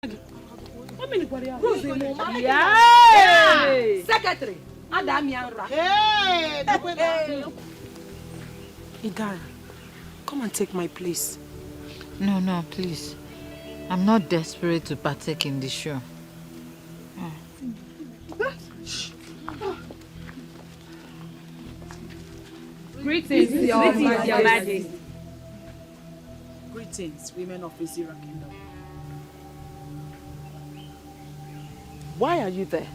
Yeah. Secretary. Hey. Idara, come and take my place. No, please. I'm not desperate to partake in the show. Greetings, Your Majesty. Greetings, women of Izira Kingdom. Why are you there?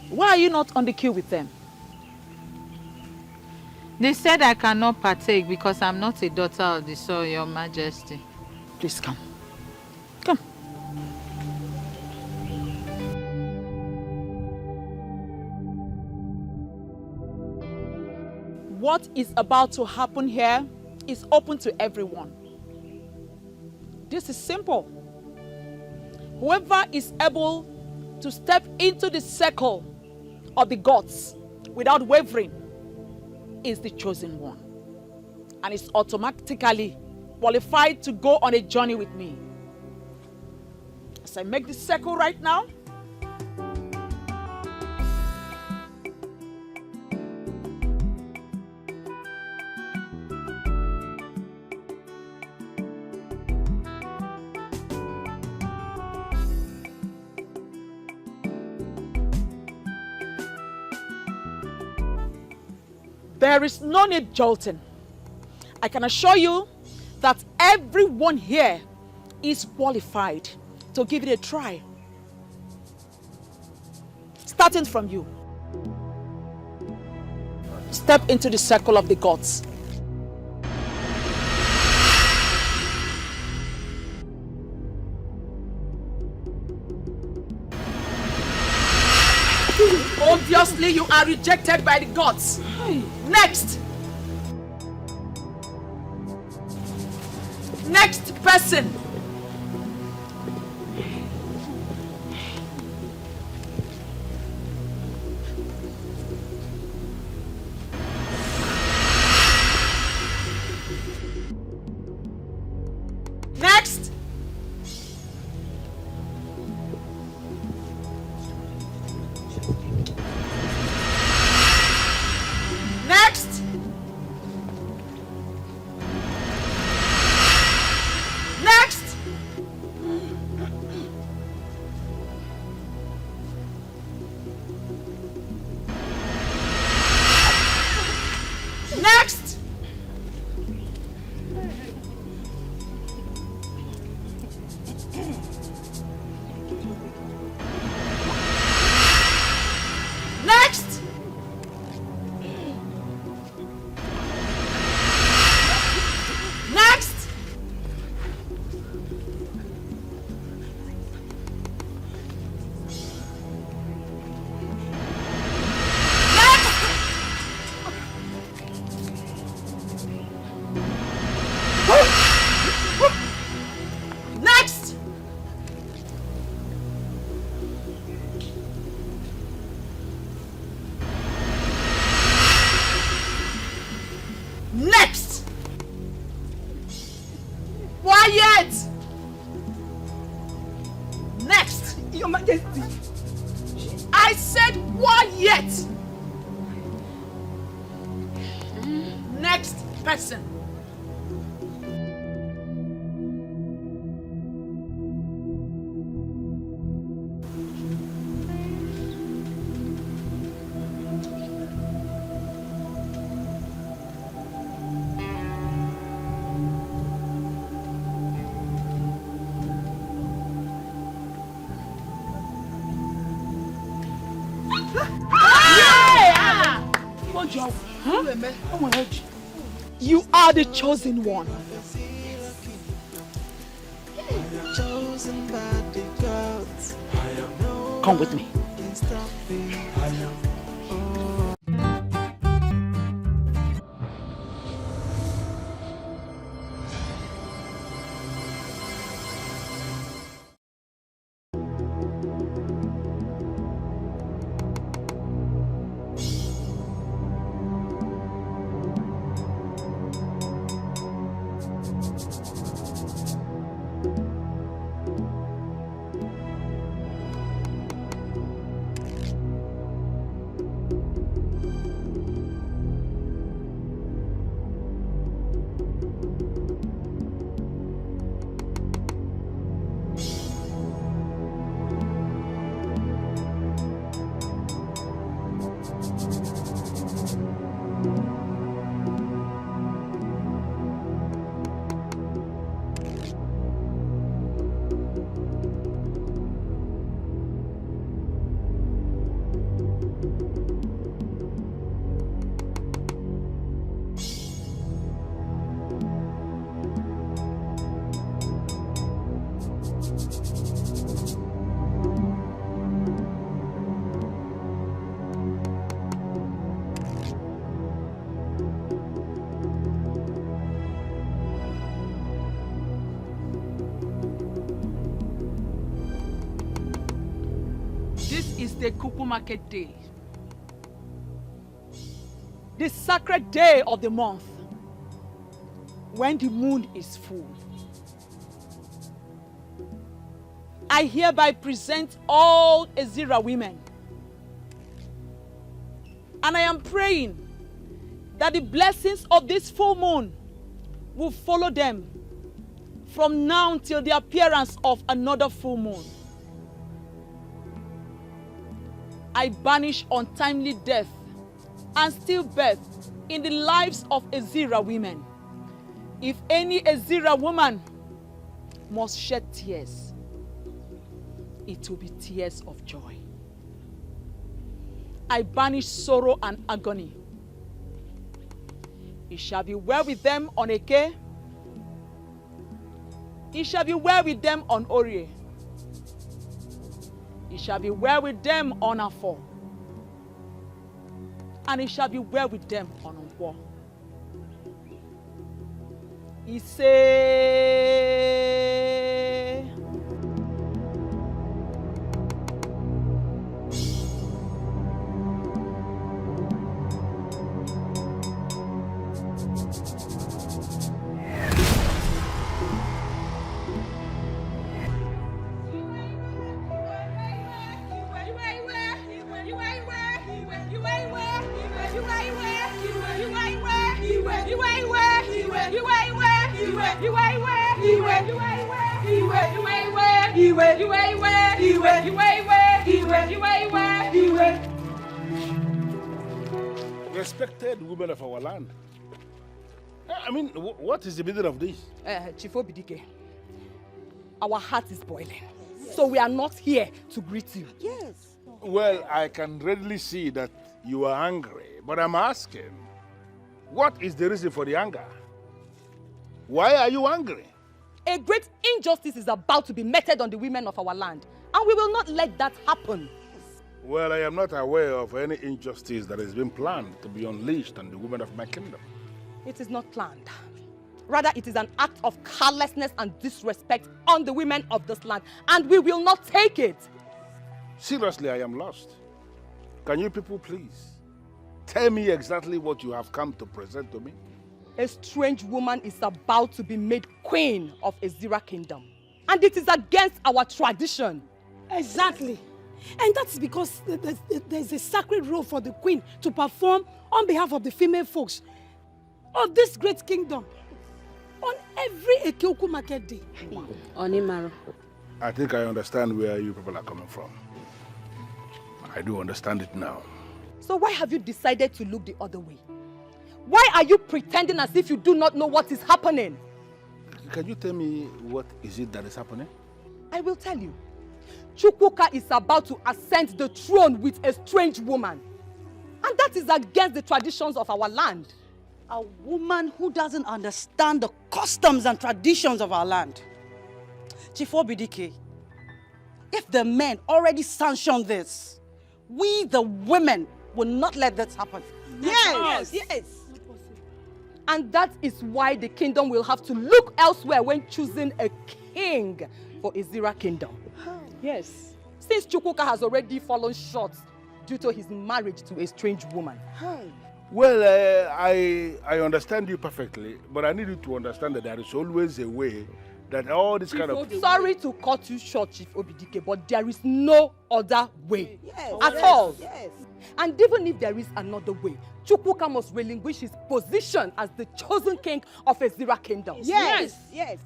Why are you not on the queue with them? They said I cannot partake because I'm not a daughter of the soil, Your Majesty. Please come. Come. What is about to happen here is open to everyone. This is simple. Whoever is able to step into the circle of the gods without wavering is the chosen one, and is automatically qualified to go on a journey with me. As I make the circle right now, there is no need jolting. I can assure you that everyone here is qualified to give it a try. Starting from you. Step into the circle of the gods. Obviously, you are rejected by the gods. Next. Next person. Next. Next. Next. Next. Next. Next. Next. Next. Quiet. Next. Your Majesty. I said quiet. Next person. You are the chosen one. Come with me. This is the Cripple market day. The sacred day of the month, when the moon is full. I hereby present all Ezira women. And I am praying that the blessings of this full moon will follow them from now till the appearance of another full moon. I banish untimely death and stillbirth in the lives of Ezira women. If any Ezira woman must shed tears, it will be tears of joy. I banish sorrow and agony. It shall be well with them on Eke. It shall be well with them on Orie. It shall be well with them on Afo. And it shall be well with them on Nkwo. He say, Respected women of our land. I mean, what is the meaning of this? Chief Obidike, our heart is boiling. So we are not here to greet you. Yes. Well, I can readily see that you are angry, but I'm asking, what is the reason for the anger? Why are you angry? A great injustice is about to be meted on the women of our land, and we will not let that happen. Well, I am not aware of any injustice that has been planned to be unleashed on the women of my kingdom. It is not planned. Rather, it is an act of carelessness and disrespect on the women of this land, and we will not take it. Seriously, I am lost. Can you people please tell me exactly what you have come to present to me? A strange woman is about to be made queen of Ezira kingdom, and it is against our tradition. Exactly. And that's because there's a sacred role for the queen to perform on behalf of the female folks of this great kingdom on every Ekeuku market day. Onimaro. I think I understand where you people are coming from. I do understand it now. So why have you decided to look the other way? Why are you pretending as if you do not know what is happening? Can you tell me what is it that is happening? I will tell you. Chukwuka is about to ascend the throne with a strange woman. And that is against the traditions of our land. A woman who doesn't understand the customs and traditions of our land. Chief Obidike, if the men already sanctioned this, we the women will not let this happen. Yes. And that is why the kingdom will have to look elsewhere when choosing a king for Ezira kingdom. Yes. Since Chukwuka has already fallen short due to his marriage to a strange woman. Well, I understand you perfectly, but I need you to understand that there is always a way that all this kind of... Sorry to cut you short, Chief Obidike, but there is no other way at all. Yes. And even if there is another way, Chukwuka must relinquish his position as the chosen king of Ezira kingdom. Yes.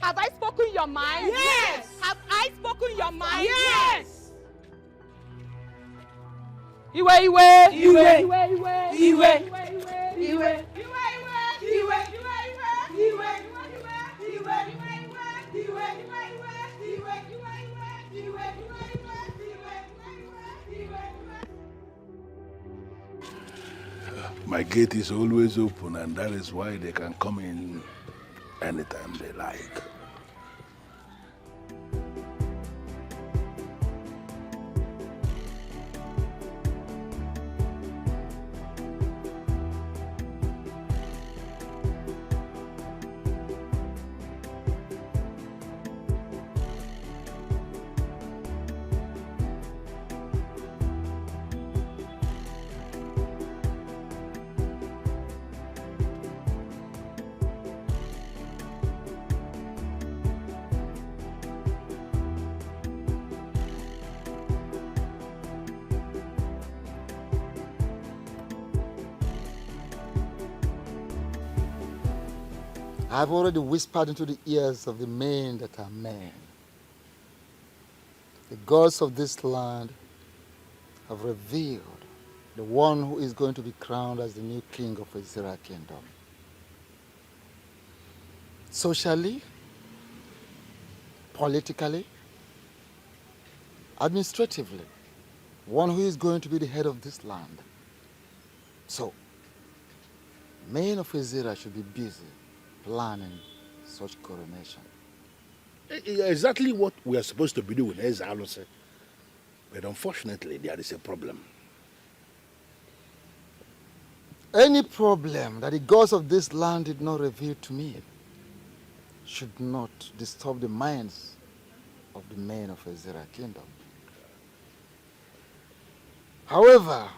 Have I spoken your mind? Yes. Have I spoken your mind? Yes. Iwe. My gate is always open, and that is why they can come in anytime they like. I've already whispered into the ears of the men that are men. The gods of this land have revealed the one who is going to be crowned as the new king of Ezira Kingdom. Socially, politically, administratively, one who is going to be the head of this land. So, men of Ezira should be busy planning such coronation. Exactly what we are supposed to be doing, as Alo said. But unfortunately, there is a problem. Any problem that the gods of this land did not reveal to me should not disturb the minds of the men of Ezira Kingdom. However,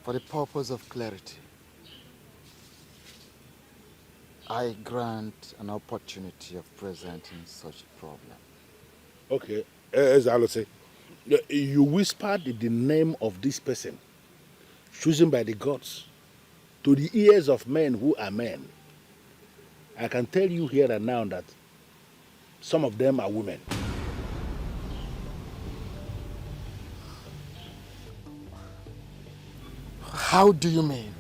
for the purpose of clarity, I grant an opportunity of presenting such a problem. Okay, as Alo said, you whispered the name of this person, chosen by the gods, to the ears of men who are men. I can tell you here and now that some of them are women. How do you mean?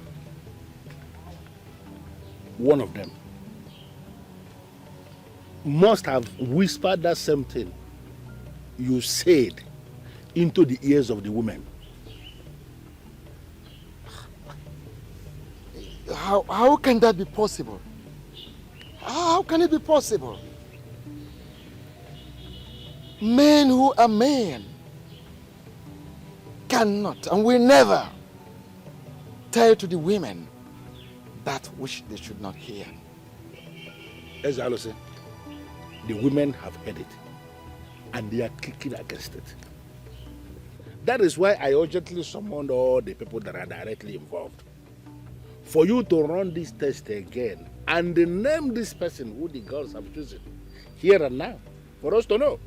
One of them must have whispered that same thing you said into the ears of the women. How can that be possible? How can it be possible? Men who are men cannot and will never tell to the women that which they should not hear. As I said, the women have heard it and they are kicking against it. That is why I urgently summoned all the people that are directly involved for you to run this test again and name this person who the gods have chosen here and now for us to know.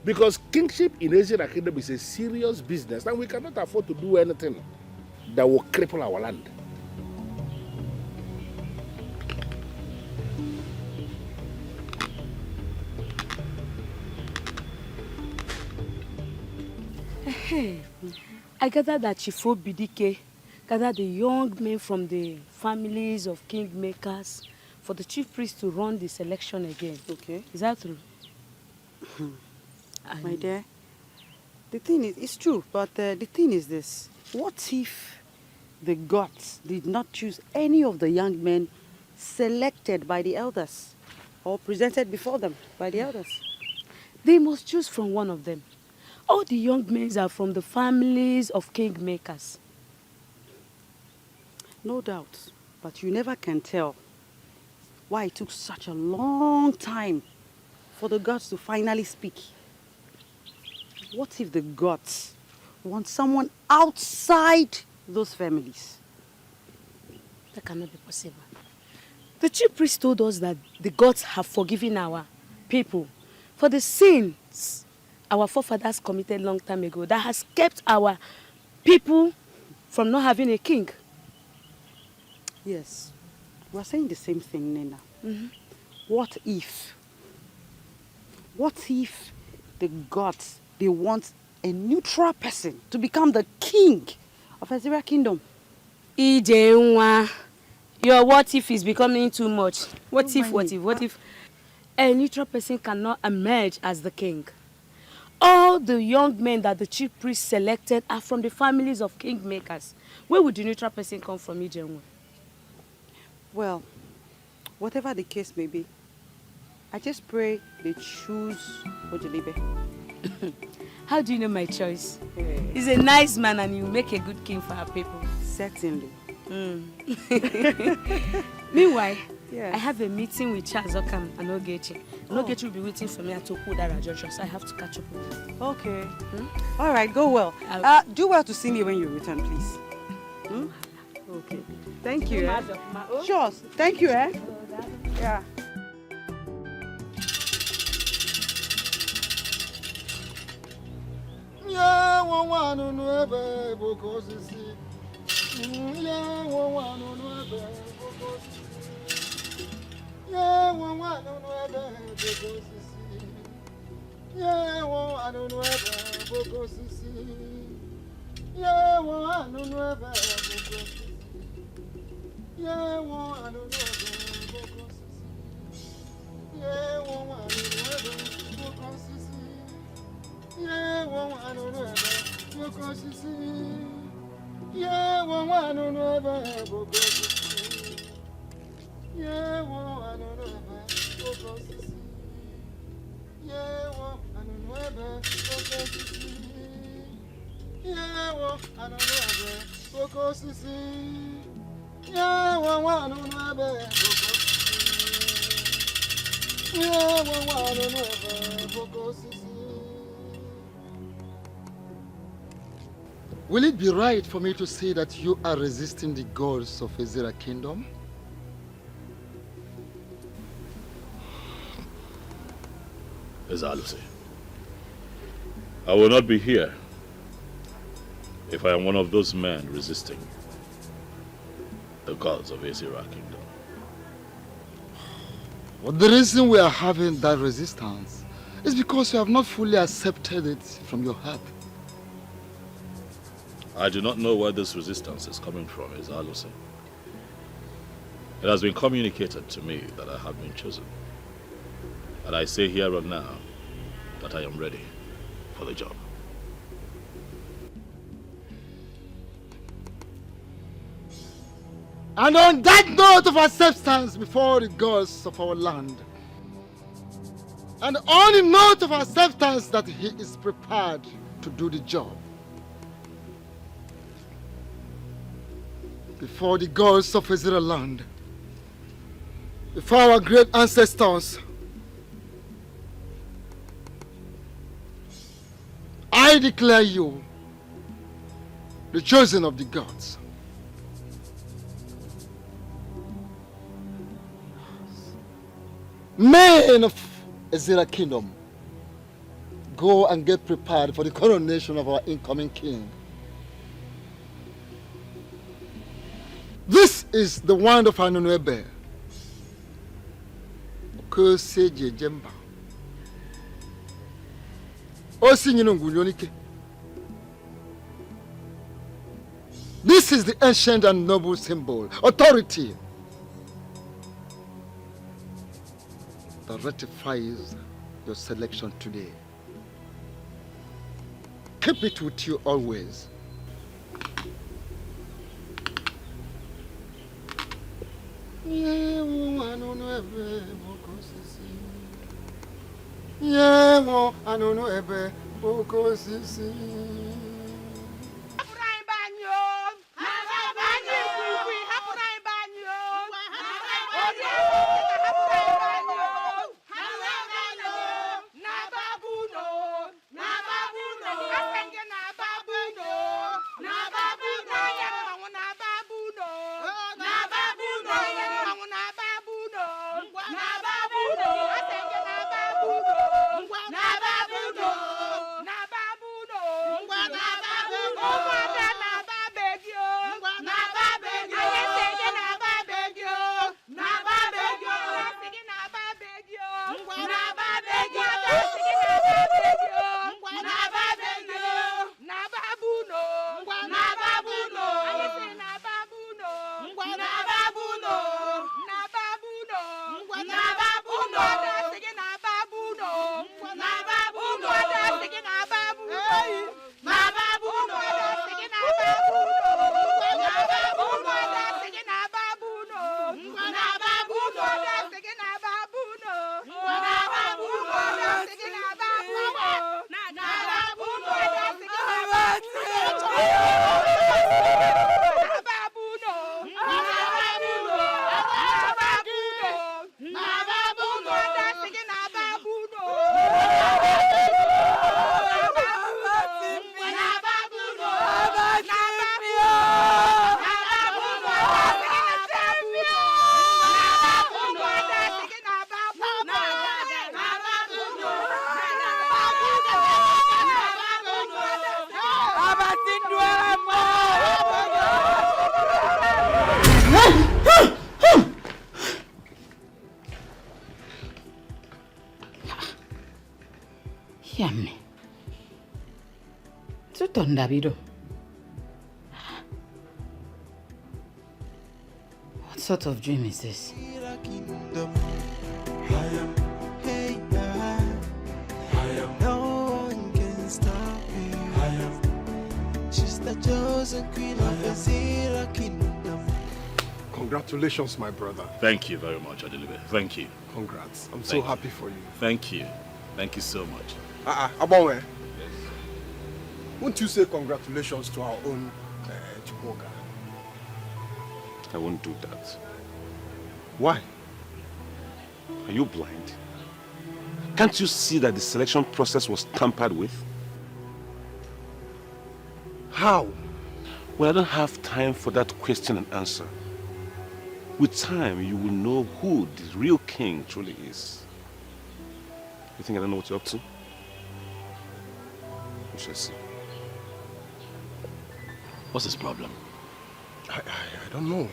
Because kingship in Ezira Kingdom is a serious business and we cannot afford to do anything that will cripple our land. Hey, I gather that Chifo Bidike gathered the young men from the families of kingmakers for the chief priest to run the selection again. Okay. Is that true? My dear, the thing is, it's true, but the thing is this. What if the gods did not choose any of the young men selected by the elders or presented before them by the elders? They must choose from one of them. All the young men are from the families of kingmakers. No doubt, but you never can tell why it took such a long time for the gods to finally speak. What if the gods want someone outside those families? That cannot be possible. The chief priest told us that the gods have forgiven our people for the sins our forefathers committed long time ago that has kept our people from not having a king. Yes, we're saying the same thing, Nena. Mm-hmm. What if the gods, they want a neutral person to become the king of Ezira Kingdom? Ijenwa, your what if is becoming too much. What if a neutral person cannot emerge as the king? All the young men that the chief priest selected are from the families of kingmakers. Where would the neutral person come from, Ijenwa? Well, whatever the case may be, I just pray they choose Ojelibe. How do you know my choice? He's a nice man and he'll make a good king for our people. Certainly. Meanwhile, Yeah. I have a meeting with Charles Okam and Ogechi. And Ogechi will be waiting for me at Okudara Junction, so I have to catch up with him. Okay. All right, go well. Do well to see me when you return, please. Okay. Thank you. Sure. Thank you, eh? Yeah. Yeah, one, I don't know about Boko Sisi. Yeah, one, I don't know about Boko Sisi. Yeah, one, I don't know about Boko Sisi. Yeah, one, I don't know about Boko Sisi. Yeah, one, I don't know about Boko Sisi. Yeah, one, I don't know about Boko Sisi. Yeah, one, I don't know about Boko Sisi. Yeah, one, I don't know about Boko Sisi. Yeah, one, I don't know about Boko Sisi. Yeah, one, I don't know about Boko Sisi. Yeah, one, I don't know about Boko Sisi. Yeah, one, I don't know about Boko Sisi. Will it be right for me to say that you are resisting the gods of Ezira Kingdom? Ezalusi, I will not be here if I am one of those men resisting the gods of Ezira Kingdom. Well, the reason we are having that resistance is because you have not fully accepted it from your heart. I do not know where this resistance is coming from, Ezalusi. It has been communicated to me that I have been chosen. And I say here and now that I am ready for the job. And on that note of acceptance before the gods of our land, and on the note of acceptance that he is prepared to do the job, before the gods of Israel land, before our great ancestors, I declare you the chosen of the gods. Men of Ezira Kingdom, go and get prepared for the coronation of our incoming king. This is the wand of Anunuebe. Okoseje Jemba. This is the ancient and noble symbol, authority, that ratifies your selection today. Keep it with you always. What sort of dream is this? No one can stop me. She's the chosen queen of Ezira kingdom. Congratulations, my brother. Thank you very much, Adelibe. Thank you. Congrats. I'm so happy for you. Thank you. Thank you so much. Abonwe. Yes. Won't you say congratulations to our own Chukwuka? I won't do that. Why? Are you blind? Can't you see that the selection process was tampered with? How? Well, I don't have time for that question and answer. With time, you will know who the real king truly is. You think I don't know what you're up to? We shall see. What's his problem? I don't know.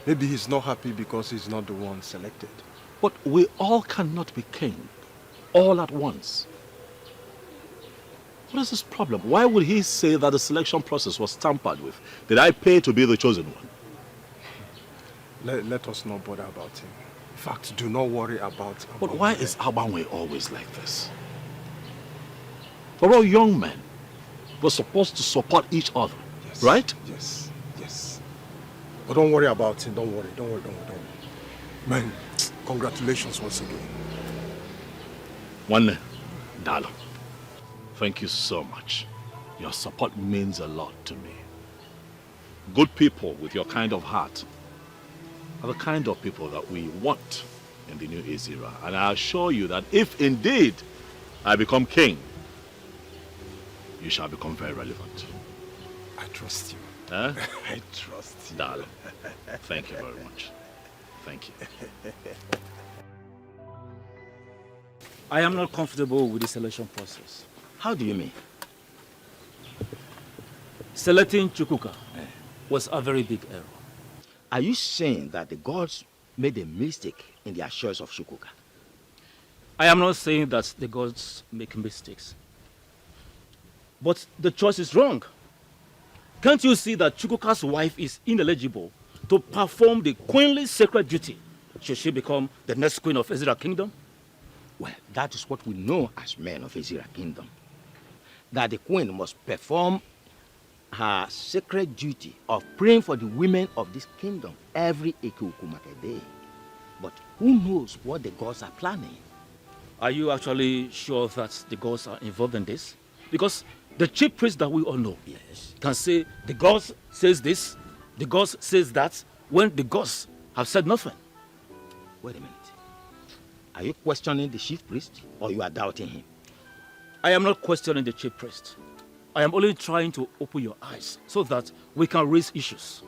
Maybe he's not happy because he's not the one selected. But we all cannot be king all at once. What is his problem? Why would he say that the selection process was tampered with? Did I pay to be the chosen one? Let us not bother about him. In fact, do not worry about him. But why is Abanwe always like this? We're all young men. We're supposed to support each other, yes, right? Yes, yes. But don't worry about him. Don't worry. Man, congratulations once again. One, Dalo. Thank you so much. Your support means a lot to me. Good people with your kind of heart are the kind of people that we want in the new Ezira. And I assure you that if indeed I become king, you shall become very relevant. I trust you. Huh? I trust you. Darling, thank you very much. Thank you. I am not comfortable with the selection process. How do you mean? Selecting Chukwuka was a very big error. Are you saying that the gods made a mistake in their choice of Chukwuka? I am not saying that the gods make mistakes. But the choice is wrong. Can't you see that Chukwuka's wife is ineligible to perform the queenly sacred duty should she become the next queen of Ezira kingdom? Well, that is what we know as men of Ezira kingdom. That the queen must perform her sacred duty of praying for the women of this kingdom every Ekukumake day. But who knows what the gods are planning? Are you actually sure that the gods are involved in this? Because the chief priest that we all know can say the gods says this, the gods says that, when the gods have said nothing. Wait a minute. Are you questioning the chief priest or you are doubting him? I am not questioning the chief priest. I am only trying to open your eyes so that we can raise issues.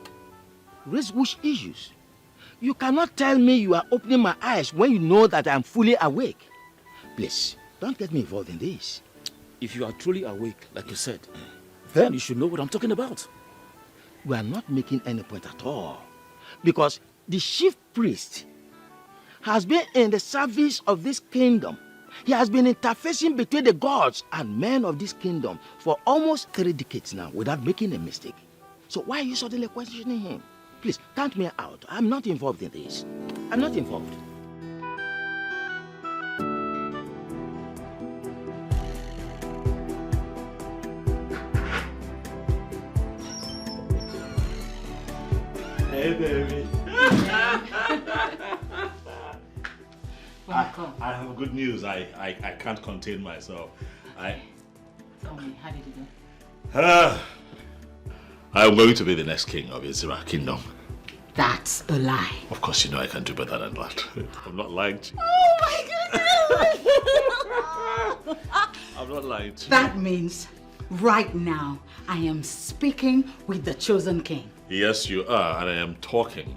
Raise which issues? You cannot tell me you are opening my eyes when you know that I am fully awake. Please, don't get me involved in this. If you are truly awake, like you said, then you should know what I'm talking about. We are not making any point at all. Because the chief priest has been in the service of this kingdom. He has been interfacing between the gods and men of this kingdom for almost 3 decades now without making a mistake. So why are you suddenly questioning him? Please, count me out. I'm not involved in this. I'm not involved. Hey, baby. I have good news. I can't contain myself. Tell me, how did you do? I'm going to be the next king of Ezira kingdom. That's a lie. Of course, you know I can do better than that. I'm not lying to you. Oh my goodness! I'm not lying to you. That means right now I am speaking with the chosen king. Yes, you are, and I am talking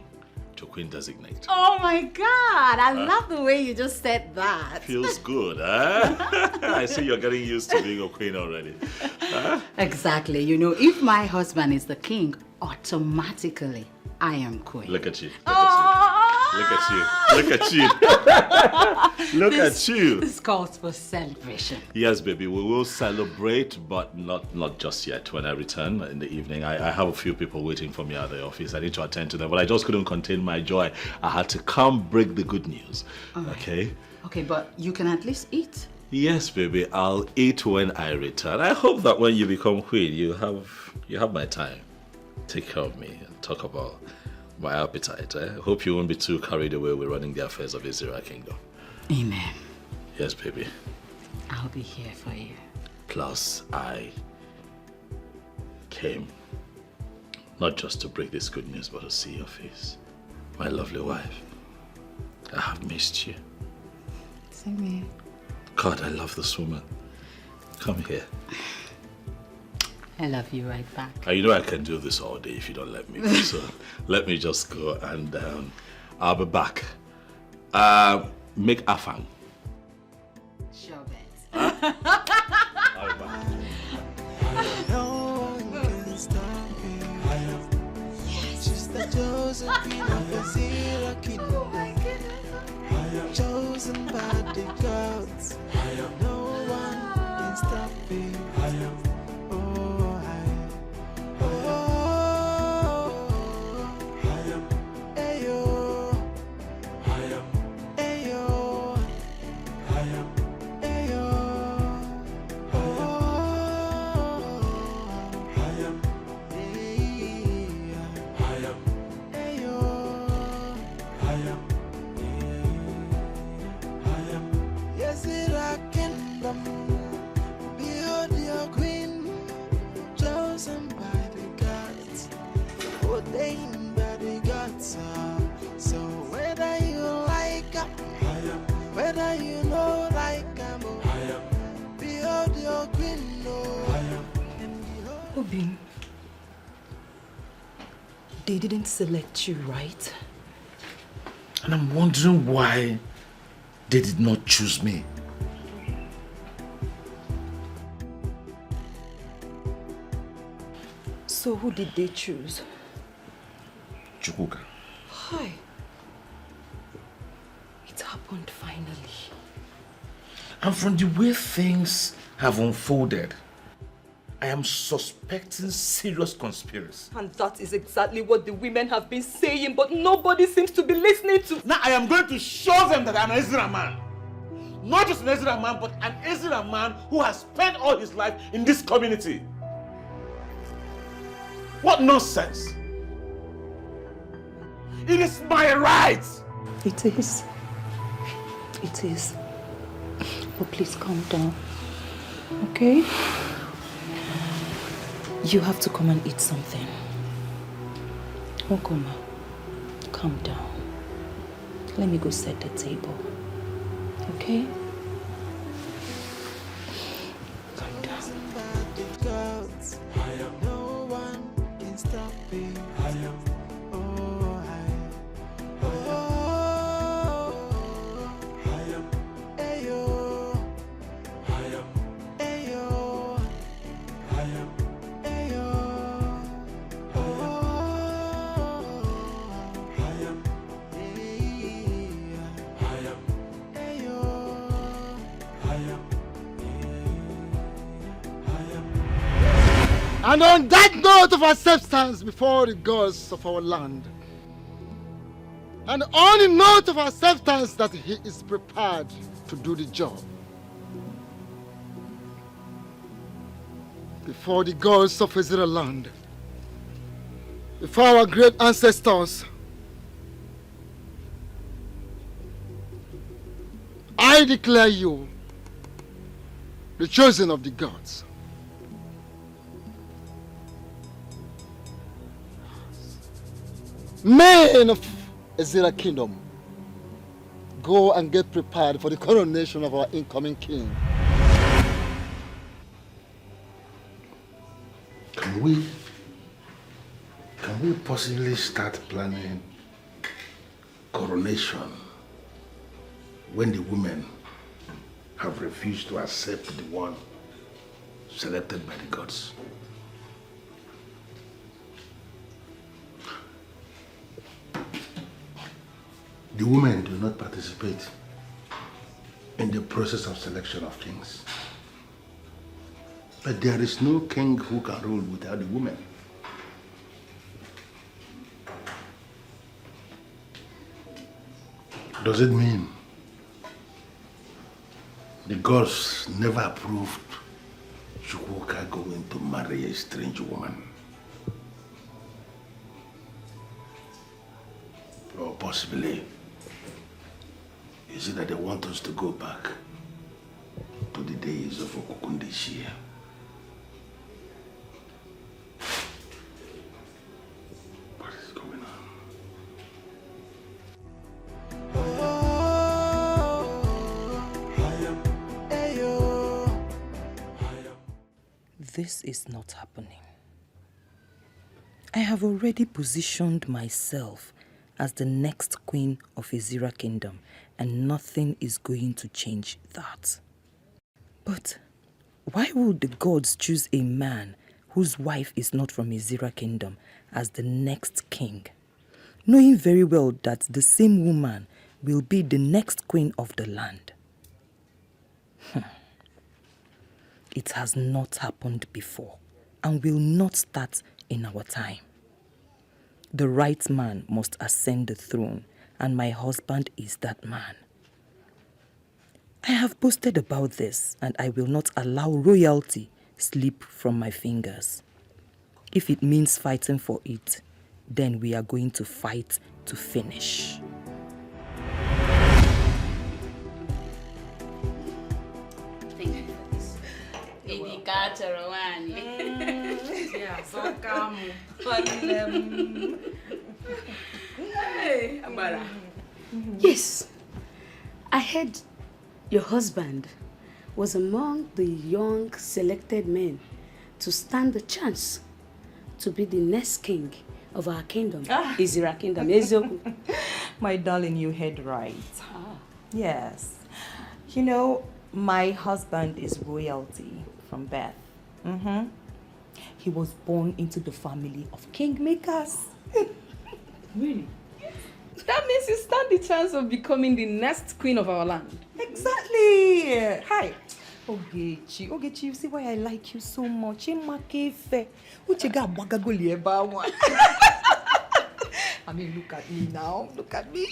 to Queen Designate. Oh my God! I love the way you just said that. Feels good, huh? I see you're getting used to being a queen already. Huh? Exactly. You know, if my husband is the king, automatically I am queen. Look at you. Look at you. Look at you. Look at you. Look at you. This calls for celebration. Yes, baby, we will celebrate, but not just yet. When I return in the evening, I have a few people waiting for me at the office. I need to attend to them, but I just couldn't contain my joy. I had to come break the good news. Okay? Okay, but you can at least eat. Yes, baby, I'll eat when I return. I hope that when you become queen, you have my time. Take care of me and talk about my appetite. I hope you won't be too carried away with running the affairs of Azira Kingdom. Amen. Yes, baby. I'll be here for you. Plus, I came not just to break this good news, but to see your face. My lovely wife. I have missed you. Same here. God, I love this woman. Come here. I love you right back. You know I can do this all day if you don't let me. So let me just go and I'll be back. Make afang. Sure bet. I'll be back. No one can stop me. She's the chosen queen of Azira Kingdom. Oh my goodness. Chosen by the gods. No one can stop me. So whether you like whether you know like behold your queen. Obin, they didn't select you, right? And I'm wondering why they did not choose me. So who did they choose? Chukwuka. Hi. It happened finally. And from the way things have unfolded, I am suspecting serious conspiracy. And that is exactly what the women have been saying, but nobody seems to be listening to. Now I am going to show them that I'm an Ezra man. Not just an Ezra man, but an Ezra man who has spent all his life in this community. What nonsense! It is my right! It is. It is. But please calm down. Okay? You have to come and eat something. Okoma, calm down. Let me go set the table. Okay? Calm down. No one can stop me. And on that note of acceptance before the gods of our land, and on the note of acceptance that he is prepared to do the job, before the gods of Israel land, before our great ancestors, I declare you the chosen of the gods. Men of Azira Kingdom, go and get prepared for the coronation of our incoming king. Can we possibly start planning coronation when the women have refused to accept the one selected by the gods? The women do not participate in the process of selection of kings. But there is no king who can rule without the women. Does it mean the gods never approved Chukwuka going to marry a strange woman? Or possibly, is it that they want us to go back to the days of Okukundeshia? What is going on? This is not happening. I have already positioned myself as the next queen of Ezira Kingdom, and nothing is going to change that. But why would the gods choose a man whose wife is not from Ezira Kingdom as the next king, knowing very well that the same woman will be the next queen of the land? It has not happened before and will not start in our time. The right man must ascend the throne, and my husband is that man. I have boasted about this, and I will not allow royalty slip from my fingers. If it means fighting for it, then we are going to fight to finish. Yes, I heard your husband was among the young selected men to stand the chance to be the next king of our kingdom, Ezira Kingdom. My darling, you heard right. Yes. You know, my husband is royalty from birth. He was born into the family of kingmakers. Really? That means you stand the chance of becoming the next queen of our land. Exactly. Hi. Ogechi, you see why I like you so much? I mean, look at me now. Look at me.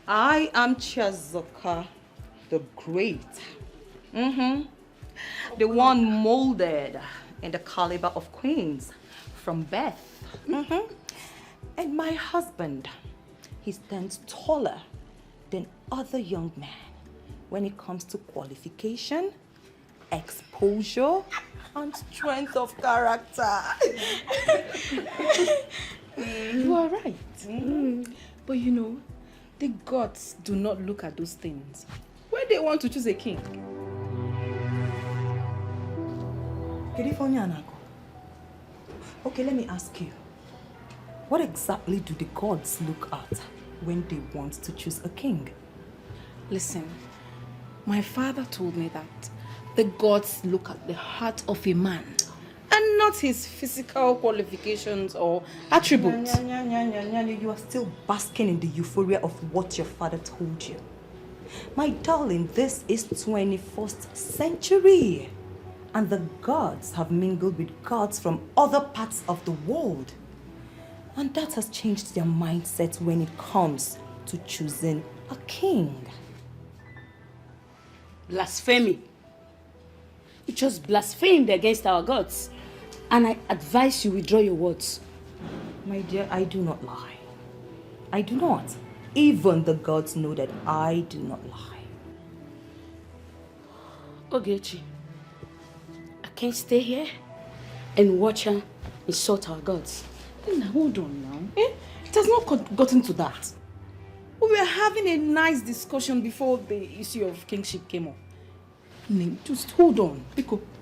I am Chiazoka the Great. The one molded in the caliber of queens from birth. And my husband, he stands taller than other young men when it comes to qualification, exposure, and strength of character. You are right. But you know, the gods do not look at those things when they want to choose a king. Okay, let me ask you. What exactly do the gods look at when they want to choose a king? Listen, my father told me that the gods look at the heart of a man and not his physical qualifications or attributes. You are still basking in the euphoria of what your father told you. My darling, this is 21st century. And the gods have mingled with gods from other parts of the world. And that has changed their mindset when it comes to choosing a king. Blasphemy. You just blasphemed against our gods. And I advise you withdraw your words. My dear, I do not lie. I do not. Even the gods know that I do not lie. Ogechi, I can't stay here and watch her insult our gods. Now, hold on now. It has not gotten to that. We were having a nice discussion before the issue of kingship came up. Just hold on.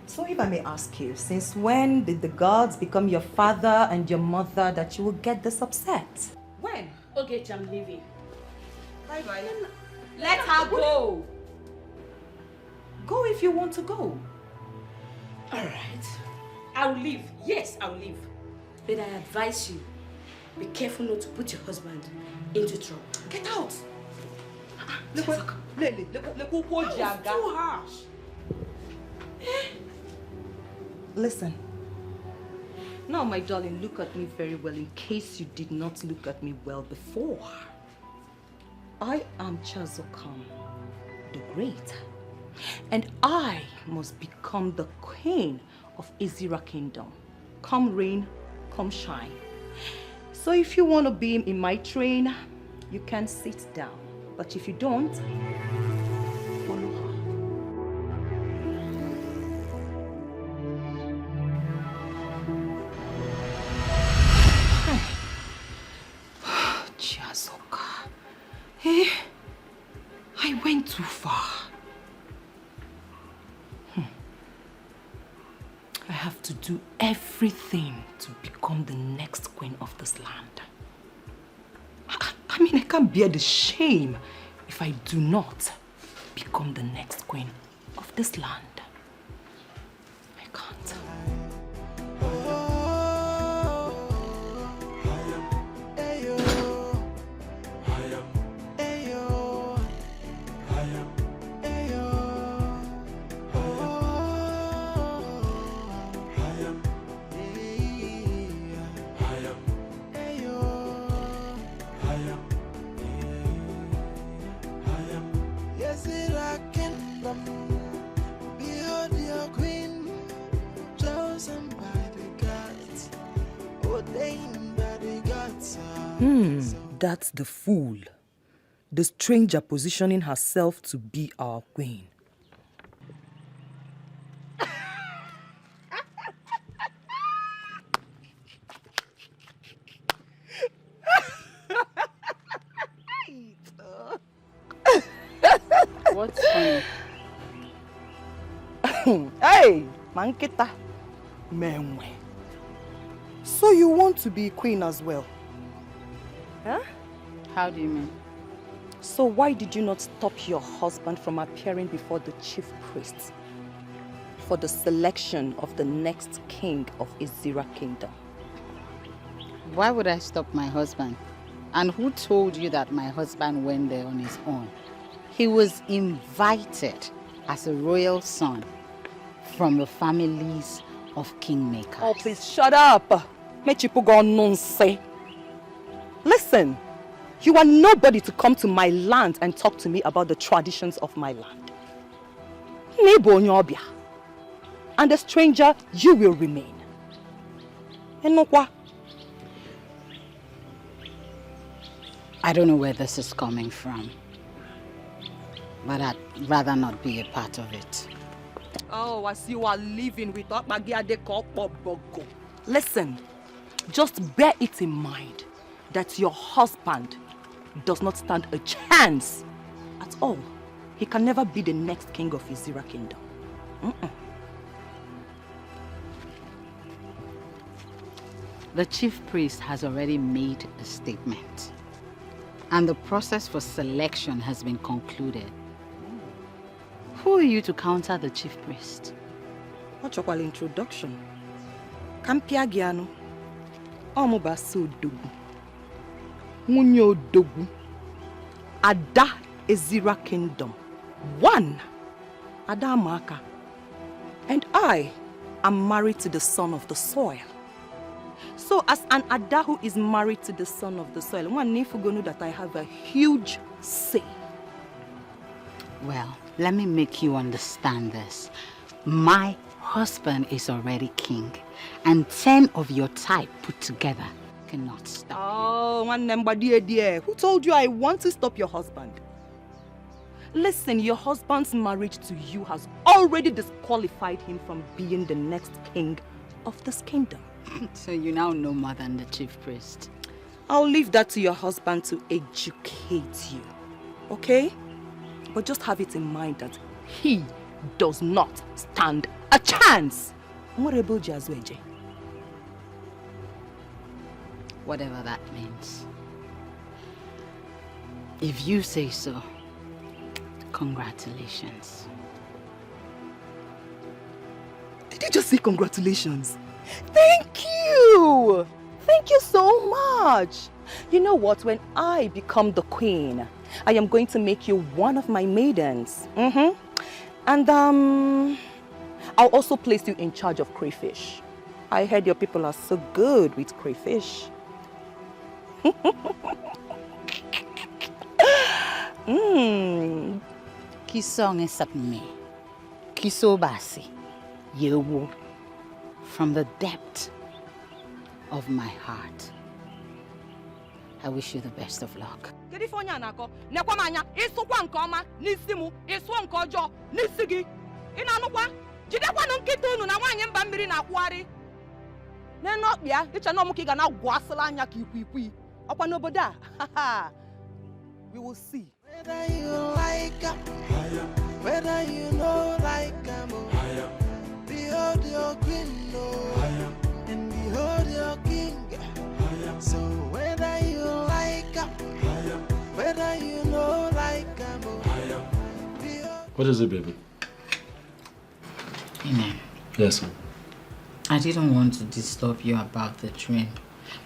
So if I may ask you, since when did the gods become your father and your mother that you will get this upset? When? Ogechi, I'm leaving. Bye-bye. Let her go. Go if you want to go. All right. I'll leave. Yes, I'll leave. But I advise you, Be careful not to put your husband into trouble. Get out! Look, too harsh. Listen. Now, my darling, look at me very well in case you did not look at me well before. I am Chazokam, the Great, and I must become the queen of Izira Kingdom. Come rain, come shine. So if you want to be in my train, you can sit down. But if you don't, follow her. Chiazoka. Eh? I went too far. I have to do everything to become the next queen of this land. I mean, I can't bear the shame if I do not become the next queen of this land. I can't. That's the fool. The stranger positioning herself to be our queen. What's funny? Hey, Mankita. Menwe. So you want to be queen as well? Huh? How do you mean? So why did you not stop your husband from appearing before the chief priest for the selection of the next king of Izira Kingdom? Why would I stop my husband? And who told you that my husband went there on his own? He was invited as a royal son from the families of kingmakers. Oh, please shut up. Listen, you are nobody to come to my land and talk to me about the traditions of my land. And a stranger, you will remain. I don't know where this is coming from, but I'd rather not be a part of it. Oh, as you are living with Bogo. Listen, just bear it in mind that your husband does not stand a chance at all. He can never be the next king of Izira Kingdom. The chief priest has already made a statement, and the process for selection has been concluded. Who are you to counter the chief priest? What's your introduction? Kampiagiano. Omubasu Dogu. Munyo Dogu. Ada Izira Kingdom. One. Ada Maka. And I am married to the son of the soil. So as an Ada who is married to the son of the soil, one need to know that I have a huge say. Well, let me make you understand this. My husband is already king, and 10 of your type put together cannot stop. Oh, one number dear. Who told you I want to stop your husband? Listen, your husband's marriage to you has already disqualified him from being the next king of this kingdom. So you now know more than the chief priest. I'll leave that to your husband to educate you, okay? But just have it in mind that he does not stand a chance. Whatever that means. If you say so, congratulations. Did you just say congratulations? Thank you! Thank you so much. You know what? When I become the queen, I am going to make you one of my maidens. And I'll also place you in charge of crayfish. I heard your people are so good with crayfish. Kisong sapme, kisobasi, yewu, from the depth of my heart. I wish you the best of luck. We will see. Whether you like her, whether you know like her, behold your queen, and behold your king. So whether you like her, whether you know like her, What is it, baby? Amen. Yes, sir. I didn't want to disturb you about the dream,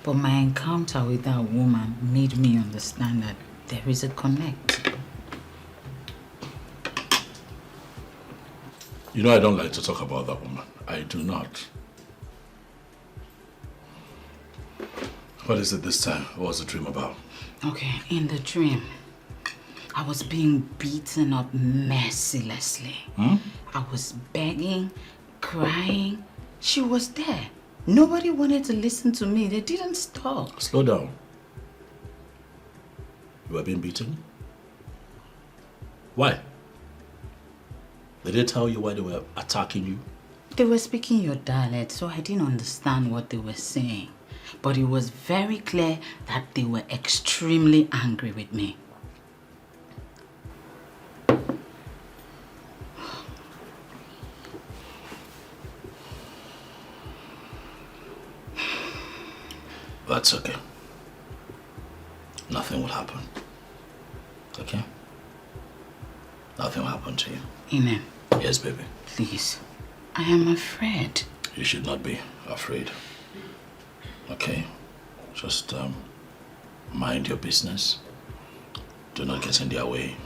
but my encounter with that woman made me understand that there is a connect. You know I don't like to talk about that woman. I do not. What is it this time? What was the dream about? Okay, in the dream, I was being beaten up mercilessly. I was begging, crying. She was there. Nobody wanted to listen to me. They didn't stop. Slow down. You were being beaten? Why? Did they tell you why they were attacking you? They were speaking your dialect, so I didn't understand what they were saying. But it was very clear that they were extremely angry with me. That's okay. Nothing will happen. Okay? Nothing will happen to you. Amen. Yes, baby. Please, I am afraid. You should not be afraid. Okay? Just mind your business. Do not get in their way.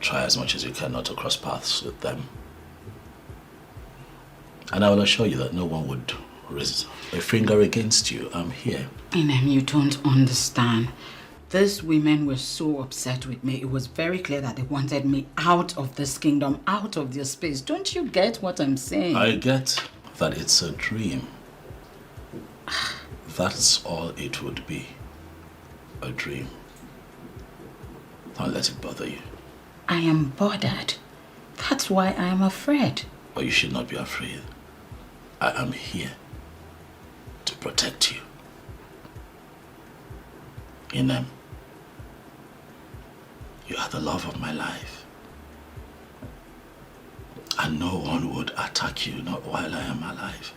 Try as much as you can not to cross paths with them. And I will assure you that no one would raise a finger against you. I'm here. Inem, you don't understand. These women were so upset with me. It was very clear that they wanted me out of this kingdom, out of their space. Don't you get what I'm saying? I get that it's a dream. That's all it would be. A dream. Don't let it bother you. I am bothered. That's why I am afraid. But you should not be afraid. I am here to protect you. Inem, you are the love of my life. And no one would attack you, not while I am alive.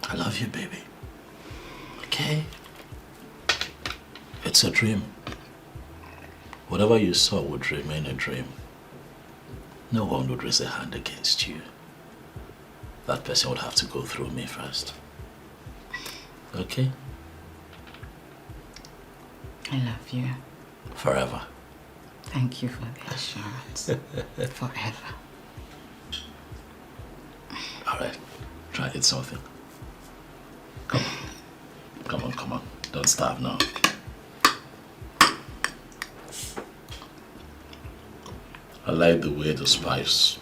I love you, baby. Okay? It's a dream. Whatever you saw would remain a dream. No one would raise a hand against you. That person would have to go through me first. Okay? I love you. Forever. Thank you for the assurance. Forever. All right. Try eat something. Come on. Come on, come on. Don't starve now. I like the way the spice.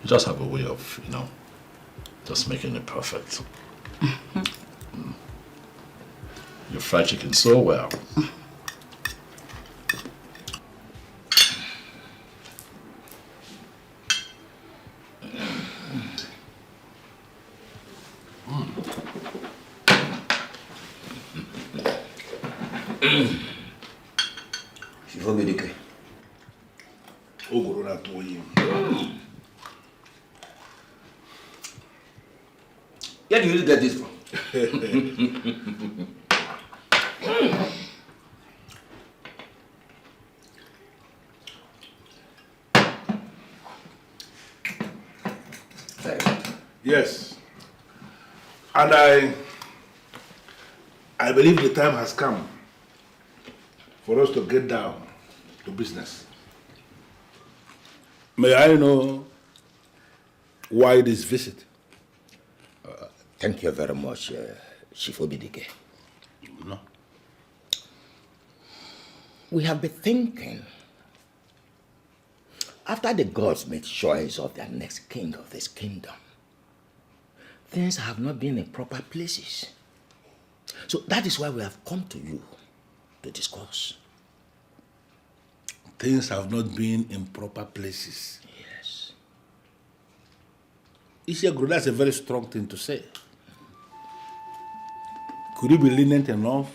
You just have a way of, just making it perfect. You fry chicken so well. Where do you get this from? Yes. And I believe the time has come for us to get down to business. May I know why this visit? Thank you very much, Chief Obidike. No. We have been thinking, after the gods made choice of their next king of this kingdom, things have not been in proper places. So that is why we have come to you to discuss. Things have not been in proper places. Yes. Ishiaguru, that's a very strong thing to say. Could you be lenient enough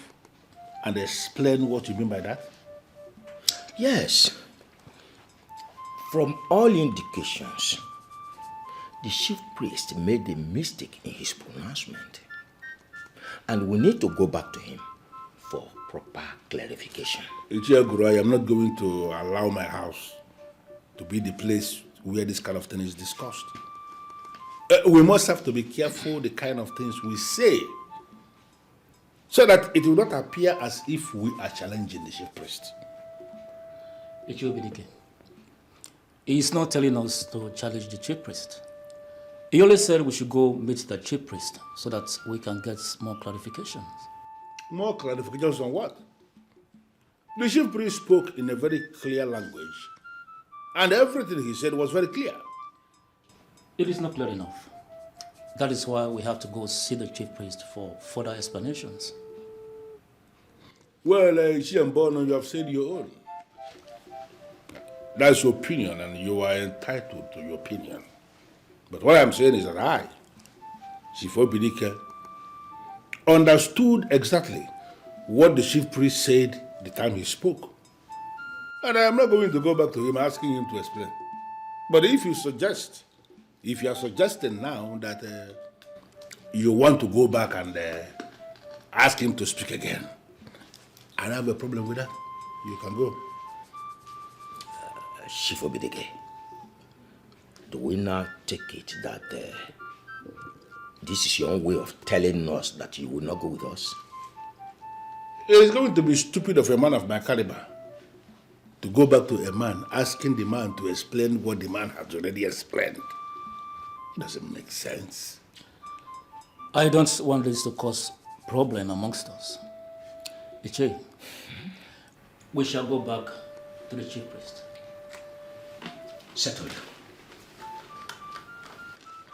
and explain what you mean by that? Yes. From all indications, the chief priest made a mistake in his pronouncement. And we need to go back to him for proper clarification. Ichiaguru, I am not going to allow my house to be the place where this kind of thing is discussed. We must have to be careful the kind of things we say, so that it will not appear as if we are challenging the chief priest. Ichiobidike, he is not telling us to challenge the chief priest. He only said we should go meet the chief priest so that we can get more clarifications. More clarifications on what? The chief priest spoke in a very clear language, and everything he said was very clear. It is not clear enough. That is why we have to go see the chief priest for further explanations. Well, Ishiambono, you have said your own. That's your opinion, and you are entitled to your opinion. But what I'm saying is that I, Chief Obidike, understood exactly what the chief priest said the time he spoke. And I am not going to go back to him asking him to explain. But if you are suggesting now that you want to go back and ask him to speak again, I don't have a problem with that. You can go. Chief Obidike, do we now take it that this is your own way of telling us that you will not go with us? It is going to be stupid of a man of my caliber to go back to a man asking the man to explain what the man has already explained. It doesn't make sense. I don't want this to cause problem amongst us. Iche, we shall go back to the chief priest. Settled.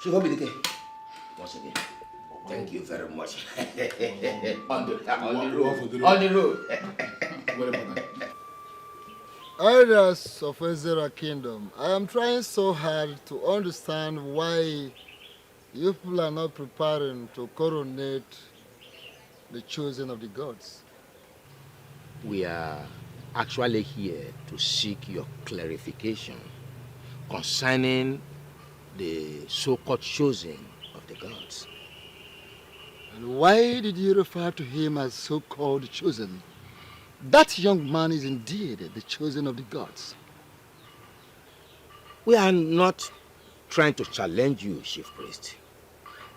Chief Obidike, once again, thank you very much. on the road. Elders of Ezra Kingdom, I am trying so hard to understand why you people are not preparing to coronate the chosen of the gods. We are actually here to seek your clarification concerning the so-called chosen of the gods. And why did you refer to him as so-called chosen? That young man is indeed the chosen of the gods. We are not trying to challenge you, Chief Priest.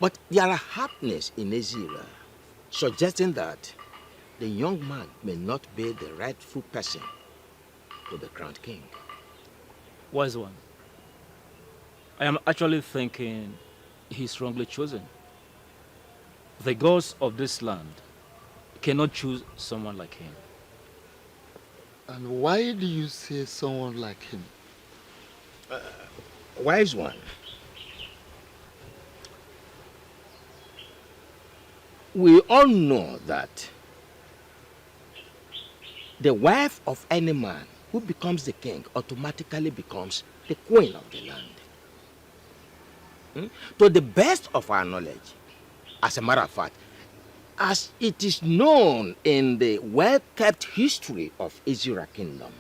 But there are happenings in Ezra suggesting that the young man may not be the rightful person to be crowned king. Wise one, I am actually thinking he's wrongly chosen. The gods of this land cannot choose someone like him. And why do you say someone like him? Wise one, we all know that the wife of any man who becomes the king automatically becomes the queen of the land. To the best of our knowledge, as a matter of fact, as it is known in the well-kept history of Ezra Kingdom,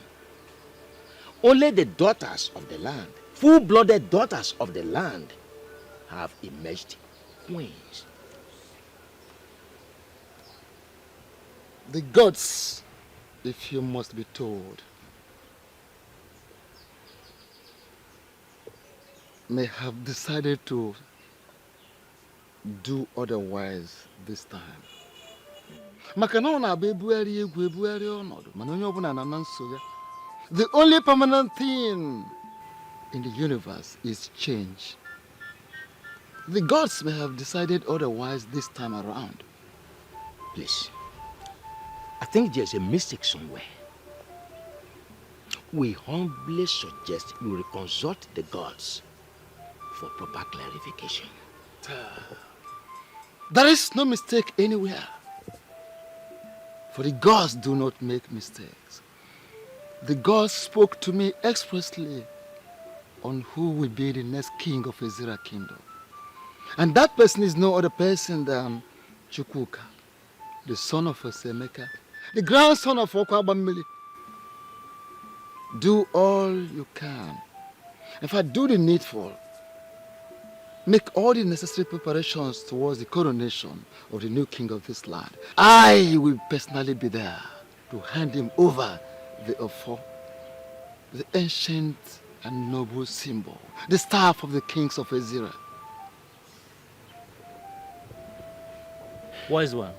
only the daughters of the land, full-blooded daughters of the land, have emerged queens. The gods, if you must be told, may have decided to do otherwise this time. The only permanent thing in the universe is change. The gods may have decided otherwise this time around. Please, I think there's a mistake somewhere. We humbly suggest you consult the gods for proper clarification. There is no mistake anywhere. For the gods do not make mistakes. The gods spoke to me expressly on who will be the next king of Ezira kingdom. And that person is no other person than Chukwuka, the son of Osemeka, the grandson of Okwabamili. Do all you can. In fact, do the needful. Make all the necessary preparations towards the coronation of the new king of this land. I will personally be there to hand him over the Ofo, the ancient and noble symbol, the staff of the kings of Ezira. Wise one,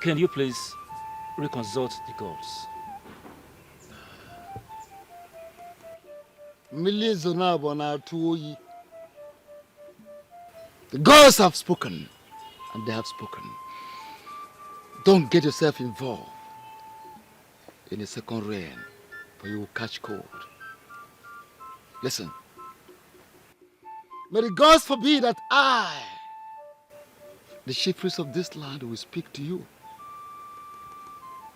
can you please reconsult the gods? The gods have spoken, and they have spoken. Don't get yourself involved in a second reign, for you will catch cold. Listen. May the gods forbid that I, the chief priest of this land, will speak to you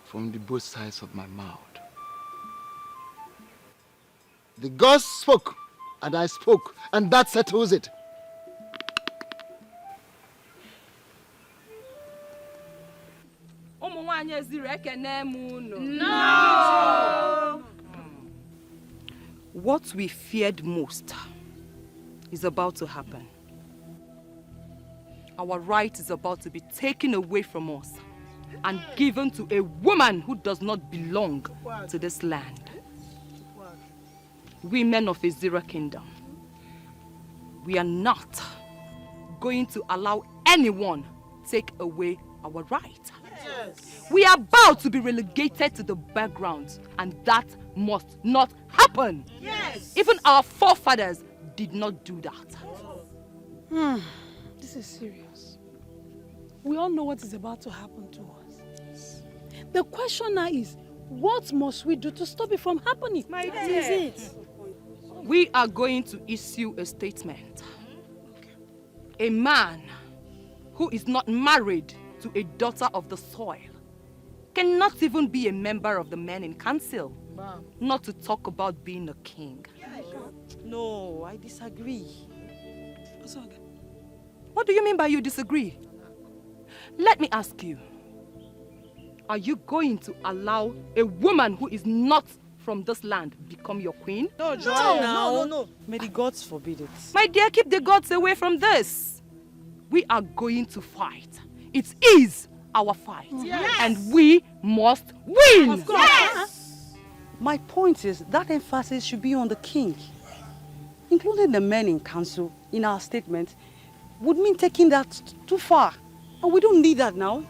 from the both sides of my mouth. The gods spoke, and I spoke, and that settles it. No! What we feared most is about to happen. Our right is about to be taken away from us and given to a woman who does not belong to this land. We men of Ezira Kingdom, we are not going to allow anyone take away our right. Yes. We are about to be relegated to the background, and that must not happen. Yes. Even our forefathers did not do that. This is serious. We all know what is about to happen to us. The question now is, what must we do to stop it from happening? That is it. We are going to issue a statement. A man who is not married to a daughter of the soil cannot even be a member of the men in council, not to talk about being a king. No, I disagree. What do you mean by you disagree? Let me ask you, are you going to allow a woman who is not from this land become your queen? No. May the gods forbid it. My dear, keep the gods away from this. We are going to fight. It is our fight. Yes. And we must win. Of course. Yes. My point is that emphasis should be on the king. Including the men in council in our statement would mean taking that too far. And we don't need that now.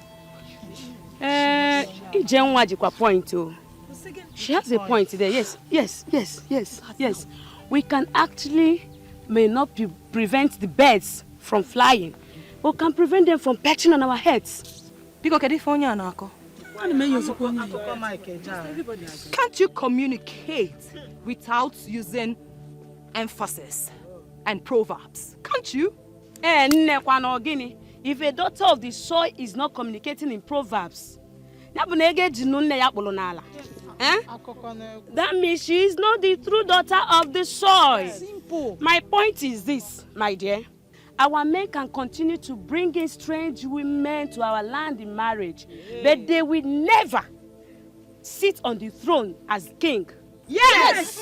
Point. She has a point there. Yes. We can actually may not prevent the birds from flying, but can prevent them from perching on our heads. Can't you communicate without using emphasis and proverbs? Can't you? If a daughter of the soil is not communicating in proverbs, that means she is not the true daughter of the soil. Simple. My point is this, my dear. Our men can continue to bring in strange women to our land in marriage, but they will never sit on the throne as king. Yes!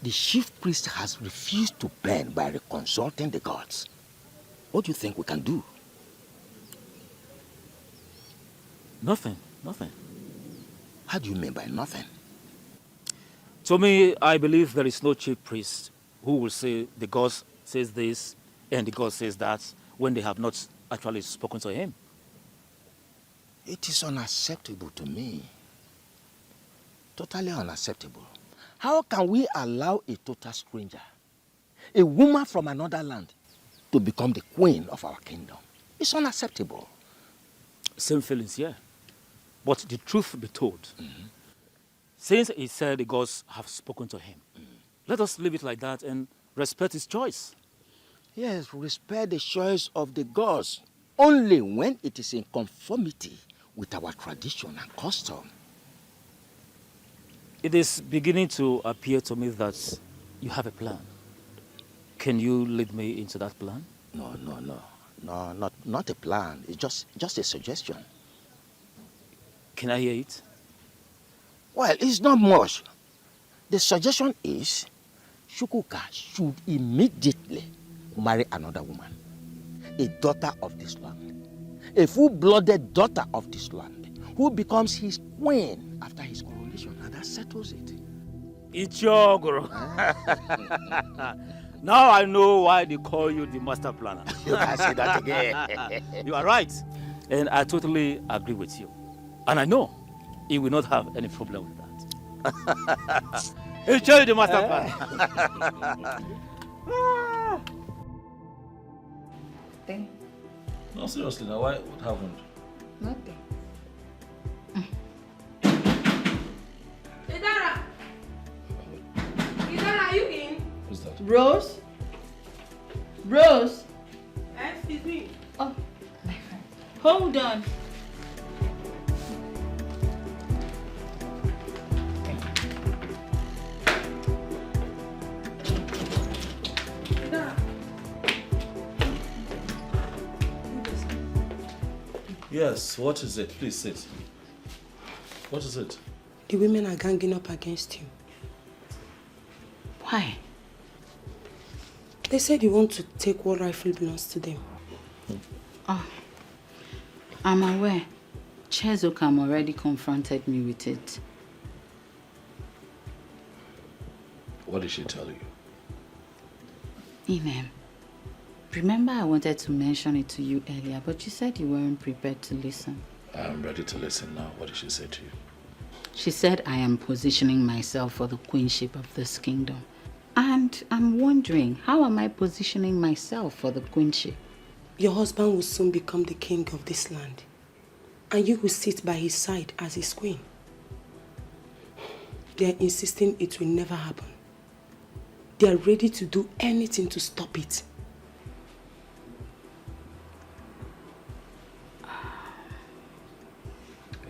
The chief priest has refused to burn by reconsulting the gods. What do you think we can do? Nothing. How do you mean by nothing? To me, I believe there is no chief priest who will say the God says this and the God says that when they have not actually spoken to him. It is unacceptable to me. Totally unacceptable. How can we allow a total stranger, a woman from another land, to become the queen of our kingdom? It's unacceptable. Same feelings here. But the truth be told, since he said the gods have spoken to him, let us leave it like that and respect his choice. Yes, respect the choice of the gods only when it is in conformity with our tradition and custom. It is beginning to appear to me that you have a plan. Can you lead me into that plan? No, not a plan. It's just a suggestion. Can I hear it? Well, it's not much. The suggestion is Chukwuka should immediately marry another woman, a daughter of this land, a full-blooded daughter of this land, who becomes his queen after his coronation, and that settles it. Ichogoro. Now I know why they call you the master planner. You can say that again. You are right. And I totally agree with you. And I know he will not have any problem with that. He'll show you the master planner. Nothing. No, seriously, now what happened? Nothing. Idara! Idara, are you in? Who's that? Rose? Rose? Excuse me. Oh, my friend. Hold on. Yes, what is it? Please sit. What is it? The women are ganging up against you. Why? They said you want to take what rightfully belongs to them. Oh, I'm aware. Chezokam already confronted me with it. What did she tell you? Inem, remember I wanted to mention it to you earlier, but you said you weren't prepared to listen. I'm ready to listen now. What did she say to you? She said I am positioning myself for the queenship of this kingdom. And I'm wondering, how am I positioning myself for the queenship? Your husband will soon become the king of this land. And you will sit by his side as his queen. They are insisting it will never happen. They are ready to do anything to stop it.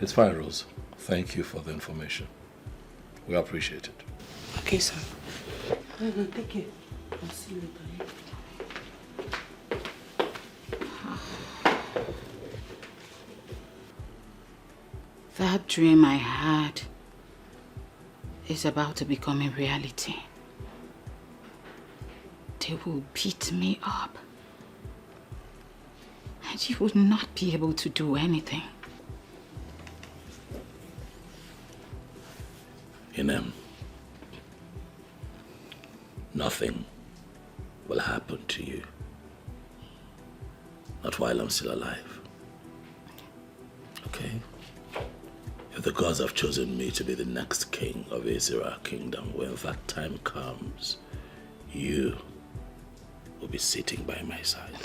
It's fine, Rose. Thank you for the information. We appreciate it. Okay, sir. Take care. I'll see you later. That dream I had is about to become a reality. They will beat me up. And you will not be able to do anything. Inem, nothing will happen to you. Not while I'm still alive. Okay? If the gods have chosen me to be the next king of Azira kingdom, when that time comes, you will be sitting by my side.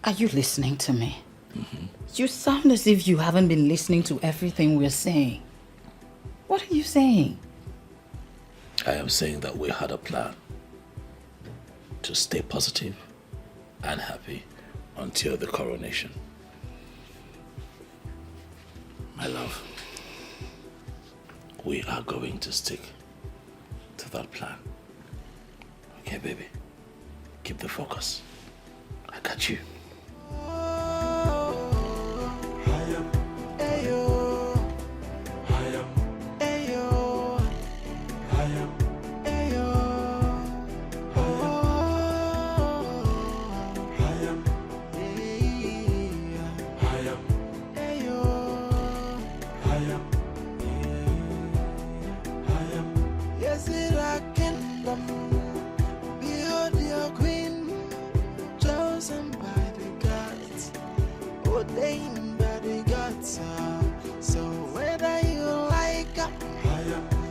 Are you listening to me? You sound as if you haven't been listening to everything we're saying. What are you saying? I am saying that we had a plan to stay positive and happy until the coronation. My love, we are going to stick to that plan. Okay, baby? Keep the focus. I got you. ordained by the gods. So whether you like her,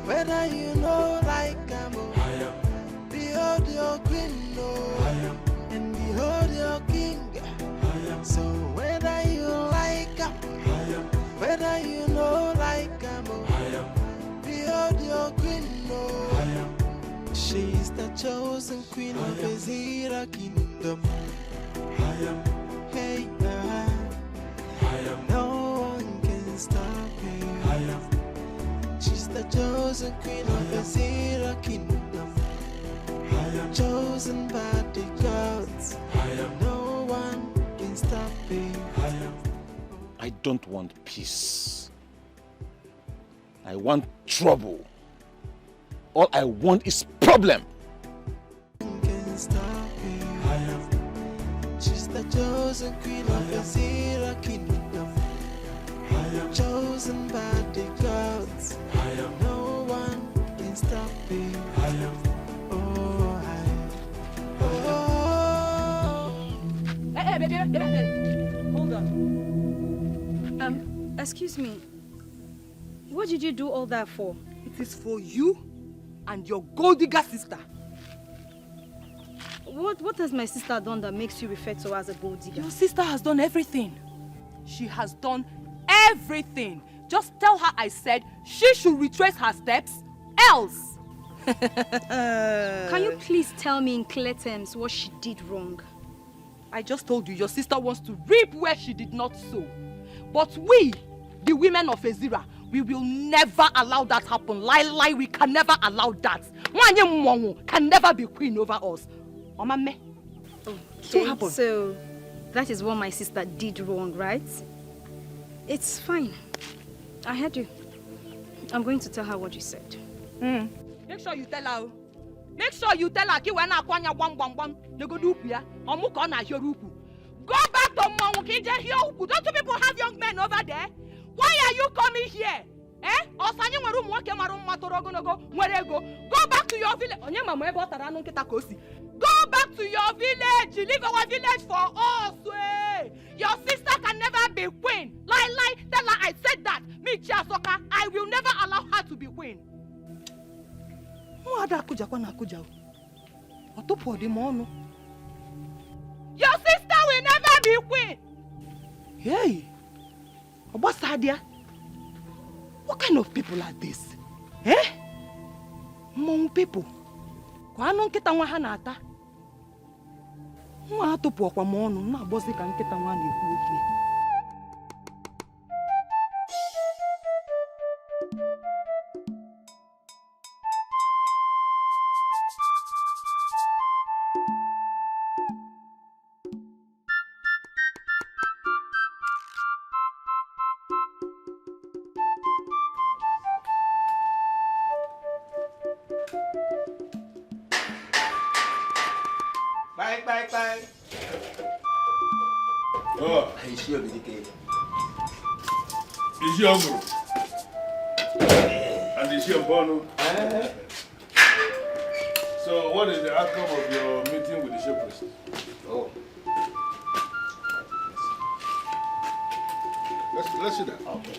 whether you know like her, behold your queen, and behold your king. So whether you like her, whether you know like her, behold your queen, she is the chosen queen of Ezra kingdom. Hey, no one can stop her. She's the chosen queen of Ezra kingdom. Chosen by the gods. No one can stop her. I don't want peace. I want trouble. All I want is problem. Can stop her. She's the chosen queen of Ezra kingdom. Chosen by the gods. No one can stop her. Hey, baby. Hold on. Excuse me. What did you do all that for? It is for you and your gold digger sister. What has my sister done that makes you refer to her as a gold digger? Your sister has done everything. She has done everything. Just tell her I said she should retrace her steps, else. Can you please tell me in clear terms what she did wrong? I just told you your sister wants to reap where she did not sow. But we, the women of Ezra, we will never allow that happen. Lie, we can never allow that. Mwanye can never be queen over us. Omame. Okay, so that is what my sister did wrong, right? It's fine. I heard you. I'm going to tell her what you said. Make sure you tell her. Make sure you tell her ki we na akwanya gwam. Nego du upu ya. Omu ka na hio upu. Go back to Mmanwu ki je hio upu. Don't you people have young men over there? Why are you coming here? Osanyi nwere umu nwoke mara mma toro ogologo nwere ego. Go back to your village. Onye mama ebe otara anu nkita ka osi. Go back to your village. Leave our village for us. Your sister can never be queen. Lie. Tell her I said that. Me Chiasoka, I will never allow her to be queen. Your sister will never be queen. Hey, Obasadia, what kind of people are this? Mong people. Kwa non kita nwa ha na-ata. Nwa atopu okwa m ọnụ na agbozi ka nkita nwa na-ekwu okwu. Bye. Oh, I see your BDK. Is your uncle? And is your bono? So, what is the outcome of your meeting with the chief priest? Oh. Let's sit down. Okay.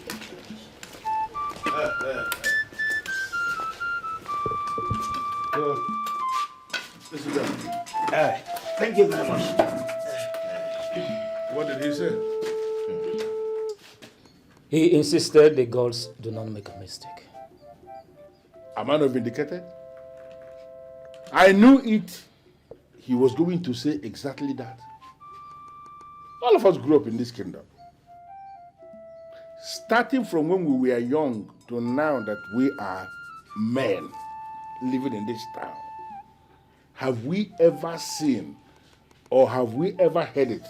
Let's sit down. Thank you very much. What did he say? He insisted the gods do not make a mistake. Am I not vindicated? I knew it. He was going to say exactly that. All of us grew up in this kingdom. Starting from when we were young to now that we are men living in this town, have we ever seen or have we ever heard it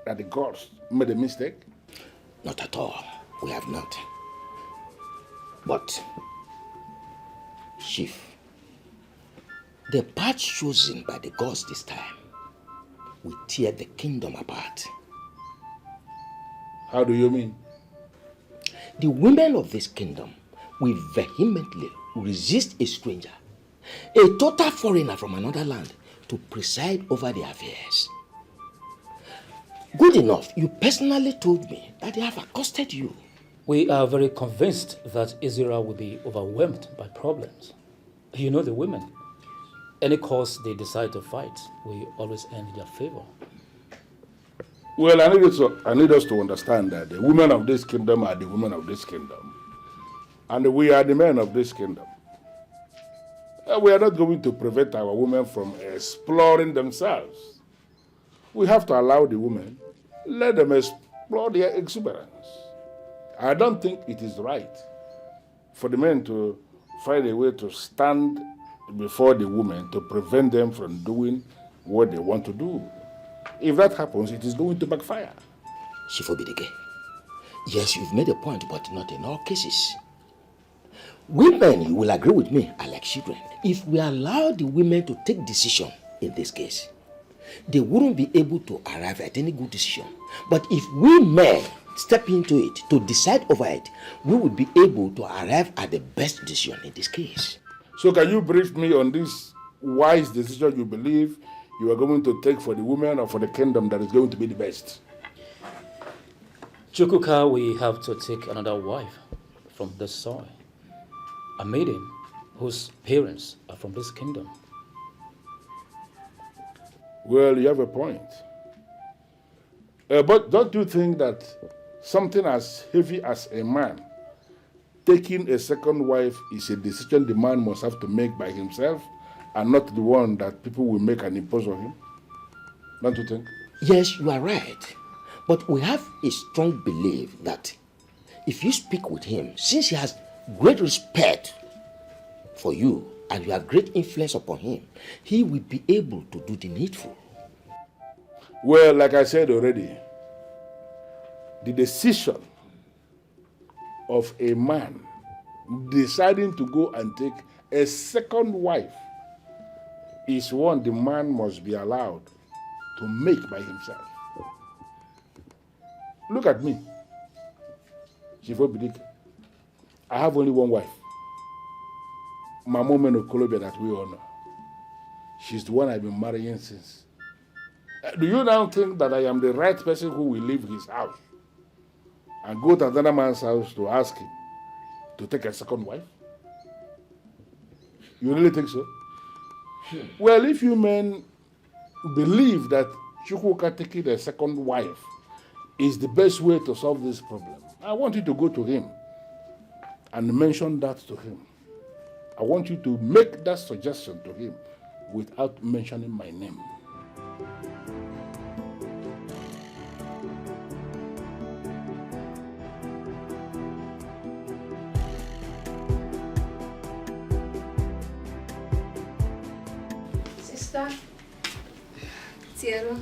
that the gods made a mistake? Not at all. We have not. But, Chief, the path chosen by the gods this time will tear the kingdom apart. How do you mean? The women of this kingdom will vehemently resist a stranger, a total foreigner from another land, to preside over their affairs. Good enough. You personally told me that they have accosted you. We are very convinced that Israel will be overwhelmed by problems. You know the women. Any cause they decide to fight, we always end in their favor. Well, I need us to understand that the women of this kingdom are the women of this kingdom. And we are the men of this kingdom. We are not going to prevent our women from exploring themselves. We have to allow the women, let them explore their exuberance. I don't think it is right for the men to find a way to stand before the women to prevent them from doing what they want to do. If that happens, it is going to backfire. Shifobidike, yes, you've made a point, but not in all cases. Women, you will agree with me, are like children. If we allow the women to take decision in this case, they wouldn't be able to arrive at any good decision. But if we men step into it to decide over it, we would be able to arrive at the best decision in this case. So can you brief me on this wise decision you believe you are going to take for the women or for the kingdom that is going to be the best? Chukwuka, we have to take another wife from this soil. A maiden whose parents are from this kingdom. Well, you have a point. But don't you think that something as heavy as a man taking a second wife is a decision the man must have to make by himself and not the one that people will make and impose on him? Don't you think? Yes, you are right. But we have a strong belief that if you speak with him, since he has great respect for you and you have great influence upon him, he will be able to do the needful. Well, like I said already, the decision of a man deciding to go and take a second wife is one the man must be allowed to make by himself. Look at me. I have only one wife. My woman of Colombia that we honor. She's the one I've been marrying since. Do you now think that I am the right person who will leave his house and go to another man's house to ask him to take a second wife? You really think so? Well, if you men believe that Chukwuka taking a second wife is the best way to solve this problem, I want you to go to him and mention that to him. I want you to make that suggestion to him without mentioning my name. Sister. Tiero.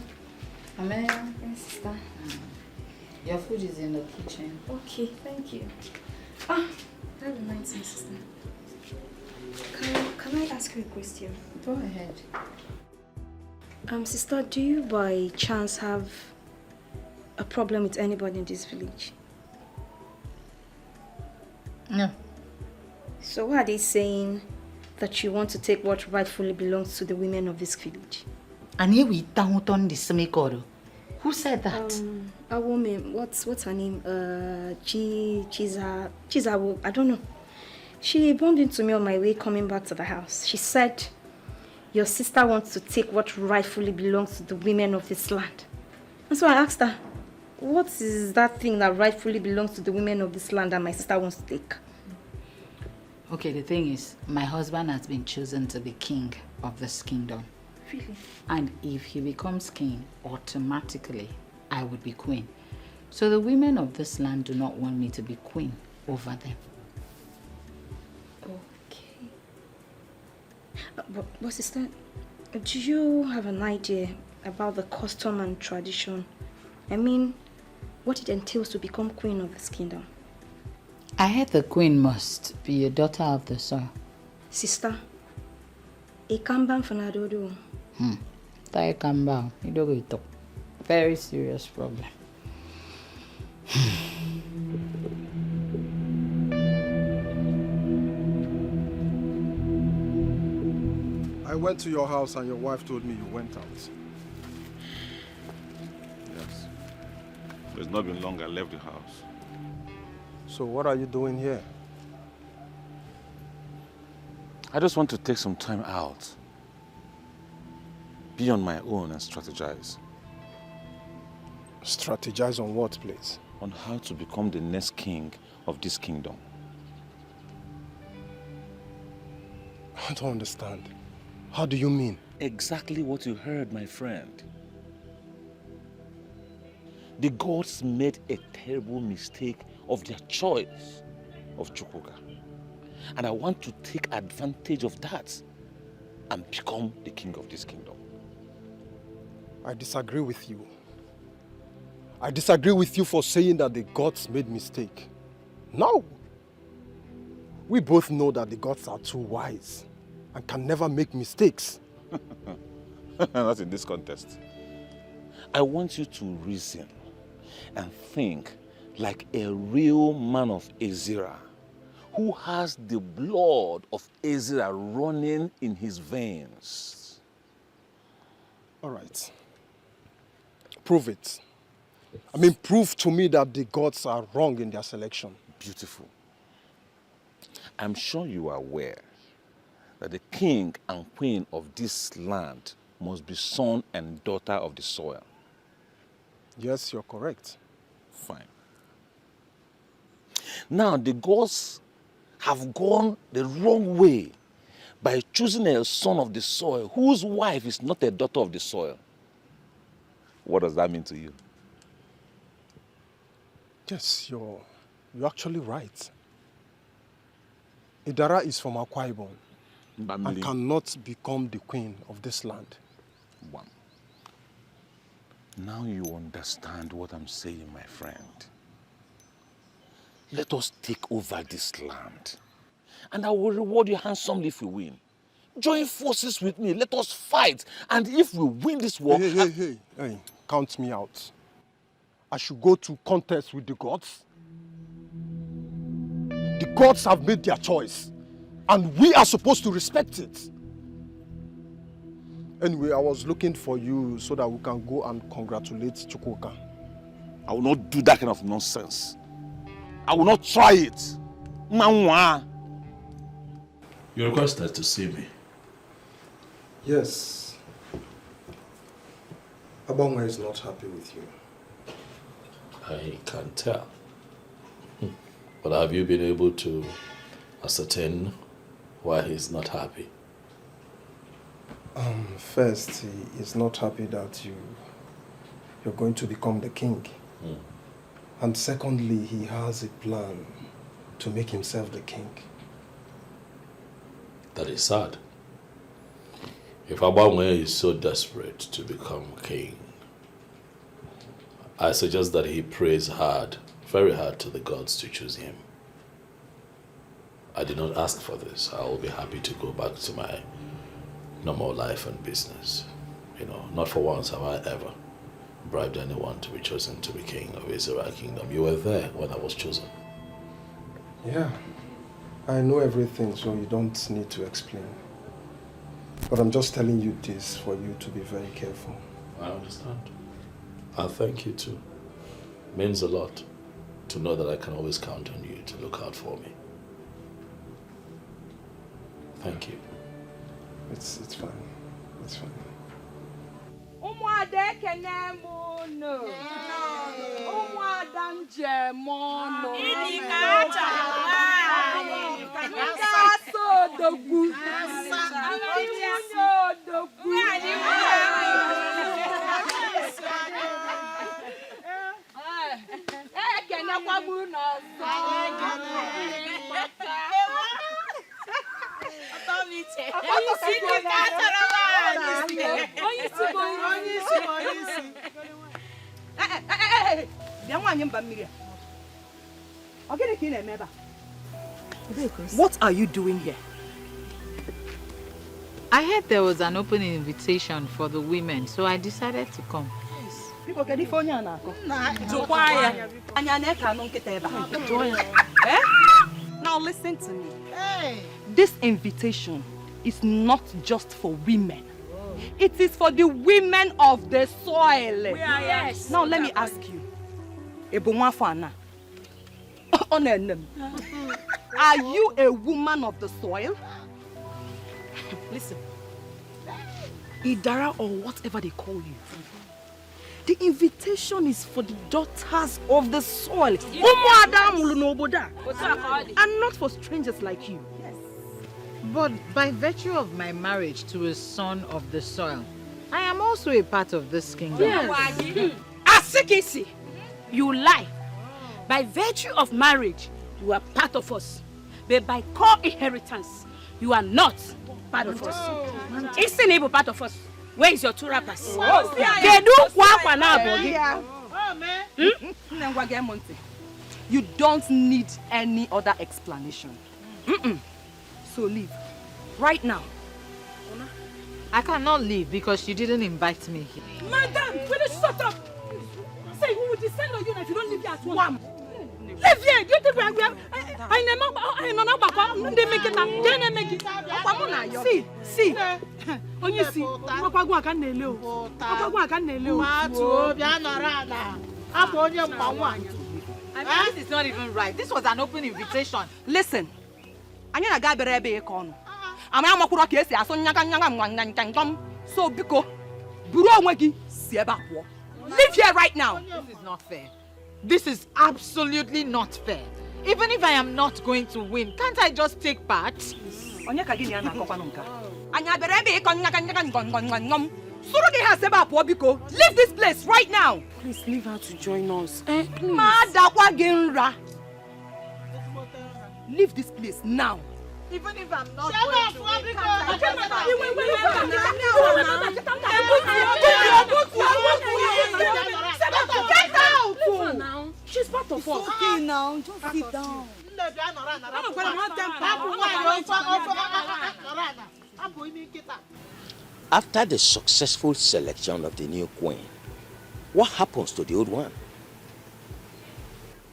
Amelia. Yes, sister. Your food is in the kitchen. Okay, thank you. That reminds me, sister. Can I ask you a question? Go ahead. Sister, do you by chance have a problem with anybody in this village? No. So why are they saying that you want to take what rightfully belongs to the women of this village? And here we down on the semikoro. Who said that? A woman. What's her name? Chiza. I don't know. She bumped into me on my way coming back to the house. She said, your sister wants to take what rightfully belongs to the women of this land. And so I asked her, what is that thing that rightfully belongs to the women of this land that my sister wants to take? Okay, the thing is, my husband has been chosen to be king of this kingdom. Really? And if he becomes king, automatically, I would be queen. So the women of this land do not want me to be queen over them. Okay. But sister, do you have an idea about the custom and tradition? I mean, what it entails to become queen of this kingdom? I heard the queen must be a daughter of the soil. Sister, a kamban fanadodo. Tai kamba, you don't go talk. Very serious problem. I went to your house and your wife told me you went out. Yes. It's not been long I left the house. So what are you doing here? I just want to take some time out. Be on my own and strategize. Strategize on what, please? On how to become the next king of this kingdom. I don't understand. How do you mean? Exactly what you heard, my friend. The gods made a terrible mistake of their choice of Chukwuka. And I want to take advantage of that and become the king of this kingdom. I disagree with you. I disagree with you for saying that the gods made mistake. No. We both know that the gods are too wise and can never make mistakes. Not in this context. I want you to reason and think like a real man of Ezra who has the blood of Ezra running in his veins. All right. Prove it. I mean, prove to me that the gods are wrong in their selection. Beautiful. I'm sure you are aware that the king and queen of this land must be son and daughter of the soil. Yes, you're correct. Fine. Now, the gods have gone the wrong way by choosing a son of the soil whose wife is not a daughter of the soil. What does that mean to you? Yes, you're actually right. Idara is from Akwa Ibom and cannot become the queen of this land. One. Now you understand what I'm saying, my friend. Let us take over this land. And I will reward you handsomely if we win. Join forces with me. Let us fight. And if we win this war... Hey, count me out. I should go to contest with the gods. The gods have made their choice. And we are supposed to respect it. Anyway, I was looking for you so that we can go and congratulate Chukwuka. I will not do that kind of nonsense. I will not try it. Manwa. You requested to see me. Yes. Abongwe is not happy with you. I can tell. But have you been able to ascertain why he's not happy? First, he is not happy that you're going to become the king. And secondly, he has a plan to make himself the king. That is sad. If Abangwe is so desperate to become king, I suggest that he prays hard, very hard to the gods to choose him. I did not ask for this. I will be happy to go back to my normal life and business. You know, not for once have I ever bribed anyone to be chosen to be king of Israel kingdom. You were there when I was chosen. Yeah, I know everything, so you don't need to explain. But I'm just telling you this for you to be very careful. I understand. I thank you too. Means a lot to know that I can always count on you to look out for me. Thank you. It's fine. It's fine. Umuada kenemono. Umuada njemono. Idikata. Nkaso dogu. Ndimunyo dogu. Kene kwa muno. What are you doing here? I heard there was an open invitation for the women, so I decided to come. People get phone now. Now listen to me. This invitation is not just for women. It is for the women of the soil. Yes. Now let me ask you. Are you a woman of the soil? Listen, Idara or whatever they call you, the invitation is for the daughters of the soil. And not for strangers like you. Yes. But by virtue of my marriage to a son of the soil, I am also a part of this kingdom. Yes. Asikisi, you lie. By virtue of marriage, you are part of us. But by co-inheritance, you are not part of us. Isn't even part of us. Where is your two rappers? You don't need any other explanation. So leave. Right now. I cannot leave because you didn't invite me here. Madam, will you shut up? Say, who would descend on you if you don't leave here at once? Live here. Do you think we are? See. When you see, this is not even right. This was an open invitation. Listen. So Biko, live here right now. This is not fair. This is absolutely not fair. Even if I am not going to win, can't I just take part? Leave this place right now. Please leave her to join us. Leave this place now. Even if I'm not Get out! She's part of us. Okay now, just sit down. After the successful selection of the new queen, what happens to the old one?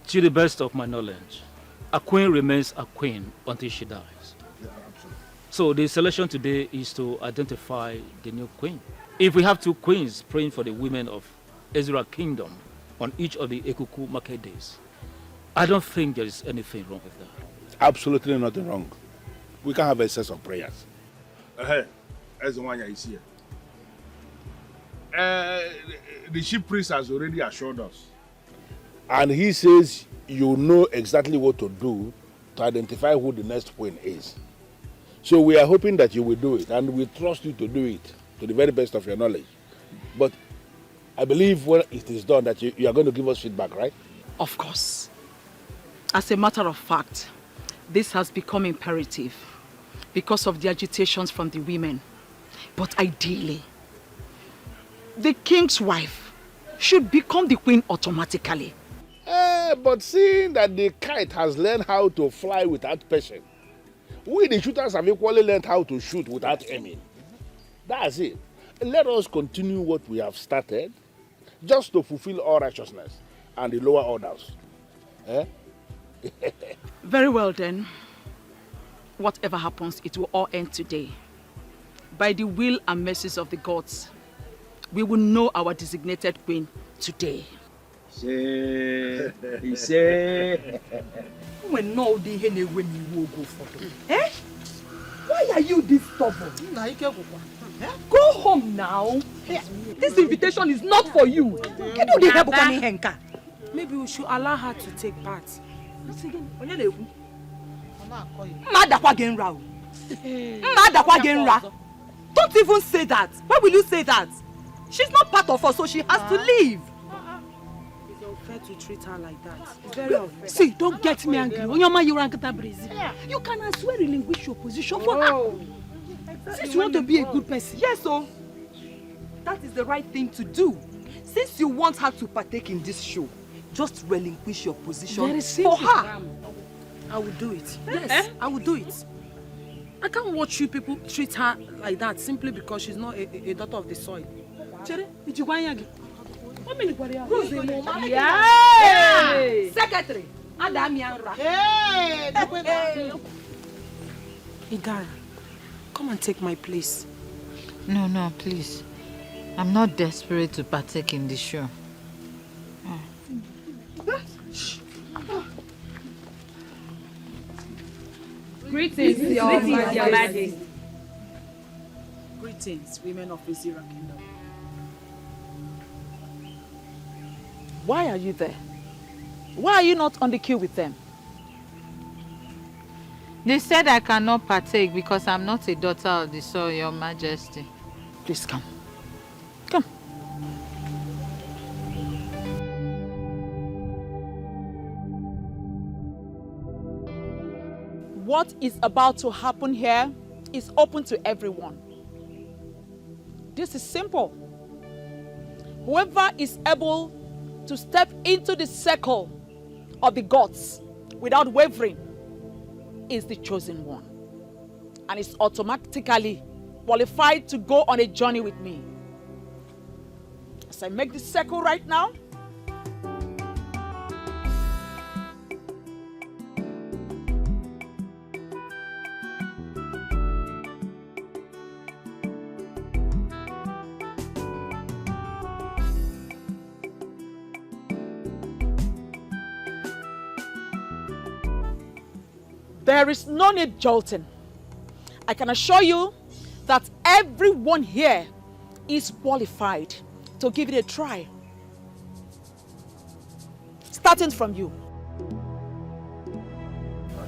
To the best of my knowledge, a queen remains a queen until she dies. Yeah, absolutely. So the selection today is to identify the new queen. If we have two queens praying for the women of Ezra Kingdom on each of the Ekuku market days, I don't think there is anything wrong with that. Absolutely nothing wrong. We can have a set of prayers. Hey, as the one is here. The chief priest has already assured us. And he says you know exactly what to do to identify who the next queen is. So we are hoping that you will do it, and we trust you to do it to the very best of your knowledge. But I believe when it is done that you are going to give us feedback, right? Of course. As a matter of fact, this has become imperative because of the agitations from the women. But ideally, the king's wife should become the queen automatically. But seeing that the kite has learned how to fly without passion, we the shooters have equally learned how to shoot without aiming. That's it. Let us continue what we have started, just to fulfill all righteousness and the lower orders. Very well then. Whatever happens, it will all end today. By the will and mercies of the gods, we will know our designated queen today. Why are you this stubborn? Go home now. This invitation is not for you. Maybe we should allow her to take part. Don't even say that. Why will you say that? She's not part of us, so she has to leave. It's unfair to treat her like that. It's very unfair. See, don't get me angry. You can as well relinquish your position for her. Since you want to be a good person. Yes, so that is the right thing to do. Since you want her to partake in this show, just relinquish your position for her. I will do it. Yes, I will do it. I can't watch you people treat her like that simply because she's not a daughter of the soil. Yeah. Secretary. Idara, come and take my place. No, please. I'm not desperate to partake in the show. Greetings, Your Majesty. Greetings, women of Izira Kingdom. Why are you there? Why are you not on the queue with them? They said I cannot partake because I'm not a daughter of the soil, Your Majesty. Please come. Come. What is about to happen here is open to everyone. This is simple. Whoever is able to step into the circle of the gods without wavering is the chosen one, and is automatically qualified to go on a journey with me. As I make this circle right now, there is no need jolting. I can assure you that everyone here is qualified to give it a try. Starting from you.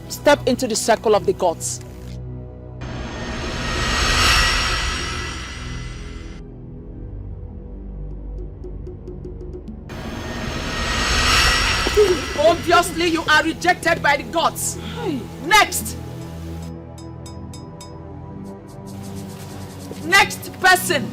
Step into the circle of the gods. Obviously, you are rejected by the gods. Next. Next person.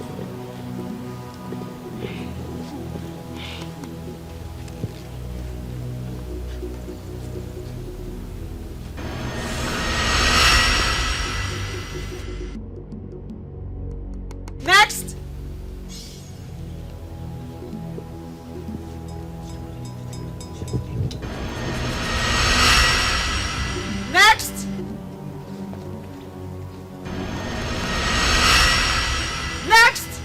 Next. Next. Next.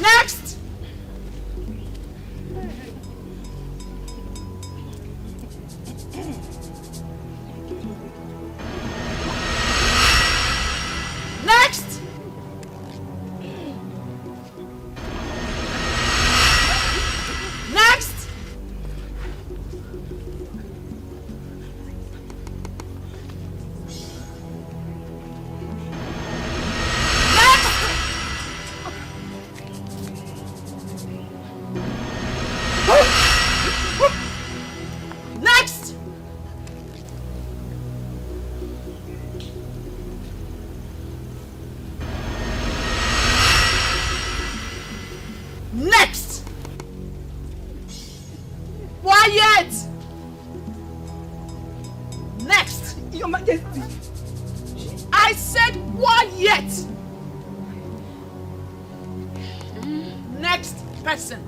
Next. Next. Next. Next. Next. Quiet. Next. Your Majesty. I said quiet. Next person.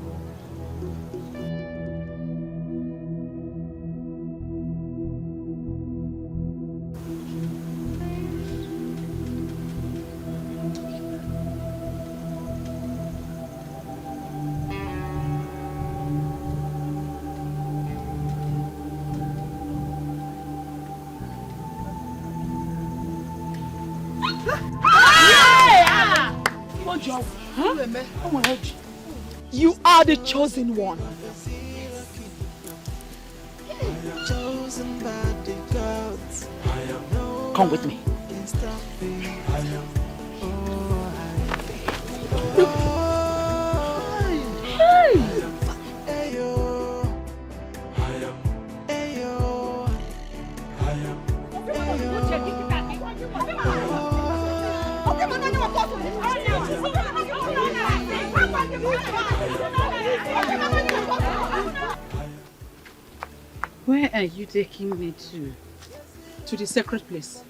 You are the chosen one. Chosen by the gods. Come with me. Where are you taking me to? To the sacred place.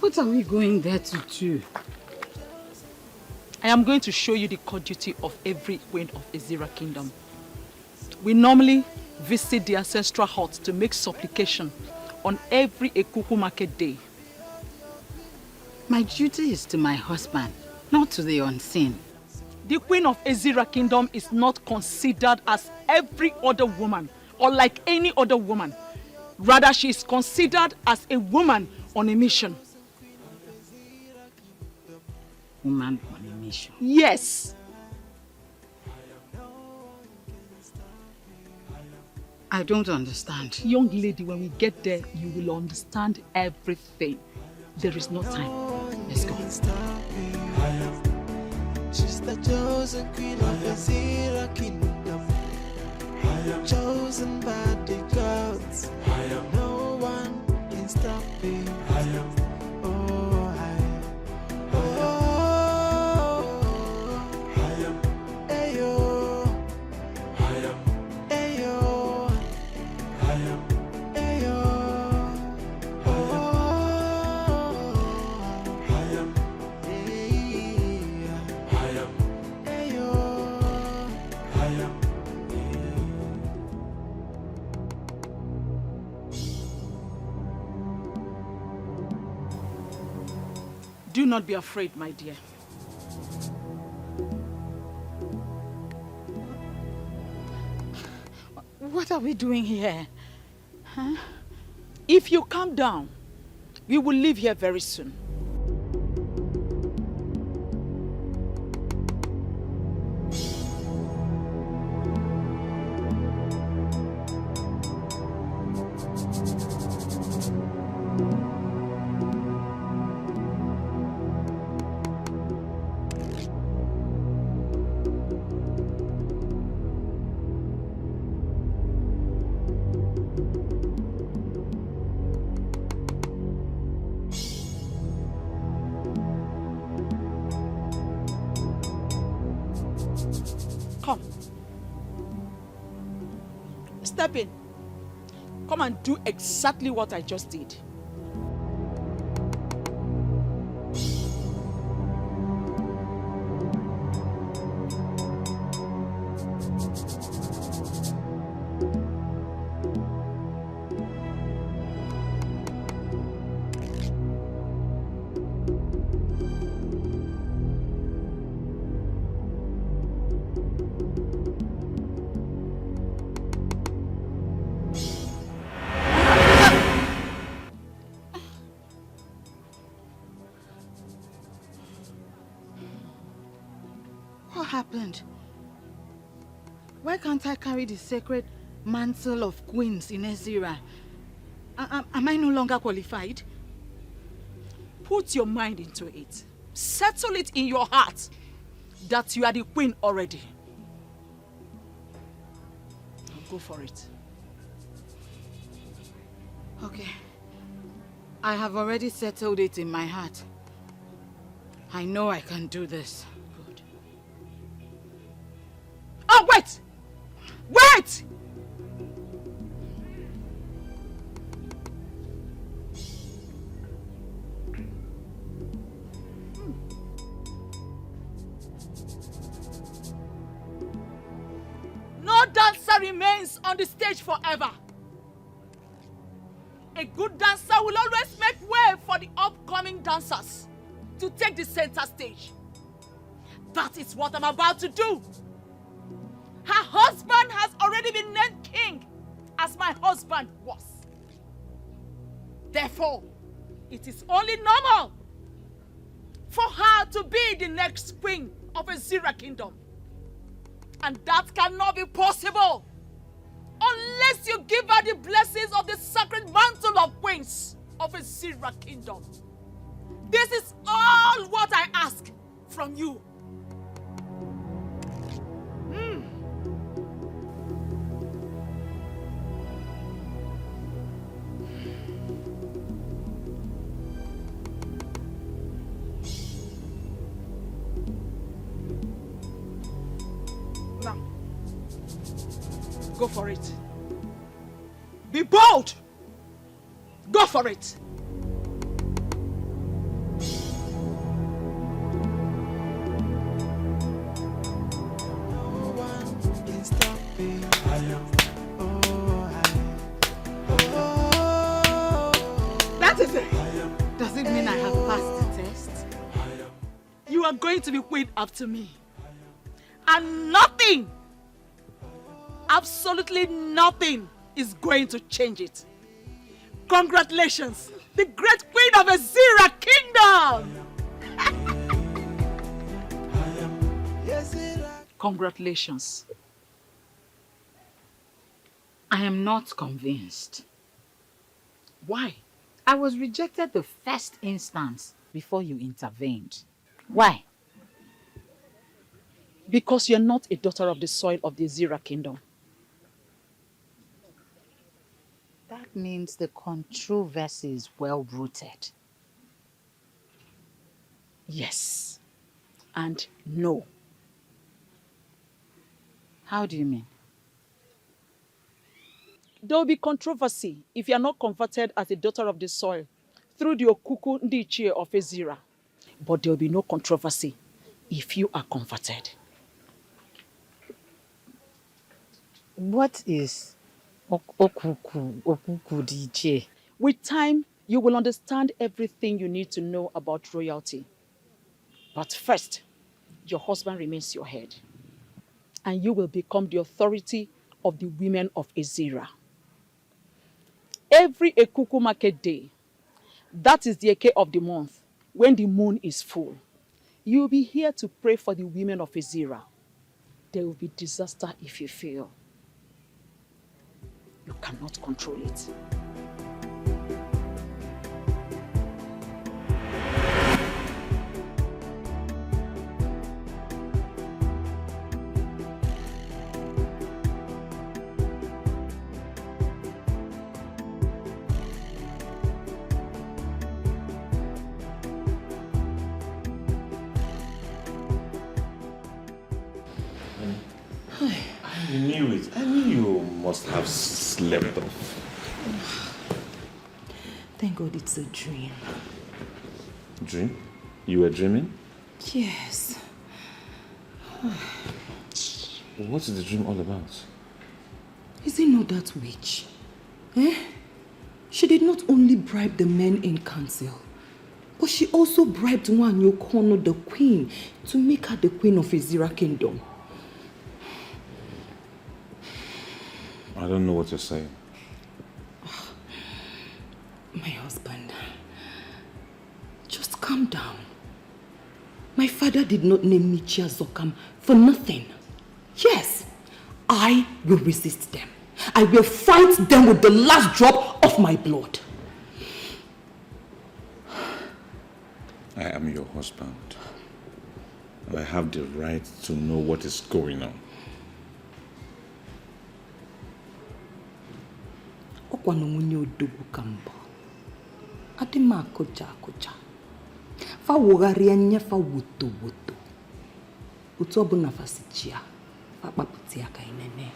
What are we going there to do? I am going to show you the core duty of every queen of Izira Kingdom. We normally visit the ancestral hut to make supplication on every Ekuku market day. My duty is to my husband, not to the unseen. The queen of Ezira kingdom is not considered as every other woman or like any other woman. Rather, she is considered as a woman on a mission. Woman on a mission? Yes. I don't understand. Young lady, when we get there, you will understand everything. There is no time. Let's go. She's the chosen queen of Ezira kingdom. Chosen by the gods. No one can stop me. Do not be afraid, my dear. What are we doing here? Huh? If you calm down, we will leave here very soon. Step in. Come and do exactly what I just did. What happened? Why can't I carry the sacred mantle of queens in Ezira? Am I no longer qualified? Put your mind into it. Settle it in your heart that you are the queen already. Go for it. Okay. I have already settled it in my heart. I know I can do this. Good. Oh, wait! Wait! No dancer remains on the stage forever. A good dancer will always make way for the upcoming dancers to take the center stage. That is what I'm about to do. Her husband has already been named king, as my husband was. Therefore, it is only normal for her to be the next queen of Ezira kingdom. And that cannot be possible unless you give her the blessings of the sacred mantle of queens of Ezira kingdom. This is all what I ask from you. Now, go for it. Be bold. Go for it. That is it. Does it mean I have passed the test? You are going to be queen after me. And nothing, absolutely nothing is going to change it. Congratulations, the great queen of Ezira Kingdom! Congratulations. I am not convinced. Why? I was rejected the first instance before you intervened. Why? Because you're not a daughter of the soil of the Ezira Kingdom. That means the controversy is well rooted. Yes. And no. How do you mean? There will be controversy if you are not converted as a daughter of the soil through the Okuku Ndichie of Ezira. But there will be no controversy if you are converted. What is Okuku Ndichie? With time, you will understand everything you need to know about royalty. But first, your husband remains your head. And you will become the authority of the women of Ezira. Every Ekuku market day, that is the Eke of the month, when the moon is full, you will be here to pray for the women of Ezira. There will be disaster if you fail. You cannot control it. I knew it. I knew you must have slept off. Thank God it's a dream. Dream? You were dreaming? Yes. What is the dream all about? Is it not that witch? Eh? She did not only bribe the men in council, but she also bribed Nwanyi Okono, the queen, to make her the queen of Ezira Kingdom. I don't know what you're saying. My husband, just calm down. My father did not name me Chia Zokam for nothing. Yes, I will resist them. I will fight them with the last drop of my blood. I am your husband. And I have the right to know what is going on. Okwano munye odogu kambo. Adima koja. Fa wogaria nya fa woto. Utu obuna fa sichia. Fa paputia kainene.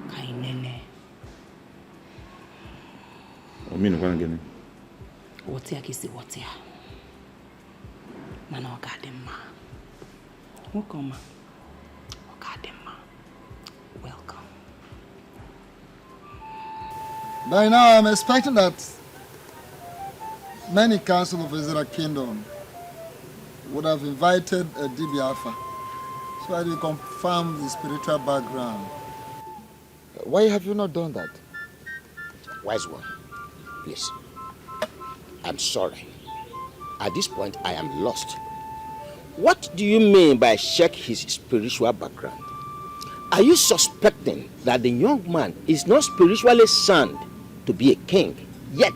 Kainene. Omino kwa ngene. Wotia kisi wotia. Mana ogadema. Welcome. Ogadema. Welcome. By now, I'm expecting that many council of Ezira Kingdom would have invited a DB Alpha so that you confirm the spiritual background. Why have you not done that? Wise one, please. I'm sorry. At this point, I am lost. What do you mean by check his spiritual background? Are you suspecting that the young man is not spiritually sound to be a king, yet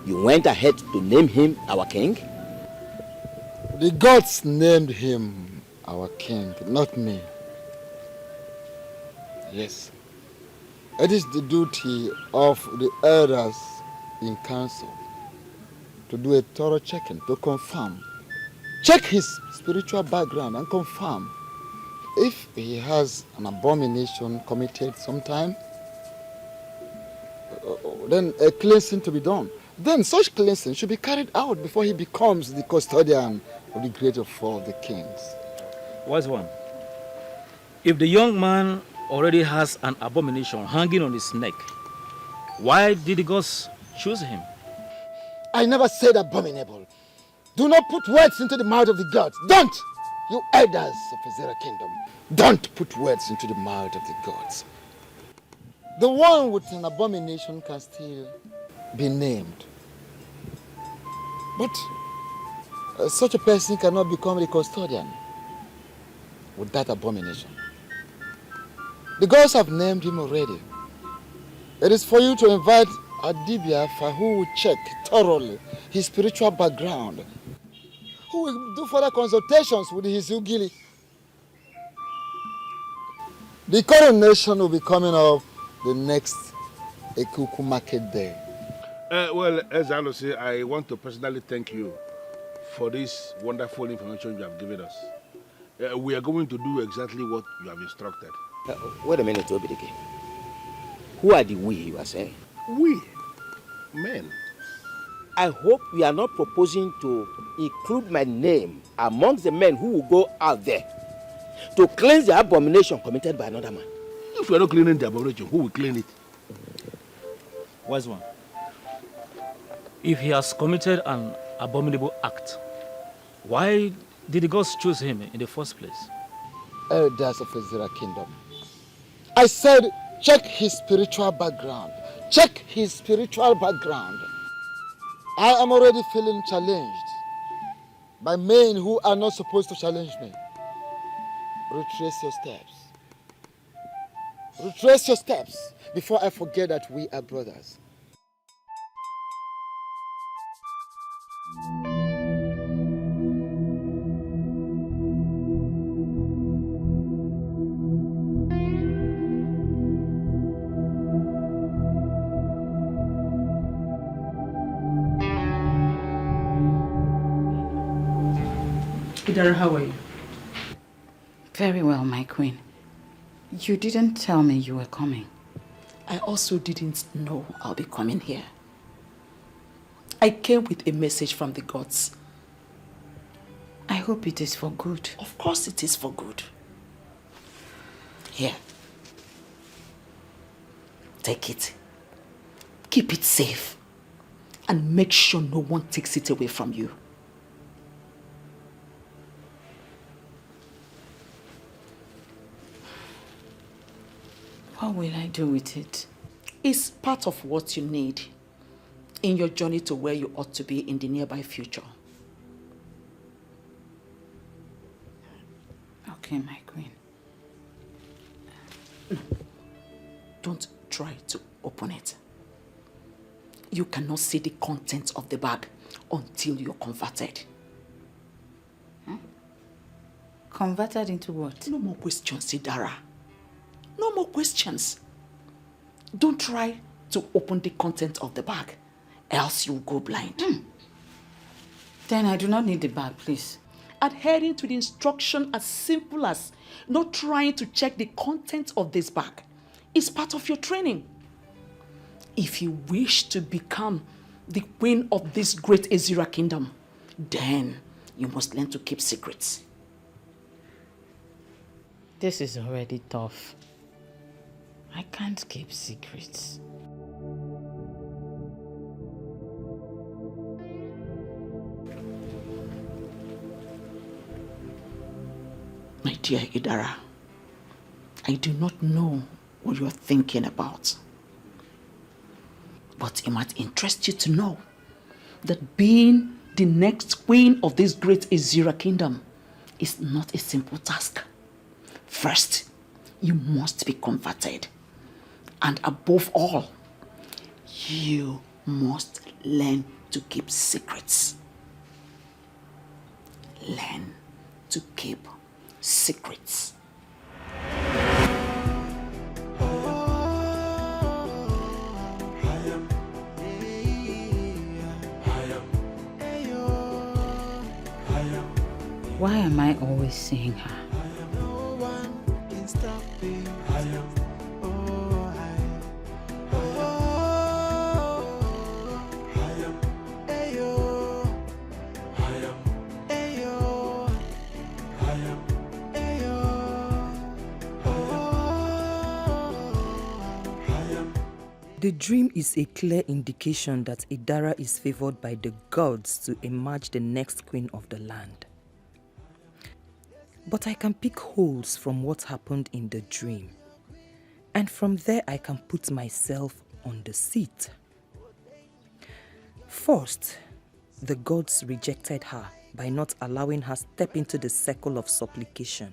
you went ahead to name him our king? The gods named him our king, not me. Yes. It is the duty of the elders in council to do a thorough checking, to confirm. Check his spiritual background and confirm if he has an abomination committed sometime, then a cleansing to be done. Then such cleansing should be carried out before he becomes the custodian of the great of all the kings. Wise one. If the young man already has an abomination hanging on his neck, why did the gods choose him? I never said abominable. Do not put words into the mouth of the gods. Don't! You elders of Ezra Kingdom, don't put words into the mouth of the gods. The one with an abomination can still be named. But such a person cannot become the custodian with that abomination. The gods have named him already. It is for you to invite Adibia who will check thoroughly his spiritual background, who will do further consultations with his Ugili. The coronation will be coming up the next Ekuku market day. Well, as I say, I want to personally thank you for this wonderful information you have given us. We are going to do exactly what you have instructed. Wait a minute, Obidike. Who are the we you are saying? We? Men. I hope you are not proposing to include my name amongst the men who will go out there to cleanse the abomination committed by another man. If we are not cleaning the abomination, who will clean it? Wise one. If he has committed an abominable act, why did the gods choose him in the first place? Elders of Ezra Kingdom, I said check his spiritual background. Check his spiritual background. I am already feeling challenged by men who are not supposed to challenge me. Retrace your steps. Retrace your steps before I forget that we are brothers. Idara, how are you? Very well, my queen. You didn't tell me you were coming. I also didn't know I'll be coming here. I came with a message from the gods. I hope it is for good. Of course it is for good. Here. Take it. Keep it safe. And make sure no one takes it away from you. What will I do with it? It's part of what you need in your journey to where you ought to be in the nearby future. Okay, my queen. No. Don't try to open it. You cannot see the contents of the bag until you're converted. Huh? Converted into what? No more questions, Idara. No more questions. Don't try to open the content of the bag, else you'll go blind. Then I do not need the bag, please. Adhering to the instruction as simple as not trying to check the content of this bag is part of your training. If you wish to become the queen of this great Ezra kingdom, then you must learn to keep secrets. This is already tough. I can't keep secrets. My dear Idara, I do not know what you're thinking about. But it might interest you to know that being the next queen of this great Ezra kingdom is not a simple task. First, you must be converted. And above all, you must learn to keep secrets. Learn to keep secrets. Why am I always seeing her? The dream is a clear indication that Idara is favored by the gods to emerge the next queen of the land. But I can pick holes from what happened in the dream. And from there I can put myself on the seat. First, the gods rejected her by not allowing her step into the circle of supplication.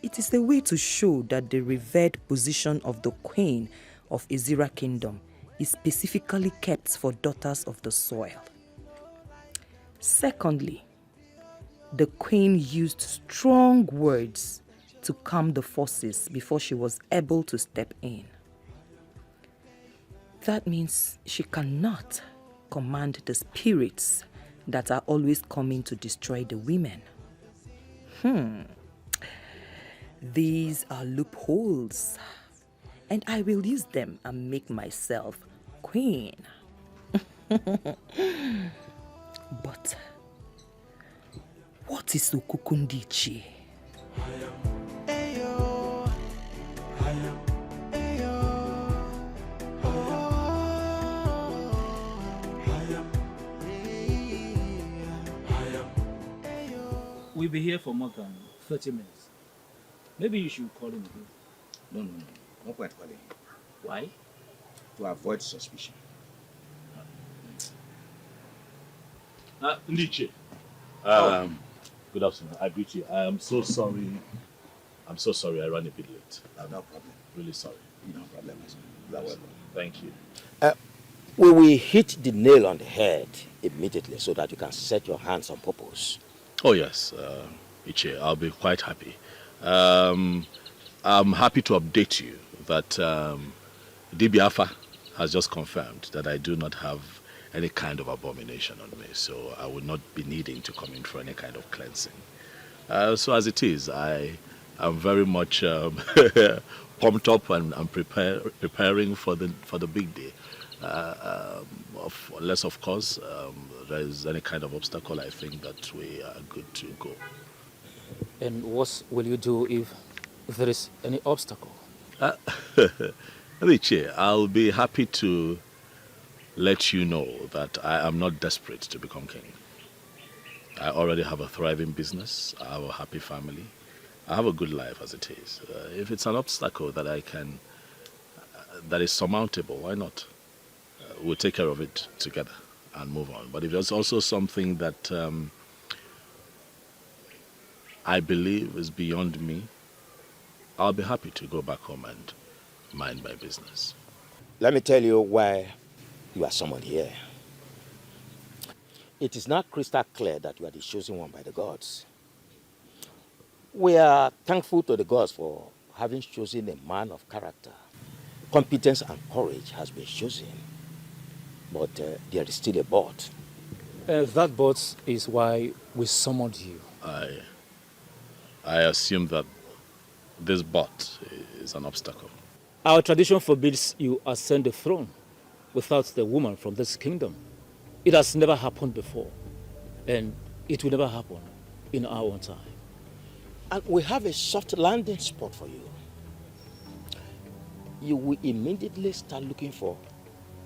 It is a way to show that the revered position of the queen of Ezira Kingdom is specifically kept for daughters of the soil. Secondly, the queen used strong words to calm the forces before she was able to step in. That means she cannot command the spirits that are always coming to destroy the women. These are loopholes, and I will use them and make myself queen. But what is Ukukundichi? We'll be here for more than 30 minutes. Maybe you should call him again. No. Not quite calling him. Why? To avoid suspicion. Ndiche. Good afternoon. I greet you. I am so sorry. I'm so sorry I ran a bit late. No problem. Really sorry. No problem. You are welcome. Thank you. We will hit the nail on the head immediately so that you can set your hands on purpose. Oh yes, Iche, I'll be quite happy. I'm happy to update you that DBAFA has just confirmed that I do not have any kind of abomination on me, so I would not be needing to come in for any kind of cleansing. So as it is, I am very much pumped up and preparing for the big day. Unless, of course, there is any kind of obstacle, I think that we are good to go. And what will you do if there is any obstacle? Richie, I'll be happy to let you know that I am not desperate to become king. I already have a thriving business. I have a happy family. I have a good life as it is. If it's an obstacle that that is surmountable, why not? We'll take care of it together and move on. But if there's also something that I believe is beyond me, I'll be happy to go back home and mind my business. Let me tell you why you are summoned here. It is not crystal clear that you are the chosen one by the gods. We are thankful to the gods for having chosen a man of character. Competence and courage has been chosen. But there is still a but. That but is why we summoned you. I assume that this but is an obstacle. Our tradition forbids you ascend the throne without the woman from this kingdom. It has never happened before, and it will never happen in our own time. And we have a soft landing spot for you. You will immediately start looking for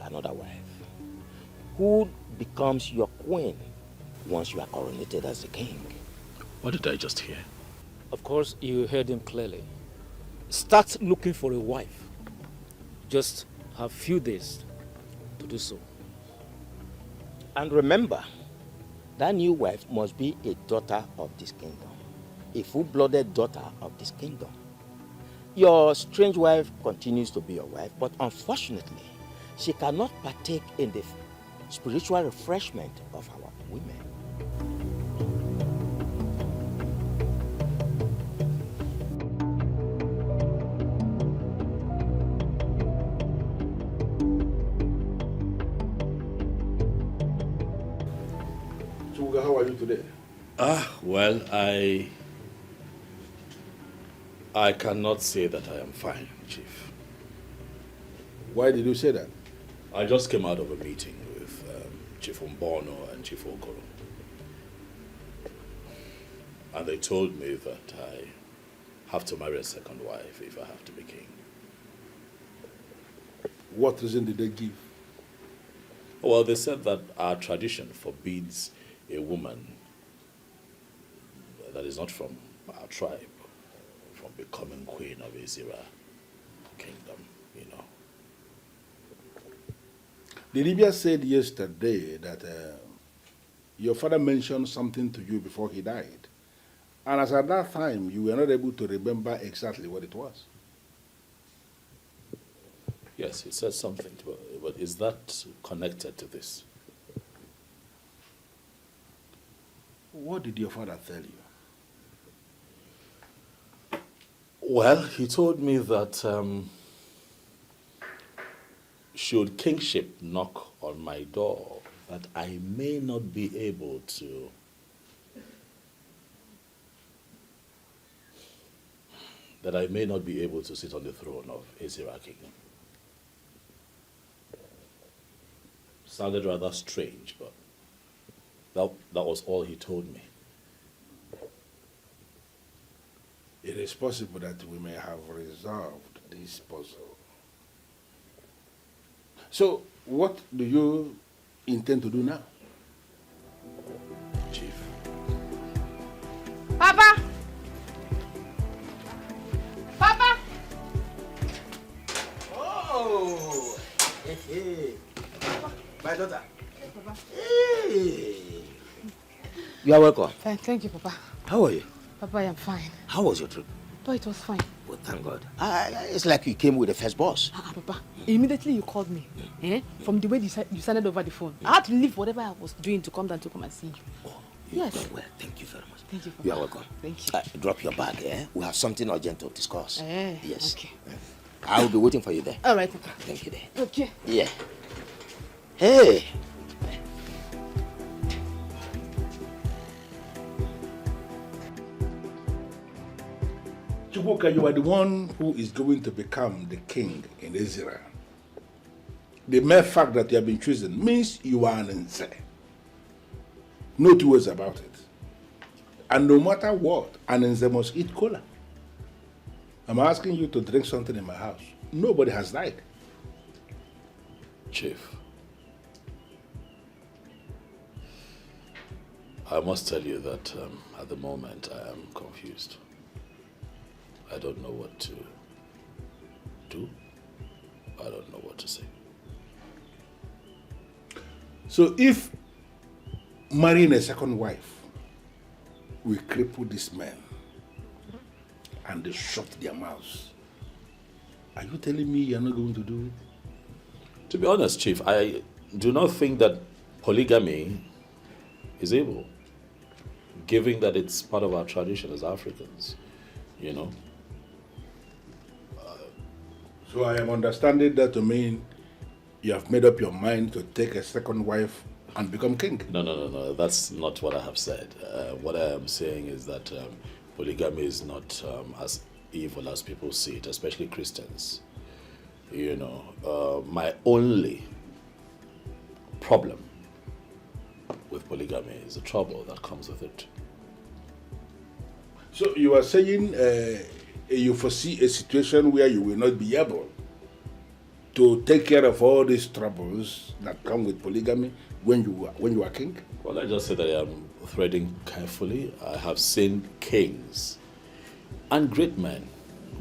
another wife, who becomes your queen once you are coronated as the king. What did I just hear? Of course, you heard him clearly. Start looking for a wife. Just have few days to do so. And remember, that new wife must be a daughter of this kingdom, a full-blooded daughter of this kingdom. Your strange wife continues to be your wife, but unfortunately, she cannot partake in the spiritual refreshment of our women. Chuga, how are you today? Well, I cannot say that I am fine, Chief. Why did you say that? I just came out of a meeting with Chief Umbono and Chief Okoro. And they told me that I have to marry a second wife if I have to be king. What reason did they give? Well, they said that our tradition forbids a woman that is not from our tribe from becoming queen of Ezira kingdom, you know. The Libya said yesterday that your father mentioned something to you before he died. And as at that time, you were not able to remember exactly what it was. Yes, he said something, but is that connected to this? What did your father tell you? Well, he told me that should kingship knock on my door, that I may not be able to sit on the throne of Ezira kingdom. Sounded rather strange, but that was all he told me. It is possible that we may have resolved this puzzle. So, what do you intend to do now? Chief. Papa! Papa! Oh! Hey. My daughter. Papa. Hey. You are welcome. Fine, thank you, Papa. How are you? Papa, I am fine. How was your trip? Oh, it was fine. Well, thank God. It's like you came with the first boss. Papa, immediately you called me. From the way you sounded over the phone. I had to leave whatever I was doing to come down to come and see you. Oh, yes. Well, thank you very much. Thank you, Papa. You are welcome. Thank you. Drop your bag, We have something urgent to discuss. Yes. Okay. I will be waiting for you there. All right, Papa. Thank you there. Okay. Yeah. Hey. Chukwuka, you are the one who is going to become the king in Ezira. The mere fact that you have been chosen means you are an Nze. No two ways about it. And no matter what, an Nze must eat cola. I'm asking you to drink something in my house. Nobody has died. Chief, I must tell you that at the moment I am confused. I don't know what to do. I don't know what to say. So if marrying a second wife will cripple these men and they shut their mouths, are you telling me you're not going to do it? To be honest, Chief, I do not think that polygamy is evil, given that it's part of our tradition as Africans, you know. So I am understanding that to mean you have made up your mind to take a second wife and become king. No. That's not what I have said. What I am saying is that polygamy is not as evil as people see it, especially Christians. You know, my only problem with polygamy is the trouble that comes with it. So you are saying you foresee a situation where you will not be able to take care of all these troubles that come with polygamy when you are king? Well, I just say that I am threading carefully. I have seen kings and great men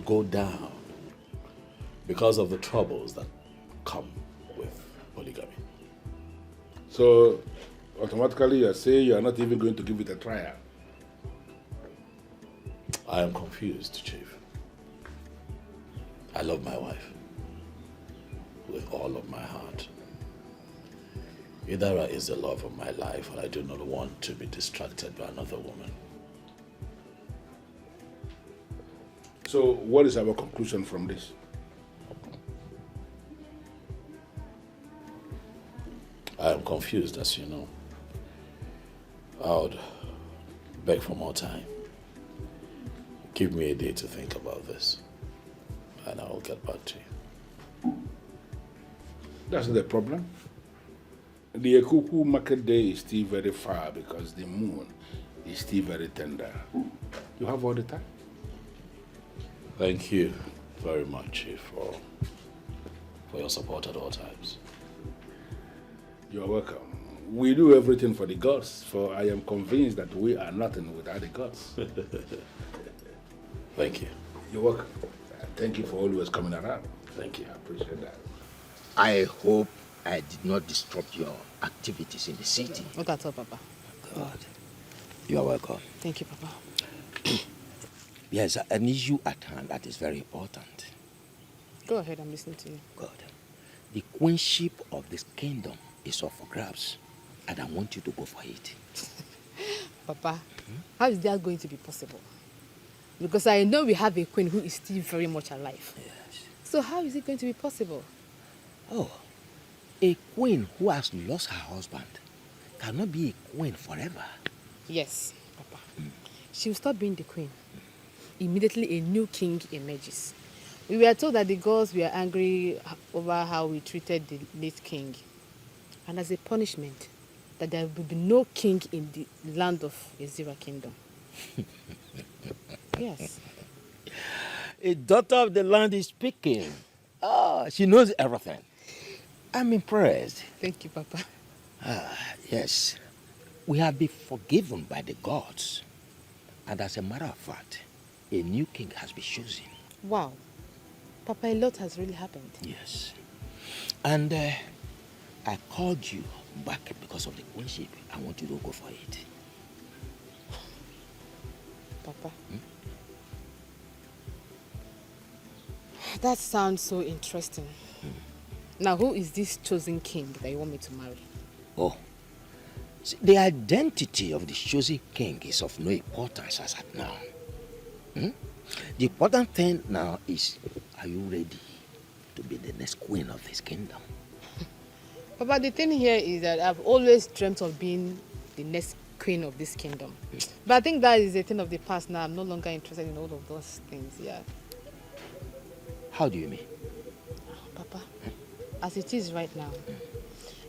go down because of the troubles that come with polygamy. So automatically you are saying you are not even going to give it a trial? I am confused, Chief. I love my wife with all of my heart. Idara is the love of my life, and I do not want to be distracted by another woman. So what is our conclusion from this? I am confused, as you know. I would beg for more time. Give me a day to think about this, and I will get back to you. That's not the problem. The Ekuku market day is still very far because the moon is still very tender. You have all the time. Thank you very much, Chief, for your support at all times. You're welcome. We do everything for the gods, for I am convinced that we are nothing without the gods. Thank you. You're welcome. Thank you for always coming around. Thank you. I appreciate that. I hope I did not disrupt your activities in the city. Not at all, Papa. God. You are welcome. Thank you, Papa. Yes, an issue at hand that is very important. Go ahead, I'm listening to you. God. The queenship of this kingdom is up for grabs, and I want you to go for it. Papa, how is that going to be possible? Because I know we have a queen who is still very much alive. Yes. So how is it going to be possible? Oh, a queen who has lost her husband cannot be a queen forever. Yes, Papa. She will stop being the queen. Immediately a new king emerges. We were told that the gods were angry over how we treated the late king. And as a punishment, that there will be no king in the land of Ezira kingdom. Yes. A daughter of the land is speaking. Ah, she knows everything. I'm impressed. Thank you, Papa. Yes. We have been forgiven by the gods. And as a matter of fact, a new king has been chosen. Wow. Papa, a lot has really happened. Yes. And I called you back because of the queenship. I want you to go for it. Papa. That sounds so interesting. Now, who is this chosen king that you want me to marry? Oh. See, the identity of the chosen king is of no importance as at now. The important thing now is, are you ready to be the next queen of this kingdom? Papa, the thing here is that I've always dreamt of being the next queen of this kingdom. But I think that is a thing of the past now. I'm no longer interested in all of those things, yeah. How do you mean? Papa, as it is right now,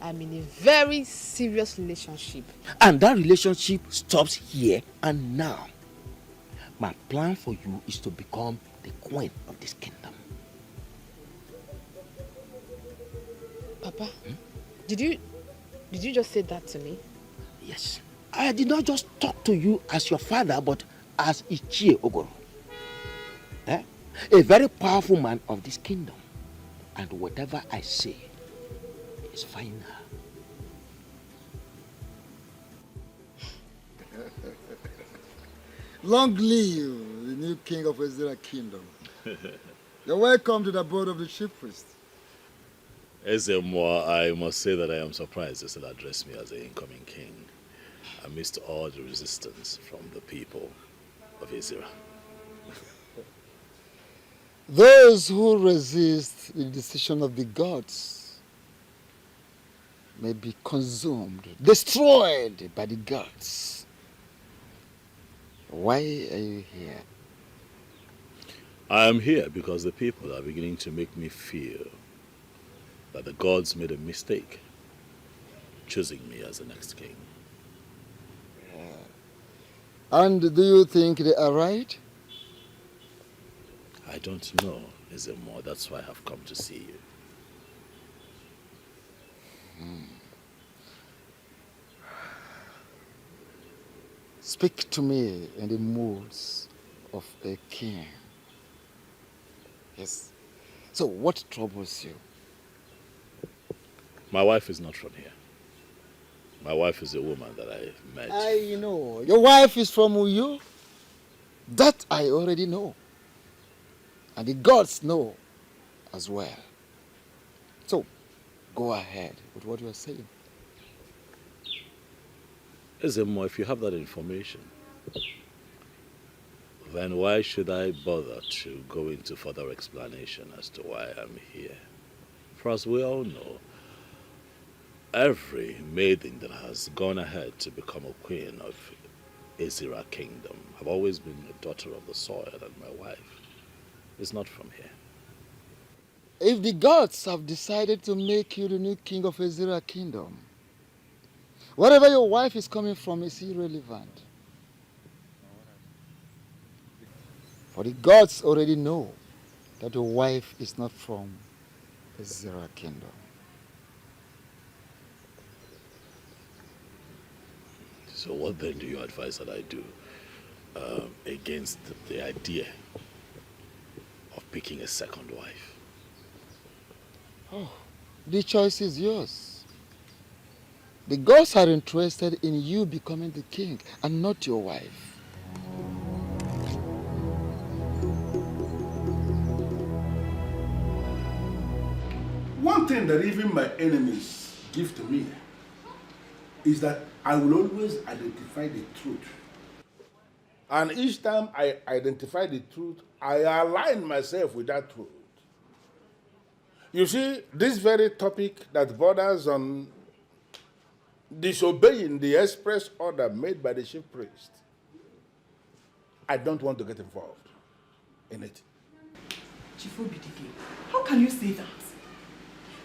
I'm in a very serious relationship. And that relationship stops here and now. My plan for you is to become the queen of this kingdom. Papa, did you just say that to me? Yes. I did not just talk to you as your father, but as Ichie Ogoro. A very powerful man of this kingdom. And whatever I say is final. Long live the new king of Ezira kingdom. You're welcome to the board of the chief priest. Ezemo, I must say that I am surprised they still address me as the incoming king amidst all the resistance from the people of Ezira. Those who resist the decision of the gods may be consumed, destroyed by the gods. Why are you here? I am here because the people are beginning to make me feel that the gods made a mistake choosing me as the next king. And do you think they are right? I don't know, Ezemo. That's why I have come to see you. Speak to me in the moods of a king. Yes. So what troubles you? My wife is not from here. My wife is a woman that I met. I know. Your wife is from Uyo? That I already know. And the gods know as well. So, go ahead with what you are saying. Ezemo, if you have that information, then why should I bother to go into further explanation as to why I'm here? For as we all know, every maiden that has gone ahead to become a queen of Ezira kingdom have always been a daughter of the soil, and my wife is not from here. If the gods have decided to make you the new king of Ezira kingdom, wherever your wife is coming from is irrelevant. For the gods already know that your wife is not from Ezra Kingdom. So what then do you advise that I do against the idea of picking a second wife? Oh, the choice is yours. The gods are interested in you becoming the king and not your wife. One thing that even my enemies give to me is that I will always identify the truth. And each time I identify the truth, I align myself with that truth. You see, this very topic that borders on disobeying the express order made by the chief priest, I don't want to get involved in it. Chief Obidike, how can you say that?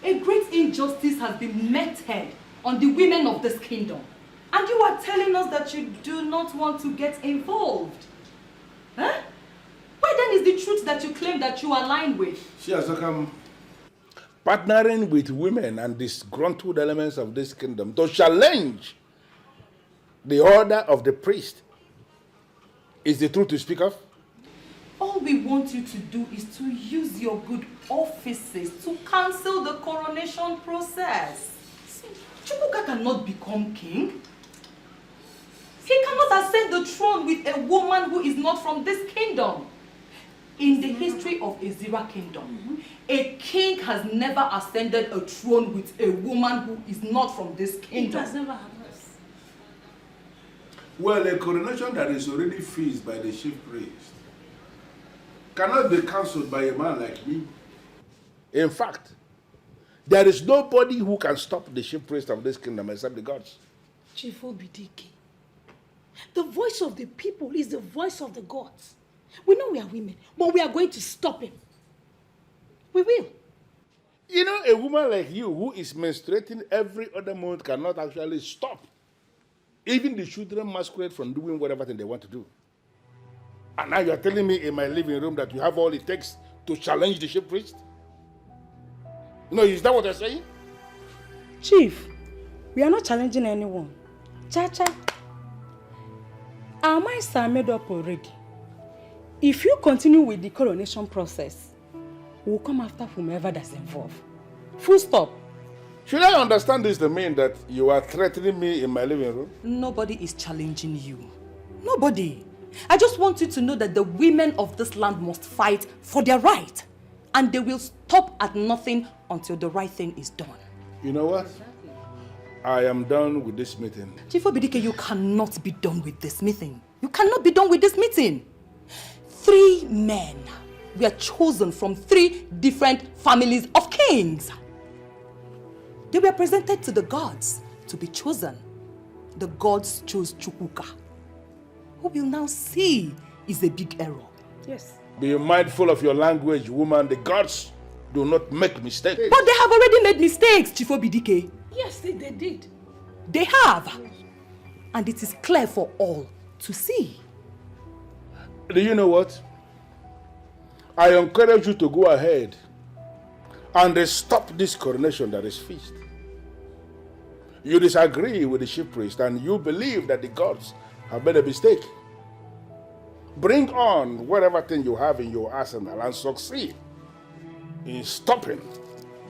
A great injustice has been meted on the women of this kingdom. And you are telling us that you do not want to get involved. Huh? Where then is the truth that you claim that you align with? She has become partnering with women and disgruntled elements of this kingdom to challenge the order of the priest. Is the truth to speak of? All we want you to do is to use your good offices to cancel the coronation process. See, Chukwuka cannot become king. He cannot ascend the throne with a woman who is not from this kingdom. In the history of Ezira kingdom, a king has never ascended a throne with a woman who is not from this kingdom. It has never happened. Well, a coronation that is already fixed by the chief priest cannot be cancelled by a man like me. In fact, there is nobody who can stop the chief priest of this kingdom except the gods. Chief Obidike, the voice of the people is the voice of the gods. We know we are women, but we are going to stop him. We will. You know, a woman like you who is menstruating every other month cannot actually stop even the children masquerade from doing whatever thing they want to do. And now you are telling me in my living room that you have all it takes to challenge the chief priest? No, is that what you're saying? Chief, we are not challenging anyone. Cha-cha. Our minds are made up already. If you continue with the coronation process, we'll come after whomever that's involved. Full stop. Should I understand this to mean that you are threatening me in my living room? Nobody is challenging you. Nobody. I just want you to know that the women of this land must fight for their right. And they will stop at nothing until the right thing is done. You know what? I am done with this meeting. Chief Obidike, you cannot be done with this meeting. You cannot be done with this meeting. 3 men were chosen from 3 different families of kings. They were presented to the gods to be chosen. The gods chose Chukwuka, who will now see is a big error. Yes. Be mindful of your language, woman. The gods do not make mistakes. But they have already made mistakes, Chief Obidike. Yes, they did. They have. And it is clear for all to see. Do you know what? I encourage you to go ahead and stop this coronation that is fixed. You disagree with the chief priest and you believe that the gods have made a mistake. Bring on whatever thing you have in your arsenal and succeed in stopping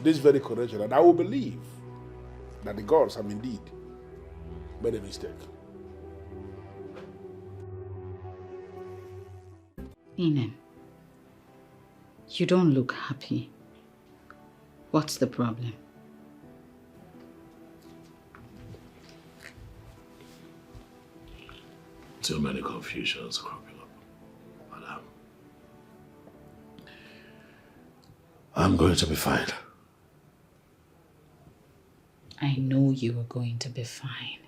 this very coronation, and I will believe that the gods have indeed made a mistake. Inen, you don't look happy. What's the problem? Too many confusions cropping up, madam. I'm going to be fine. I know you are going to be fine.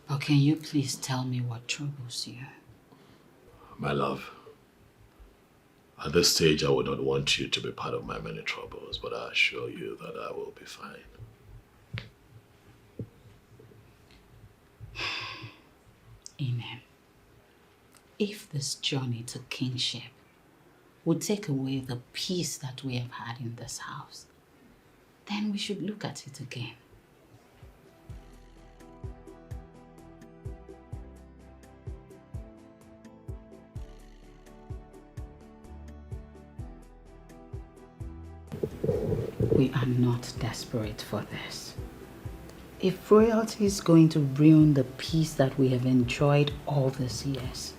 But can you please tell me what troubles you? My love, at this stage I would not want you to be part of my many troubles, but I assure you that I will be fine. Inen, if this journey to kingship would take away the peace that we have had in this house, then we should look at it again. We are not desperate for this. If royalty is going to ruin the peace that we have enjoyed all these years,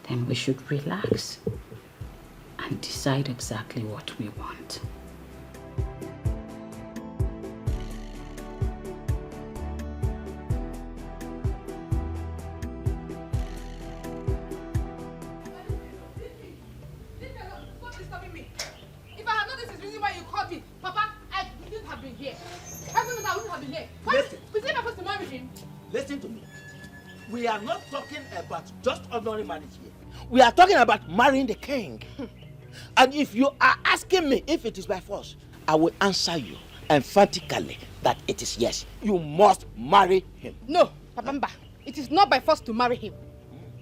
then we should relax and decide exactly what we want. Listen to me. We are not talking about just ordinary marriage here. We are talking about marrying the king. And if you are asking me if it is by force, I will answer you emphatically that it is yes. You must marry him. No, Papa, it is not by force to marry him.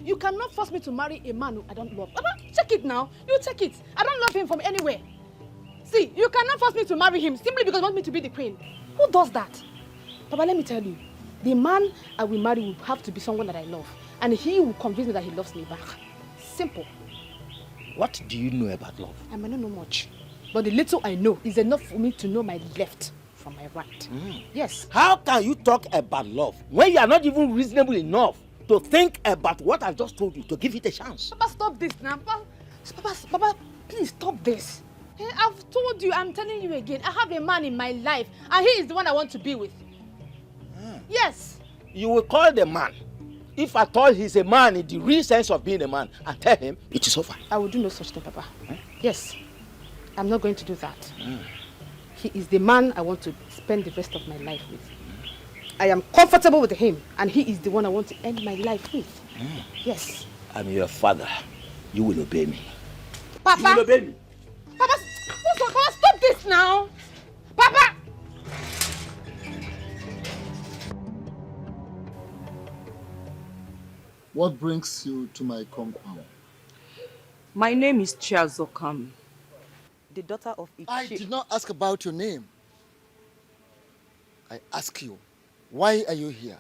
You cannot force me to marry a man who I don't love. Papa, check it now. You check it. I don't love him from anywhere. See, you cannot force me to marry him simply because you want me to be the queen. Who does that? Papa, let me tell you. The man I will marry will have to be someone that I love. And he will convince me that he loves me back. Simple. What do you know about love? I might not know much. But the little I know is enough for me to know my left from my right. Yes. How can you talk about love when you are not even reasonable enough to think about what I just told you, to give it a chance? Papa, stop this now. Papa, please stop this. I've told you, I'm telling you again, I have a man in my life and he is the one I want to be with. Yes. You will call the man, if at all he's a man in the real sense of being a man, and tell him it is over. I will do no such thing, Papa. Yes. I'm not going to do that. He is the man I want to spend the rest of my life with. I am comfortable with him, and he is the one I want to end my life with. Yes. I'm your father. You will obey me. Papa! You will obey me. Papa, stop this now! Papa! What brings you to my compound? My name is Chiazokam, the daughter of Ichi. I did not ask about your name. I ask you, why are you here?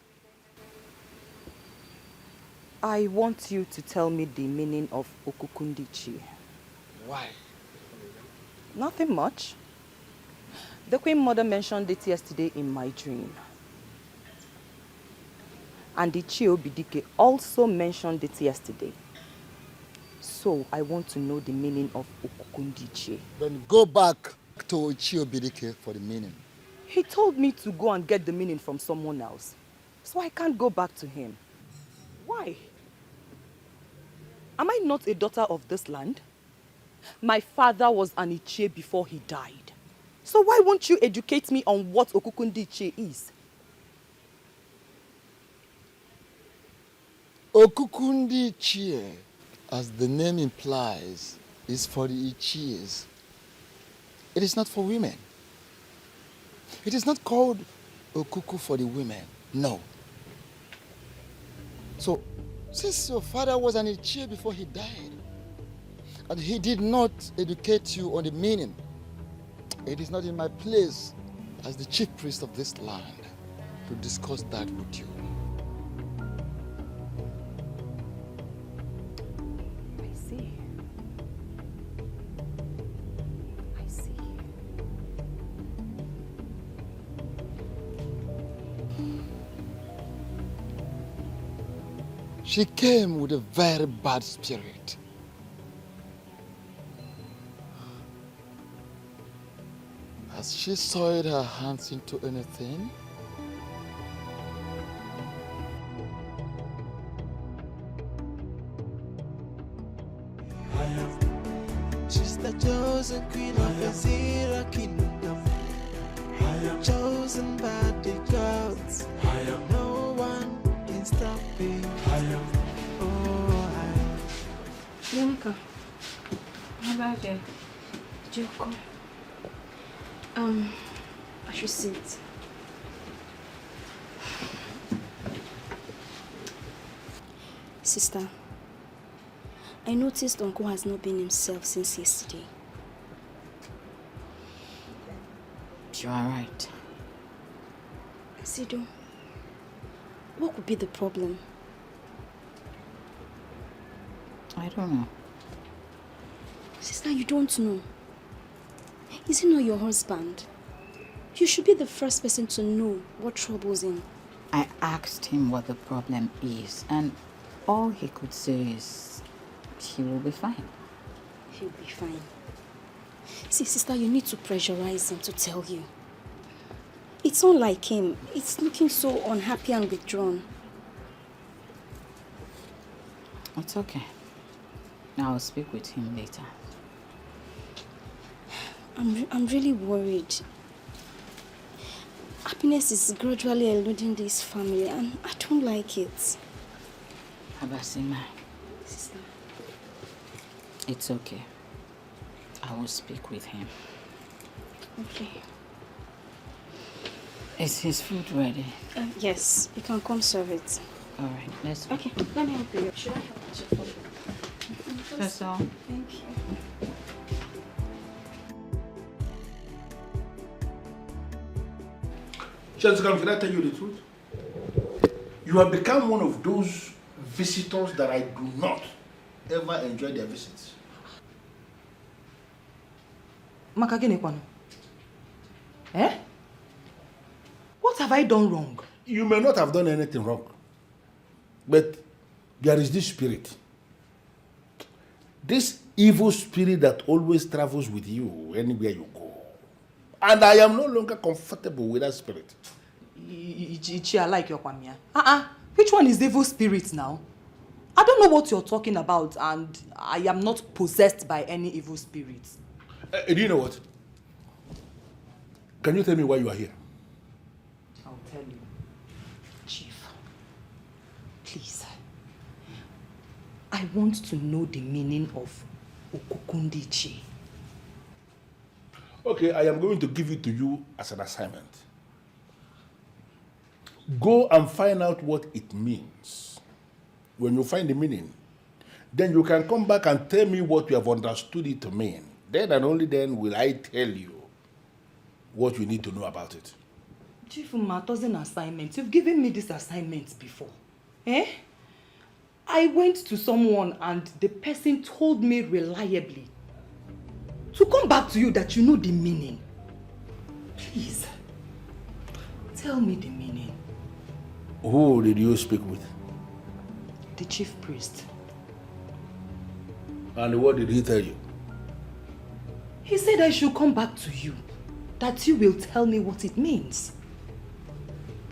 I want you to tell me the meaning of Okukundichi. Why? Nothing much. The Queen Mother mentioned it yesterday in my dream. And the Chiobidike also mentioned it yesterday. So I want to know the meaning of Okukundichi. Then go back to Chiobidike for the meaning. He told me to go and get the meaning from someone else. So I can't go back to him. Why? Am I not a daughter of this land? My father was an Ichie before he died. So why won't you educate me on what Okukundichi is? Okukundichi, as the name implies, is for the Ichies. It is not for women. It is not called Okuku for the women. No. So, since your father was an Ichie before he died, and he did not educate you on the meaning, it is not in my place as the chief priest of this land to discuss that with you. I see. I see. She came with a very bad spirit. Has she soiled her hands into anything? She's the chosen queen of the Zira kingdom. Chosen by the gods. No one can stop it. Bianca, how about you? Joko. I should sit. Sister, I noticed Uncle has not been himself since yesterday. You are right. Sido, what could be the problem? I don't know. Sister, you don't know. Is he not your husband? You should be the first person to know what troubles him. I asked him what the problem is, and all he could say is he will be fine. He'll be fine. See, sister, you need to pressurize him to tell you. It's not like him. It's looking so unhappy and withdrawn. It's okay. I'll speak with him later. I'm really worried. Happiness is gradually eluding this family, and I don't like it. Abasima, Sister. It's okay. I will speak with him. Okay. Is his food ready? Yes, you can come serve it. All right, let's go. Okay, let me help you. Should I help you? That's all. Thank you. Jessica, can I tell you the truth? You have become one of those visitors that I do not ever enjoy their visits. Makagene kwano. Eh? What have I done wrong? You may not have done anything wrong, but there is this spirit. This evil spirit that always travels with you anywhere you go. And I am no longer comfortable with that spirit. I like your kwamia. Which one is the evil spirit now? I don't know what you're talking about, and I am not possessed by any evil spirits. Do you know what? Can you tell me why you are here? I'll tell you. Chief, please. I want to know the meaning of Okukundichi. Okay, I am going to give it to you as an assignment. Go and find out what it means. When you find the meaning, then you can come back and tell me what you have understood it to mean. Then and only then will I tell you what you need to know about it. Chief, doesn't assignment. You've given me this assignment before. Eh? I went to someone and the person told me reliably to come back to you that you know the meaning. Please, tell me the meaning. Who did you speak with? The chief priest. And what did he tell you? He said I should come back to you, that you will tell me what it means.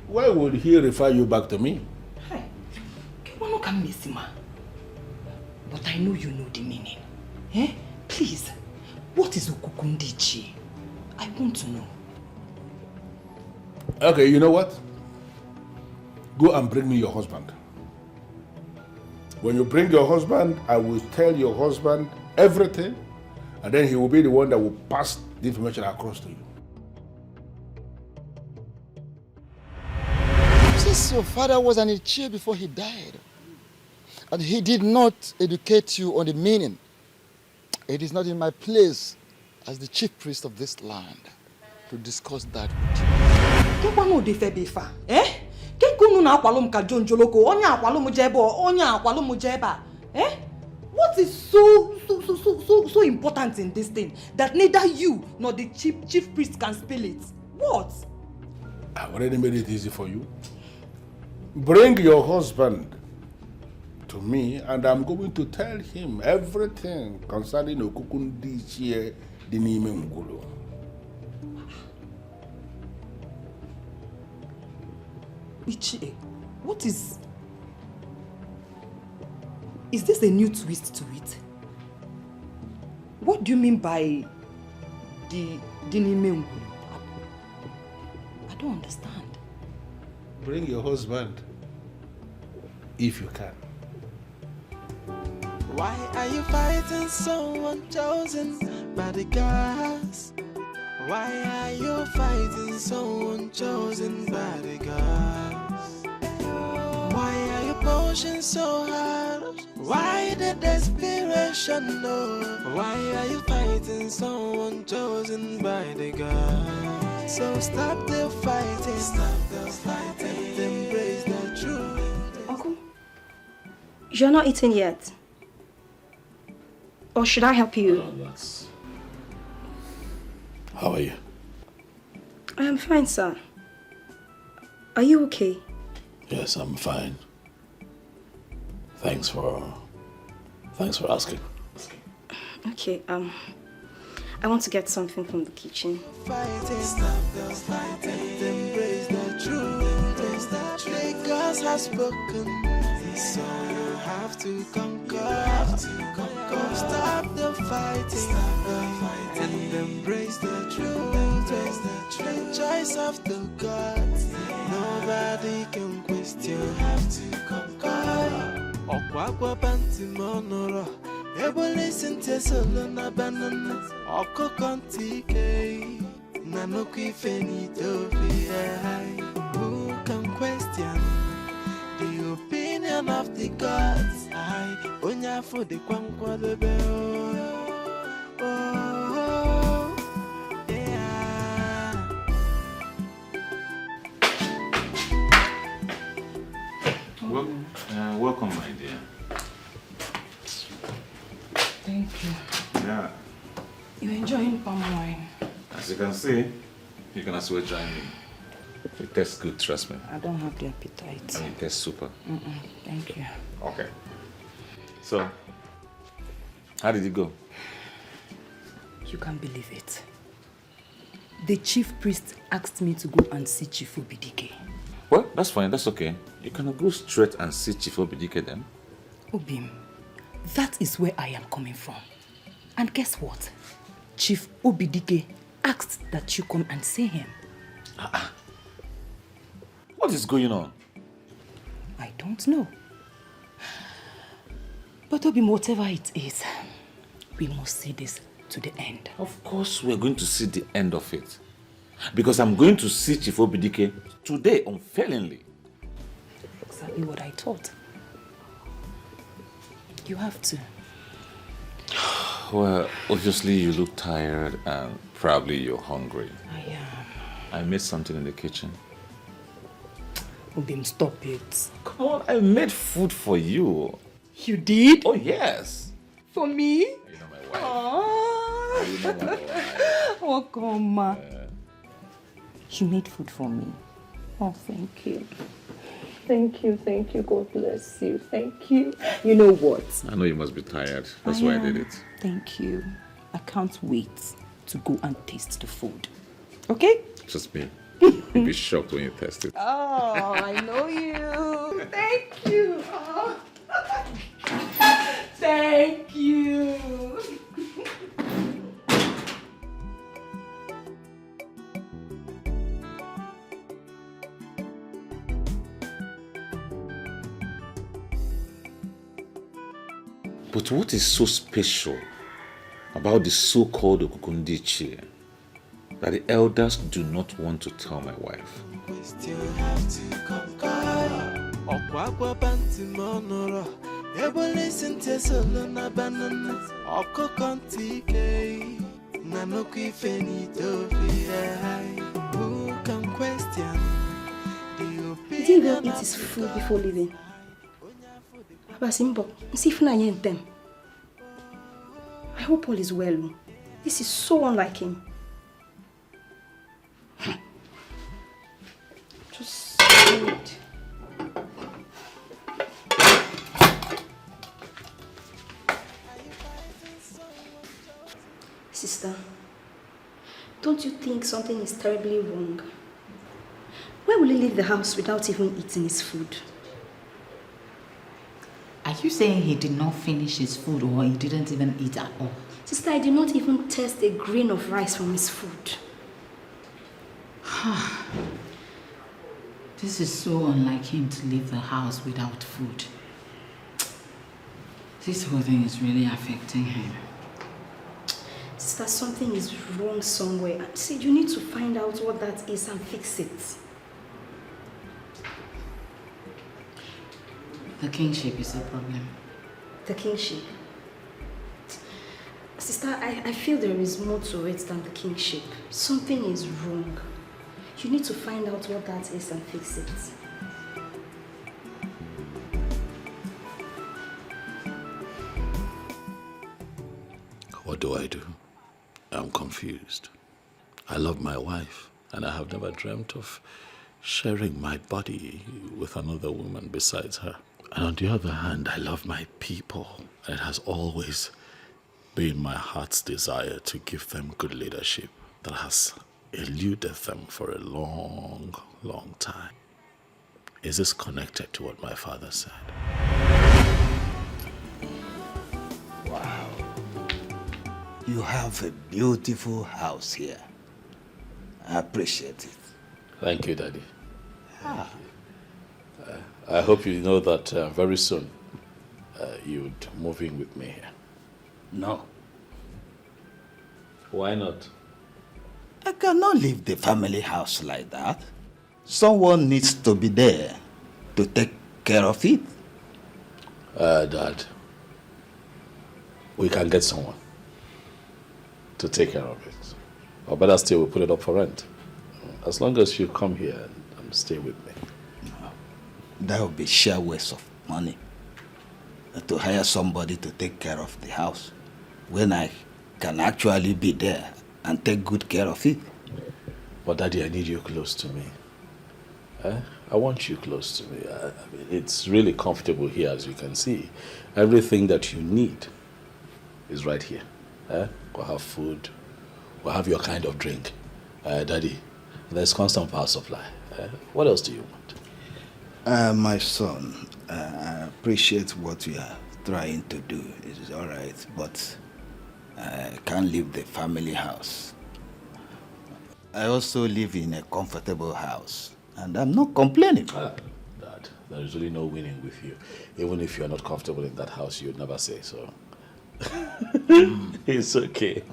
Why would he refer you back to me? Hey, but I know you know the meaning. Eh? Please, what is Okukundichi? I want to know. Okay, you know what? Go and bring me your husband. When you bring your husband, I will tell your husband everything, and then he will be the one that will pass the information across to you. Since your father was an Ichie before he died, and he did not educate you on the meaning, it is not in my place as the chief priest of this land to discuss that with you. Eh? What is so important in this thing that neither you nor the chief priest can spell it? What? I've already made it easy for you. Bring your husband to me, and I'm going to tell him everything concerning Okukundichi Dinime Ngulu. Ichie, what is... Is this a new twist to it? What do you mean by the Dinime Ngulu? I don't understand. Bring your husband, if you can. Why are you fighting someone chosen by the gods? Why are you fighting someone chosen by the gods? Why are you pushing so hard? Why needed desperation, no. Why are you fighting someone chosen by the God? So stop the fighting, and embrace the truth. Uncle, you're not eating yet. Or should I help you? Relax. How are you? I am fine, sir. Are you okay? Yes, I'm fine. Thanks for asking. Okay, I want to get something from the kitchen. Fighting, embrace the truth. Because has spoken, so you have to conquer. Stop the fighting, and embrace the truth. The choice of the gods, nobody can question. You have to conquer. Okwakwa panti monoro, ebo listen to solo na banana. Oko kontike, na no kwifeni topi. Who can question the opinion of the gods? I onya for the kwankwa the bell. Oh, yeah. Welcome, my dear. Thank you. Yeah. You're enjoying palm wine. As you can see, you can as well join me. It tastes good, trust me. I don't have the appetite. I mean, it tastes super. Thank you. Okay. So, how did it go? You can't believe it. The chief priest asked me to go and see Chief Obidike. Well, that's fine, that's okay. You can go straight and see Chief Obidike then. Obim, that is where I am coming from. And guess what? Chief Obidike asked that you come and see him. What is going on? I don't know. But Obim, whatever it is, we must see this to the end. Of course we're going to see the end of it. Because I'm going to see Chief Obidike today, unfailingly. Exactly what I thought. You have to. Well, obviously you look tired and probably you're hungry. I am. I made something in the kitchen. Obim, stop it. Come on, I made food for you. You did? Oh, yes. For me? You know my wife. You know my wife. Oh, come. You made food for me. Oh, thank you. Thank you. God bless you. Thank you. You know what? I know you must be tired. That's why I did it. Thank you. I can't wait to go and taste the food. Okay? Just me. You'll be shocked when you taste it. Oh, I know you. Thank you. Oh. Thank you. But what is so special about the so-called Okukundichi that the elders do not want to tell my wife? You have to conquer. Okwakwa panti monoro, ebo listen to solo na banana. Oko kontike, na no kwifeni topi. Who can question the opinion? He didn't even eat his food before leaving. Abasimbo, I hope all is well. This is so unlike him. Just wait. Sister, don't you think something is terribly wrong? Why will he leave the house without even eating his food? Are you saying he did not finish his food or he didn't even eat at all? Sister, I did not even taste a grain of rice from his food. This is so unlike him to leave the house without food. This whole thing is really affecting him. Sister, something is wrong somewhere. See, you need to find out what that is and fix it. The kingship is a problem. The kingship. Sister, I feel there is more to it than the kingship. Something is wrong. You need to find out what that is and fix it. What do I do? I'm confused. I love my wife, and I have never dreamt of sharing my body with another woman besides her. And on the other hand, I love my people. And it has always been my heart's desire to give them good leadership that has eluded them for a long, long time. Is this connected to what my father said? Wow. You have a beautiful house here. I appreciate it. Thank you, Daddy. Thank you. I hope you know that very soon you'd move in with me here. No. Why not? I cannot leave the family house like that. Someone needs to be there to take care of it. Dad, we can get someone to take care of it. Or better still, we'll put it up for rent. As long as you come here and stay with me. No. That would be sheer waste of money. To hire somebody to take care of the house when I can actually be there and take good care of it. But Daddy, I need you close to me. I want you close to me. I mean, it's really comfortable here, as you can see. Everything that you need is right here. We'll have food. We'll have your kind of drink. Daddy, there's constant power supply. What else do you want? My son, I appreciate what you are trying to do. It is all right, but I can't leave the family house. I also live in a comfortable house, and I'm not complaining. Dad, there is really no winning with you. Even if you're not comfortable in that house, you'd never say so. It's okay.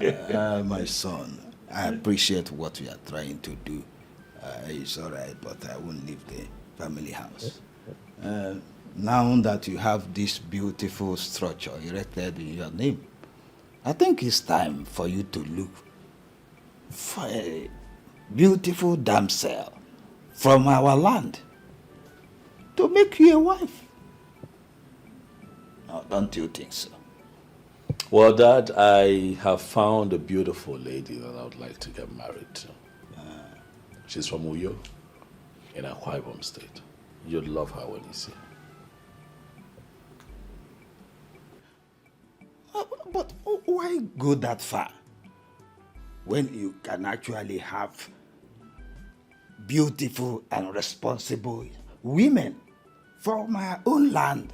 My son, I appreciate what you are trying to do. It's all right, but I won't leave the family house. Now that you have this beautiful structure erected in your name, I think it's time for you to look for a beautiful damsel from our land to make you a wife. Now, don't you think so? Well, Dad, I have found a beautiful lady that I would like to get married to. She's from Uyo in Akwa Ibom State. You'd love her when you see her. But why go that far when you can actually have beautiful and responsible women from our own land,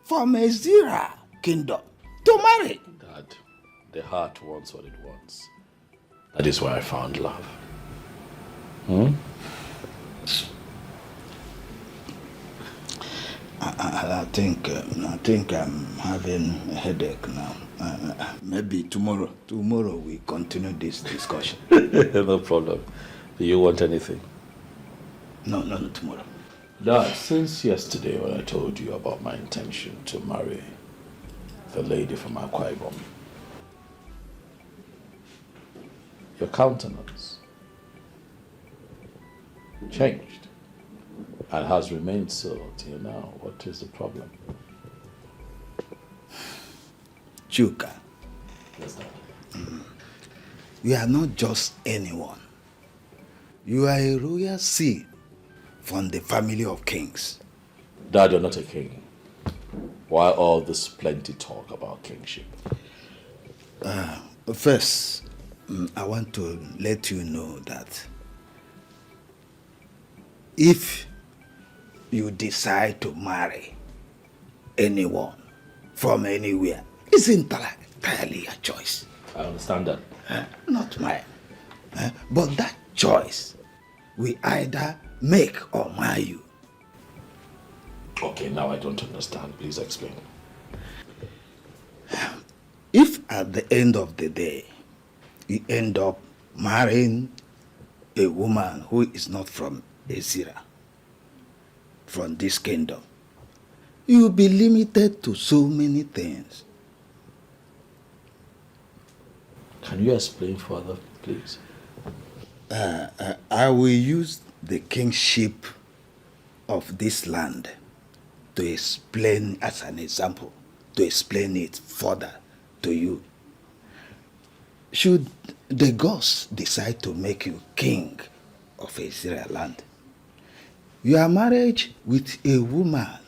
from a Zira kingdom, to marry? Dad, the heart wants what it wants. That is why I found love. I think I'm having a headache now. Maybe tomorrow we continue this discussion. No problem. Do you want anything? No, tomorrow. Dad, since yesterday when I told you about my intention to marry the lady from Akwa Ibom, your countenance changed and has remained so till now. What is the problem? Chuka, Yes, Dad. you are not just anyone. You are a royal seed from the family of kings. Dad, you're not a king. Why all this plenty talk about kingship? First, I want to let you know that if you decide to marry anyone from anywhere, it's entirely your choice. I understand that. Not mine. But that choice will either make or mar you. Okay, now I don't understand. Please explain. If at the end of the day, you end up marrying a woman who is not from Ezira, from this kingdom, you'll be limited to so many things. Can you explain further, please? I will use the kingship of this land to explain, as an example, to explain it further to you. Should the gods decide to make you king of Ezira land, your marriage with a woman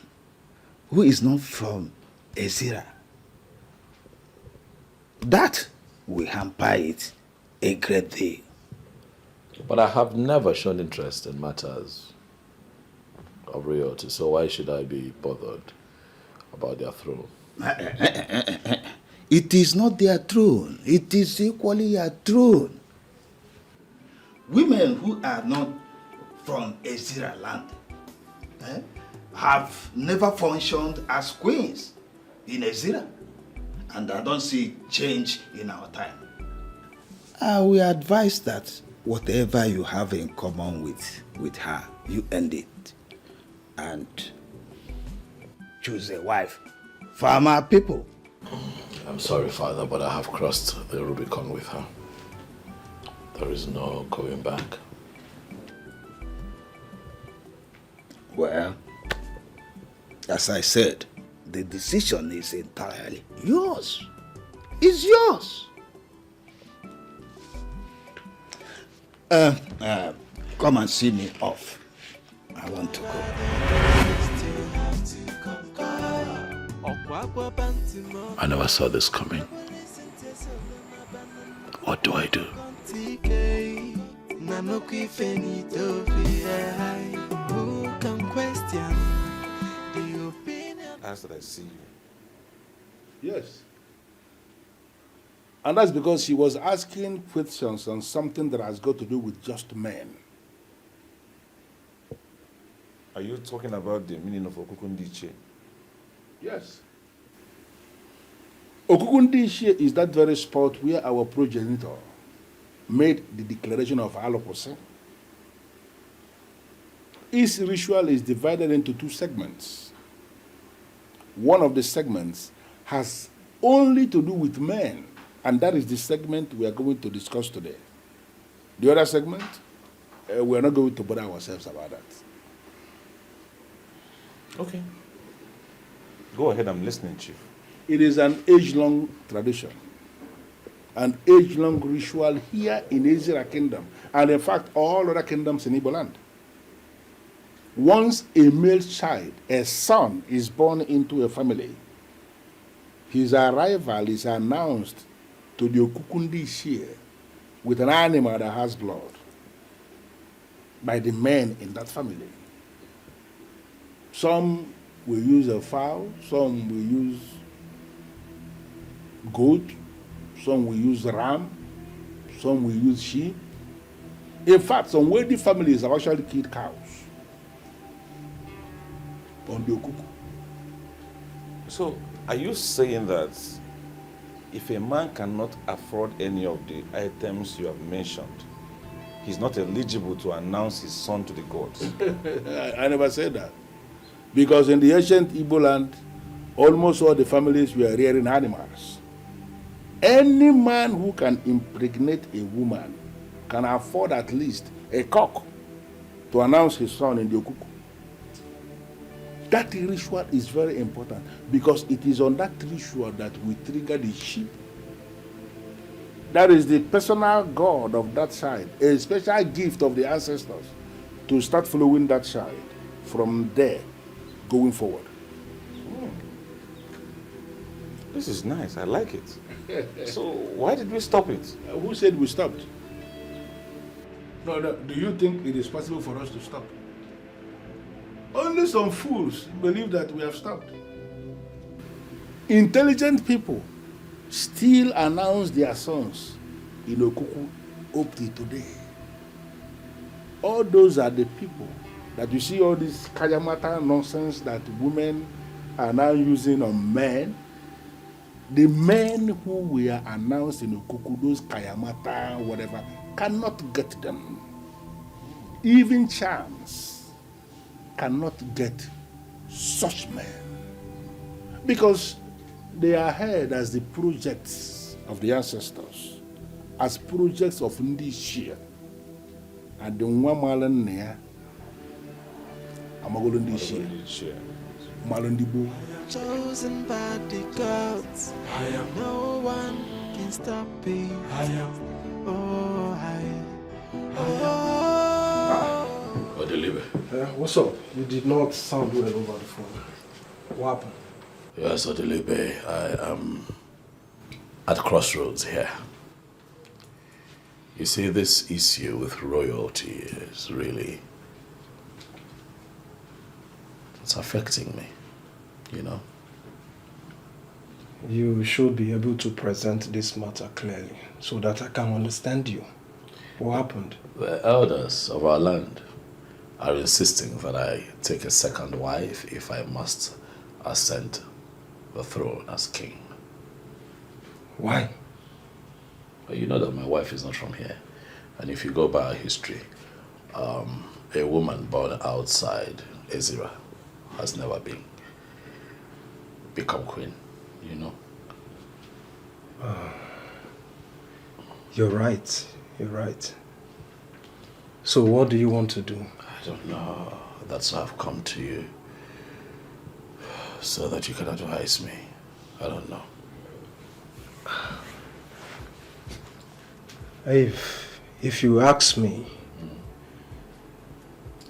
who is not from Ezira, that will hamper it a great deal. But I have never shown interest in matters of royalty, so why should I be bothered about their throne? It is not their throne. It is equally your throne. Women who are not from Ezira land have never functioned as queens in Ezira. And I don't see change in our time. We advise that whatever you have in common with her, you end it. And choose a wife from our people. I'm sorry, Father, but I have crossed the Rubicon with her. There is no going back. Well, as I said, the decision is entirely yours. It's yours. Come and see me off. I want to go. I never saw this coming. What do I do? As that I see you. Yes. And that's because she was asking questions on something that has got to do with just men. Are you talking about the meaning of Okukundiche? Yes. Okukundiche is that very spot where our progenitor made the declaration of Alokose. His ritual is divided into two segments. One of the segments has only to do with men, and that is the segment we are going to discuss today. The other segment, we are not going to bother ourselves about that. Okay. Go ahead, I'm listening, Chief. It is an age-long tradition, an age-long ritual here in Ezira Kingdom, and in fact, all other kingdoms in Igbo land. Once a male child, a son, is born into a family, his arrival is announced to the Okukundiche with an animal that has blood by the men in that family. Some will use a fowl, some will use goat, some will use ram, some will use sheep. In fact, some wealthy families have actually killed cows on the Okuku. So, are you saying that if a man cannot afford any of the items you have mentioned, he's not eligible to announce his son to the gods? I never said that. Because in the ancient Igbo land, almost all the families were rearing animals. Any man who can impregnate a woman can afford at least a cock to announce his son in the Okuku. That ritual is very important because it is on that ritual that we trigger the sheep. That is the personal god of that child, a special gift of the ancestors to start following that child from there going forward. This is nice, I like it. So why did we stop it? Who said we stopped? No, do you think it is possible for us to stop? Only some fools believe that we have stopped. Intelligent people still announce their sons in Okuku up to today. All those are the people that you see all this Kayamata nonsense that women are now using on men. The men who were announced in Okuku, those Kayamata, whatever, cannot get them. Even charms cannot get such men. Because they are held as the projects of the ancestors, as projects of Nigerian. And the Wamalan Nea, Amagolo Nigerian, Malandibo. Chosen by the gods. No one can stop me. Oh, What's up? You did not sound well over the phone. What happened? Yes, Odelibe, I am at crossroads here. You see, this issue with royalty is really... it's affecting me, you know? You should be able to present this matter clearly so that I can understand you. What happened? The elders of our land are insisting that I take a second wife if I must ascend the throne as king. Why? Well, you know that my wife is not from here. And if you go by our history, a woman born outside Ezira has never become queen, you know? You're right. You're right. So what do you want to do? I don't know. That's why I've come to you. So that you can advise me. I don't know. If you ask me,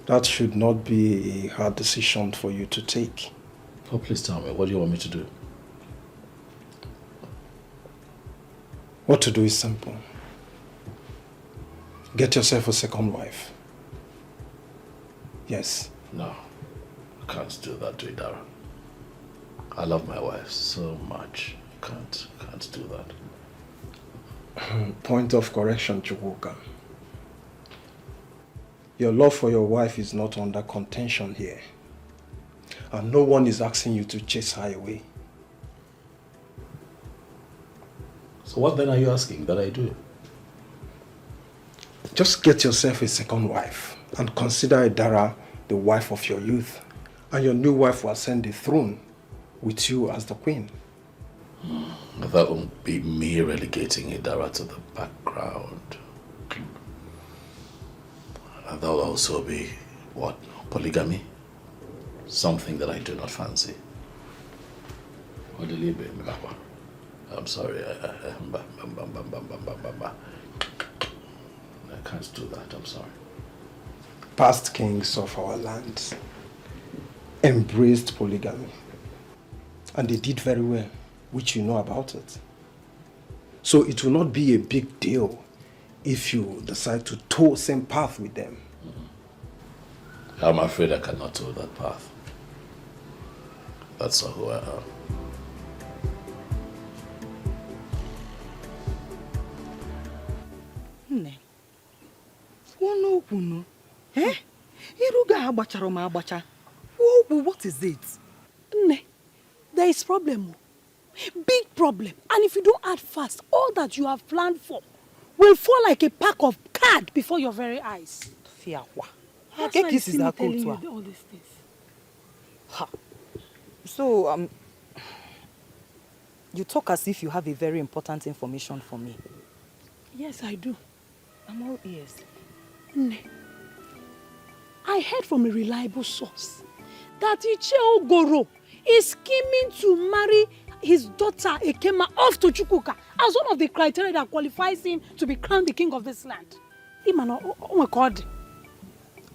that should not be a hard decision for you to take. Oh, please tell me, what do you want me to do? What to do is simple. Get yourself a second wife. Yes. No, I can't do that to Idara. I love my wife so much. Can't do that. Point of correction, Chukwuka. Your love for your wife is not under contention here. And no one is asking you to chase her away. So what then are you asking that I do? Just get yourself a second wife and consider Idara the wife of your youth. And your new wife will ascend the throne with you as the queen. That won't be me relegating Idara to the background. And that will also be, what, polygamy? Something that I do not fancy. I'm sorry. I can't do that, I'm sorry. Past kings of our land embraced polygamy. And they did very well, which you know about it. So it will not be a big deal if you decide to tow same path with them. I'm afraid I cannot tow that path. That's not who I am. Nne, okwu eh? Iruga agbachara ma agbacha. What is it? Nne, there is problem. Big problem. And if you don't act fast, all that you have planned for will fall like a pack of cards before your very eyes. Fiawa. That's why I'm telling you all these things. Ha. So, you talk as if you have a very important information for me. Yes, I do. I'm all ears. Nne, I heard from a reliable source that Iche Ogoro is scheming to marry his daughter Ekema off to Chukwuka as one of the criteria that qualifies him to be crowned the king of this land. Oh my God.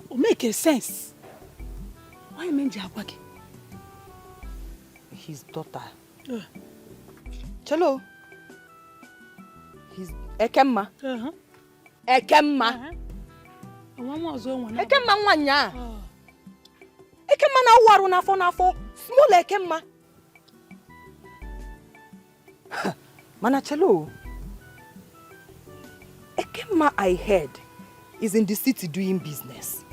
It makes sense. Why Menji Agbagi? His daughter. Chelo. His Ekema. Ekema. Ekema nwanya. Ekema na waru n'afọ. Small Ekema. Mana Chelo. Ekema I heard is in the city doing business.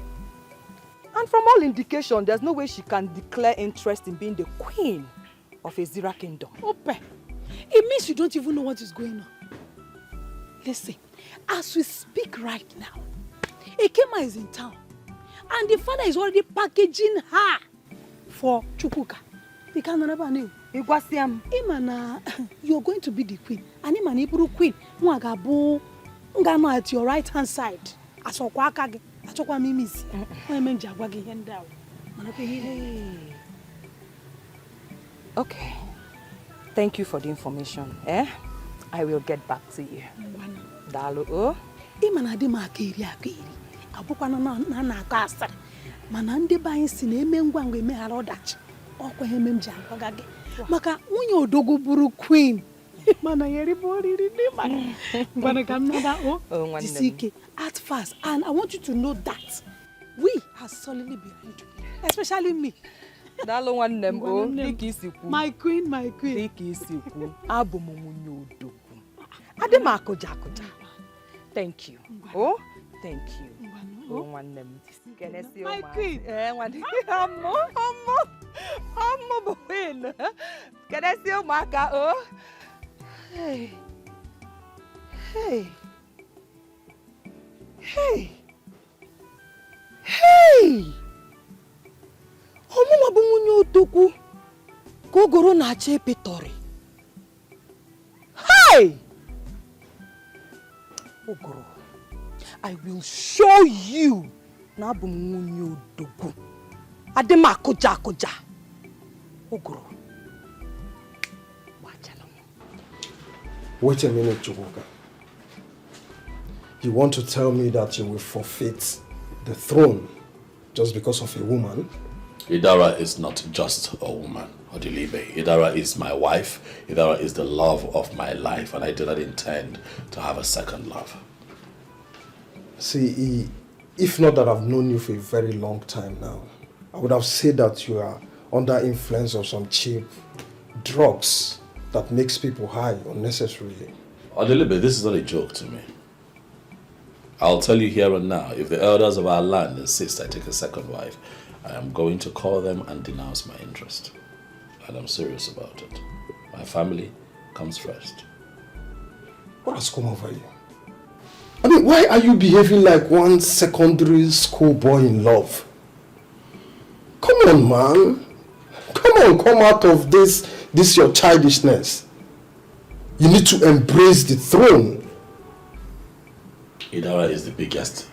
And from all indication, there's no way she can declare interest in being the queen of Ezira kingdom. Ope, it means you don't even know what is going on. Listen, as we speak right now, Ekema is in town. And the father is already packaging her for Chukwuka. The Canada name. Imana, you're going to be the queen. And Imana Iburu queen. Mwagabu ngano at your right hand side. Asokwa akage. Asokwa mimisi. Mwenja gwagi hendao. Okay. Thank you for the information. I will get back to you. Dalu o. Imana di makiri akiri. Abukwa na akasar. Mana ndị be anyị si na eme ngwa ngwa emeghara ọdachi. Ọkwa ihe m ji agwaga gị. Maka nwunye odogwu bụrụ queen. Mana yeri bụ oriri dị maka. Ngwana ka m nada o. Jisike at first, and I want you to know that we are solidly behind you, especially me. Dalo nwanne m o, dịka isi kwu. My queen, my queen. Dịka isi kwu, abụ m nwunye odogwu. Adị m akụja. Thank you. Oh, thank you. Oh, nwanne m. My queen. Ọmụ queen. Kenesi ụmụaka o. Hey. Ọmụma bụ nwunye odogwu ka ogoro na-acha epetori. Hey! Ogoro, I will show you na abụ m nwunye odogwu. Adị m akụja. Ogoro. Wait a minute, Chukwuka. You want to tell me that you will forfeit the throne just because of a woman? Idara is not just a woman, Odilibe. Idara is my wife. Idara is the love of my life, and I do not intend to have a second love. See, if not that I've known you for a very long time now, I would have said that you are under influence of some cheap drugs that makes people high unnecessarily. Odilibe, this is not a joke to me. I'll tell you here and now, if the elders of our land insist I take a second wife, I am going to call them and denounce my interest. And I'm serious about it. My family comes first. What has come over you? I mean, why are you behaving like one secondary school boy in love? Come on, man. Come out of this your childishness. You need to embrace the throne. Idara is the biggest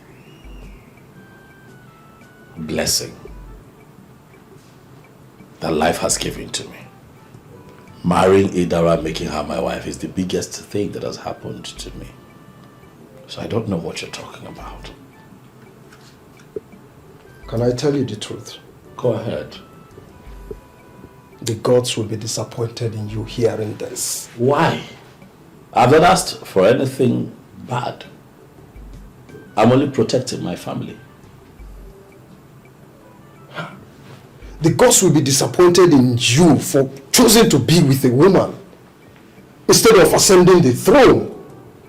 blessing that life has given to me. Marrying Idara, making her my wife, is the biggest thing that has happened to me. So I don't know what you're talking about. Can I tell you the truth? Go ahead. The gods will be disappointed in you hearing this. Why? I've not asked for anything bad. I'm only protecting my family. The gods will be disappointed in you for choosing to be with a woman instead of ascending the throne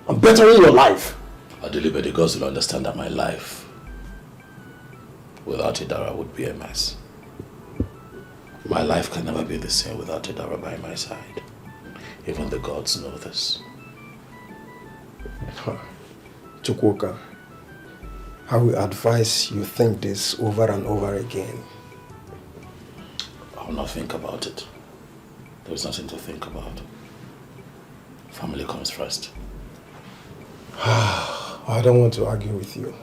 and bettering your life. Adelibe, the gods will understand that my life without Idara would be a mess. My life can never be the same without Idara by my side. Even the gods know this. Chukwuka, I will advise you think this over and over again. I will not think about it. There's nothing to think about. Family comes first. I don't want to argue with you.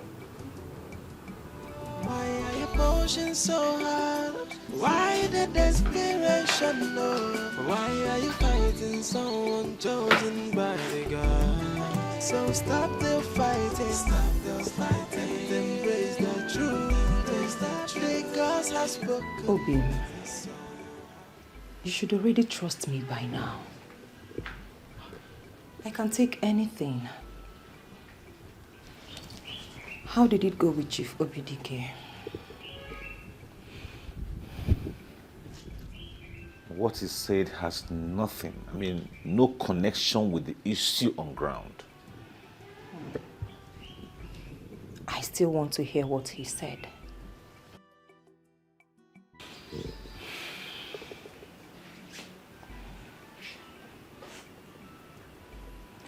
Why are your emotions so hard? Why the desperation? No. Why are you fighting someone chosen by the God? So stop the fighting. Stop the fighting. And embrace the truth. The gods have spoken. Obi, you should already trust me by now. I can take anything. How did it go with Chief Obidike? What he said has nothing, no connection with the issue on ground. I still want to hear what he said.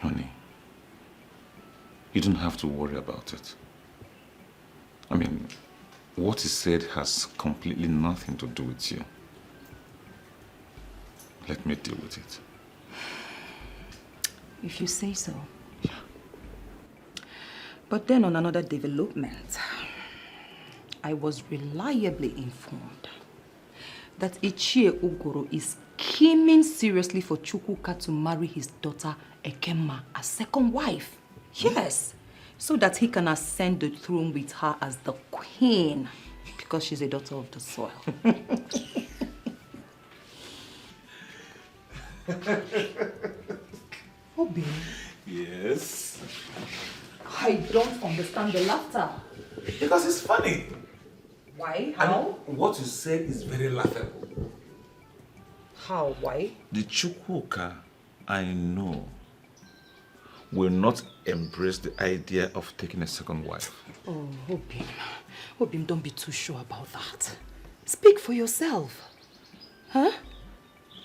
Honey, you don't have to worry about it. What he said has completely nothing to do with you. Let me deal with it. If you say so. But then on another development, I was reliably informed that Ichie Ugoro is scheming seriously for Chukwuka to marry his daughter Ekema as second wife. Yes, so that he can ascend the throne with her as the queen, because she's a daughter of the soil. Obi. Yes? I don't understand the laughter. Because it's funny. Why? How? And what you say is very laughable. How? Why? The Chukwuka I know will not embrace the idea of taking a second wife. Oh, Obim. Obim, don't be too sure about that. Speak for yourself. Huh?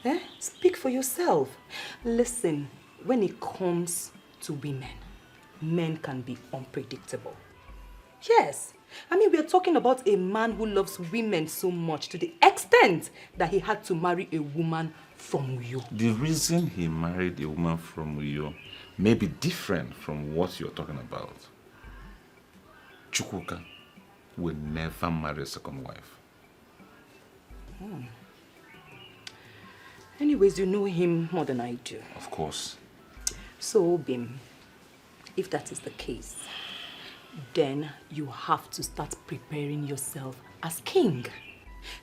Eh? Speak for yourself. Listen, when it comes to women, men can be unpredictable. Yes. I mean, we are talking about a man who loves women so much to the extent that he had to marry a woman from Uyo. The reason he married a woman from Uyo may be different from what you're talking about. Chukwuka will never marry a second wife. Hmm. Anyways, you know him more than I do. Of course. So, Obim, if that is the case, then you have to start preparing yourself as king.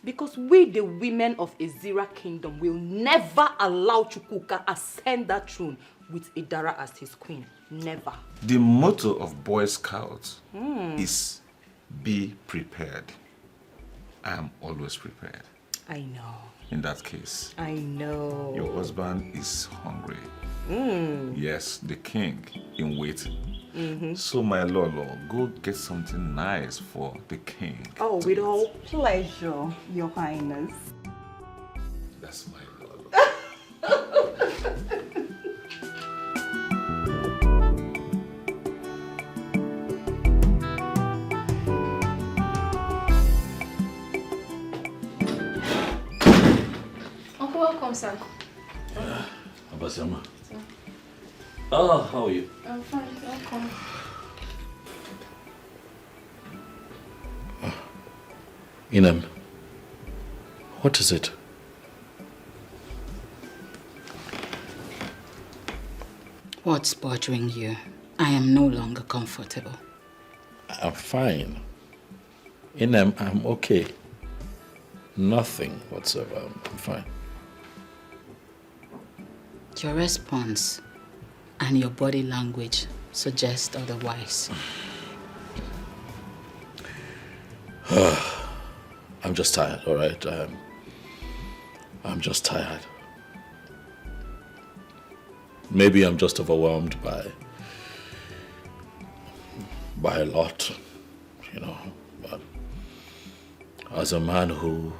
Because we, the women of Ezira Kingdom, will never allow Chukwuka ascend that throne with Idara as his queen. Never. The motto of Boy Scouts Hmm. is be prepared. I am always prepared. I know. In that case, I know. your husband is hungry. Mm. Yes, the king in waiting. Mm-hmm. So, my Lolo, go get something nice for the king. Oh, with all pleasure, Your Highness. That's my Lolo. Uncle, welcome, sir. Abasiama. Oh, how are you? I'm fine, welcome. Inem, what is it? What's bothering you? I am no longer comfortable. I'm fine. Inem, I'm okay. Nothing whatsoever. I'm fine. Your response and your body language suggest otherwise. I'm just tired, all right? I'm just tired. Maybe I'm just overwhelmed by a lot, you know. But as a man who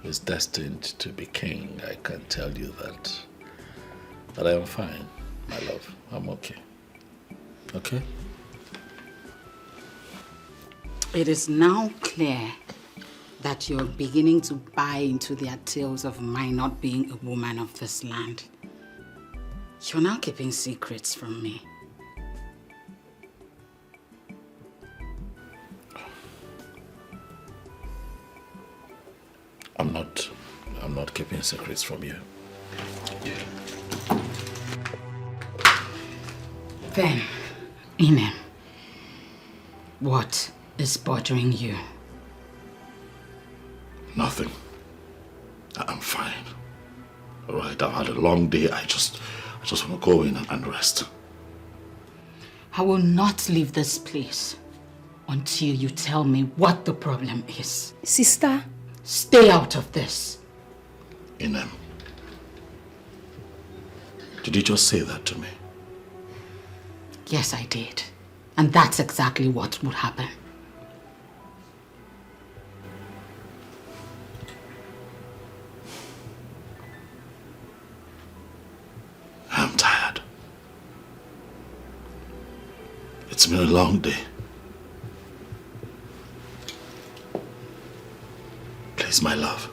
is destined to be king, I can tell you that I am fine, my love. I'm okay. Okay? It is now clear that you're beginning to buy into their tales of my not being a woman of this land. You're now keeping secrets from me. I'm not keeping secrets from you. Then, Inem, what is bothering you? Nothing. I'm fine. All right, I've had a long day. I just want to go in and rest. I will not leave this place until you tell me what the problem is. Sister? Stay out of this. Inem, did you just say that to me? Yes, I did. And that's exactly what would happen. I'm tired. It's been a long day. Please, my love.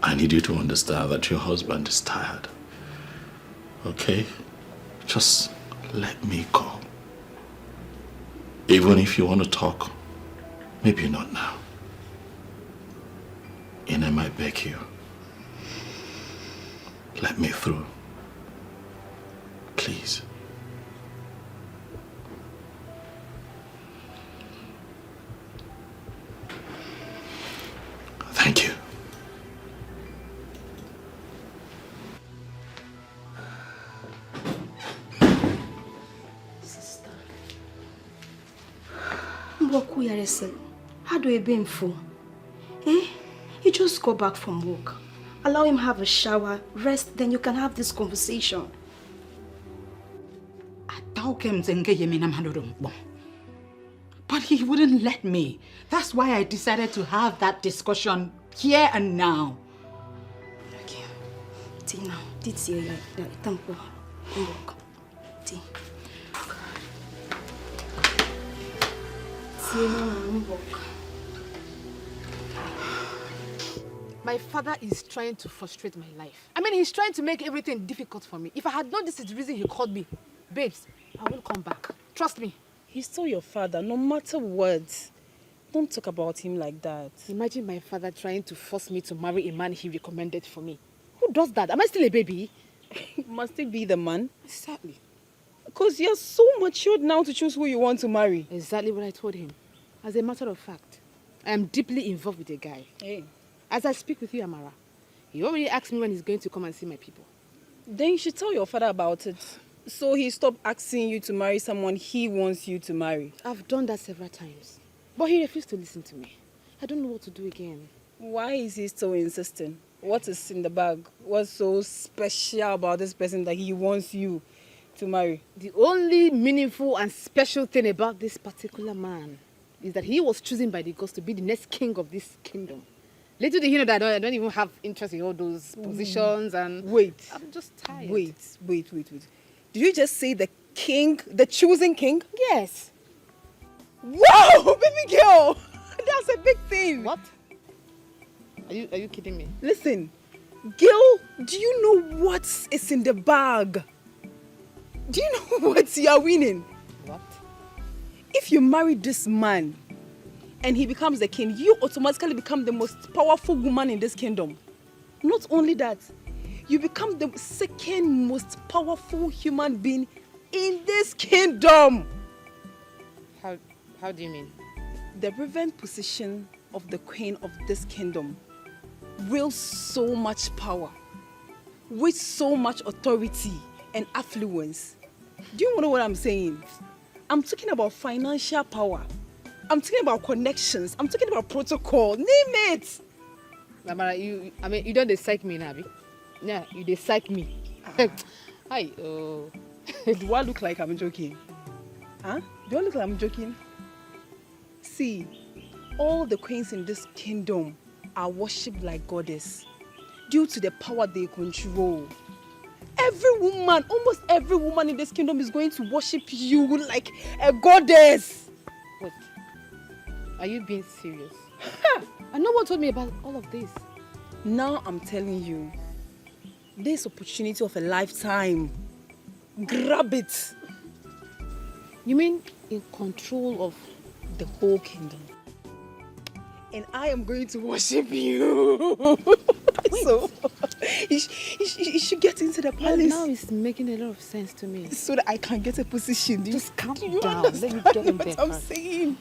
I need you to understand that your husband is tired. Okay? Just let me go. Even if you want to talk, maybe not now. And I might beg you. Let me through. Please. Thank you. Sister. Mboku Yarese, how do you be for? Eh? You just go back from work. Allow him have a shower, rest, then you can have this conversation. But he wouldn't let me. That's why I decided to have that discussion here and now. Okay. Tina, did see thank you. Work. Tina. My father is trying to frustrate my life. I mean, he's trying to make everything difficult for me. If I had known this is the reason he called me, babes, I will come back. Trust me. He's still your father, no matter what. Don't talk about him like that. Imagine my father trying to force me to marry a man he recommended for me. Who does that? Am I still a baby? Must it be the man? Exactly. Because you're so matured now to choose who you want to marry. Exactly what I told him. As a matter of fact, I am deeply involved with a guy. Hey. As I speak with you, Amara, he already asked me when he's going to come and see my people. Then you should tell your father about it. So he stopped asking you to marry someone he wants you to marry. I've done that several times. But he refused to listen to me. I don't know what to do again. Why is he still insisting? What is in the bag? What's so special about this person that he wants you to marry? The only meaningful and special thing about this particular man is that he was chosen by the gods to be the next king of this kingdom. Little did he know that I don't even have interest in all those positions and... Wait. I'm just tired. Wait. Did you just say the king, the chosen king? Yes. Wow, baby girl! That's a big thing. What? Are you kidding me? Listen, girl, do you know what is in the bag? Do you know what you are winning? What? If you marry this man and he becomes the king, you automatically become the most powerful woman in this kingdom. Not only that, you become the second most powerful human being in this kingdom. How do you mean? The reverend position of the queen of this kingdom wields so much power, with so much authority and affluence. Do you know what I'm saying? I'm talking about financial power. I'm talking about connections. I'm talking about protocol. Name it. Amara, you don't psych me, Nabi. Yeah, you psych me. Hi. Do I look like I'm joking? Huh? Do I look like I'm joking? See, all the queens in this kingdom are worshipped like goddess due to the power they control. Every woman, almost every woman in this kingdom is going to worship you like a goddess. What? Are you being serious? And no one told me about all of this. Now I'm telling you, this opportunity of a lifetime. Grab it. You mean in control of the whole kingdom? And I am going to worship you. So, you should get into the palace. Now it's making a lot of sense to me. So that I can get a position. Just calm down. Let me get in there. What I'm saying.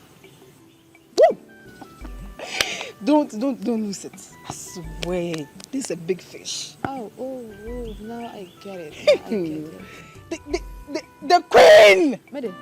Don't lose it. I swear. This is a big fish. Oh, now I get it. The queen! Madam.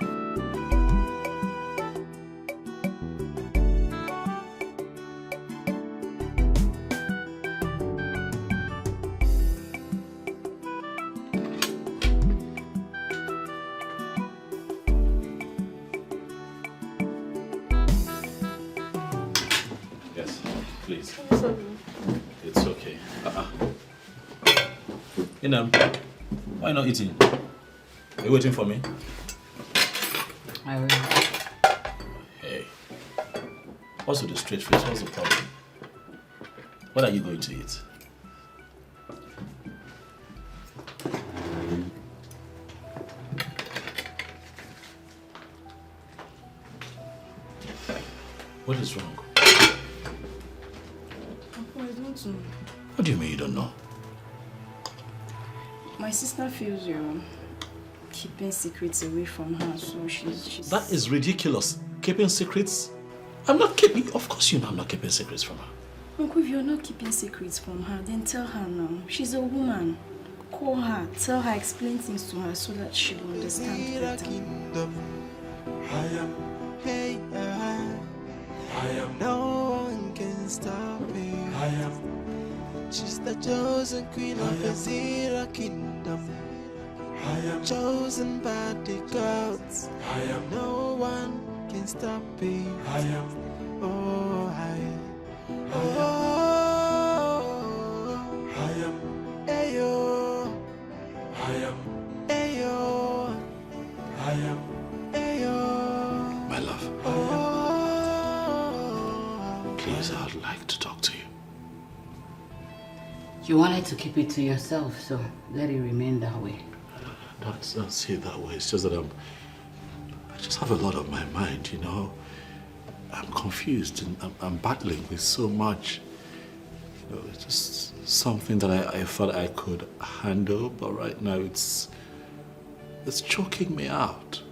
Yes, please. It's okay. Why not eating? Are you waiting for me? I will. Hey. What's with the straight face? What's the problem? What are you going to eat? What is wrong? Uncle, I don't know. What do you mean you don't know? My sister feels you're keeping secrets away from her, so she's... That is ridiculous. Keeping secrets? I'm not keeping... Of course you know I'm not keeping secrets from her. Uncle, if you're not keeping secrets from her, then tell her now. She's a woman. Call her, tell her, explain things to her so that she will understand better. I am, hey, I am. No one can stop me. I am. She's the chosen queen of Azira kingdom. I am chosen by the gods. I am. No one can stop me. I am. Oh, I am. I am. Ayo. I am. Ayo. I am. Ayo. My love. Please, I'd like to talk to you. You wanted to keep it to yourself, so let it remain that way. Don't see it that way. It's just that I just have a lot on my mind, you know. I'm confused and I'm battling with so much. You know, it's just something that I thought I could handle, but right now it's choking me out.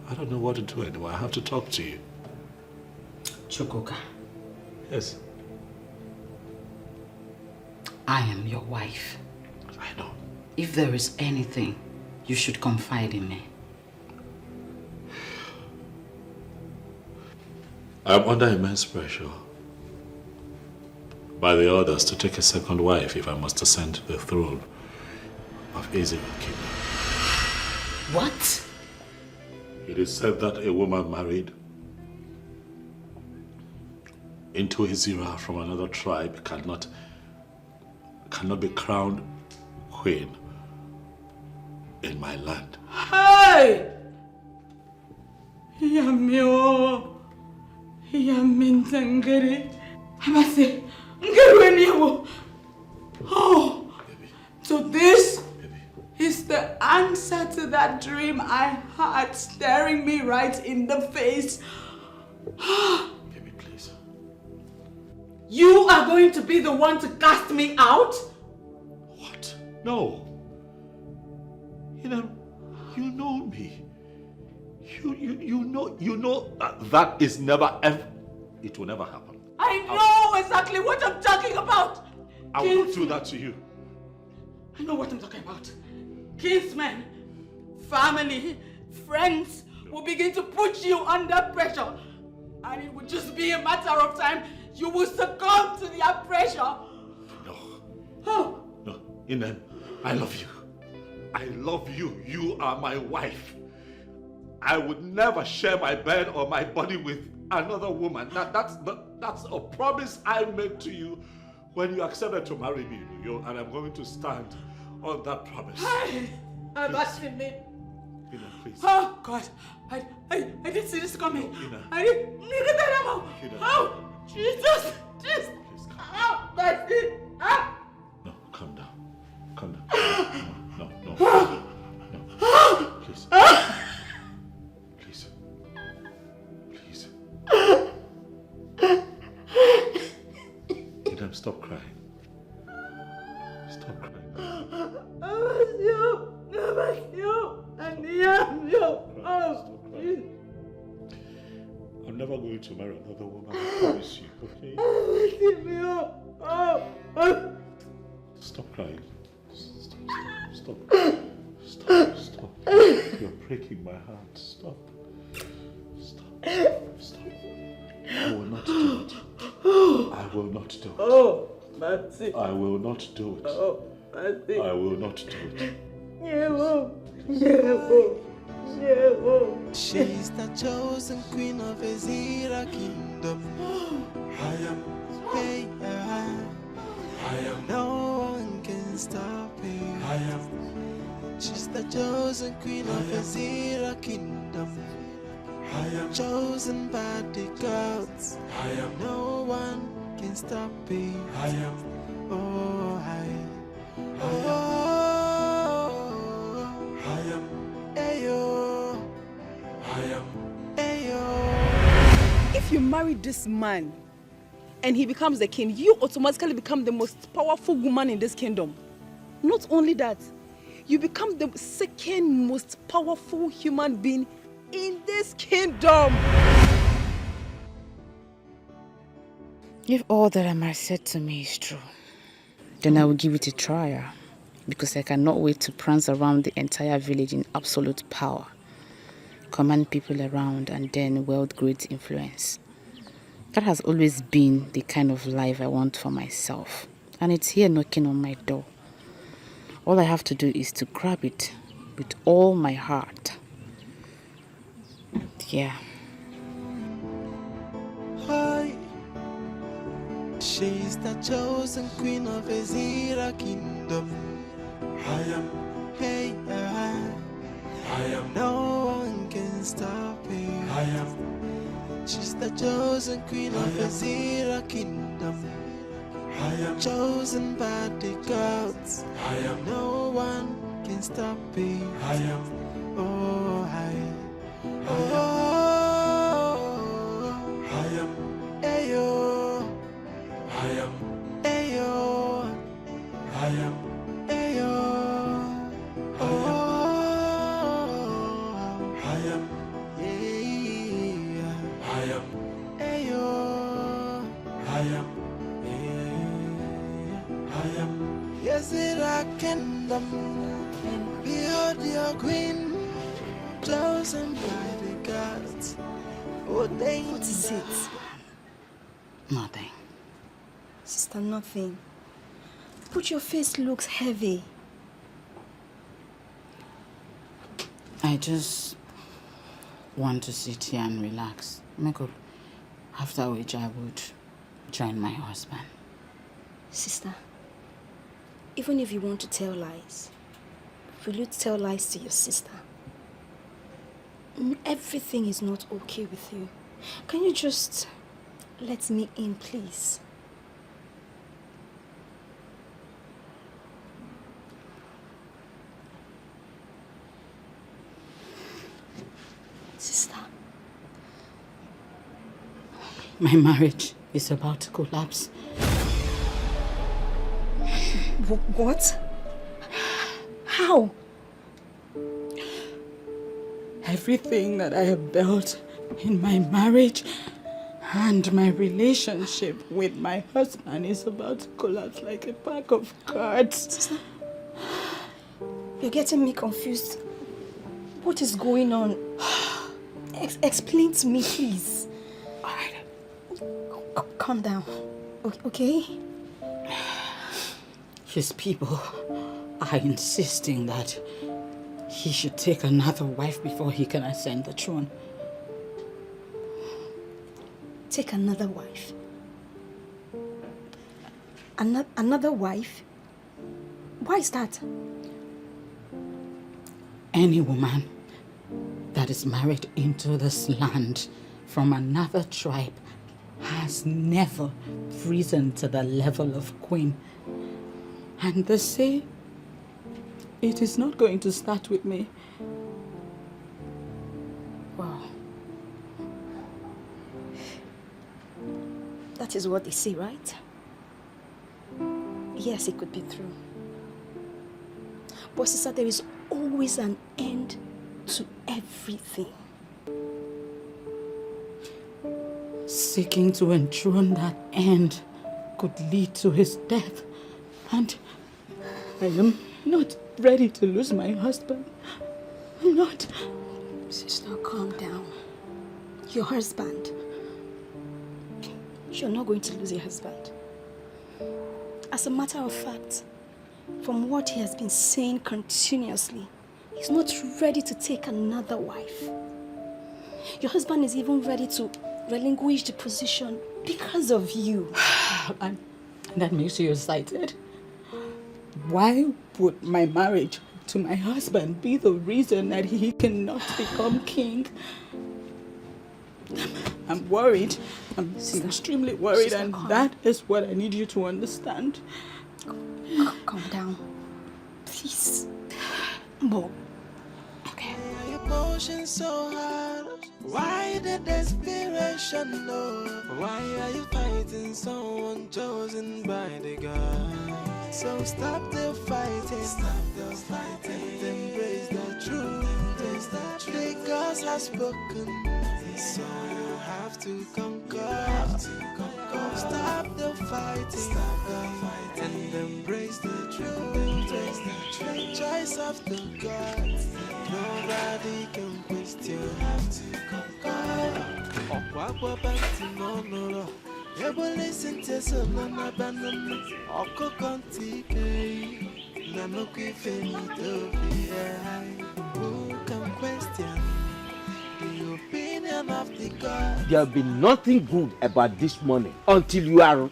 I don't know what to do anymore. I have to talk to you. Chukwuka. Yes. I am your wife. I know. If there is anything, you should confide in me. I'm under immense pressure by the orders to take a second wife if I must ascend the throne of Azira Kingdom. What? It is said that a woman married into Azira from another tribe cannot be crowned queen in my land. Hey! Yamio. Yamintangere. Amase. Ngerueniwo. Oh. So this is the answer to that dream I had staring me right in the face. Baby, please. You are going to be the one to cast me out? What? No. You know me. You know that is never ever. It will never happen. I know exactly what I'm talking about. I will not do that to you. I know what I'm talking about. Kinsmen, family, friends will begin to put you under pressure. And it will just be a matter of time. You will succumb to their pressure. No. Oh. No. Inem, I love you. I love you. You are my wife. I would never share my bed or my body with another woman. That's a promise I made to you when you accepted to marry me, and I'm going to stand on that promise. I'm asking me. Ina, please. Oh God, I didn't see this coming. No, Ina. I didn't. Ina. Oh Jesus, Jesus. Oh, that's it. Ah. No, calm down. Calm down. No. Please. Please. Ina, stop crying. Stop crying. I'm never going to marry another woman, I promise you, okay? Stop crying. Stop. You're breaking my heart. Stop. I will not do it. I will not do it. Oh, Matty. I will not do it. Oh, Matty. I will not do it. She's the chosen queen of Azira kingdom. I am, hey, I am. No one can stop me. I am. She's the chosen queen of Azira kingdom. I am chosen by the gods. I am. No one can stop me. I am. Oh, I am. I am. Ayo. I am. Ayo. If if you marry this man and he becomes the king, you automatically become the most powerful woman in this kingdom. Not only that, you become the second most powerful human being in this kingdom. If all that Amar said to me is true, then I will give it a trial, because I cannot wait to prance around the entire village in absolute power, command people around, and then wield great influence. That has always been the kind of life I want for myself, and it's here knocking on my door. All I have to do is to grab it with all my heart. Yeah. Hi. She's the chosen queen of Ezira kingdom. I am. Hey, I am. No one can stop me. I am. She's the chosen queen of Ezira kingdom. I am chosen by the gods. I am. No one can stop me. I am. Oh, I am. Ayo. I am. Ayo. I am. Ayo. Oh, I am. Yeah. I am. Ayo. I am. I am. Yes, it I kingdom. Behold your queen, chosen by the gods. Oh, What is it? Nothing. Sister, nothing. But your face looks heavy. I just want to sit here and relax. Make up. After which I would join my husband. Sister, even if you want to tell lies, will you tell lies to your sister? Everything is not okay with you. Can you just let me in, please? Sister. My marriage is about to collapse. What? How? Everything that I have built in my marriage and my relationship with my husband is about to collapse like a pack of cards. Sister, you're getting me confused. What is going on? Explain to me, please. All right. Calm down, okay? His people are insisting that he should take another wife before he can ascend the throne. Take another wife? Another wife? Why is that? Any woman that is married into this land from another tribe has never risen to the level of queen. And they say it is not going to start with me. Wow. That is what they say, right? Yes, it could be true. But sister, there is always an end to everything. Seeking to enthrone that end could lead to his death. And I am not ready to lose my husband. I'm not. Sister, calm down. Your husband. You're not going to lose your husband. As a matter of fact, from what he has been saying continuously, he's not ready to take another wife. Your husband is even ready to relinquish the position because of you. And that makes you excited? Why would my marriage to my husband be the reason that he cannot become king? I'm worried. I'm extremely worried, and that is what I need you to understand. Calm down. Please. Mom. Okay. emotion so hard? Why the desperation, no? Why are you fighting someone chosen by the God? So stop the fighting, and embrace the truth. The gods have spoken, so you have to conquer. Stop the fighting, and embrace the truth. The choice of the gods, nobody can question. Listen to some abandon Oko Conti, Namoki Femi, who can question the opinion of the God? There will be nothing good about this money until you are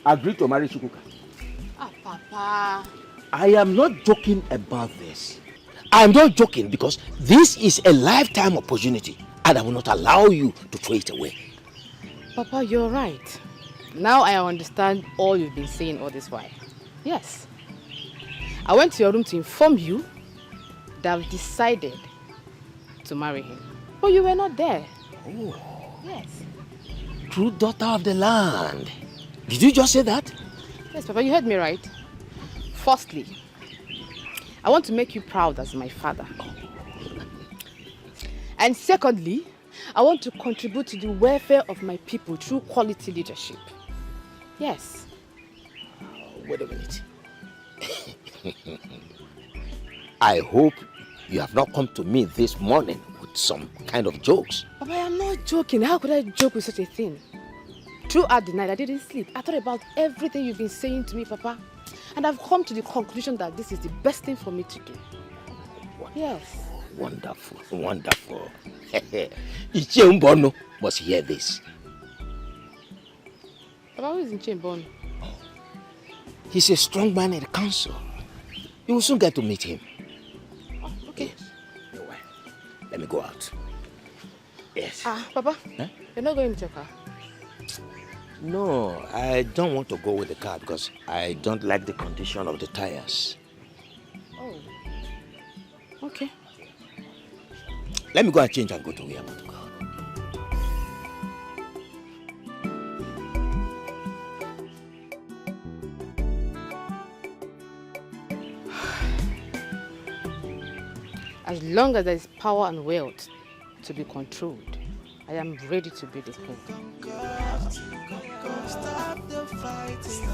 agreed to marry Chukwuka. Ah, Papa. I am not joking about this. I am not joking because this is a lifetime opportunity and I will not allow you to throw it away. Papa, you're right. Now I understand all you've been saying all this while. Yes. I went to your room to inform you that I've decided to marry him. But you were not there. Oh. Yes. True daughter of the land. Did you just say that? Yes, Papa, you heard me right. Firstly, I want to make you proud as my father. And secondly, I want to contribute to the welfare of my people through quality leadership. Yes. Wait a minute. I hope you have not come to me this morning with some kind of jokes. Papa, I am not joking. How could I joke with such a thing? Throughout the night, I didn't sleep. I thought about everything you've been saying to me, Papa. And I've come to the conclusion that this is the best thing for me to do. Yes. Wonderful, wonderful. Ichie Mbono must hear this. Papa, who is Ichie Mbono? He's a strong man in the council. You will soon get to meet him. Oh, okay. Yes. Let me go out. Yes. Ah, Papa, You're not going with your car? No, I don't want to go with the car because I don't like the condition of the tires. Oh. Okay. Let me go and change and go to where I want to go. As long as there is power and wealth to be controlled, I am ready to be the king. Stop the fighting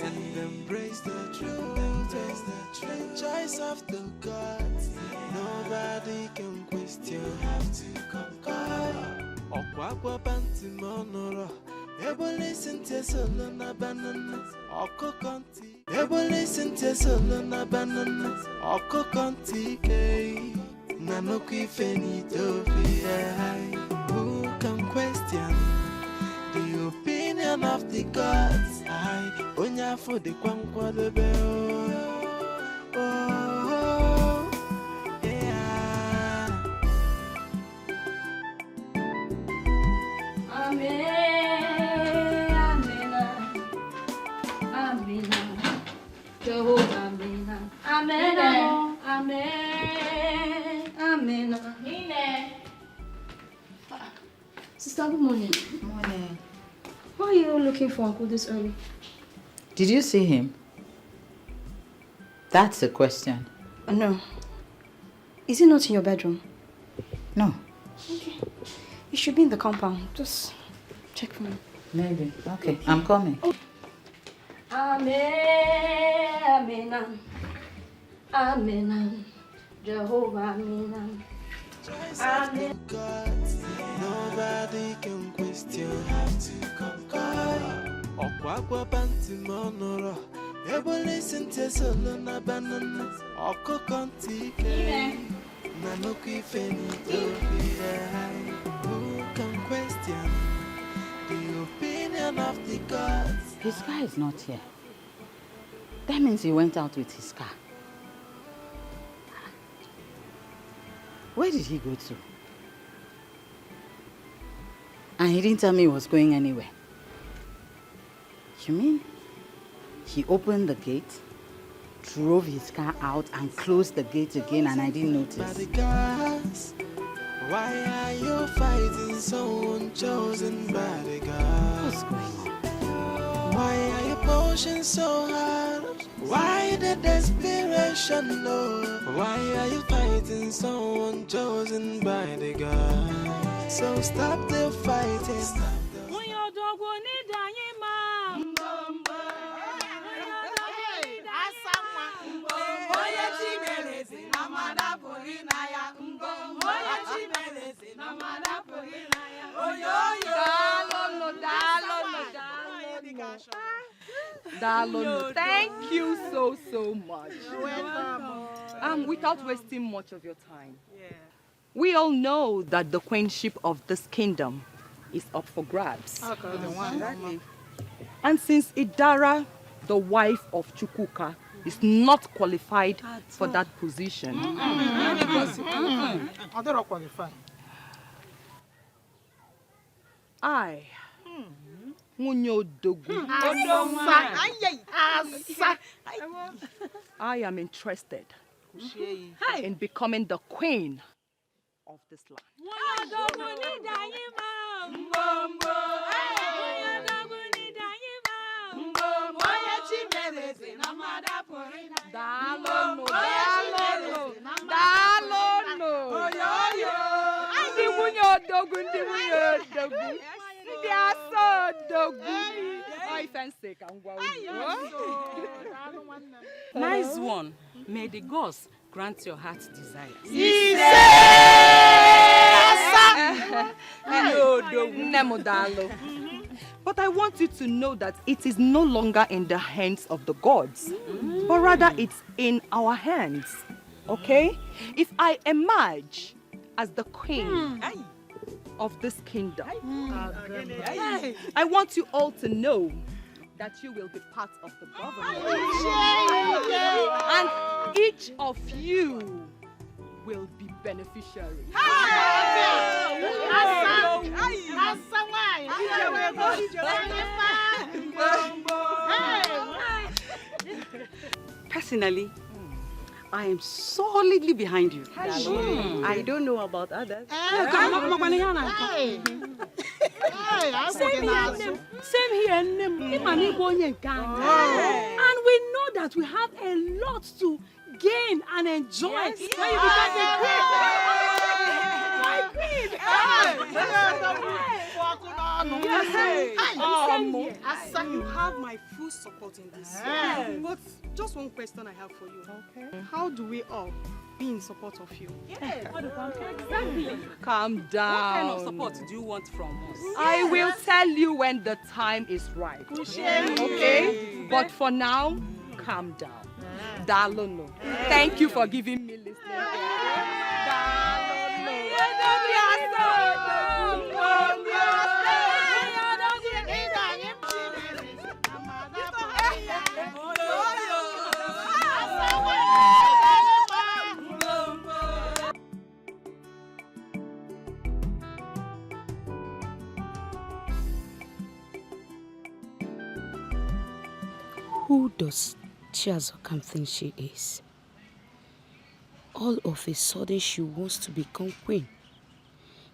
and embrace the truth. The choice of the gods, nobody can question. Okwakwa banti monoro, ebo listen to solo na banana, oko konti. Ebo listen to solo na banana, oko konti kei. Nanoki fenito fi. Who can question the opinion of the gods? I onya for the kwankwa de bell. Oh, yeah. Amen, amen, amen. Jehovah, amen, amen, amen, amen. Sister, good morning. Morning. Why are you looking for Uncle this early? Did you see him? That's a question. No. Is he not in your bedroom? No. Okay. He should be in the compound. Just check for me. Maybe. Okay, I'm coming. Amen, amen, amen, Jehovah, amen. Amen. Nobody can question. Okwakwa banti monoro, ebo listen to solo na banana, oko konti ke. Nanoki fenito fi. Who can question the opinion of the gods? His car is not here. That means he went out with his car. Where did he go to? And he didn't tell me he was going anywhere. You mean he opened the gate, drove his car out and closed the gate again and I didn't notice. Why are you fighting so unchosen by the gods? What's going on? Why are you pushing so hard? Why the desperation, no? Why are you fighting so unchosen by the gods? So stop the fighting. Thank you so much. Without wasting much of your time, we all know that the queenship of this kingdom is up for grabs. And since Idara, the wife of Chukwuka, is not qualified for that position, I, I am interested in becoming the queen of this land. Nice one. May the gods grant your heart's desires. But I want you to know that it is no longer in the hands of the gods, but rather it's in our hands. Okay? If I emerge as the queen of this kingdom, I want you all to know that you will be part of the government. And each of you will be beneficiaries. Personally, I am solidly behind you. I don't know about others. Same here. And we know that we have a lot to gain and enjoy when you become the queen. You have my full support in this. But just one question I have for you. Okay. How do we all be in support of you? Exactly. Calm down. What kind of support do you want from us? I will tell you when the time is right. Okay? But for now, calm down. Dalono. Thank you for giving me listening. Who does Chiazokam think she is? All of a sudden she wants to become queen,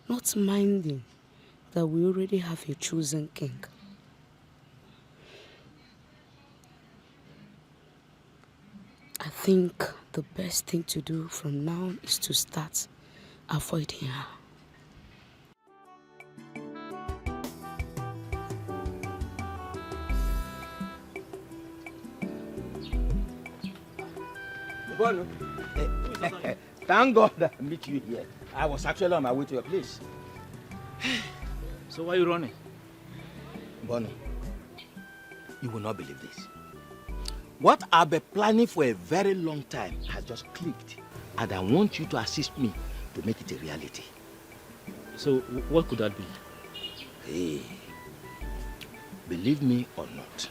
not minding that we already have a chosen king. I think the best thing to do from now is to start avoiding her. Bono, thank God that I meet you here. I was actually on my way to your place. So why are you running? Bono, you will not believe this. What I've been planning for a very long time has just clicked. And I want you to assist me to make it a reality. So what could that be? Hey, believe me or not,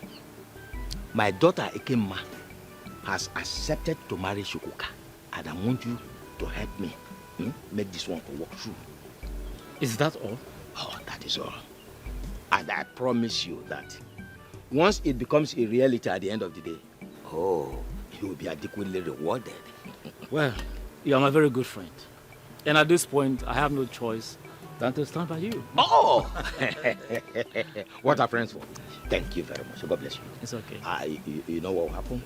my daughter Ekemma has accepted to marry Chukwuka, and I want you to help me make this one to work through. Is that all? Oh, that is all. And I promise you that once it becomes a reality at the end of the day, oh, in you will be adequately rewarded. Well, you are my very good friend. And at this point, I have no choice than to stand by you. Oh! What are friends for? Thank you very much. God bless you. It's okay. You know what will happen?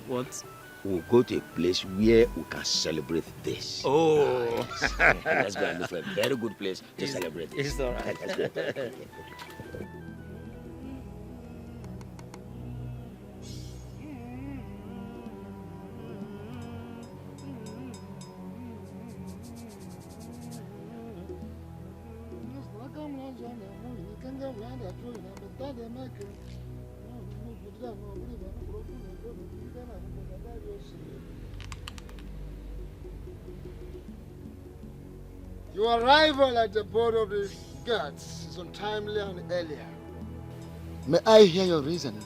What? We'll go to a place where we can celebrate this. Oh! Yes. Let's go and look for a very good place to celebrate this. It's all right. Let's go. Your arrival at the board of the guards is untimely and earlier. May I hear your reason?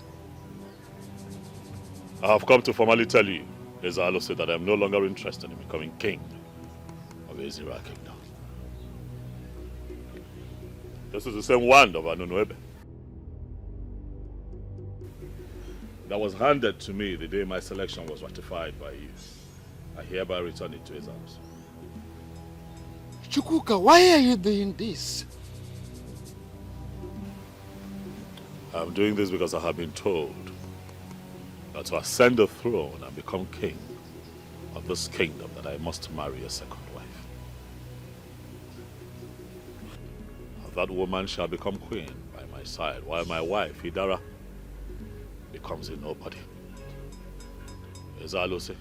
I have come to formally tell you, Ezalo said, that I am no longer interested in becoming king of Ezira Kingdom. This is the same wand of Anunuebe that was handed to me the day my selection was ratified by you. I hereby return it to his house. Chukwuka, why are you doing this? I'm doing this because I have been told that to ascend the throne and become king of this kingdom, that I must marry a second wife. That woman shall become queen by my side, while my wife, Idara, becomes a nobody. Ezalo said,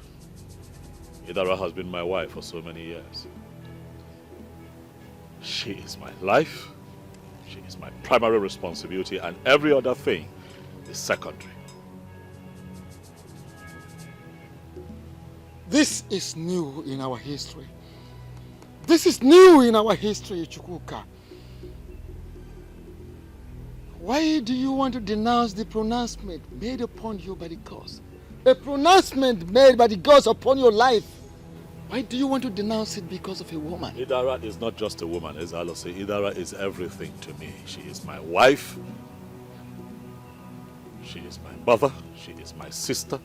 Idara has been my wife for so many years. She is my life, she is my primary responsibility, and every other thing is secondary. This is new in our history. This is new in our history, Chukwuka. Why do you want to denounce the pronouncement made upon you by the gods? A pronouncement made by the gods upon your life. Why do you want to denounce it because of a woman? Idara is not just a woman, as Alo say. Idara is everything to me. She is my wife. She is my mother. She is my sister.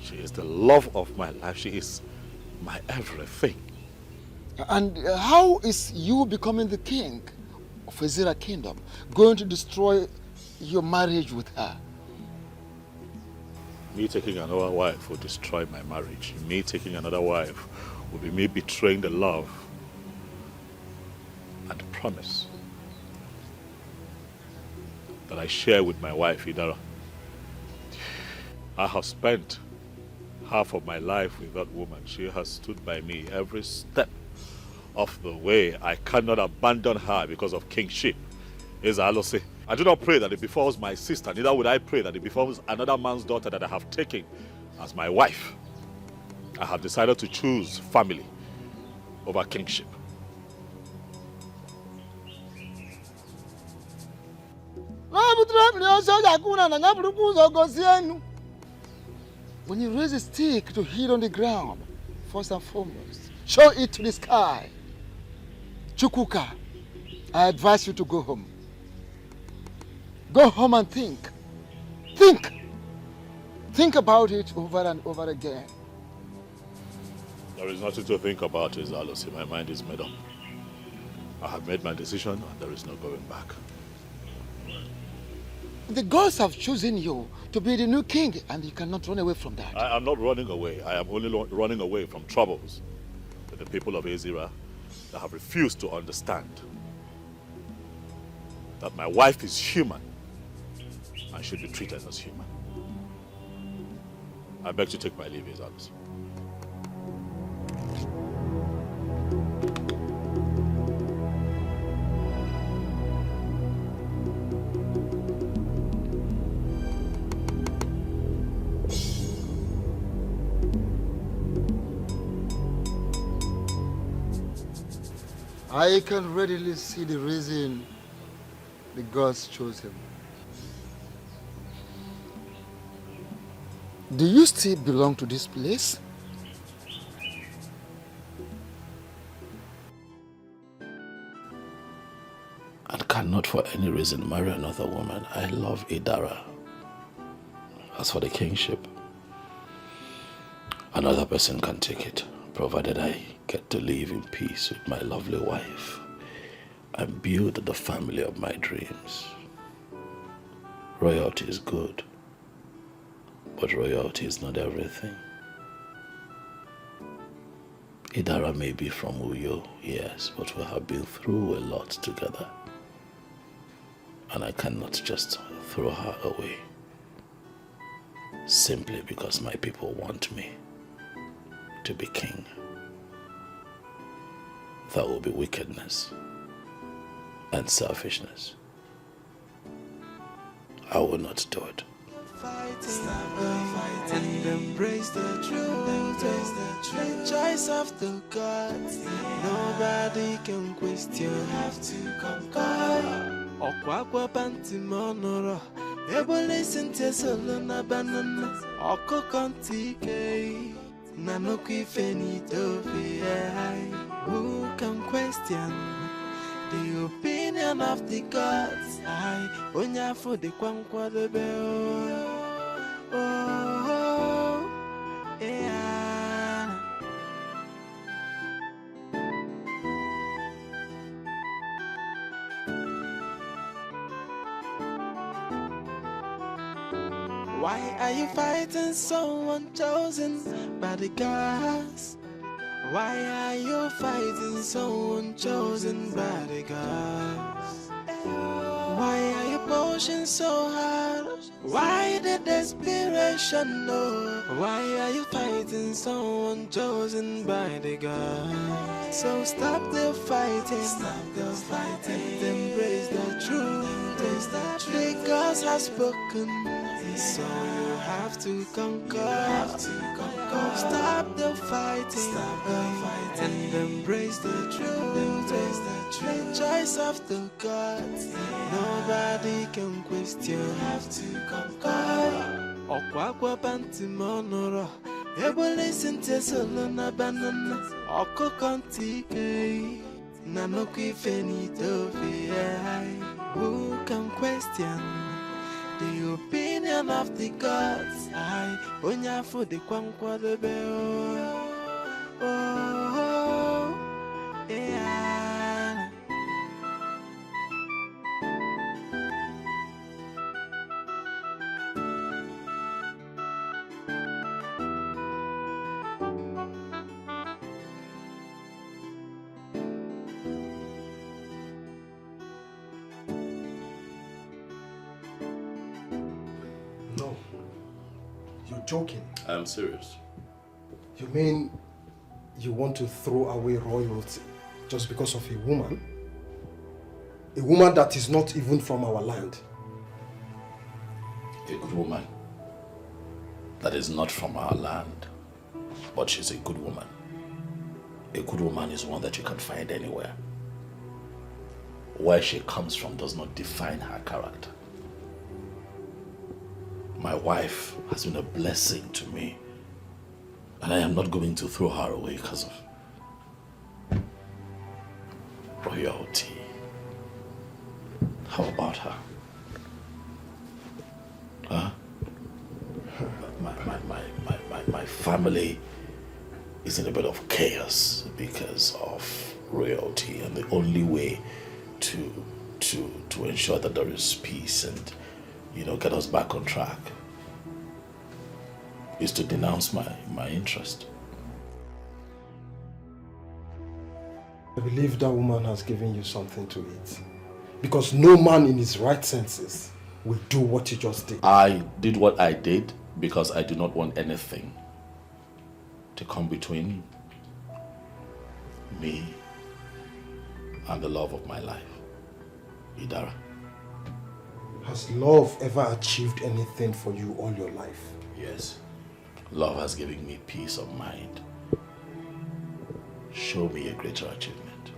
She is the love of my life. She is my everything. And how is you becoming the king of Ezira Kingdom going to destroy your marriage with her? Me taking another wife will destroy my marriage. Me taking another wife will be me betraying the love and promise that I share with my wife, Idara. I have spent half of my life with that woman. She has stood by me every step of the way. I cannot abandon her because of kingship. As I say, I do not pray that it befalls my sister, neither would I pray that it befalls another man's daughter that I have taken as my wife. I have decided to choose family over kingship. When you raise a stick to hit on the ground, first and foremost, show it to the sky. Chukwuka, I advise you to go home. Go home and think. Think. Think about it over and over again. There is nothing to think about, Izalo. My mind is made up. I have made my decision and there is no going back. The gods have chosen you to be the new king and you cannot run away from that. I am not running away. I am only running away from troubles with the people of Ezira that have refused to understand that my wife is human and should be treated as human. I beg to take my leave, Izalo. I can readily see the reason the gods chose him. Do you still belong to this place? I cannot for any reason marry another woman. I love Idara. As for the kingship, Another person can take it, provided I get to live in peace with my lovely wife and build the family of my dreams. Royalty is good, but royalty is not everything. Idara may be from Uyo, yes, but we have been through a lot together. And I cannot just throw her away simply because my people want me to be king. That will be wickedness and selfishness. I will not do it. And embrace the truth, the choice of the gods. Nobody can question. You have to conquer. Okwakwa panti monoro. Ebole sente solo na banana. Oko kontike. Nanoki fenito fi. Who can question the opinion of the gods? I onya for the kwankwa the bell. Oh, yeah. Why are you fighting someone chosen by the gods? Why are you fighting someone chosen by the gods? Why are you pushing so hard? Why the desperation? No. Why are you fighting someone chosen by the gods? So stop the fighting. Stop the fighting. And embrace the truth. The gods have spoken. So you have to conquer. Stop the fighting. Stop the fighting. And embrace the truth. The choice of the gods. Nobody can question. You have to conquer. Okwakwa panti monoro. Ebole sente solo na banana. Oko kontike. Nanoki fenito fi. Who can question the opinion of the gods? I onya for the kwankwa the bell. Oh, yeah. No. You're joking. I'm serious. You mean you want to throw away royalty just because of a woman? A woman that is not even from our land. A good woman that is not from our land, but she's a good woman. A good woman is one that you can find anywhere. Where she comes from does not define her character. My wife has been a blessing to me, and I am not going to throw her away because of royalty. How about her? Huh? My family is in a bit of chaos because of royalty, and the only way to ensure that there is peace and, you know, get us back on track is to denounce my interest. I believe that woman has given you something to eat. Because no man in his right senses will do what you just did. I did what I did because I do not want anything to come between me and the love of my life, Idara. Has love ever achieved anything for you all your life? Yes. Love has given me peace of mind. Show me a greater achievement.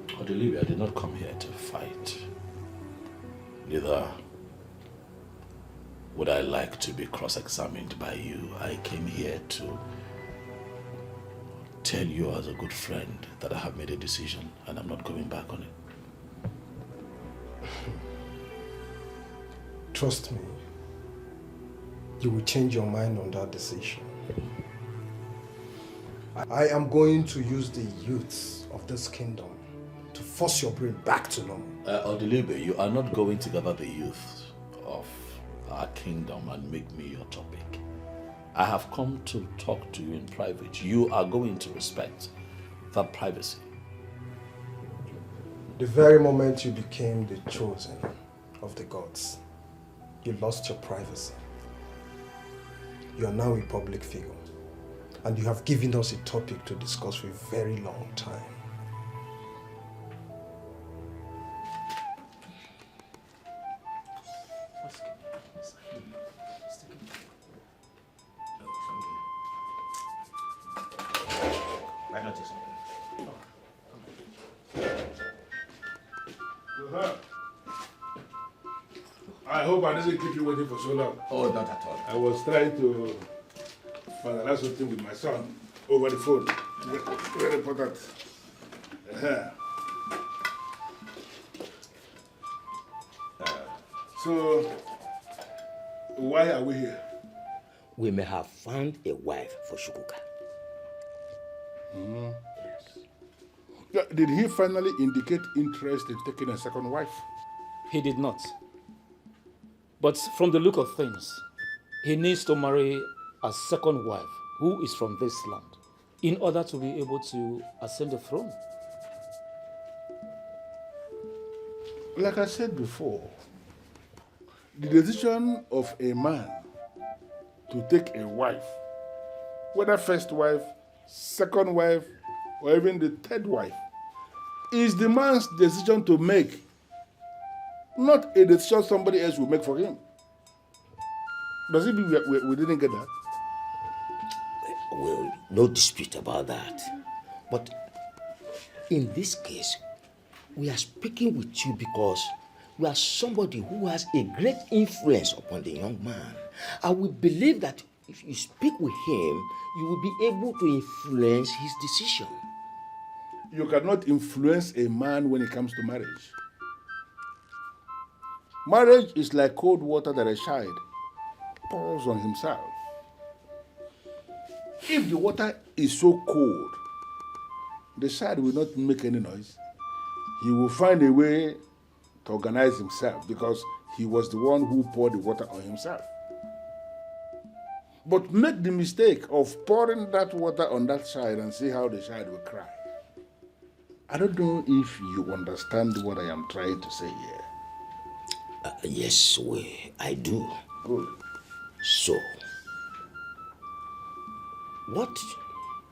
Odelibia, I did not come here to fight. Neither would I like to be cross-examined by you. I came here to tell you as a good friend that I have made a decision and I'm not going back on it. Trust me, you will change your mind on that decision. I am going to use the youths of this kingdom to force your brain back to normal. Odilibe, you are not going to gather the youth of our kingdom and make me your topic. I have come to talk to you in private. You are going to respect that privacy. The very moment you became the chosen of the gods, you lost your privacy. You are now a public figure, and you have given us a topic to discuss for a very long time. I hope I didn't keep you waiting for so long. Oh, not at all. I was trying to finalize something with my son over the phone. Very important. So, why are we here? We may have found a wife for Shukuka. Yes. Did he finally indicate interest in taking a second wife? He did not. But from the look of things, he needs to marry a second wife who is from this land in order to be able to ascend the throne. Like I said before, the decision of a man to take a wife, whether first wife, second wife, or even the third wife, is the man's decision to make, not a decision somebody else will make for him. Does it mean we didn't get that? Well, no dispute about that. But in this case, we are speaking with you because we are somebody who has a great influence upon the young man. And we believe that if you speak with him, you will be able to influence his decision. You cannot influence a man when it comes to marriage. Marriage is like cold water that a child pours on himself. If the water is so cold, the child will not make any noise. He will find a way to organize himself because he was the one who poured the water on himself. But make the mistake of pouring that water on that child and see how the child will cry. I don't know if you understand what I am trying to say here. Yes, I do. Good. So, what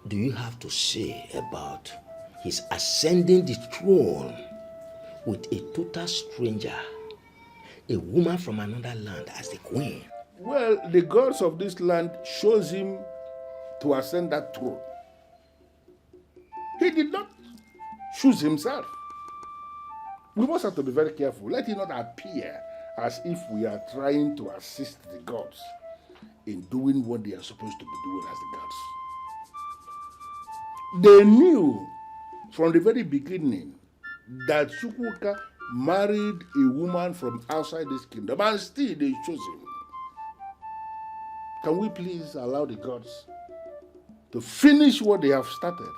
do you have to say about his ascending the throne with a total stranger, a woman from another land as the queen? Well, the gods of this land chose him to ascend that throne. He did not choose himself. We must have to be very careful. Let it not appear as if we are trying to assist the gods in doing what they are supposed to be doing as the gods. They knew from the very beginning that Chukwuka married a woman from outside this kingdom, and still they chose him. Can we please allow the gods to finish what they have started?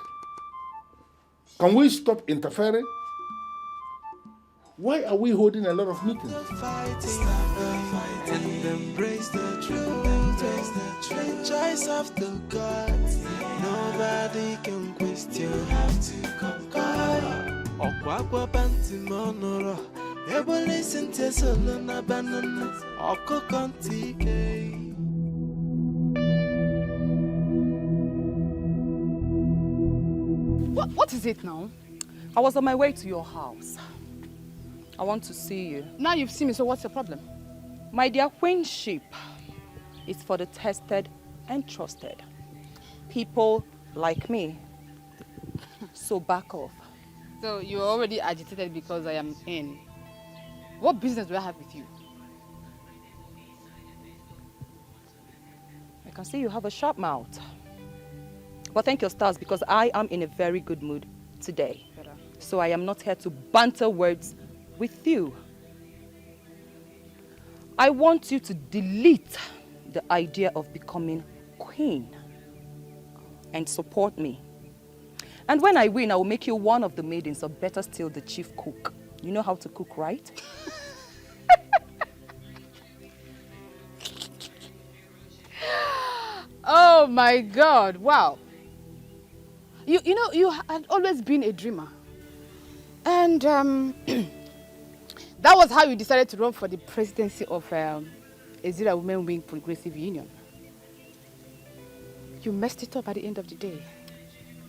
Can we stop interfering? Why are we holding a lot of meetings? And embrace the truth, the choice of the gods. Nobody can question. You have to conquer. Okwakwa panti monoro. Ebo listen to solo na banana. Oko kontike. What is it now? I was on my way to your house. I want to see you. Now you've seen me, so what's the problem? My dear queenship is for the tested and trusted. People like me. So back off. So you're already agitated because I am in. What business do I have with you? I can see you have a sharp mouth. But thank your stars because I am in a very good mood today. So I am not here to banter words with you. I want you to delete the idea of becoming queen and support me. And when I win, I will make you one of the maidens, or better still, the chief cook. You know how to cook, right? Oh my God, wow. You know, you had always been a dreamer. And that was how you decided to run for the presidency of Ezira Women Wing Progressive Union. You messed it up at the end of the day.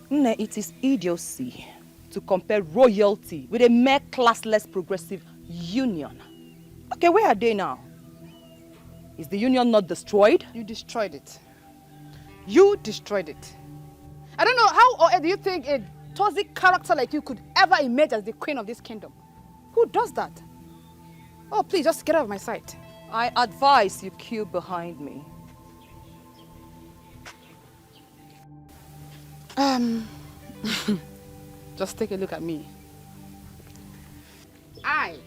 Nne, it is idiocy to compare royalty with a mere classless progressive union. Okay, where are they now? Is the union not destroyed? You destroyed it. You destroyed it. I don't know how do you think a toxic character like you could ever emerge as the queen of this kingdom? Who does that? Oh, please, just get out of my sight. I advise you queue behind me. Just take a look at me. I,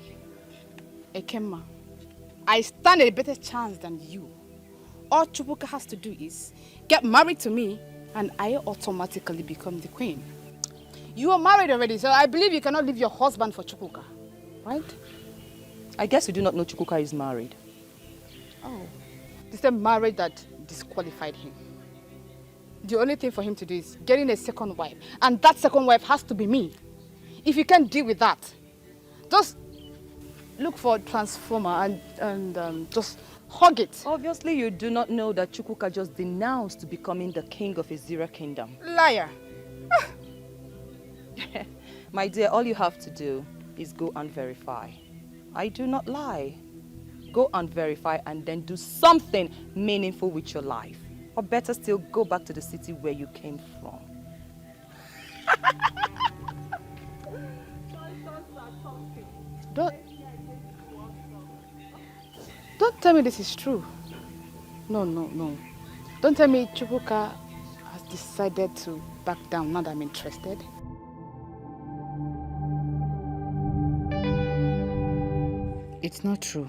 Ekema, I stand a better chance than you. All Chukwuka has to do is get married to me and I automatically become the queen. You are married already, so I believe you cannot leave your husband for Chukwuka, right? I guess you do not know Chukwuka is married. Oh, the same marriage that disqualified him. The only thing for him to do is getting a second wife, and that second wife has to be me. If you can't deal with that, just look for a transformer and just hug it. Obviously, you do not know that Chukwuka just denounced becoming the king of Ezira Kingdom. Liar. My dear, all you have to do is go and verify. I do not lie. Go and verify and then do something meaningful with your life. Or better still, go back to the city where you came from. Don't tell me this is true. No. Don't tell me Chukwuka has decided to back down now that I'm interested. It's not true.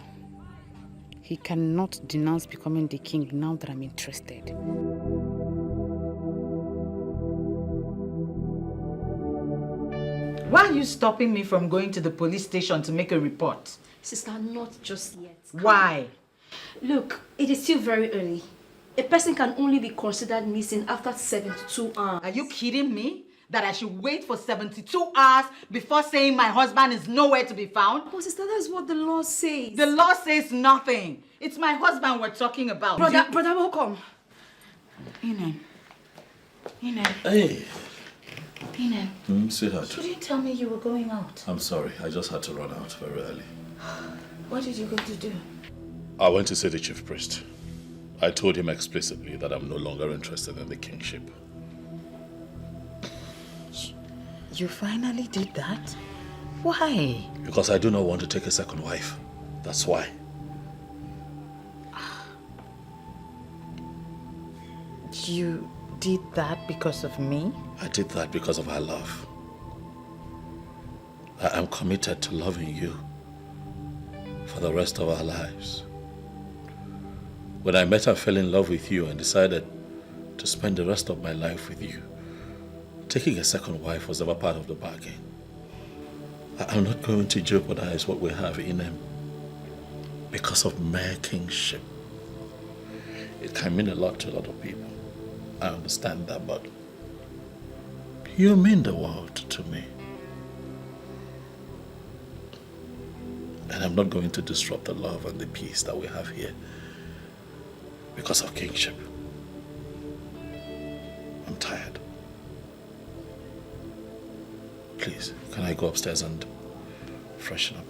He cannot denounce becoming the king now that I'm interested. Why are you stopping me from going to the police station to make a report? Sister, not just yet. Why? Look, it is still very early. A person can only be considered missing after 72 hours. Are you kidding me? That I should wait for 72 hours before saying my husband is nowhere to be found? Oh, sister, that's what the law says. The law says nothing. It's my husband we're talking about. Brother, welcome. Inen. Hey. Inen. Sweetheart. You didn't tell me you were going out. I'm sorry. I just had to run out very early. What did you go to do? I went to see the chief priest. I told him explicitly that I'm no longer interested in the kingship. You finally did that? Why? Because I do not want to take a second wife. That's why. You did that because of me? I did that because of our love. I am committed to loving you for the rest of our lives. When I met and fell in love with you and decided to spend the rest of my life with you, taking a second wife was never part of the bargain. I'm not going to jeopardize what we have in him because of mere kingship. It can mean a lot to a lot of people. I understand that, but you mean the world to me. And I'm not going to disrupt the love and the peace that we have here because of kingship. I'm tired. Please, can I go upstairs and freshen up?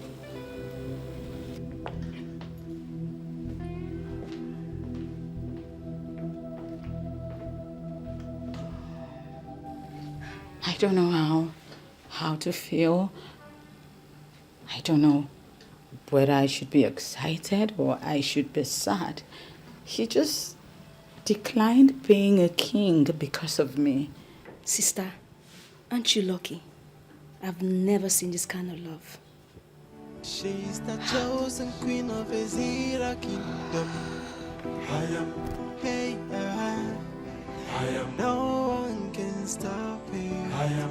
I don't know how to feel. I don't know whether I should be excited or I should be sad. He just declined being a king because of me. Sister, aren't you lucky? I've never seen this kind of love. She's the chosen queen of Ezira kingdom. I am, hey, I am. No one can stop me. I am.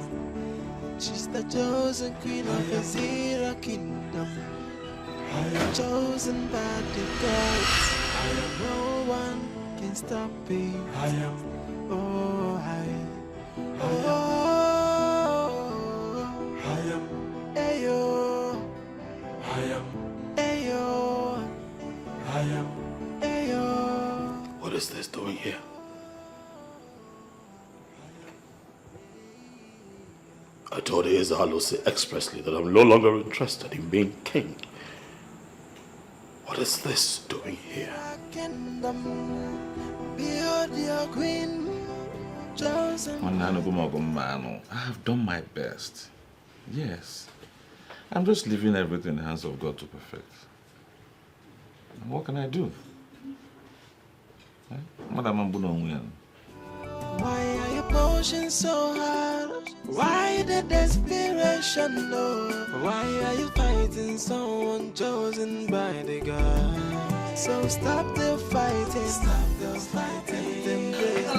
She's the chosen queen of Ezira kingdom. I am chosen by the gods. I am. No one can stop me. I am. Oh, I am. Oh, I am. Ayo. I am. Ayo. I am. Ayo. What is this doing here? I told Ezalose expressly that I'm no longer interested in being king. What is this doing here? Build your queen, chosen. I have done my best. Yes. I'm just leaving everything in the hands of God to perfect. And what can I do? Madam Ambuno. Why are you pushing so hard? Why the desperation, Lord? Why are you fighting someone chosen by the God? So stop the fighting, stop the fighting, embrace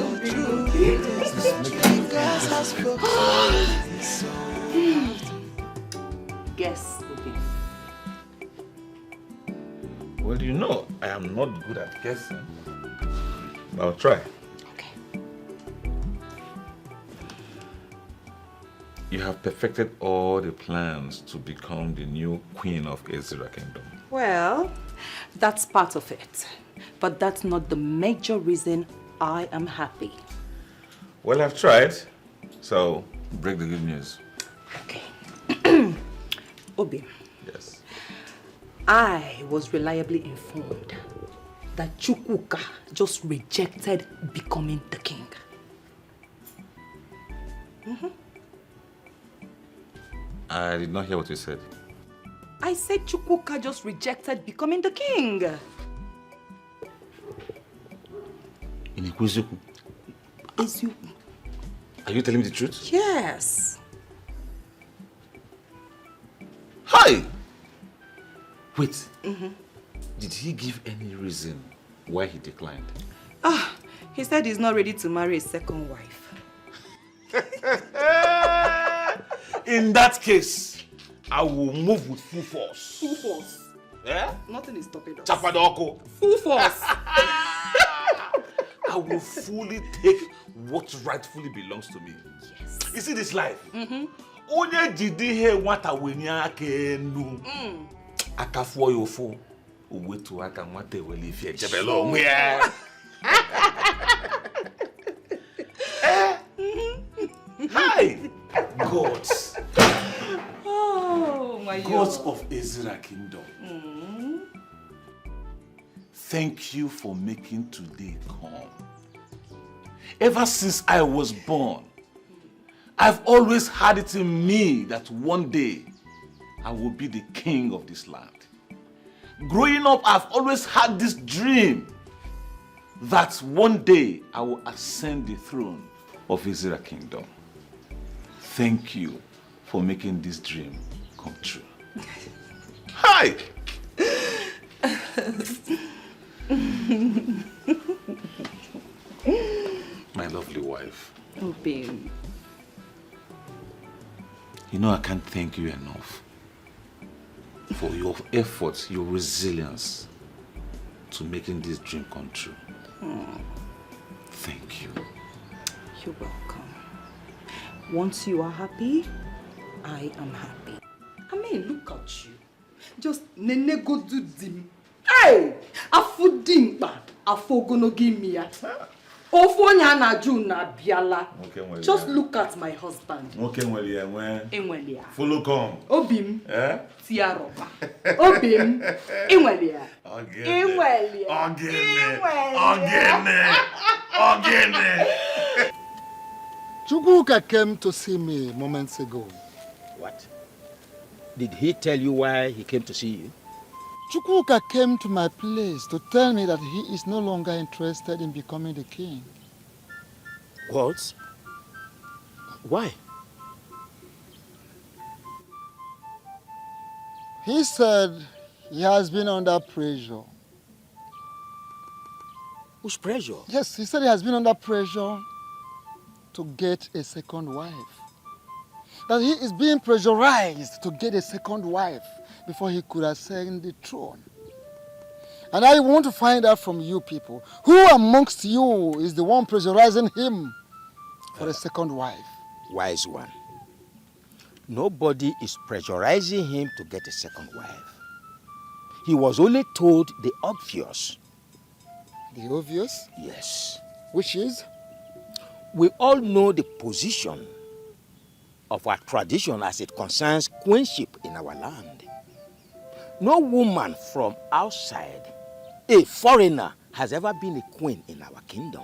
the truth. God has spoken, so Guess, Well, you know, I am not good at guessing. But I'll try. You have perfected all the plans to become the new queen of Ezra Kingdom. Well, that's part of it. But that's not the major reason I am happy. Well, I've tried. So, break the good news. Obi. Yes. I was reliably informed that Chukwuka just rejected becoming the king. I did not hear what you said. I said Chukwuka just rejected becoming the king. In Ikuzuku. Are you telling me the truth? Yes. Hi! Wait. Did he give any reason why he declined? He said he's not ready to marry a second wife. In that case, I will move with full force. Full force? Yeah? Nothing is stopping us. Chapadoko. Full force. I will fully take what rightfully belongs to me. Yes. You see this life? Onye jidi he nwata wenye aka enu. Akafuo yofu. Owetu aka nwata eweli ife ejebelo onwe ya. Hi! Gods. Oh my God. Gods of Ezra Kingdom. Thank you for making today come. Ever since I was born, I've always had it in me that one day I will be the king of this land. Growing up, I've always had this dream that one day I will ascend the throne of Ezra Kingdom. Thank you for making this dream come true. Hi! My lovely wife. Oh, babe. You know I can't thank you enough for your efforts, your resilience to making this dream come true. Thank you. You're welcome. Once you are happy, I am happy. I mean, look at you. Just nene go do dim. Hey! Afudimpa. Afogono gimia. Ofonya na juna biala. Just look at my husband. Okay, Enwelia. Follow come. Obim. Eh? Tiaroba. Obim. Enwelia. Ogene. Chukwuka came to see me moments ago. What? Did he tell you why he came to see you? Chukwuka came to my place to tell me that he is no longer interested in becoming the king. What? Why? He said he has been under pressure. Whose pressure? Yes, he said he has been under pressure to get a second wife. That he is being pressurized to get a second wife before he could ascend the throne. And I want to find out from you people, who amongst you is the one pressurizing him for a second wife? Wise one. Nobody is pressurizing him to get a second wife. He was only told the obvious. The obvious? Yes. Which is? We all know the position of our tradition as it concerns queenship in our land. No woman from outside, a foreigner, has ever been a queen in our kingdom.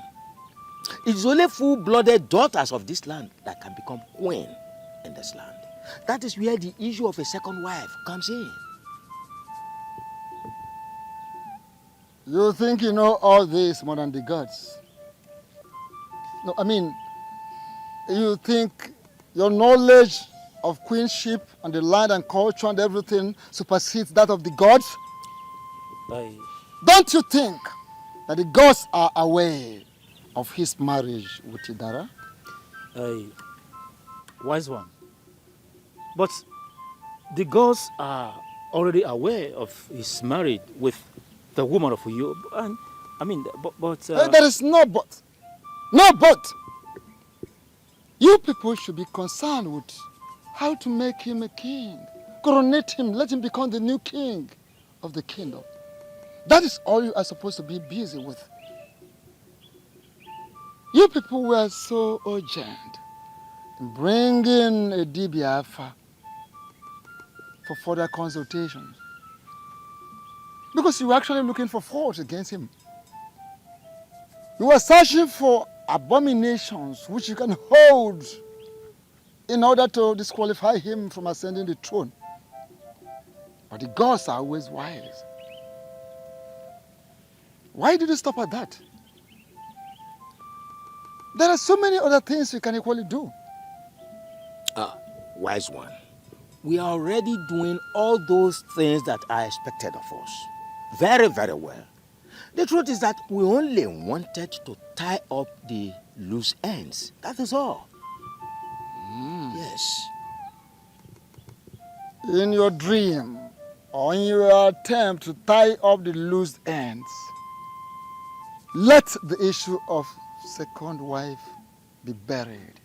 It is only full-blooded daughters of this land that can become queen in this land. That is where the issue of a second wife comes in. You think you know all this more than the gods? No, I mean, you think your knowledge of queenship and the land and culture and everything supersedes that of the gods? Don't you think that the gods are aware of his marriage with Idara? Wise one. But the gods are already aware of his marriage with the woman of Uyo. And I mean, but there is no but. No but. You people should be concerned with how to make him a king. Coronate him, let him become the new king of the kingdom. That is all you are supposed to be busy with. You people were so urgent in bringing a Dibiafa for further consultations. Because you were actually looking for faults against him. You were searching for abominations which you can hold in order to disqualify him from ascending the throne. But the gods are always wise. Why did you stop at that? There are so many other things you can equally do. Wise one. We are already doing all those things that are expected of us. Very, very well. The truth is that we only wanted to tie up the loose ends. That is all. Yes. In your dream, or in your attempt to tie up the loose ends, let the issue of second wife be buried.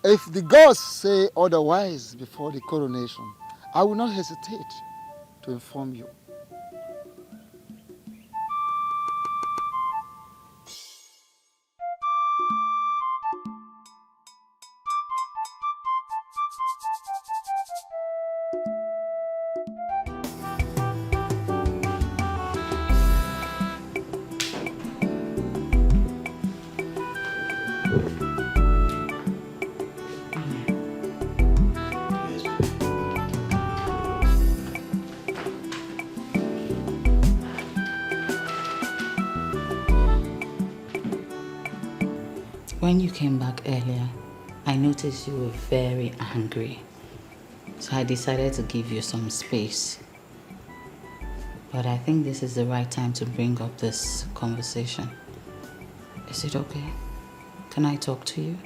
If the gods say otherwise before the coronation, I will not hesitate to inform you. When you came back earlier, I noticed you were very angry. So I decided to give you some space. But I think this is the right time to bring up this conversation. Is it okay? Can I talk to you?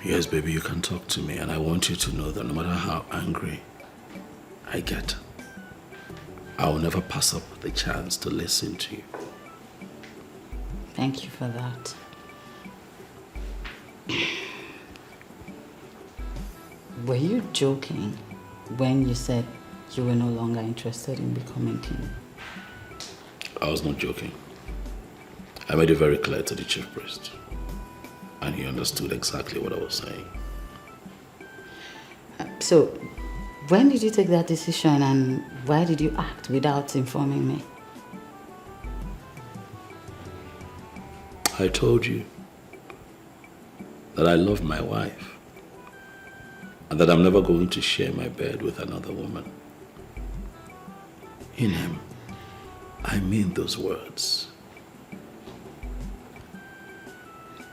Yes, baby, you can talk to me, and I want you to know that no matter how angry I get, I will never pass up the chance to listen to you. Thank you for that. Were you joking when you said you were no longer interested in becoming king? I was not joking. I made it very clear to the chief priest, and he understood exactly what I was saying. So, when did you take that decision, and why did you act without informing me? I told you that I love my wife and that I'm never going to share my bed with another woman. In him, I mean those words.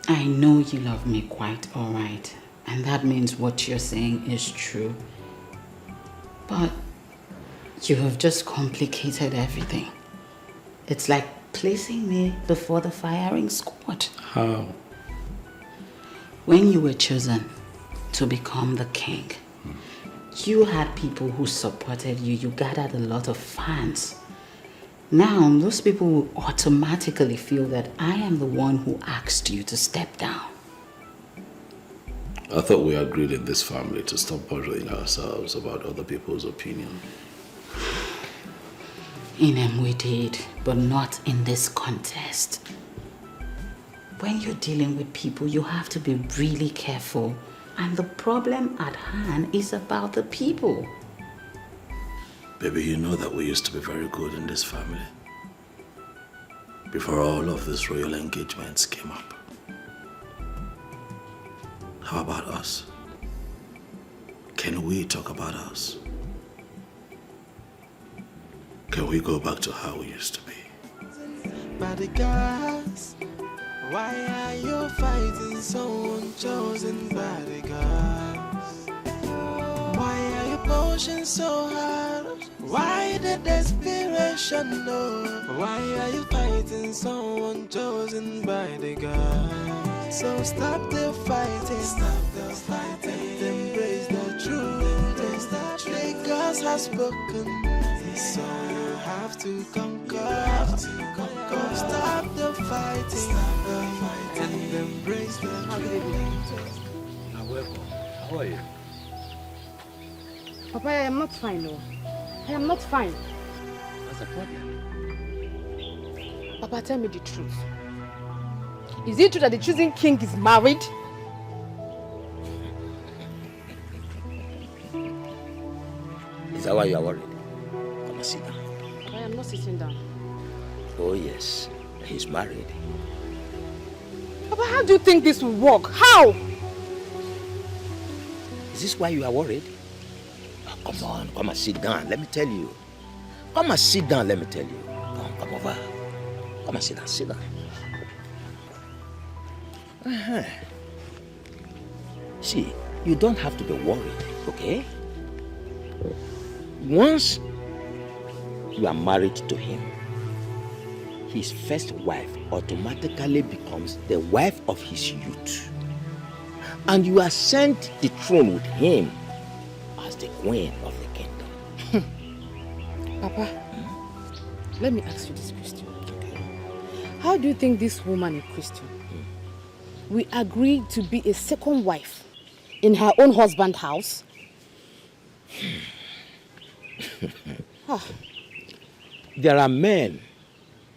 I know you love me quite all right, And that means what you're saying is true. But you have just complicated everything. It's like placing me before the firing squad. How? When you were chosen to become the king, you had people who supported you. You gathered a lot of fans. Now, those people will automatically feel that I am the one who asked you to step down. I thought we agreed in this family to stop bothering ourselves about other people's opinion. Inem, we did, but not in this contest. When you're dealing with people, you have to be really careful. And the problem at hand is about the people. Baby, you know that we used to be very good in this family. Before all of these royal engagements came up. How about us? Can we talk about us? Can we go back to how we used to be? Bodyguards, why are you fighting someone chosen bodyguards? Why are you pushing so hard? Why the desperation? No. Why are you fighting someone chosen by the God? So stop the fighting. Stop the fighting. Embrace the truth. The God has spoken. So you have to conquer. Stop the fighting. Stop the fighting. And embrace the truth. Welcome. How are you? Papa, I am not fine, no. I am not fine. What's the problem? Papa, tell me the truth. Is it true that the chosen king is married? Is that why you are worried? Come and sit down. I am not sitting down. Oh yes, he's married. Papa, how do you think this will work? How? Is this why you are worried? Oh, come on, come and sit down. Let me tell you. Come and sit down, let me tell you. Come over. Come and sit down, sit down. See, you don't have to be worried, okay? Once you are married to him, his first wife automatically becomes the wife of his youth. And you ascend the throne with him as the queen of the kingdom. Papa, let me ask you this question. How do you think this woman, a Christian, will agree to be a second wife in her own husband's house? There are men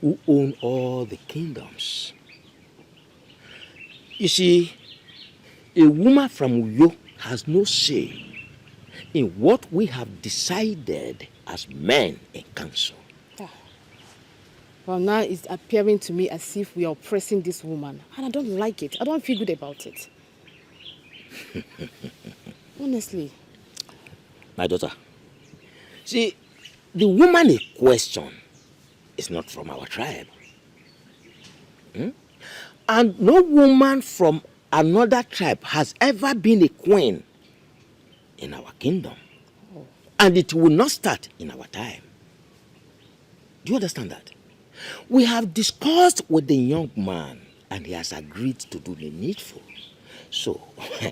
who own all the kingdoms. You see, a woman from Uyo has no say in what we have decided as men in council. Well, now it's appearing to me as if we are oppressing this woman. And I don't like it. I don't feel good about it. Honestly. My daughter, see, the woman in question is not from our tribe. And no woman from another tribe has ever been a queen in our kingdom. And it will not start in our time. Do you understand that? We have discussed with the young man and he has agreed to do the needful. So,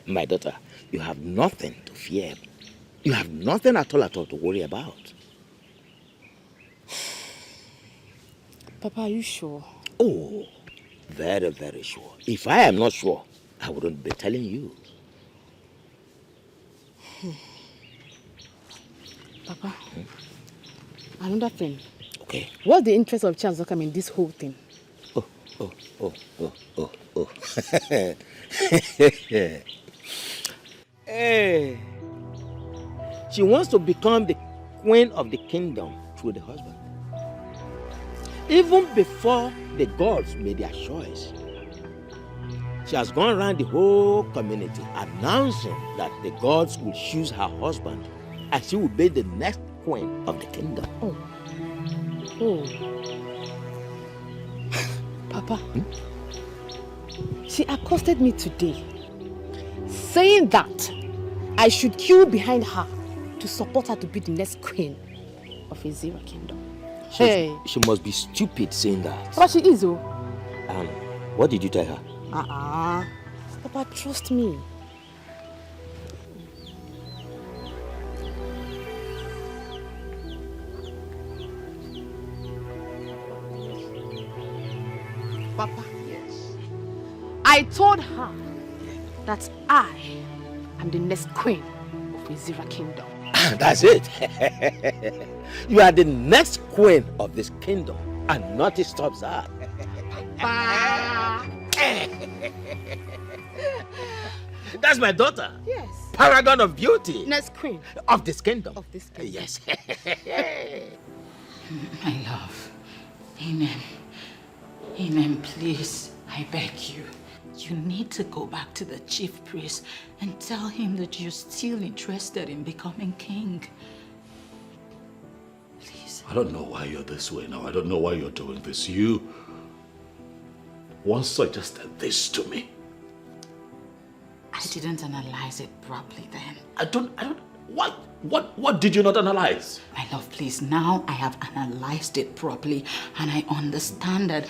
my daughter, you have nothing to fear. You have nothing at all to worry about. Papa, are you sure? Oh, very, very sure. If I am not sure, I wouldn't be telling you. Papa, another thing. Okay. What's the interest of Charles Okam in this whole thing? Oh. Hey. She wants to become the queen of the kingdom through the husband. Even before the gods made their choice, she has gone around the whole community announcing that the gods will choose her husband and she will be the next queen of the kingdom. Oh. Papa, she accosted me today saying that I should queue behind her to support her to be the next queen of Ezira Kingdom. She must be stupid saying that. But she is, oh. What did you tell her? Papa, trust me. Papa, yes. I told her that I am the next queen of Ezira Kingdom. That's it. You are the next queen of this kingdom, and nothing stops her. That's my daughter. Yes. Paragon of beauty. Next queen of this kingdom. Of this kingdom. Yes. My love, Inem, please, I beg you. You need to go back to the chief priest and tell him that you're still interested in becoming king. Please. I don't know why you're this way now. I don't know why you're doing this. You once suggested this to me. I didn't analyze it properly then. What did you not analyze? My love, please, now I have analyzed it properly and I understand that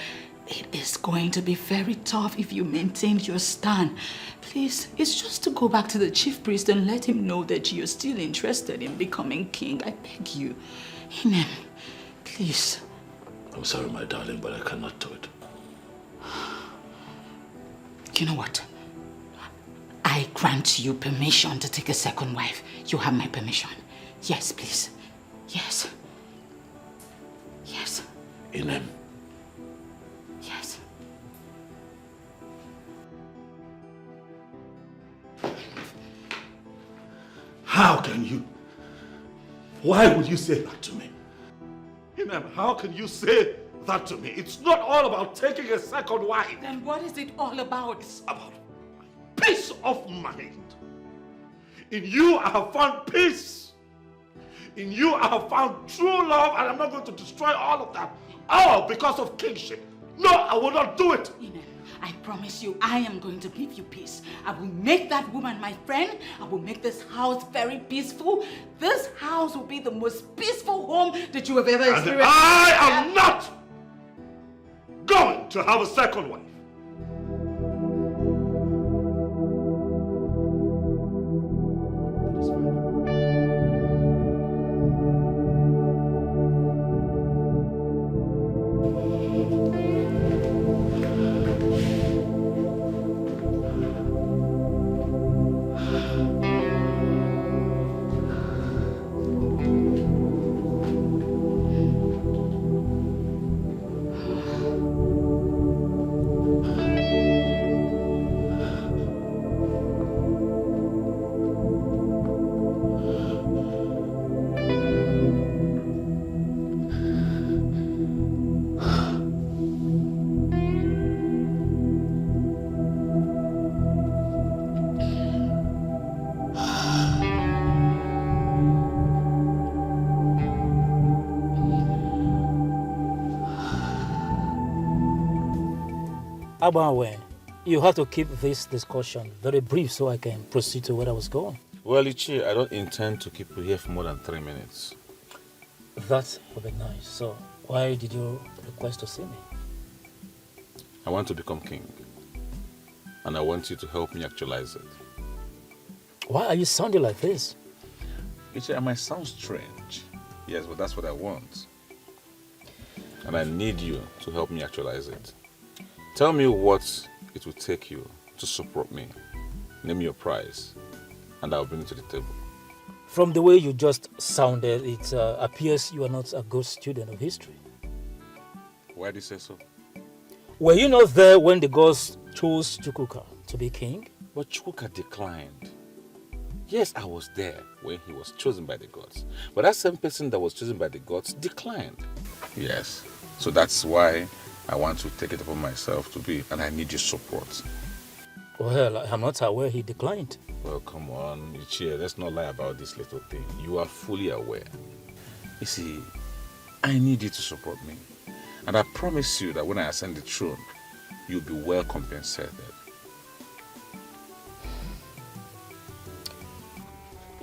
it is going to be very tough if you maintain your stand. Please, it's just to go back to the chief priest and let him know that you're still interested in becoming king. I beg you. Inem, please. I'm sorry, my darling, but I cannot do it. You know what? I grant you permission to take a second wife. You have my permission. Yes, please. Yes. Yes. Inem. Yes. How can you? Why would you say that to me? Inem, how can you say that to me? It's not all about taking a second wife. Then what is it all about? It's about peace of mind. In you I have found peace. In you I have found true love, and I'm not going to destroy all of that. All because of kingship. No, I will not do it. Inem, I promise you, I am going to give you peace. I will make that woman my friend. I will make this house very peaceful. This house will be the most peaceful home that you have ever experienced. And I am not going to have a second wife. Abawe, you have to keep this discussion very brief so I can proceed to where I was going. Well, Ichi, I don't intend to keep you here for more than 3 minutes. That would be nice. So, why did you request to see me? I want to become king. And I want you to help me actualize it. Why are you sounding like this? Ichi, I might sound strange. Yes, but that's what I want. And I need you to help me actualize it. Tell me what it will take you to support me. Name your price, and I'll bring it to the table. From the way you just sounded, it appears you are not a good student of history. Why do you say so? Were you not there when the gods chose Chukwuka to be king? But Chukwuka declined. Yes, I was there when he was chosen by the gods. But that same person that was chosen by the gods declined. Yes, so that's why I want to take it upon myself to be, and I need your support. Well, I'm not aware he declined. Well, come on, Ichie, let's not lie about this little thing. You are fully aware. You see, I need you to support me. And I promise you that when I ascend the throne, you'll be well compensated.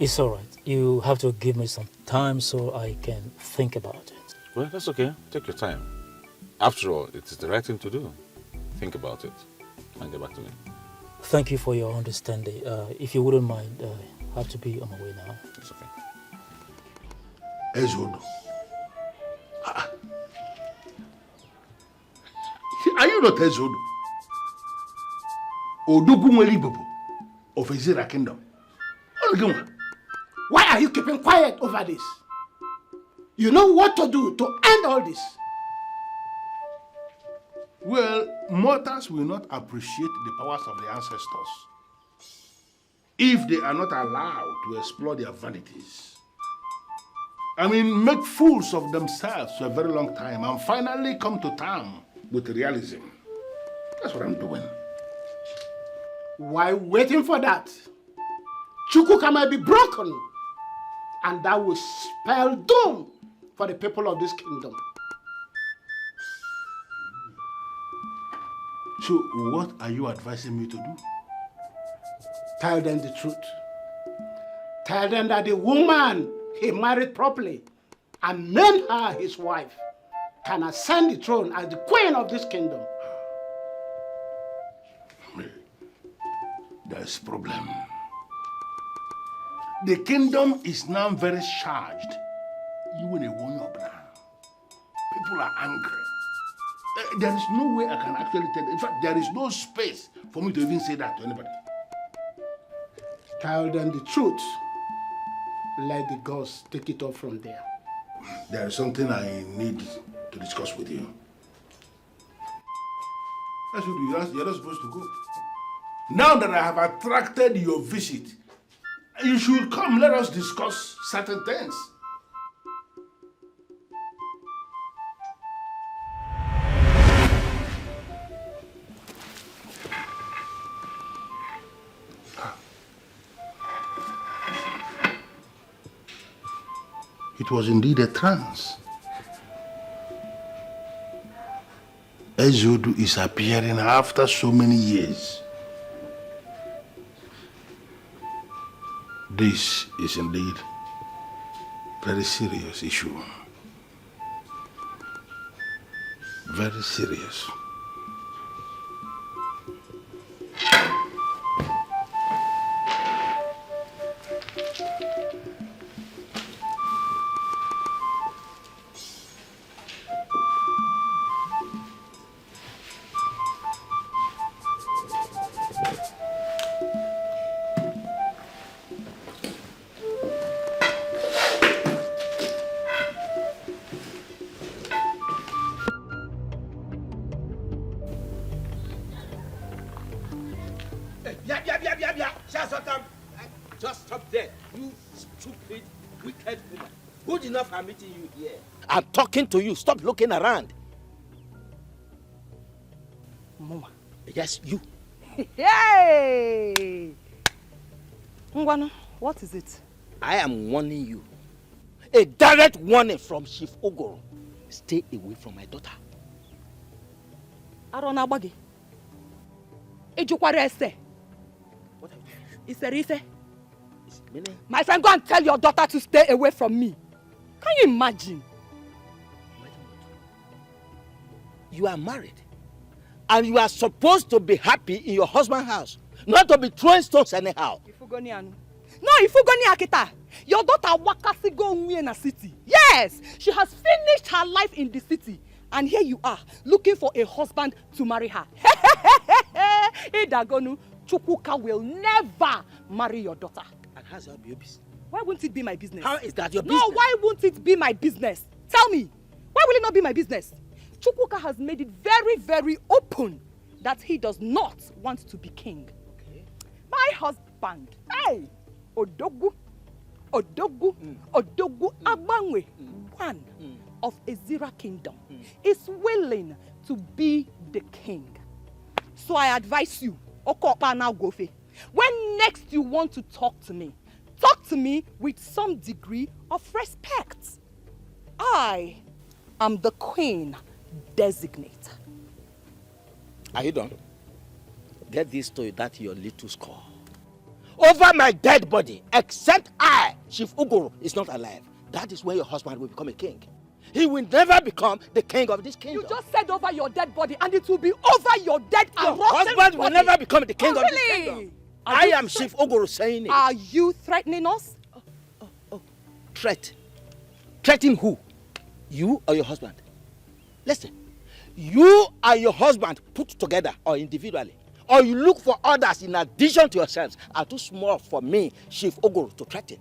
It's all right. You have to give me some time so I can think about it. Well, that's okay. Take your time. After all, it is the right thing to do. Think about it and get back to me. Thank you for your understanding. If you wouldn't mind, I have to be on my way now. It's okay. Ezodo. Are you not Ezodo? Odugunwelibubu of Ezira Kingdom. Why are you keeping quiet over this? You know what to do to end all this. Well, mortals will not appreciate the powers of the ancestors if they are not allowed to explore their vanities. I mean, make fools of themselves for a very long time and finally come to terms with realism. That's what I'm doing. While waiting for that, Chukwuka might be broken, and that will spell doom for the people of this kingdom. So, what are you advising me to do? Tell them the truth. Tell them that the woman he married properly and made her his wife can ascend the throne as the queen of this kingdom. There's a problem. The kingdom is now very charged. You will warn up now. People are angry. There is no way I can actually tell. In fact, there is no space for me to even say that to anybody. Tell them the truth. Let the gods take it up from there. There is something I need to discuss with you. That's what you're not supposed to go. Now that I have attracted your visit, you should come, let us discuss certain things. It was indeed a trance. Ezodu is appearing after so many years. This is indeed a very serious issue. Very serious. Just stop there, you stupid, wicked woman. Good enough I'm meeting you here. I'm talking to you. Stop looking around. Mama. Yes, you. Hey! Ngwanu, what is it? I am warning you. A direct warning from Chief Ogoro. Stay away from my daughter. Arona Bagi. Ejukwara ese. What have you done? Ife. Meaning? My friend, go and tell your daughter to stay away from me. Can you imagine? You are married. And you are supposed to be happy in your husband's house. Not to be throwing stones anyhow. No, Ifugoni Akita. Your daughter Wakasi go in a city. Yes, she has finished her life in the city. And here you are, looking for a husband to marry her. Idagonu, Chukwuka will never marry your daughter. And how's that your business? Why won't it be my business? How is that your business? No, why won't it be my business? Tell me, why will it not be my business? Chukwuka has made it very, very open that he does not want to be king. Okay. My husband, hey, Odogu Abangwe, one of Ezira Kingdom, is willing to be the king. So I advise you, Okopa now Gofe, when next you want to talk to me with some degree of respect. I am the queen designate. Are you done? Get this to that your little score. over my dead body, except I, Chief Uguru, is not alive, that is when your husband will become a king. He will never become the king of this kingdom. You just said over your dead body, and it will be over your dead and Your rotten husband will body. never become the king Oh, of this really? kingdom. Are I you am Chief Uguru saying it. Are you threatening us? Threat? Threatening who? You or your husband? Listen, you and your husband put together or individually, or you look for others in addition to yourselves, are too small for me, Chief Uguru, to threaten.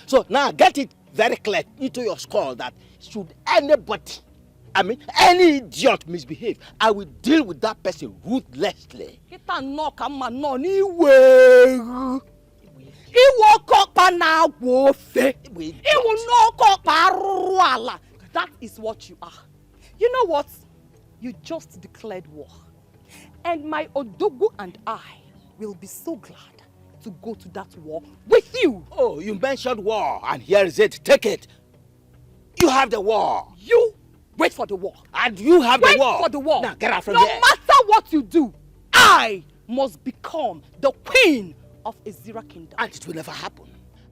So now get it very clear into your skull that should anybody, any idiot misbehave, I will deal with that person ruthlessly. That is what you are. You know what? You just declared war. And my Odogu and I will be so glad to go to that war with you. Oh, you mentioned war, and here is it. Take it. You have the war. You wait for the war. And you have wait the war. for the war. Now get out from no here. No matter what you do, I must become the queen of Ezira Kingdom. And it will never happen.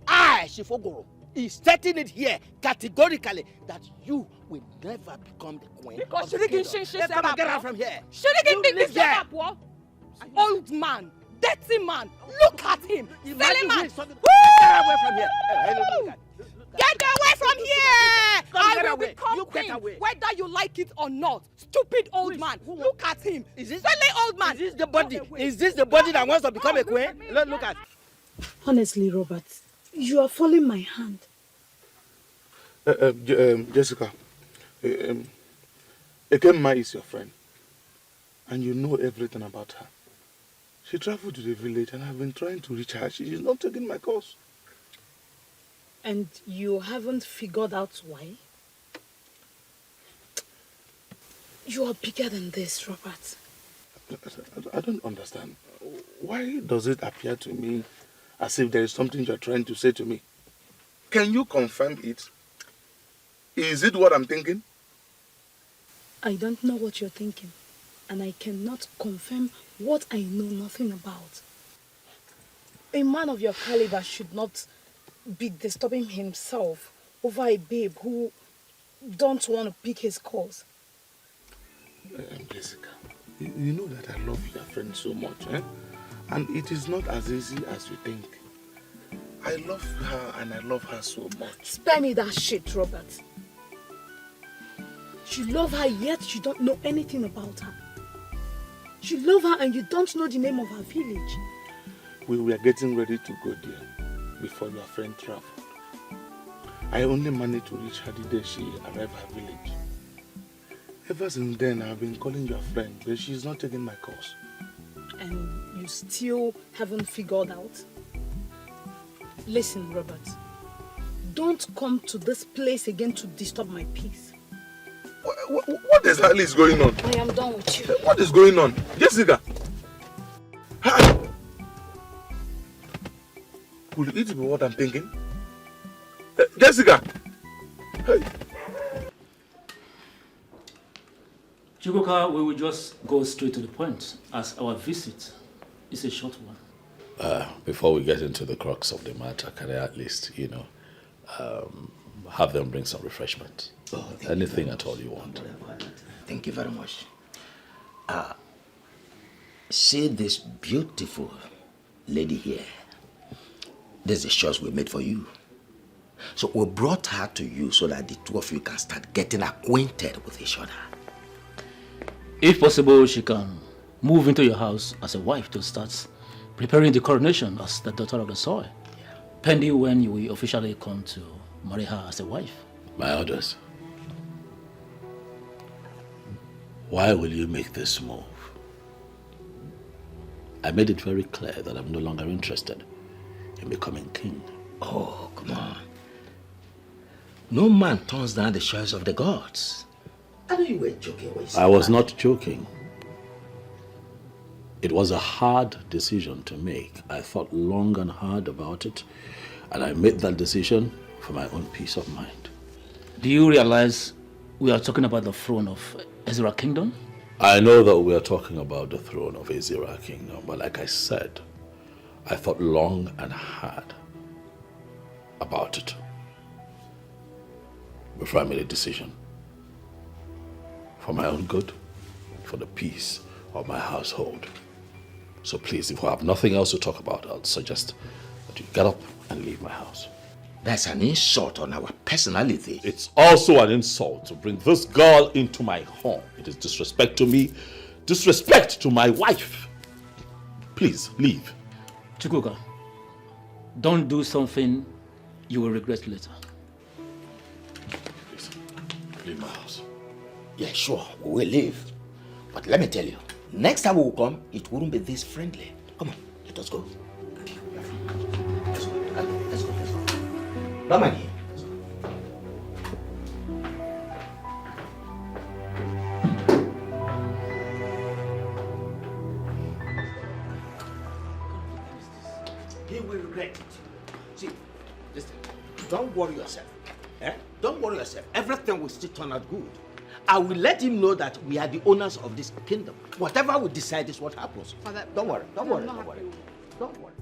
I, Chief Uguru, is stating it here categorically that you will never become the queen. Because of the kingdom. Come on, get out from here. Old man, dirty man, look at him. Silly man. Get away from here. Get away from here! I will away. become You queen, get away. whether you like it or not. Stupid old man. Look at him. Silly old man. Is this the body? Is this the body that wants to become a queen? Look at. Honestly, Robert, you are following my hand. Jessica, Ekemma is your friend, and you know everything about her. She traveled to the village, and I've been trying to reach her. She is not taking my calls. And you haven't figured out why? You are bigger than this, Robert. I don't understand. Why does it appear to me as if there is something you're trying to say to me? Can you confirm it? Is it what I'm thinking? I don't know what you're thinking, and I cannot confirm what I know nothing about. A man of your caliber should not be disturbing himself over a babe who don't want to pick his calls. Jessica, you know that I love your friend so much, eh? And it is not as easy as you think. I love her and I love her so much. Spare me that shit, Robert. You love her, yet you don't know anything about her. You love her and you don't know the name of her village. We were getting ready to go there before your friend traveled. I only managed to reach her the day she arrived at her village. Ever since then, I've been calling your friend, but she's not taking my calls. And you still haven't figured out? Listen, Robert. Don't come to this place again to disturb my peace. What exactly is going on? I am done with you. What is going on? Jessica! Hi. Will it be what I'm thinking? Jessica! Hey. Chukwuka, we will just go straight to the point, as our visit is a short one. Before we get into the crux of the matter, can I at least, have them bring some refreshment? Anything at all you want. Thank you very much. See this beautiful lady here. This is the shots we made for you. So we brought her to you so that the two of you can start getting acquainted with each other. If possible, she can move into your house as a wife to start preparing the coronation as the daughter of the soil. Pending when you will officially come to marry her as a wife. My orders. Why will you make this move? I made it very clear that I'm no longer interested in becoming king. Oh, come on. No man turns down the choice of the gods. I know you were joking when you said I was that. not joking. It was a hard decision to make. I thought long and hard about it, and I made that decision for my own peace of mind. Do you realize we are talking about the throne of Ezira Kingdom? I know that we are talking about the throne of Ezira Kingdom, but like I said, I thought long and hard about it before I made a decision. For my own good, for the peace of my household. So please, if we have nothing else to talk about, I'll suggest that you get up and leave my house. That's an insult on our personality. It's also an insult to bring this girl into my home. It is disrespect to me, disrespect to my wife. Please, leave. Chukwuka, don't do something you will regret later. Please, leave my house. Yeah, sure, we will leave. But let me tell you, next time we will come, it wouldn't be this friendly. Come on, let us go. Let's go. Don't mind here. He will regret it. See, listen, don't worry yourself. Don't worry yourself. Everything will still turn out good. I will let him know that we are the owners of this kingdom. Whatever we decide is what happens. Father, don't worry. Don't worry. Don't worry.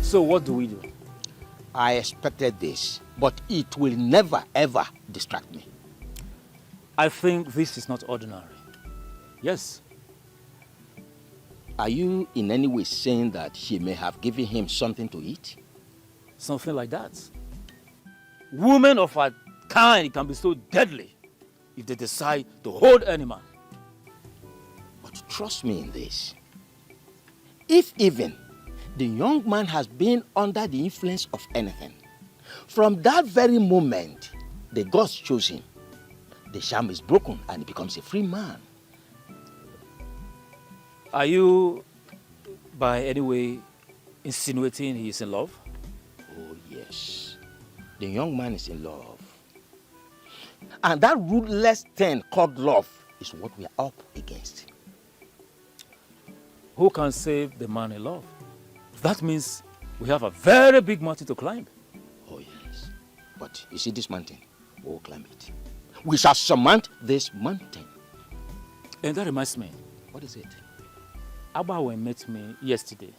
So what do we do? I expected this, but it will never ever distract me. I think this is not ordinary. Yes. Are you in any way saying that she may have given him something to eat? Something like that. Women of our kind can be so deadly if they decide to hold any man. But trust me in this. If even the young man has been under the influence of anything, from that very moment the gods chose him, the sham is broken and he becomes a free man. Are you, by any way, insinuating he is in love? Oh, yes. The young man is in love. And that ruthless thing called love is what we are up against. Who can save the man in love? That means we have a very big mountain to climb. Oh, yes. But you see this mountain? We'll climb it. We shall surmount this mountain. And that reminds me. What is it? Abawe met me yesterday.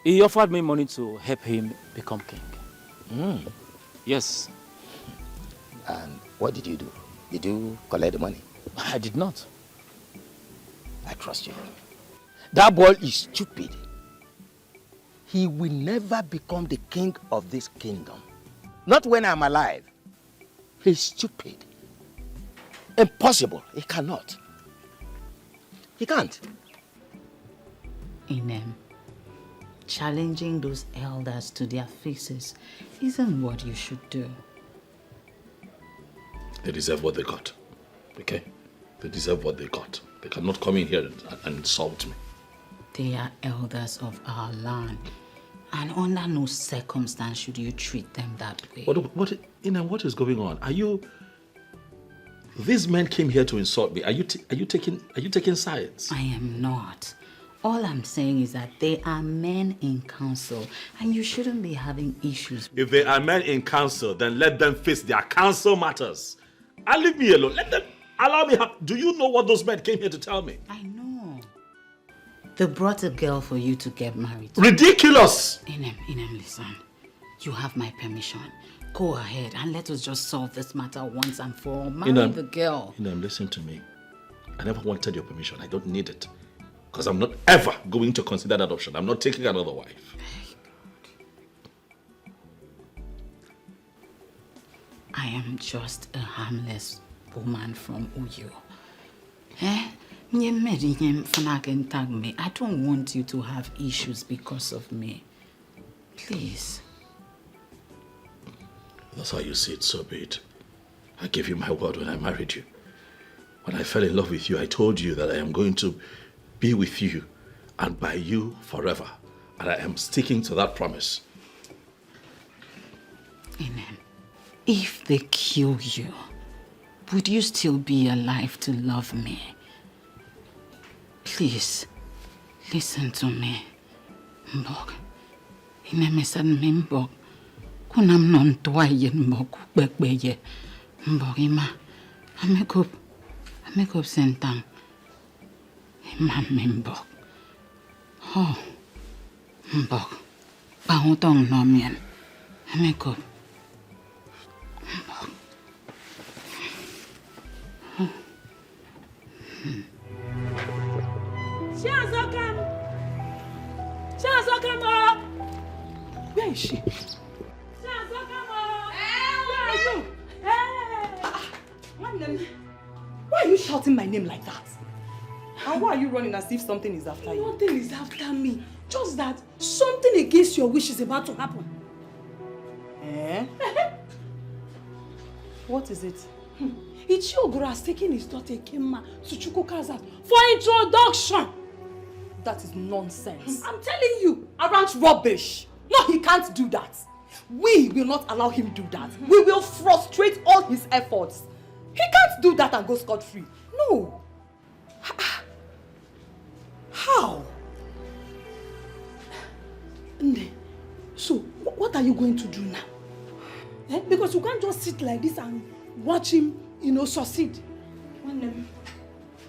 He offered me money to help him become king. Yes. And what did you do? Did you collect the money? I did not. I trust you. That boy is stupid. He will never become the king of this kingdom. Not when I'm alive. He's stupid. Impossible. He cannot. He can't. Inem, challenging those elders to their faces isn't what you should do. They deserve what they got. Okay? They deserve what they got. They cannot come in here and insult me. They are elders of our land. And under no circumstance should you treat them that way. What is going on? Are you... These men came here to insult me. Are you taking sides? I am not. All I'm saying is that they are men in council, and you shouldn't be having issues. If they are men in council, then let them face their council matters. And leave me alone. Let them allow me. Do you know what those men came here to tell me? I know. They brought a girl for you to get married. Ridiculous! Inem, listen. You have my permission. Go ahead and let us just solve this matter once and for all. Marry the girl. Inem, listen to me. I never wanted your permission. I don't need it. Because I'm not ever going to consider that option. I'm not taking another wife. I am just a harmless woman from Uyo. I don't want you to have issues because of me. Please. That's how you see it, so be it. I gave you my word when I married you. When I fell in love with you, I told you that I am going to be with you and by you forever. And I am sticking to that promise. Amen. If they kill you, would you still be alive to love me? Please, listen to me. Mbok. Inemesan mimbok. Kunam non toayen mbok bekbeye. Mbok ima. Amekup sentang. Ima mimbok. Oh. Mbok. Pahutong nomien. Amekup. Mbok. Chazokam! Where is she? Why are you shouting my name like that? And why are you running as if something is after you? Nothing is after me. Just that something against your wish is about to happen. Eh? What is it? Ichiogoro has taken his daughter Kemma to Chukwuka's house for introduction. That is nonsense. I'm telling you. Arrant rubbish. No, he can't do that. We will not allow him do that. We will frustrate all his efforts. He can't do that and go scot-free. No. How? Nde, so what are you going to do now? Because you can't just sit like this and watch him, succeed.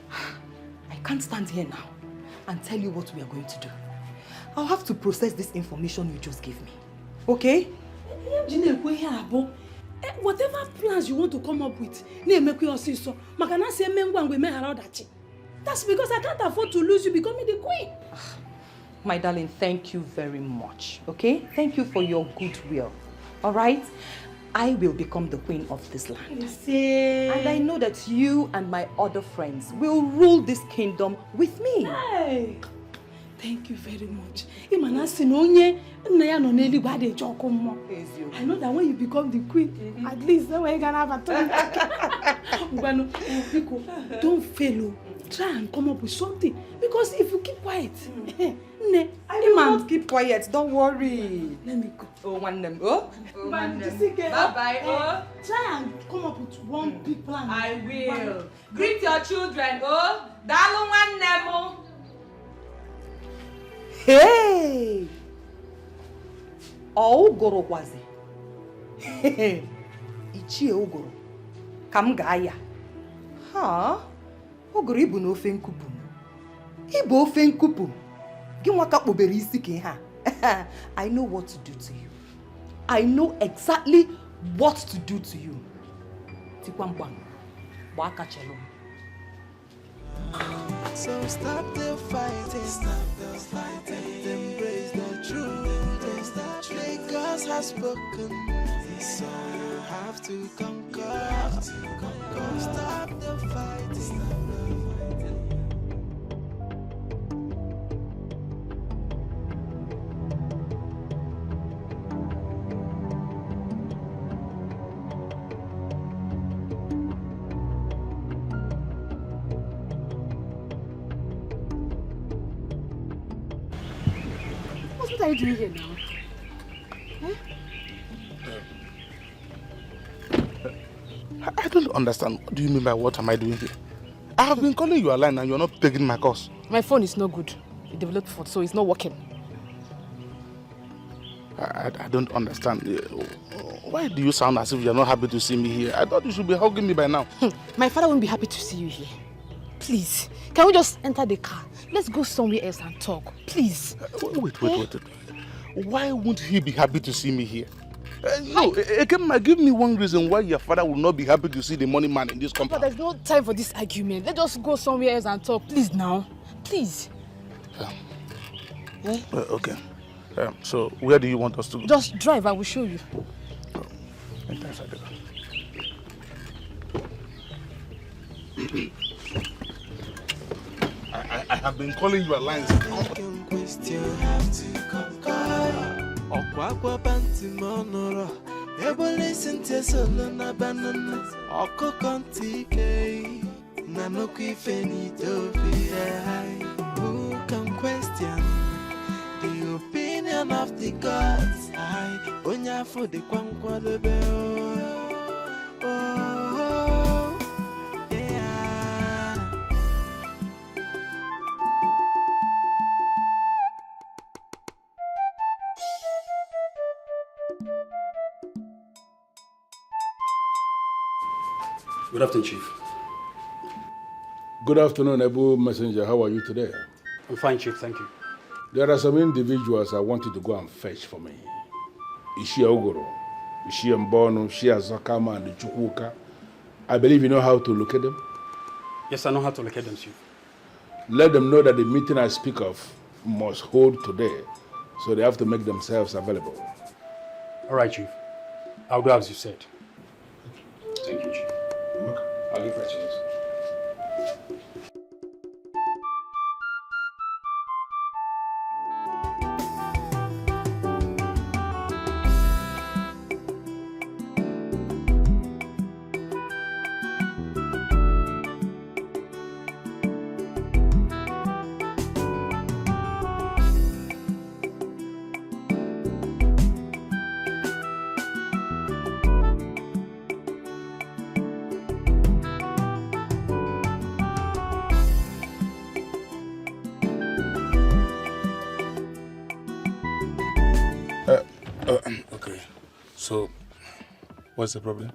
I can't stand here now and tell you what we are going to do. I'll have to process this information you just gave me. Okay? Whatever plans you want to come up with, that's because I can't afford to lose you becoming the queen. My darling, thank you very much. Okay? Thank you for your goodwill. All right? I will become the queen of this land. And I know that you and my other friends will rule this kingdom with me. Hey. Thank you very much. I know that when you become the queen, at least then we're gonna have a turn. Don't fail. Try and come up with something. Because if you keep quiet, I will not keep quiet. Don't worry. Let me go. Oh, one them. Oh, one them. Bye-bye. Oh. Try and come up with one big plan. I will. Greet your children. Oh, dalu one them. Hey! Ogoro kwazi. Ichie Ogoro. Kam gaya. Ha? Ogoro ibu na ofe nkupu. Ibu ofe nkupu. Gi nwaka kpobere isi ke ha. I know what to do to you. I know exactly what to do to you. Tikwamkwam. Baka chelo. So stop the fighting, embrace the truth. Because has spoken, so you have to conquer. Stop the What are you doing here now? I don't understand. What do you mean by what am I doing here? I have been calling you a line and you're not taking my calls. My phone is not good. It developed fault, so it's not working. I don't understand. Why do you sound as if you're not happy to see me here? I thought you should be hugging me by now. My father won't be happy to see you here. Please, can we just enter the car? Let's go somewhere else and talk. Please. Wait. Why won't he be happy to see me here? Give me one reason why your father will not be happy to see the money man in this compound. But there's no time for this argument. Let's just go somewhere else and talk. Please now. Please. Okay. So where do you want us to go? Just drive. I will show you. Enter inside the car. I have been calling you a line. Ọkwakwa panti monoro ebole sinte solo na banana ọkụkọ ntị ike na nnukwu ife n'Ethiopia. Who can question the opinion of the gods? Onye afọ dịkwa nkwadebe. Good afternoon, Chief. Good afternoon, Abu Messenger. How are you today? I'm fine, Chief. Thank you. There are some individuals I want you to go and fetch for me. Ishia Ogoro, Ishia Mbono, Ishia Zakama, and Chukwuka. I believe you know how to locate them. Yes, I know how to locate them, Chief. Let them know that the meeting I speak of must hold today, so they have to make themselves available. All right, Chief. I'll do as you said. Thank you, Chief. I'll leave right to this. Okay. So, what's the problem?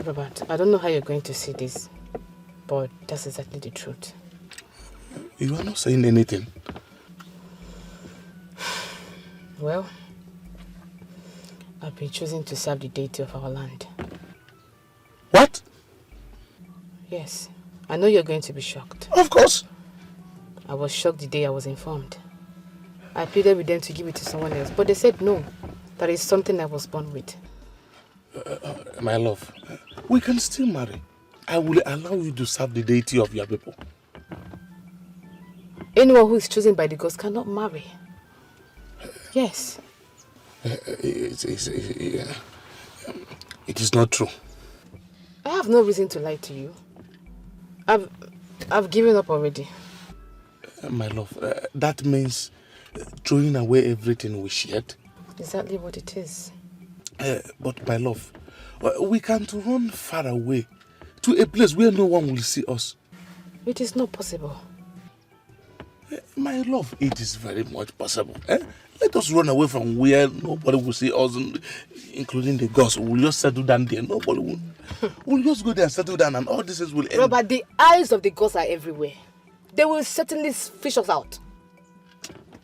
Robert, I don't know how you're going to see this, but that's exactly the truth. You are not saying anything. Well, I've been choosing to serve the deity of our land. What? Yes. I know you're going to be shocked. Of course. I was shocked the day I was informed. I pleaded with them to give it to someone else, but they said no. That is something I was born with. My love, we can still marry. I will allow you to serve the deity of your people. Anyone who is chosen by the gods cannot marry. Yes. It is not true. I have no reason to lie to you. I've given up already. My love, that means throwing away everything we shared. Exactly what it is. But my love, we can't run far away to a place where no one will see us. It is not possible. My love, it is very much possible. Let us run away from where nobody will see us, including the gods. We'll just settle down there. Nobody will. We'll just go there and settle down and all this will end. Robert, the eyes of the gods are everywhere. They will certainly fish us out.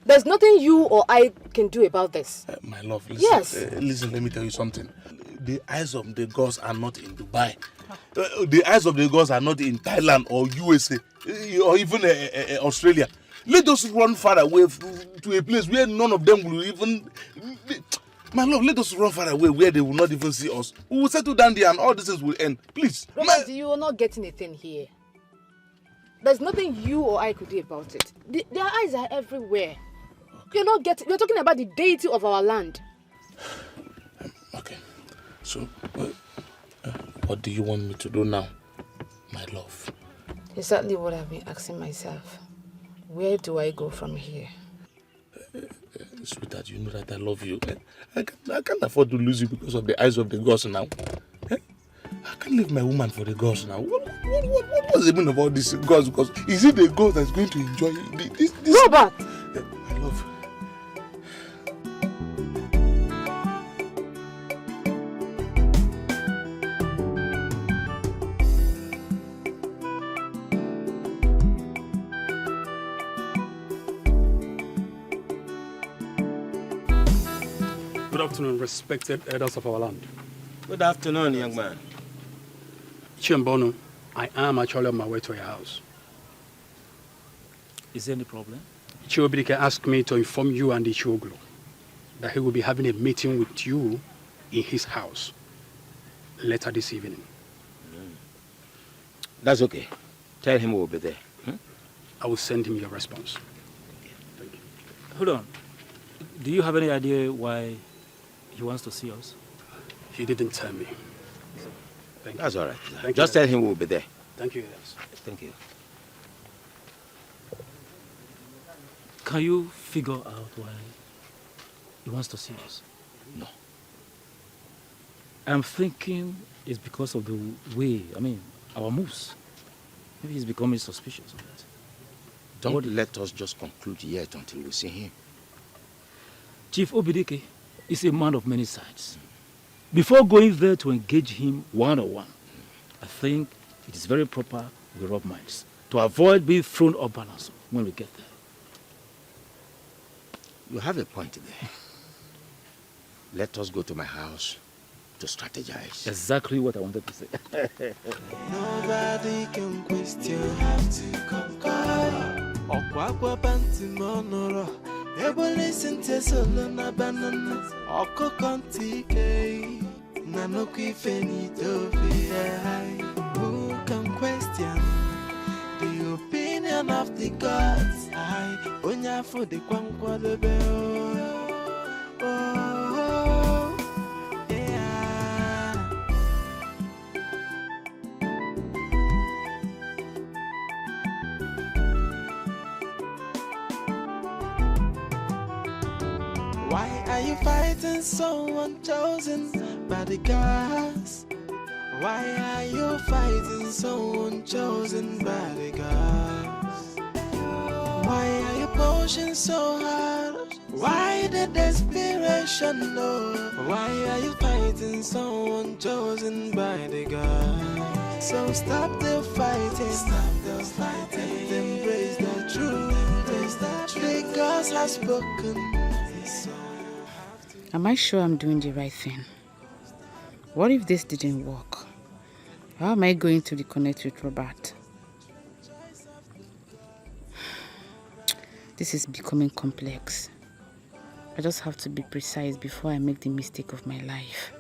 There's nothing you or I can do about this. My love, listen. Yes. Listen, let me tell you something. The eyes of the gods are not in Dubai. The eyes of the gods are not in Thailand or USA or even Australia. Let us run far away to a place where none of them will even... My love, let us run far away where they will not even see us. We will settle down there and all these things will end. Please. Robert, you are not getting a thing here. There's nothing you or I could do about it. Their eyes are everywhere. You're not getting. We're talking about the deity of our land. Okay. So, what do you want me to do now, my love? Exactly what I've been asking myself. Where do I go from here? Sweetheart, you know that I love you. I can't afford to lose you because of the eyes of the gods now. I can't leave my woman for the gods now. What's the meaning of all these gods? Because is it the god that's going to enjoy this? Robert! I love you. Good afternoon, respected elders of our land. Good afternoon, young man. Chiembono, I am actually on my way to your house. Is there any problem? Chiobidike asked me to inform you and the Chioglo that he will be having a meeting with you in his house later this evening. That's okay. Tell him we'll be there. I will send him your response. Thank you. Hold on. Do you have any idea why he wants to see us? He didn't tell me. Thank That's you. all right. Thank Just you. tell him we'll be there. Thank you, yes. Thank you. Can you figure out why he wants to see us? No. I'm thinking it's because of the way, our moves. Maybe he's becoming suspicious of that. Don't let us just conclude yet until we see him. Chief Obidike is a man of many sides. Before going there to engage him one-on-one, I think it is very proper we rub minds to avoid being thrown off balance when we get there. You have a point there. Let us go to my house to strategize. Exactly what I wanted to say. Nobody can question, have to conquer. Okwa banti monoro, ebo listen to solo na banana. Oko kontike, nano kifeni tofi. Who can question the opinion of the gods? I onya for the kwankwa de beo. Why are you fighting someone chosen by the gods? Why are you fighting someone chosen by the gods? Why are you pushing so hard? Why the desperation? No. Why are you fighting someone chosen by the gods? So stop the fighting, stop the fighting, embrace the truth, embrace the truth. The gods have spoken. Am I sure I'm doing the right thing? What if this didn't work? How am I going to reconnect with Robert? This is becoming complex. I just have to be precise before I make the mistake of my life.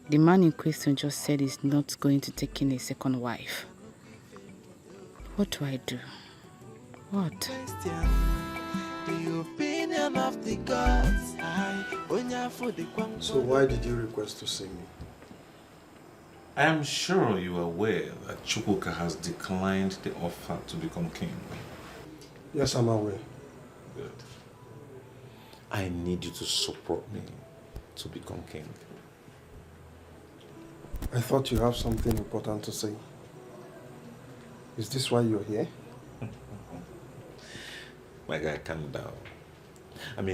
The man in question just said he's not going to take in a second wife. What do I do? What? The opinion of the gods. So why did you request to see me? I am sure you are aware that Chukwuka has declined the offer to become king. Yes, I'm aware. Good. I need you to support me to become king. I thought you have something important to say. Is this why you're here? My guy, calm down.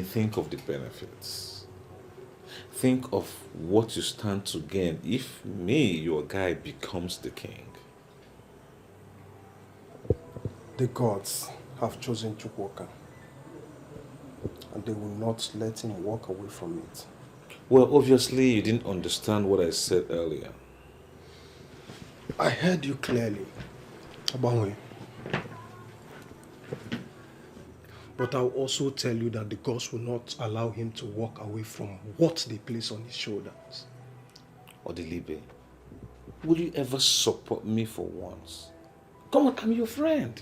Think of the benefits. Think of what you stand to gain if me, your guy, becomes the king. The gods have chosen Chukwuka, and they will not let him walk away from it. Well, obviously you didn't understand what I said earlier. I heard you clearly. Abanwe. But I'll also tell you that the gods will not allow him to walk away from what they place on his shoulders. Odilibe, will you ever support me for once? Come on, I'm your friend.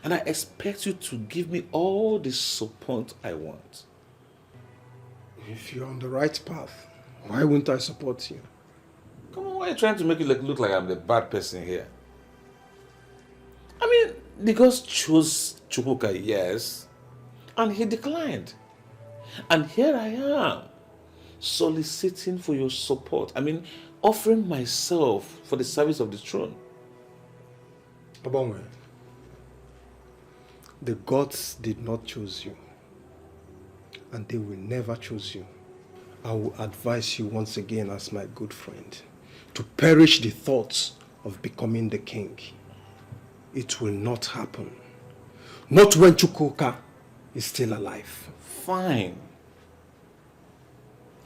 And I expect you to give me all the support I want. If you're on the right path, why wouldn't I support you? Come on, why are you trying to make it look like I'm the bad person here? I mean, the gods chose Chukwuka, yes, and he declined. And here I am, soliciting for your support. I mean, offering myself for the service of the throne. Abongwe, the gods did not choose you, and they will never choose you. I will advise you once again as my good friend to perish the thoughts of becoming the king. It will not happen. Not when Chukwuka is still alive. Fine.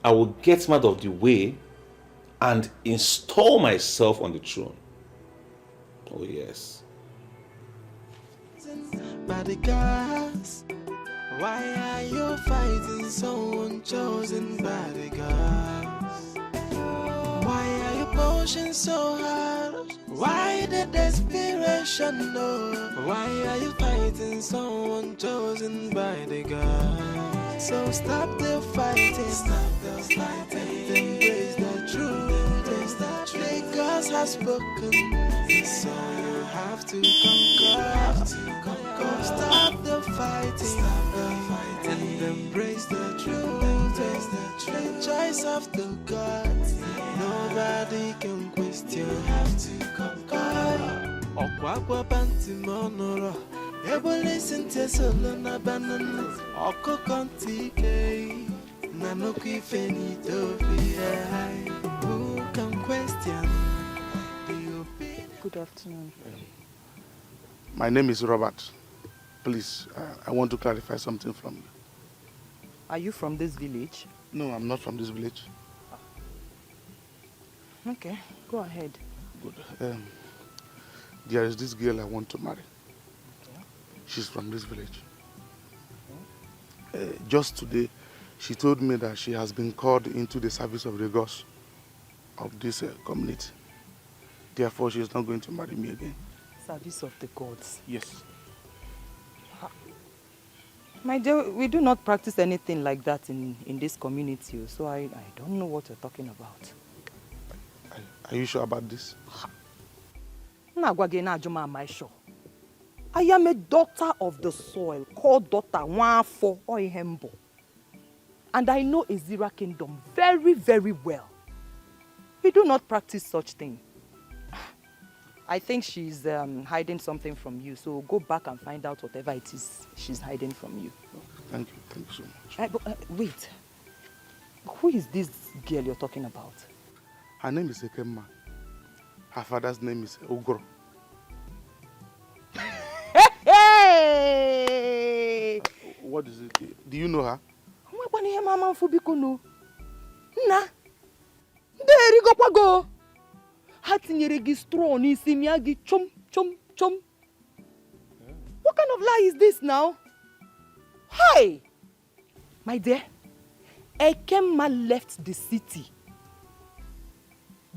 I will get him out of the way and install myself on the throne. Oh yes. By the gods, why are you fighting someone chosen by the gods? Why are you pushing so hard? Why the desperation? No. Why are you fighting someone chosen by the gods? So stop the fighting, embrace the truth. The gods have spoken, so you have to conquer. Stop the fighting, and embrace the truth. The choice of the gods, nobody can question. You have to conquer. Okwakwa banti monoro, ebo listen to solo na banana. Oko kontike, na no kifeni tofi. Who can question the opinion? Good afternoon. My name is Robert. Please, I want to clarify something from you. Are you from this village? No, I'm not from this village. Okay, go ahead. Good. There is this girl I want to marry. She's from this village. Just today, she told me that she has been called into the service of the gods of this community. Therefore, she is not going to marry me again. Service of the gods? Yes. My dear, we do not practice anything like that in this community, so I don't know what you're talking about. Are you sure about this? Am I sure? I am a daughter of the soil, called daughter Nwafo Oyihembo. And I know Ezira Kingdom very, very well. We do not practice such thing. I think she's hiding something from you, so go back and find out whatever it is she's hiding from you. Thank you so much. Wait, who is this girl you're talking about? Her name is Ekemma. Her father's name is Ogro. Hey! What is it? Do you know her? Nna, nderi go kwago. Ha tinyere gi straw n'isi mi agi chom chom chom. What kind of lie is this now? Hi! My dear, Ekemma left the city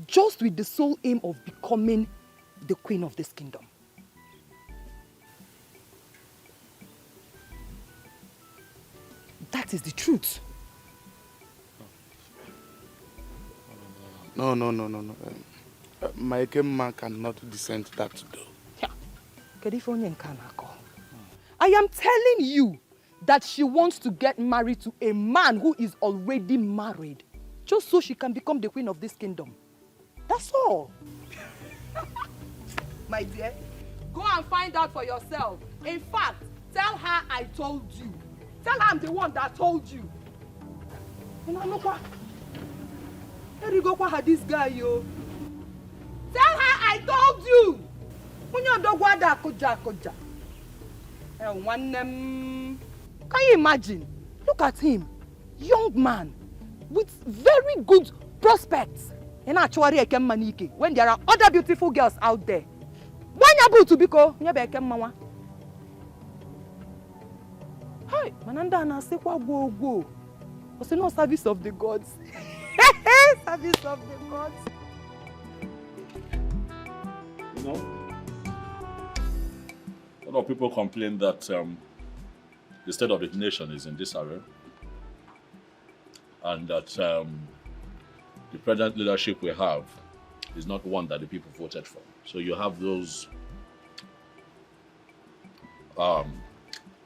just with the sole aim of becoming the queen of this kingdom. That is the truth. No. My Ekemma cannot descend that door. I am telling you that she wants to get married to a man who is already married, just so she can become the queen of this kingdom. That's all. My dear, go and find out for yourself. In fact, tell her I told you. Tell her I'm the one that told you. There you go, what this guy, yo. Tell her I told you. Can you imagine? Look at him. Young man with very good prospects. When there are other beautiful girls out there. Hi, Mananda na sekwa go. Was no service of the gods. Service of the gods. You know, a lot of people complain that the state of the nation is in disarray, and that the present leadership we have is not one that the people voted for. So you have those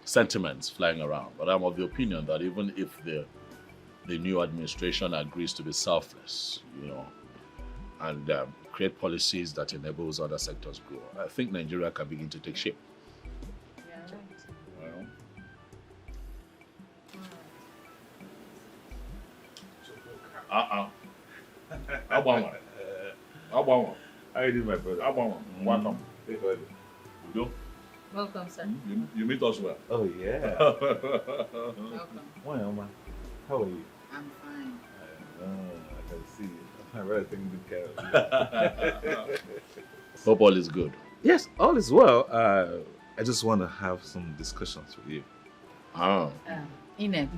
sentiments flying around. But I'm of the opinion that even if the new administration agrees to be selfless, you know, and create policies that enables other sectors grow, I think Nigeria can begin to take shape. How are you doing, my brother? Welcome. Welcome, sir. You meet us well. Oh, yeah. Welcome. Morning, Oma. How are you? I'm fine. I can see you. I'm really taking good care of you. Hope all is good. Yes, all is well. I just want to have some discussions with you. Inem,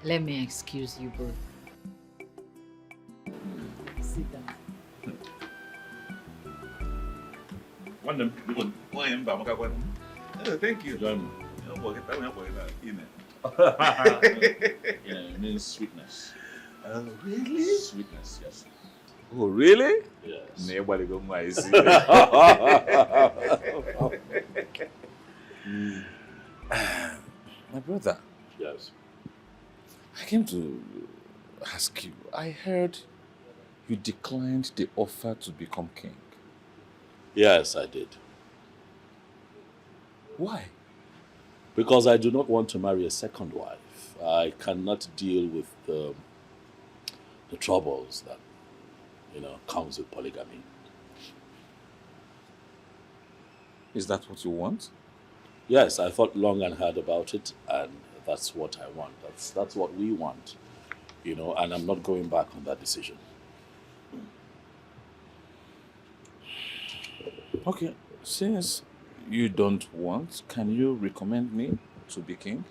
let me excuse you both. Sit down. Thank you. Join me. It means sweetness. Really? Sweetness, yes. Oh, really? Yes. Nobody go my My brother. Yes. I came to ask you. I heard you declined the offer to become king. Yes, I did. Why? Because I do not want to marry a second wife. I cannot deal with the troubles that, comes with polygamy. Is that what you want? Yes, I thought long and hard about it, and that's what I want. That's what we want, and I'm not going back on that decision. Okay, since you don't want, can you recommend me to be king?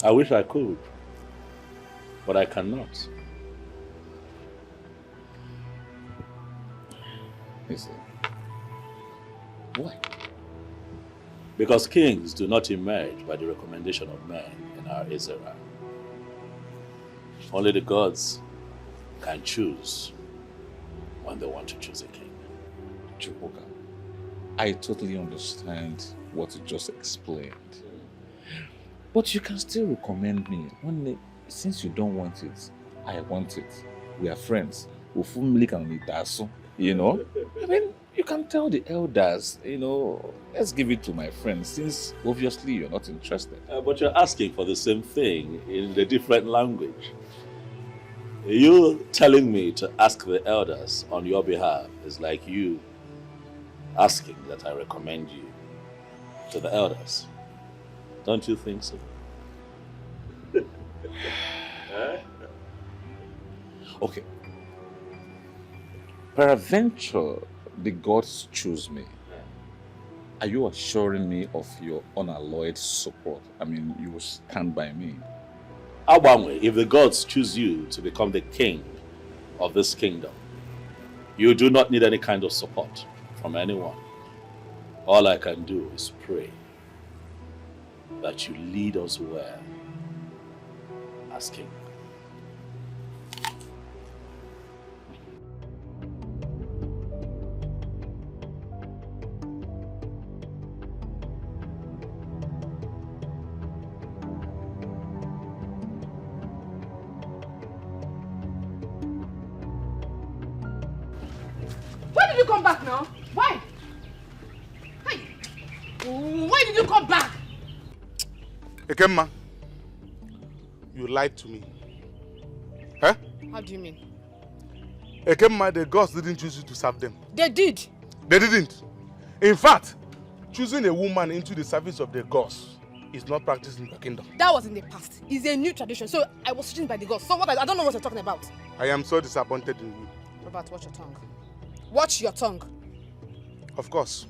I wish I could, but I cannot. Listen. Why? Because kings do not emerge by the recommendation of men in our Israel. Only the gods can choose when they want to choose a king. Chukwuka, I totally understand what you just explained. But you can still recommend me. Since you don't want it, I want it. We are friends. I mean, you can tell the elders, let's give it to my friends, since obviously you're not interested. But you're asking for the same thing in a different language. You telling me to ask the elders on your behalf is like you asking that I recommend you to the elders. Don't you think so? Okay. Peradventure, the gods choose me. Are you assuring me of your unalloyed support? I mean, you will stand by me. Abangwe, if the gods choose you to become the king of this kingdom, you do not need any kind of support from anyone. All I can do is pray that you lead us well as king. Why did you come back now? Why? Hey! Why did you come back? Ekemma, you lied to me. Huh? How do you mean? Ekemma, the gods didn't choose you to serve them. They did. They didn't. In fact, choosing a woman into the service of the gods is not practiced in the kingdom. That was in the past. It's a new tradition. So I was chosen by the gods. So what? I don't know what you're talking about. I am so disappointed in you. Robert, watch your tongue. Watch your tongue. Of course.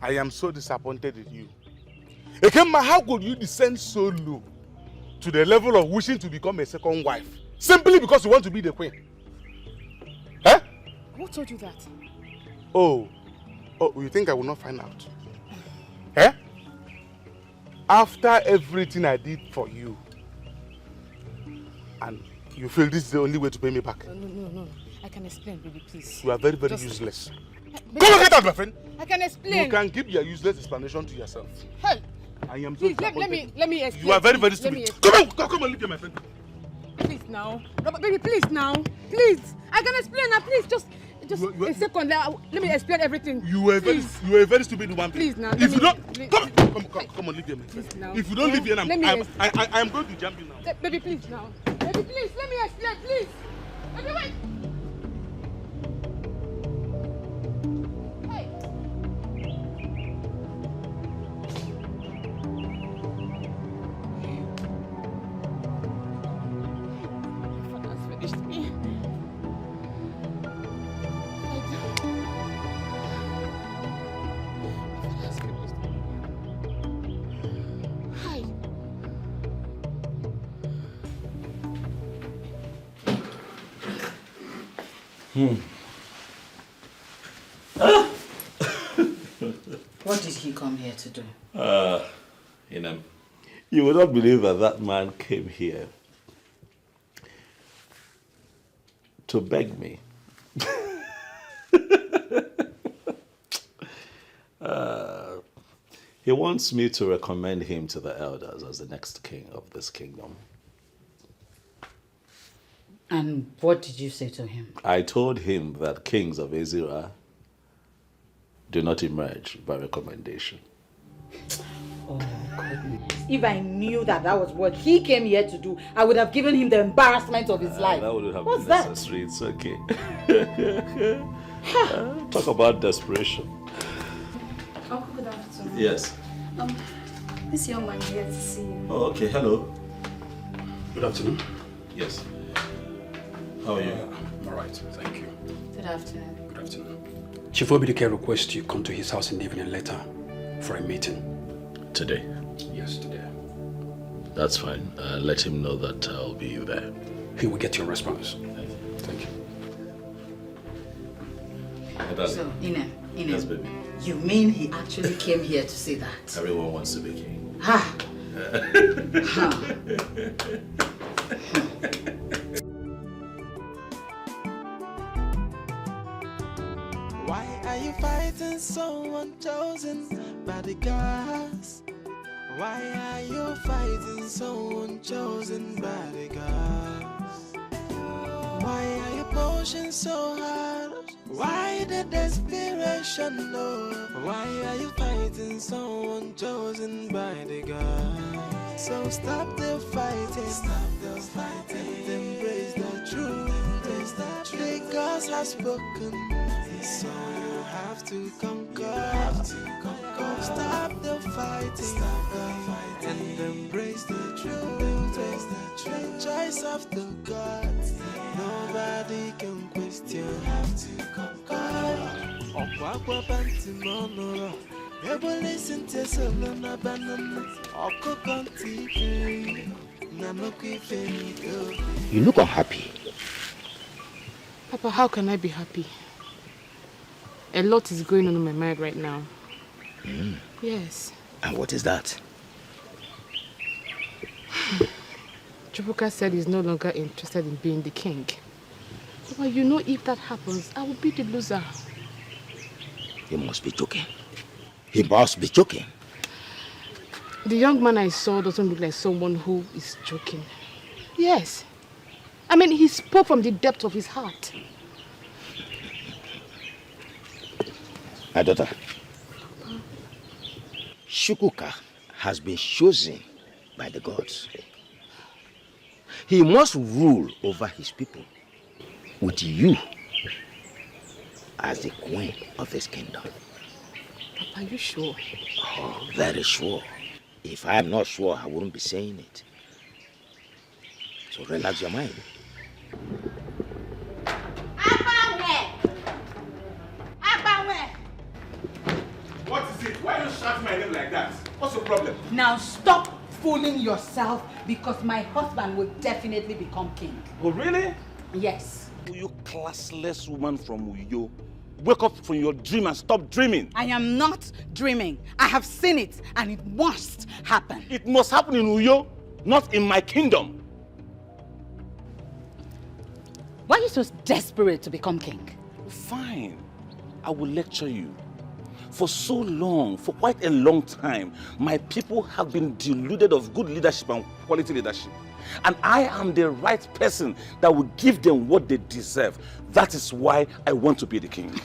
I am so disappointed in you. Ekemma, how could you descend so low to the level of wishing to become a second wife simply because you want to be the queen? Eh? Who told you that? Oh, you think I will not find out? Eh? After everything I did for you, and you feel this is the only way to pay me back? No. I can explain, baby, please. You are very, very useless. Baby, Come on, get out, my friend. I can explain. You can keep your useless explanation to yourself. Hey. I am so Please, let me explain. You are very, very stupid. Come on, leave here, my friend. Please now. No, baby, please now. Please. I can explain now. Please, just a second. Let me explain everything. You were a very stupid woman. Please now. If you don't, come on, leave here, my friend. Please now. If you don't leave here, I am going to jump you now. Baby, please now. Baby, please, let me explain, please. Baby, wait. Hey. Father's finished me. What did he come here to do? You would not believe that man came here to beg me. He wants me to recommend him to the elders as the next king of this kingdom. And what did you say to him? I told him that kings of Ezira do not emerge by recommendation. Oh, goodness. If I knew that was what he came here to do, I would have given him the embarrassment of his life. That would have What's been necessary. It's okay. Talk about desperation. Oh, good afternoon. Yes. This young man here to see you. Oh, okay. Hello. Good afternoon. Yes. How are you? I'm all right. Thank you. Good afternoon. Good afternoon. Chief Obidike requests you come to his house in the evening later for a meeting. Today? Yes, today. That's fine. Let him know that I'll be there. He will get your response. Thank you. So, Ine, Yes, baby. you mean he actually came here to say that? Everyone wants to be king. Ha! Why are you fighting someone chosen by the gods? Why are you fighting someone chosen by the gods? Why are you pushing so hard? Why the desperation, Lord? Why are you fighting someone chosen by the gods? So stop the fighting, and embrace the truth. The gods have spoken, so you have to conquer. Stop the fighting, and embrace the truth. The choice of the gods, nobody can question. You have to conquer. Listen to Solana Banana. You look unhappy. Papa, how can I be happy? A lot is going on in my mind right now. Yes. And what is that? Chukwuka said he's no longer interested in being the king. Papa, you know if that happens, I will be the loser. He must be joking. He must be joking. The young man I saw doesn't look like someone who is joking. Yes. I mean, he spoke from the depth of his heart. My daughter, Chukwuka has been chosen by the gods. He must rule over his people with you as the queen of this kingdom. Papa, are you sure? Oh, very sure. If I am not sure, I wouldn't be saying it. So relax your mind. shout my name like that? What's your problem? Now stop fooling yourself because my husband will definitely become king. Oh, really? Yes. You classless woman from Uyo. Wake up from your dream and stop dreaming. I am not dreaming. I have seen it and it must happen. It must happen in Uyo, not in my kingdom. Why are you so desperate to become king? Fine. I will lecture you. For so long, for quite a long time, my people have been deluded of good leadership and quality leadership. And I am the right person that will give them what they deserve. That is why I want to be the king.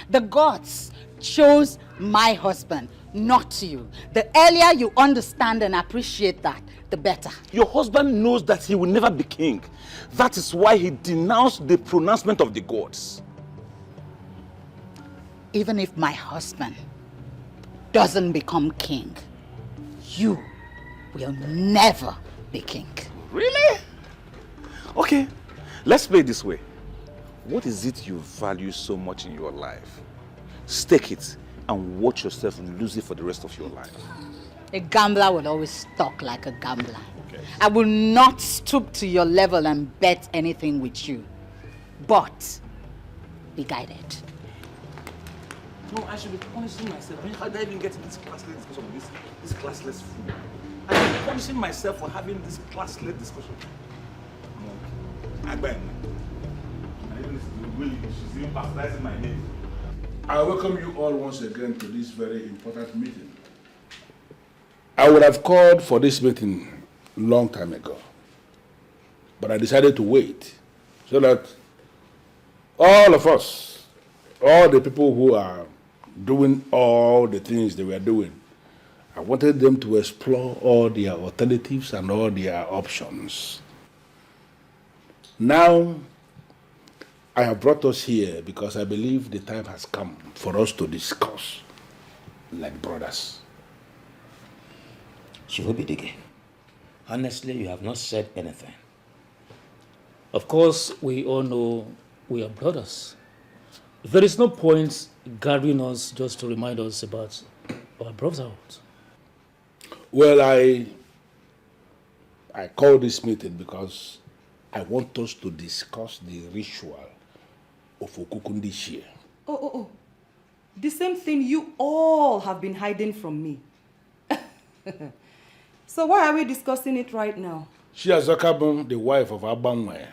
The gods chose my husband, not you. The earlier you understand and appreciate that, the better. Your husband knows that he will never be king. That is why he denounced the pronouncement of the gods. Even if my husband doesn't become king, you will never be king. Really? Okay, let's play it this way. What is it you value so much in your life? Stake it and watch yourself lose it for the rest of your life. A gambler will always talk like a gambler. Okay. I will not stoop to your level and bet anything with you. But be guided. No, I should be punishing myself. I mean, how did I even get in this classless discussion with this classless fool? I should be punishing myself for having this classless discussion. Agben. And even she's even baptizing my name. I welcome you all once again to this very important meeting. I would have called for this meeting a long time ago, but I decided to wait so that all of us, all the people who are doing all the things they were doing, I wanted them to explore all their alternatives and all their options. Now, I have brought us here because I believe the time has come for us to discuss like brothers. Chihobidige, honestly, you have not said anything. Of course, we all know we are brothers. There is no point gathering us just to remind us about our brotherhood. Well, I called this meeting because I want us to discuss the ritual of Okuku this year. Oh. The same thing you all have been hiding from me. So why are we discussing it right now? She has become the wife of Abanwe.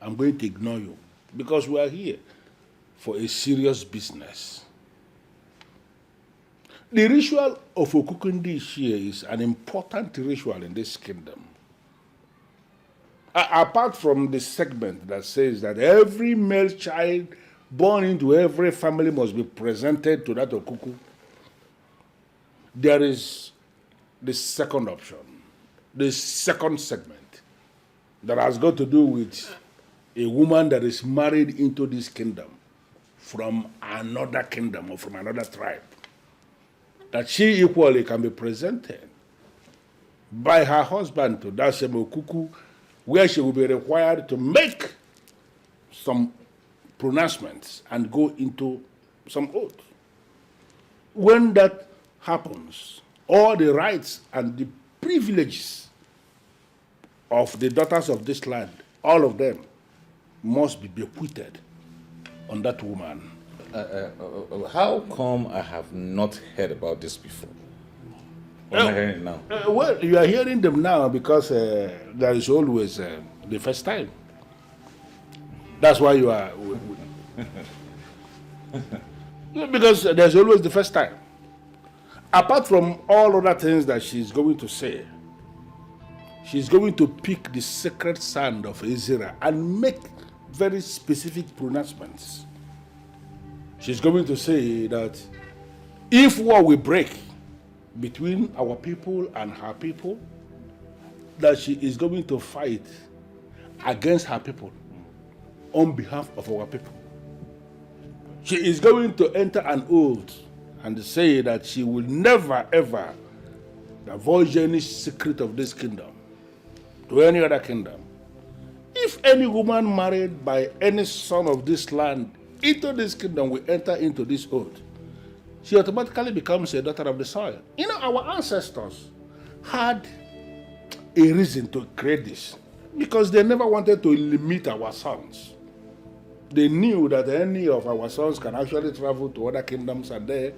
I'm going to ignore you because we are here for a serious business. The ritual of Okuku this year is an important ritual in this kingdom. Apart from the segment that says that every male child born into every family must be presented to that Okuku, there is the second option, the second segment that has got to do with a woman that is married into this kingdom from another kingdom or from another tribe, that she equally can be presented by her husband to that same Okuku, where she will be required to make some pronouncements and go into some oath. When that happens, all the rights and the privileges of the daughters of this land, all of them, must be bequeathed on that woman. How come I have not heard about this before? What am I hearing now? Well, you are hearing them now because there is always the first time. That's why you are... because there's always the first time. Apart from all other things that she's going to say, she's going to pick the sacred sand of Ezra and make very specific pronouncements. She's going to say that if war will break between our people and her people, that she is going to fight against her people on behalf of our people. She is going to enter an oath and say that she will never ever divulge any secret of this kingdom to any other kingdom. If any woman married by any son of this land into this kingdom will enter into this oath, she automatically becomes a daughter of the soil. You know, our ancestors had a reason to create this because they never wanted to limit our sons. They knew that any of our sons can actually travel to other kingdoms, and there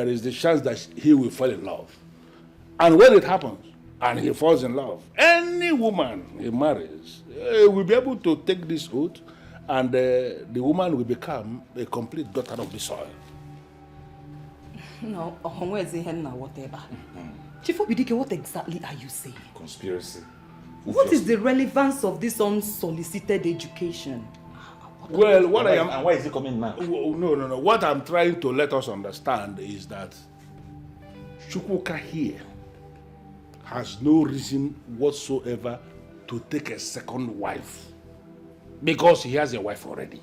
is the chance that he will fall in love. And when it happens, and he falls in love, any woman he marries will be able to take this oath, and the woman will become a complete daughter of the soil. No, whatever. Chief Obidike, what exactly are you saying? Conspiracy. What is the relevance of this unsolicited education? Well, what I am... And why is it coming now? No. What I'm trying to let us understand is that Chukwuka here has no reason whatsoever to take a second wife because he has a wife already.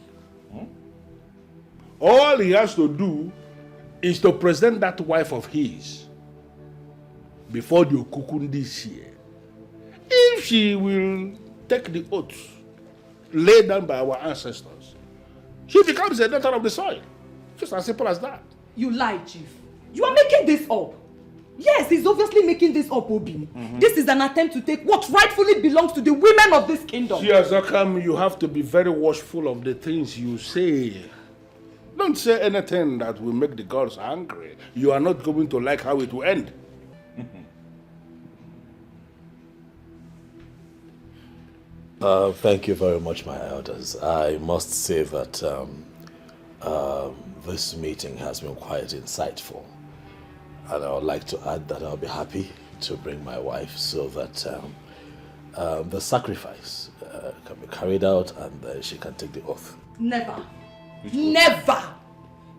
All he has to do is to present that wife of his before the Okukun this year. If she will take the oath laid down by our ancestors, she becomes a daughter of the soil. Just as simple as that. You lie, Chief. You are making this up. Yes, he's obviously making this up, Obi. This is an attempt to take what rightfully belongs to the women of this kingdom. Chiazakam, you have to be very watchful of the things you say. Don't say anything that will make the gods angry. You are not going to like how it will end. Thank you very much, my elders. I must say that this meeting has been quite insightful. And I would like to add that I'll be happy to bring my wife so that the sacrifice can be carried out and she can take the oath. Never. Never.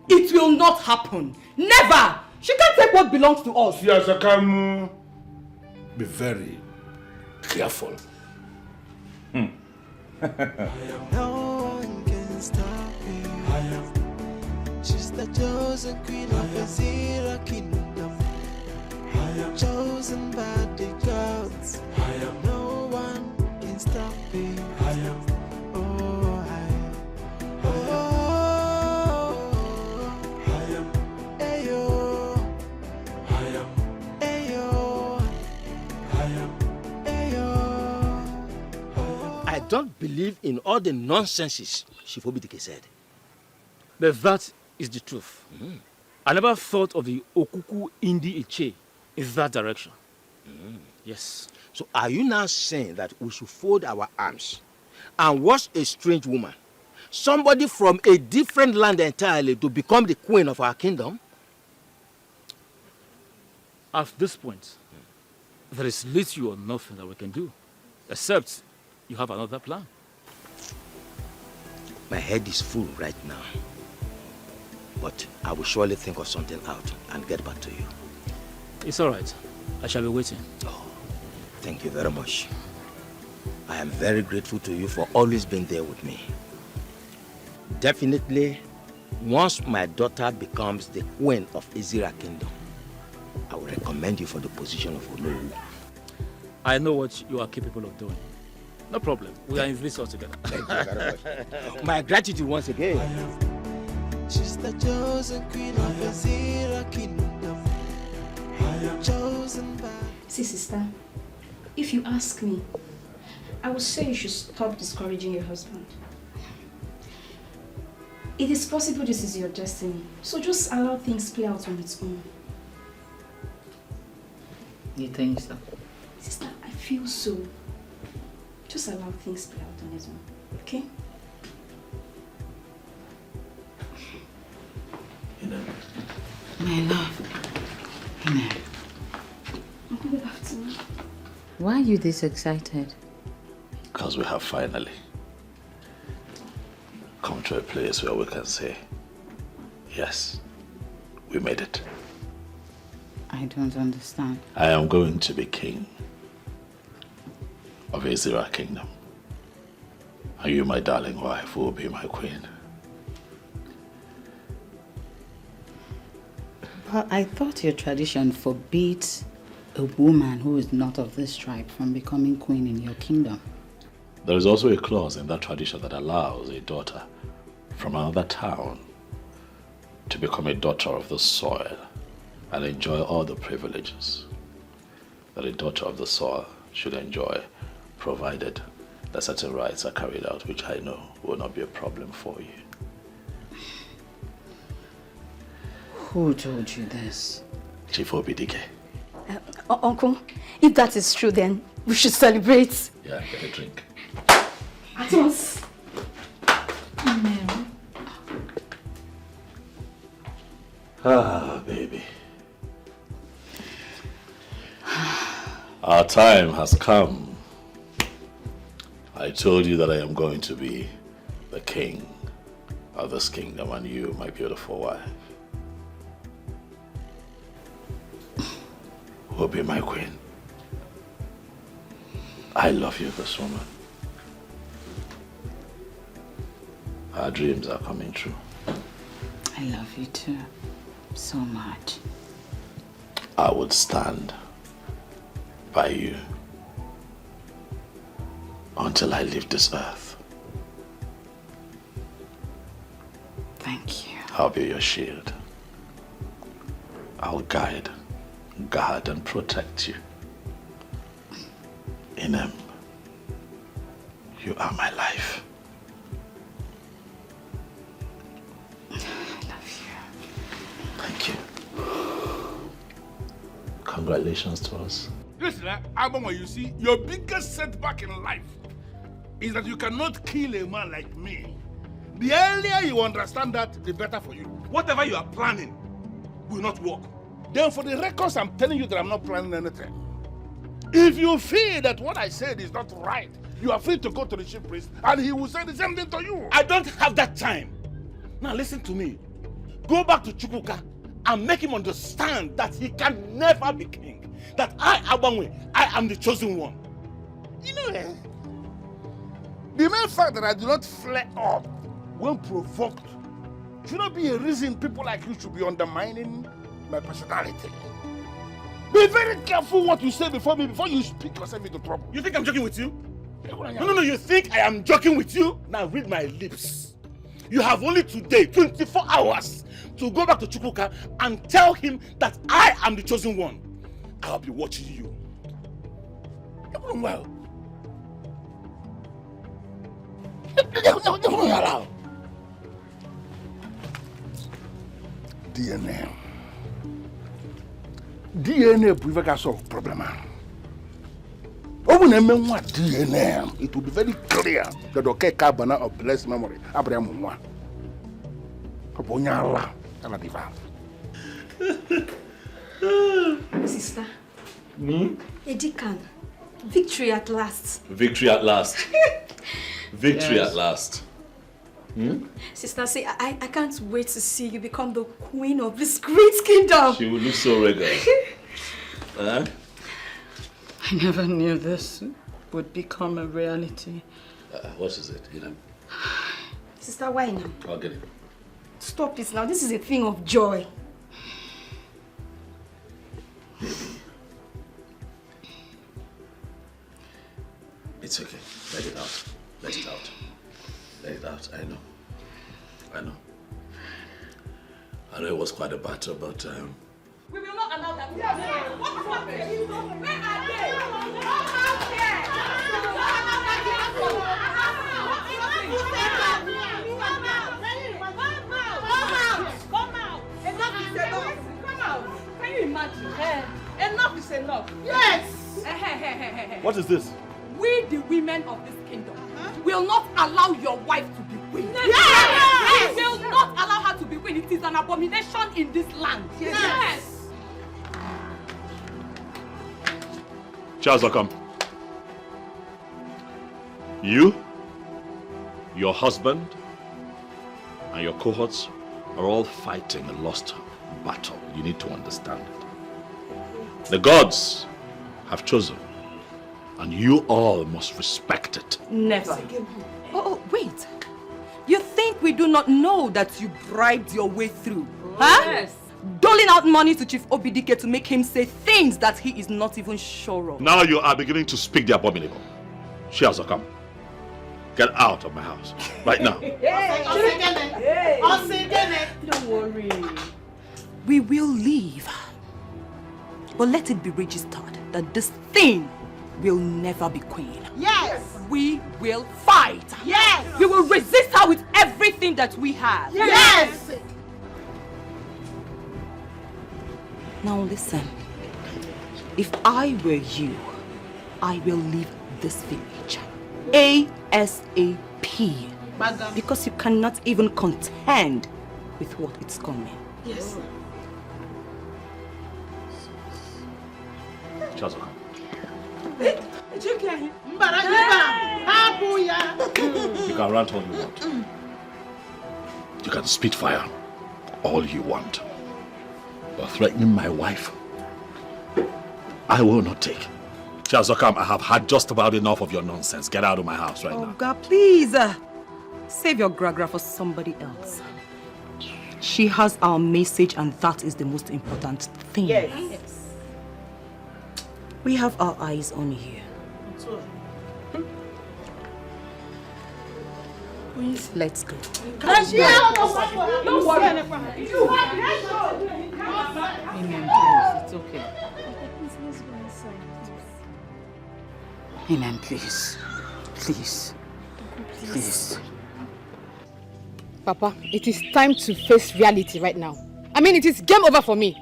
It will not happen. Never. She can't take what belongs to us. Chiazakam, be very careful. No one can stop me. She's the chosen queen of the Zira kingdom. Chosen by the gods. No one can stop me. I don't believe in all the nonsenses Chief Obidike said. But that is the truth. I never thought of the Okuku Indi Iche in that direction. Yes. So are you now saying that we should fold our arms and watch a strange woman, somebody from a different land entirely, to become the queen of our kingdom? At this point, there is little or nothing that we can do, except you have another plan. My head is full right now, but I will surely think of something out and get back to you. It's all right. I shall be waiting. Oh, thank you very much. I am very grateful to you for always being there with me. Definitely, once my daughter becomes the queen of Izira Kingdom, I will recommend you for the position of Olowu. I know what you are capable of doing. No problem. We are in this all together. Thank you very much. My gratitude once again. She's the chosen queen of the Zira kingdom. Chosen by... See, sister, if you ask me, I would say you should stop discouraging your husband. It is possible this is your destiny, so just allow things play out on its own. You think so? Sister, I feel so. Just allow things play out on its own, okay? My love. Good afternoon. Why are you this excited? Because we have finally come to a place where we can say, yes, we made it. I don't understand. I am going to be king of Izira Kingdom. And you, my darling wife, will be my queen. But I thought your tradition forbids a woman who is not of this tribe from becoming queen in your kingdom. There is also a clause in that tradition that allows a daughter from another town to become a daughter of the soil and enjoy all the privileges that a daughter of the soil should enjoy, provided that certain rights are carried out, which I know will not be a problem for you. Who told you this? Chief Obidike. Uncle, if that is true, then we should celebrate. Yeah, get a drink. At once. Ah, baby. Our time has come. I told you that I am going to be the king of this kingdom, and you, my beautiful wife, will be my queen. I love you, this woman. Our dreams are coming true. I love you too, so much. I would stand by you until I leave this earth. Thank you. I'll be your shield. I'll guide, guard, and protect you. Inem, you are my life. I love you. Thank you. Congratulations to us. Listen, Abama, you see, your biggest setback in life is that you cannot kill a man like me. The earlier you understand that, the better for you. Whatever you are planning will not work. Then for the records, I'm telling you that I'm not planning anything. If you feel that what I said is not right, you are free to go to the chief priest and he will say the same thing to you. I don't have that time. Now listen to me. Go back to Chukwuka and make him understand that he can never be king. That I, Abanwe, I am the chosen one. You know, the mere fact that I do not flare up when provoked should not be a reason people like you should be undermining my personality. Be very careful what you say before me, before you speak yourself into trouble. You think I'm joking with you? No, you think I am joking with you? Now read my lips. You have only today, 24 hours, to go back to Chukwuka and tell him that I am the chosen one. I'll be watching you. Well. DNA bụ ife ga-solve problem ahụ. Ọ bụ na eme nwa DNA, it will be very clear that Okeke Abana of blessed memory abụrụ ya mụ nwa. Ọ bụ onye ala ala dị va. Sister. Edikan, victory at last. Victory at last. Victory Yes. at last. Sister, say, I can't wait to see you become the queen of this great kingdom. She will look so regal. Huh? I never knew this would become a reality. What is it? You know? Sister, why now? I'll get it. Stop it now. This is a thing of joy. It's okay. Let it out. Let it out. Let it out. I know. I know. I know it was quite a battle, but We will not allow that. What is happening? Where are they? Come out here! Come out! Enough is enough. Come out. Can you imagine? Enough is enough. Yes! what is this? We, the women of this kingdom, will not allow your wife to be queen. Yes! We will not allow her to be queen. It is an abomination in this land. Yes! Charles, come. You, your husband, and your cohorts are all fighting a lost battle. You need to understand it. The gods have chosen, and you all must respect it. Never. Oh, wait. You think we do not know that you bribed your way through? Huh? Yes. Doling out money to Chief Obidike to make him say things that he is not even sure of. Now you are beginning to speak the abominable. Shiazakam, Get out of my house. Right now. Don't worry. We will leave. But let it be registered that this thing will never be queen. Yes. We will fight. Yes. We will resist her with everything that we have. Yes. Now listen. If I were you, I will leave this village ASAP. Madam. Because you cannot even contend with what is coming. Yes. Chazoka. You can rant all you want. You can spit fire all you want. But threatening my wife, I will not take. Chazokam, I have had just about enough of your nonsense. Get out of my house right now. Oh God, please. Save your gragra for somebody else. She has our message and that is the most important thing. Yes. We have our eyes on you. Let's go. Don't worry. It's okay. Amen, please. Please. Please. Papa, it is time to face reality right now. I mean, it is game over for me.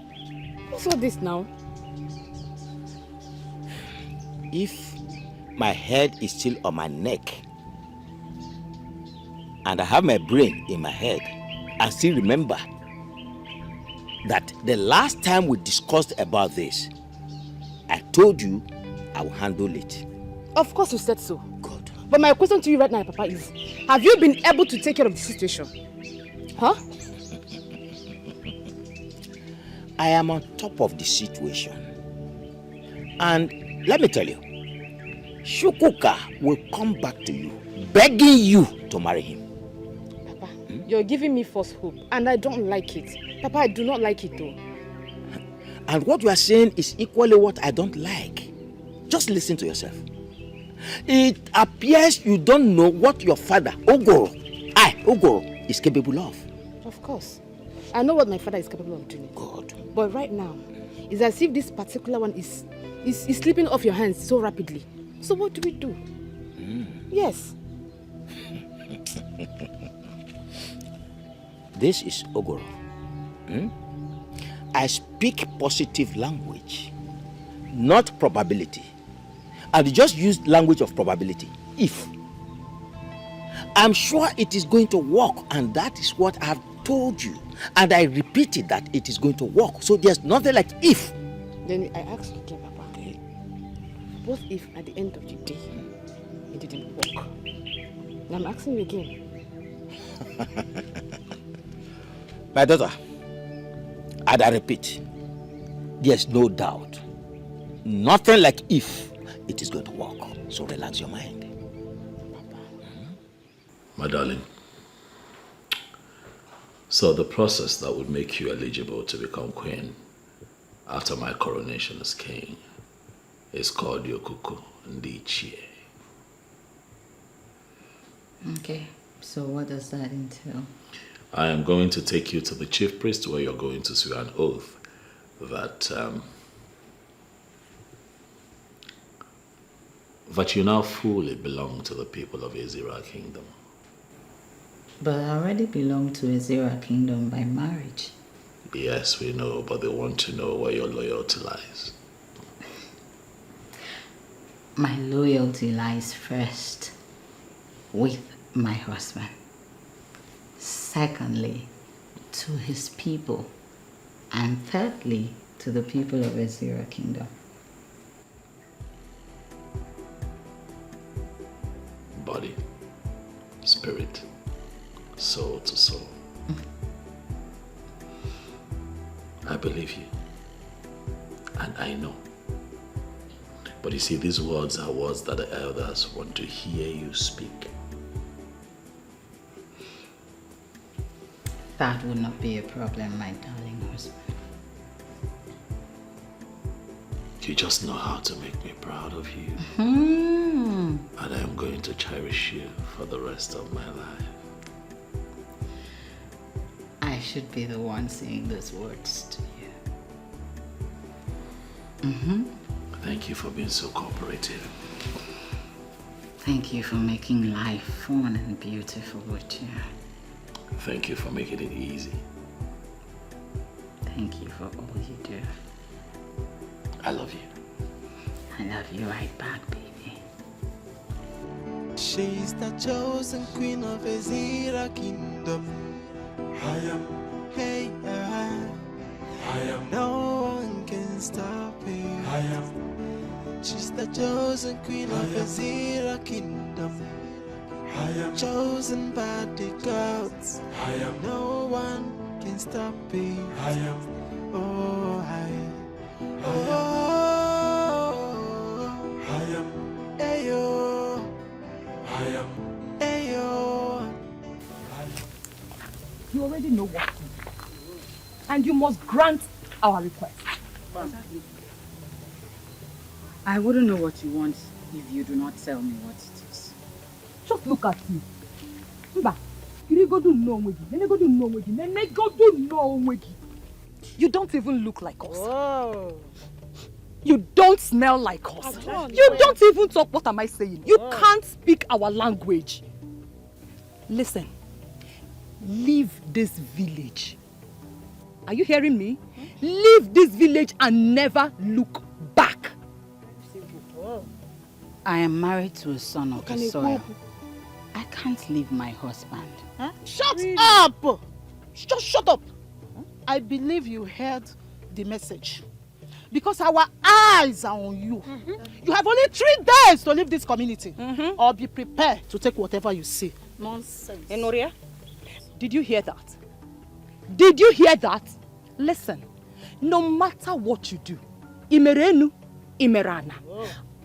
What's all this now? If my head is still on my neck and I have my brain in my head, I still remember that the last time we discussed about this, I told you I will handle it. Of course you said so. Good. But my question to you right now, Papa, is have you been able to take care of the situation? Huh? I am on top of the situation. And let me tell you, Shukuka will come back to you, begging you to marry him. Papa, you're giving me false hope, and I don't like it. Papa, I do not like it though. And what you are saying is equally what I don't like. Just listen to yourself. It appears you don't know what your father, Ogoro, is capable of. Of course. I know what my father is capable of doing. God. But right now, it's as if this particular one is slipping off your hands so rapidly. So what do we do? Yes. This is Ogoro. I speak positive language, not probability. And just use language of probability. If. I'm sure it is going to work, and that is what I have told you. And I repeated that it is going to work. So there's nothing like if. Then I ask you again, Papa. Okay. What if at the end of the day, it didn't work? And I'm asking you again. My daughter, and I repeat, there's no doubt. Nothing like if it is going to work. So relax your mind. My darling, so the process that would make you eligible to become queen after my coronation as king is called Yokuku Ndichie. Okay, so what does that entail? I am going to take you to the chief priest where you're going to swear an oath that you now fully belong to the people of Ezira Kingdom. But I already belong to Ezira Kingdom by marriage. Yes, we know, but they want to know where your loyalty lies. My loyalty lies first with my husband. Secondly, to his people. And thirdly, to the people of Ezira Kingdom. Body, spirit, soul to soul. I believe you. And I know. But you see, these words are words that the elders want to hear you speak. That would not be a problem, my darling husband. You just know how to make me proud of you. Hmm. And I am going to cherish you for the rest of my life. I should be the one saying those words to you. Thank you for being so cooperative. Thank you for making life fun and beautiful with you. Thank you for making it easy. Thank you for all you do. I love you. I love you right back, baby. She's the chosen queen of Ezira kingdom. Hey, no one can stop her. She's the chosen queen of Ezira kingdom. Chosen by the gods. No one can stop her. Oh, Ayo. Ayo. You already know what to do. And you must grant our request. I wouldn't know what you want if you do not tell me what it is. Just look at you. Mba, you don't even look like us. Whoa. You don't smell like us. You don't even talk. What am I saying? You can't speak our language. Listen, leave this village. Are you hearing me? Leave this village and never look back. I am married to a son of the soil. I can't leave my husband. Huh? Shut up! Just shut up! I believe you heard the message. Because our eyes are on you. You have only 3 days to leave this community. Or be prepared to take whatever you see. Nonsense. Enoria, did you hear that? Did you hear that? Listen, no matter what you do, Imerenu, Imerana,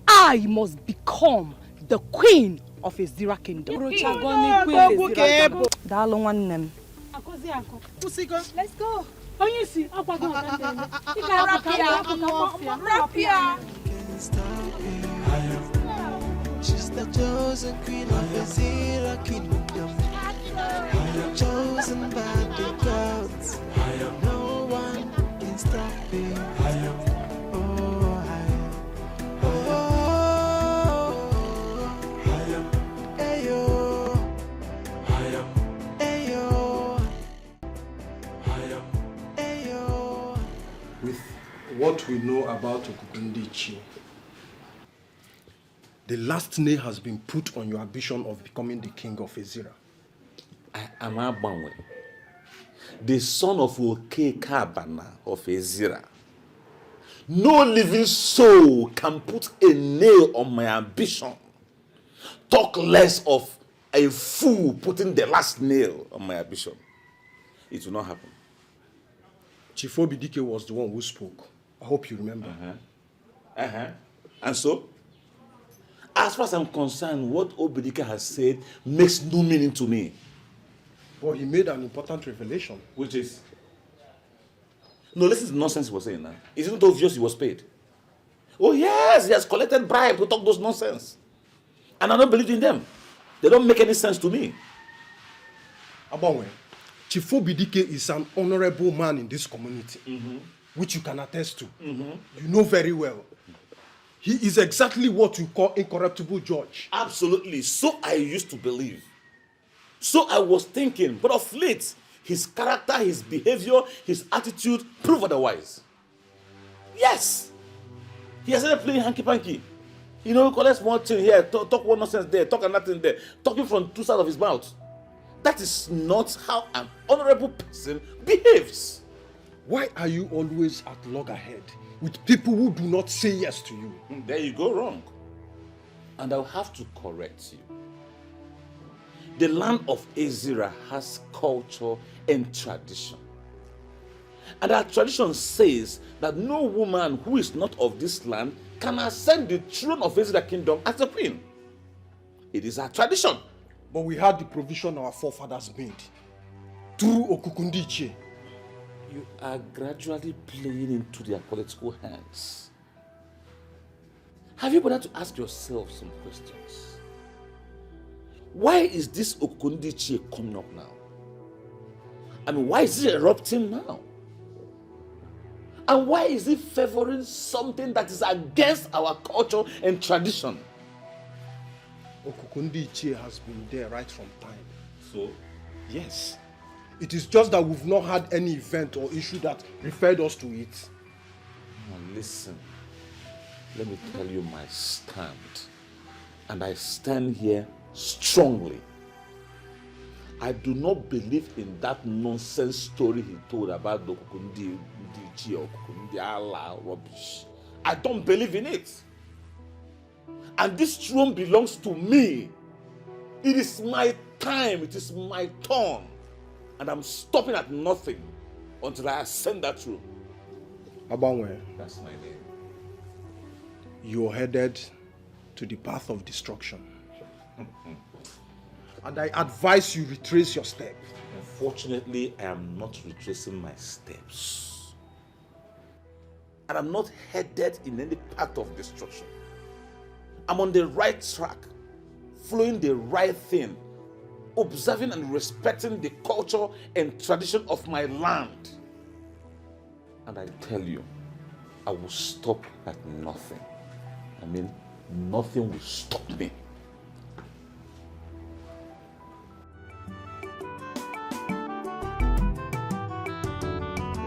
I must become the queen of Ezira kingdom. Let's go. Oh, you see, She's the chosen queen of Ezira kingdom. Chosen by the gods. No one can stop me. With what we know about Okukundichi, the last nail has been put on your ambition of becoming the king of Ezira. I am Abanwe, the son of Oke Kabana of Ezira. No living soul can put a nail on my ambition. Talk less of a fool putting the last nail on my ambition. It will not happen. Chief Obidike was the one who spoke. I hope you remember. And so, as far as I'm concerned, what Obidike has said makes no meaning to me. But he made an important revelation. Which is? No, listen to the nonsense he was saying now. Isn't it obvious he was paid? Oh yes, he has collected bribe to talk those nonsense. And I don't believe in them. They don't make any sense to me. Abanwe, Chief Obidike is an honorable man in this community, which you can attest to. You know very well. He is exactly what you call incorruptible judge. Absolutely. So I used to believe. So I was thinking, but of late, his character, his behavior, his attitude prove otherwise. Yes. He has started playing hanky-panky. You know, collect one thing here, talk one nonsense there, talk another thing there, talking from 2 sides of his mouth. That is not how an honorable person behaves. Why are you always at loggerhead with people who do not say yes to you? There you go wrong. And I'll have to correct you. The land of Ezira has culture and tradition. And our tradition says that no woman who is not of this land can ascend the throne of Ezira kingdom as a queen. It is our tradition. But we had the provision our forefathers made through Okukundiche. You are gradually playing into their political hands. Have you bothered to ask yourself some questions? Why is this Okundichie coming up now? I mean, why is it erupting now? And why is it favoring something that is against our culture and tradition? Okundichie has been there right from time. So? Yes. It is just that we've not had any event or issue that referred us to it. Now listen, let me tell you my stand. And I stand here strongly. I do not believe in that nonsense story he told about the Okundichie or Okundi Allah rubbish. I don't believe in it. And this throne belongs to me. It is my time. It is my turn. And I'm stopping at nothing until I ascend that throne. Abanwe. That's my name. You're headed to the path of destruction. And I advise you retrace your step. Unfortunately, I am not retracing my steps. And I'm not headed in any path of destruction. I'm on the right track, following the right thing, observing and respecting the culture and tradition of my land. And I tell you, I will stop at nothing. I mean, nothing will stop me.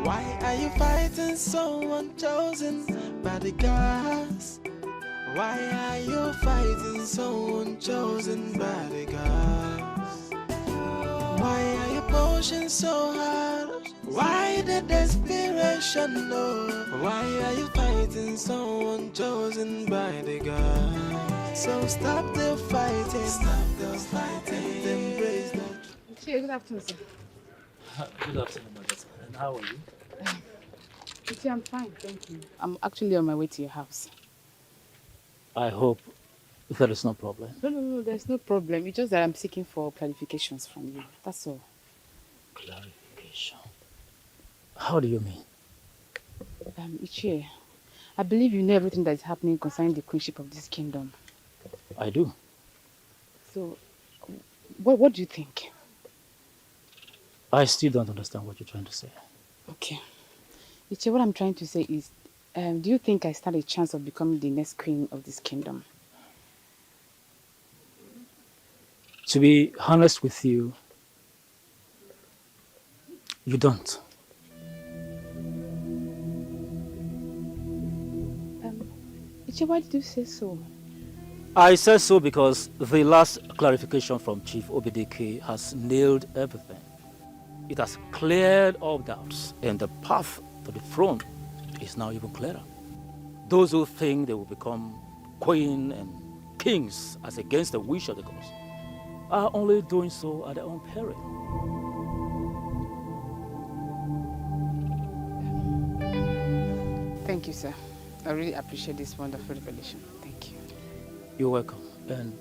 Why are you fighting someone chosen by the gods? Why are you fighting someone chosen by the gods? Why are you pushing so hard? Why the desperation? No. Why are you fighting someone chosen by the gods? So stop the fighting. Stop the fighting. Embrace that. Good afternoon, sir. Good afternoon, Madam. And how are you? I'm fine, thank you. I'm actually on my way to your house. I hope there is no problem. No, there's no problem. It's just that I'm seeking for clarifications from you. That's all. Clarification? How do you mean? Ichie, I believe you know everything that is happening concerning the queenship of this kingdom. I do. So, what do you think? I still don't understand what you're trying to say. Okay. Ichie, what I'm trying to say is, do you think I stand a chance of becoming the next queen of this kingdom? To be honest with you, you don't. Ichie, why did you say so? I said so because the last clarification from Chief Obedeke has nailed everything. It has cleared all doubts, and the path to the throne is now even clearer. Those who think they will become queen and kings as against the wish of the gods are only doing so at their own peril. Thank you, sir. I really appreciate this wonderful revelation. Thank you. You're welcome, and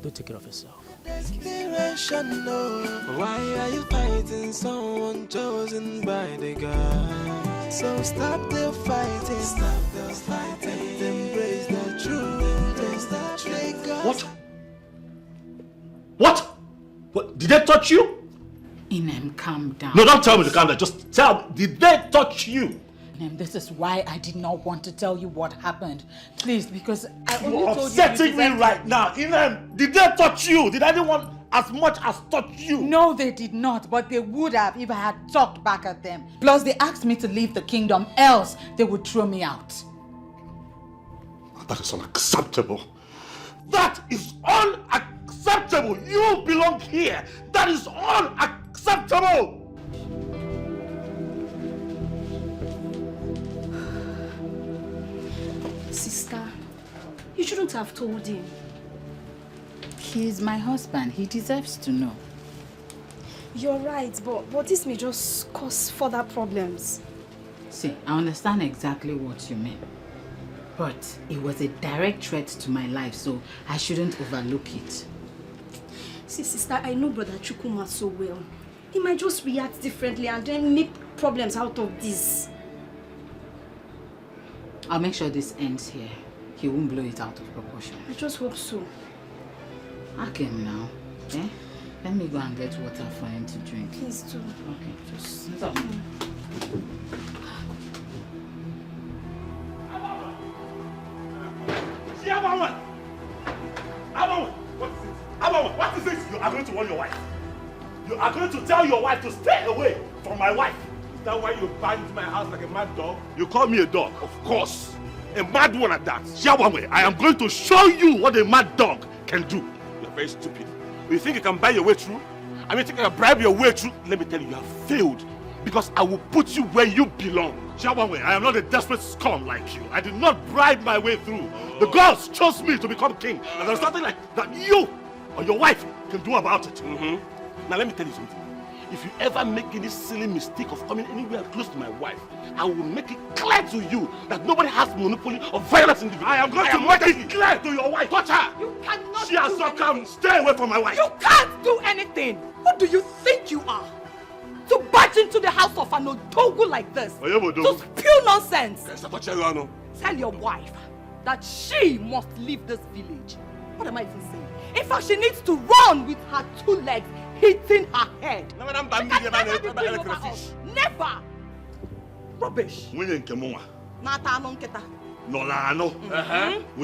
do take care of yourself. Desperation, no. Why are you fighting someone chosen by the God? So stop the fighting. Stop the fighting. Embrace the truth. Embrace the truth. What? Did they touch you? Inem, calm down. No, don't tell me to calm down. Just tell me, did they touch you? Inem, this is why I did not want to tell you what happened. Please, because I only You're told you. upsetting me right now. Inem, did they touch you? Did anyone as much as touch you? No, they did not, but they would have if I had talked back at them. Plus, they asked me to leave the kingdom, else they would throw me out. That is unacceptable. That is unacceptable. You belong here. That is unacceptable. Sister, you shouldn't have told him. He's my husband. He deserves to know. You're right, but this may just cause further problems. See, I understand exactly what you mean. But it was a direct threat to my life, so I shouldn't overlook it. See, sister, I know Brother Chukuma so well. He might just react differently and then make problems out of this. I'll make sure this ends here. he won't blow it out of proportion. I just hope so. Ask him now. Eh? Let me go and get water for him to drink. Please do. Okay, just sit up. What is it? You are going to warn your wife. You are going to tell your wife to stay away from my wife. Is that why you banged into my house like a mad dog? You call me a dog? Of course. A mad one at that. Shawawe, I am going to show you what a mad dog can do. You are very stupid. You think you can buy your way through? I mean, think you can bribe your way through? Let me tell you, you have failed. Because I will put you where you belong. Shawawe, I am not a desperate scum like you. I did not bribe my way through. The gods chose me to become king. And there's nothing like that you or your wife can do about it. Now let me tell you something. If you ever make any silly mistake of coming anywhere close to my wife, I will make it clear to you that nobody has monopoly of violence in the village. I am going to make it clear to your wife. Touch her. You cannot She has not come. Stay away from my wife. You can't do anything. Who do you think you are? To barge into the house of an Odogu like this. To spew nonsense. Tell your wife that she must leave this village. What am I even saying? In fact, she needs to run with her 2 legs hitting her head. She can never be queen over us. Never. Rubbish. Would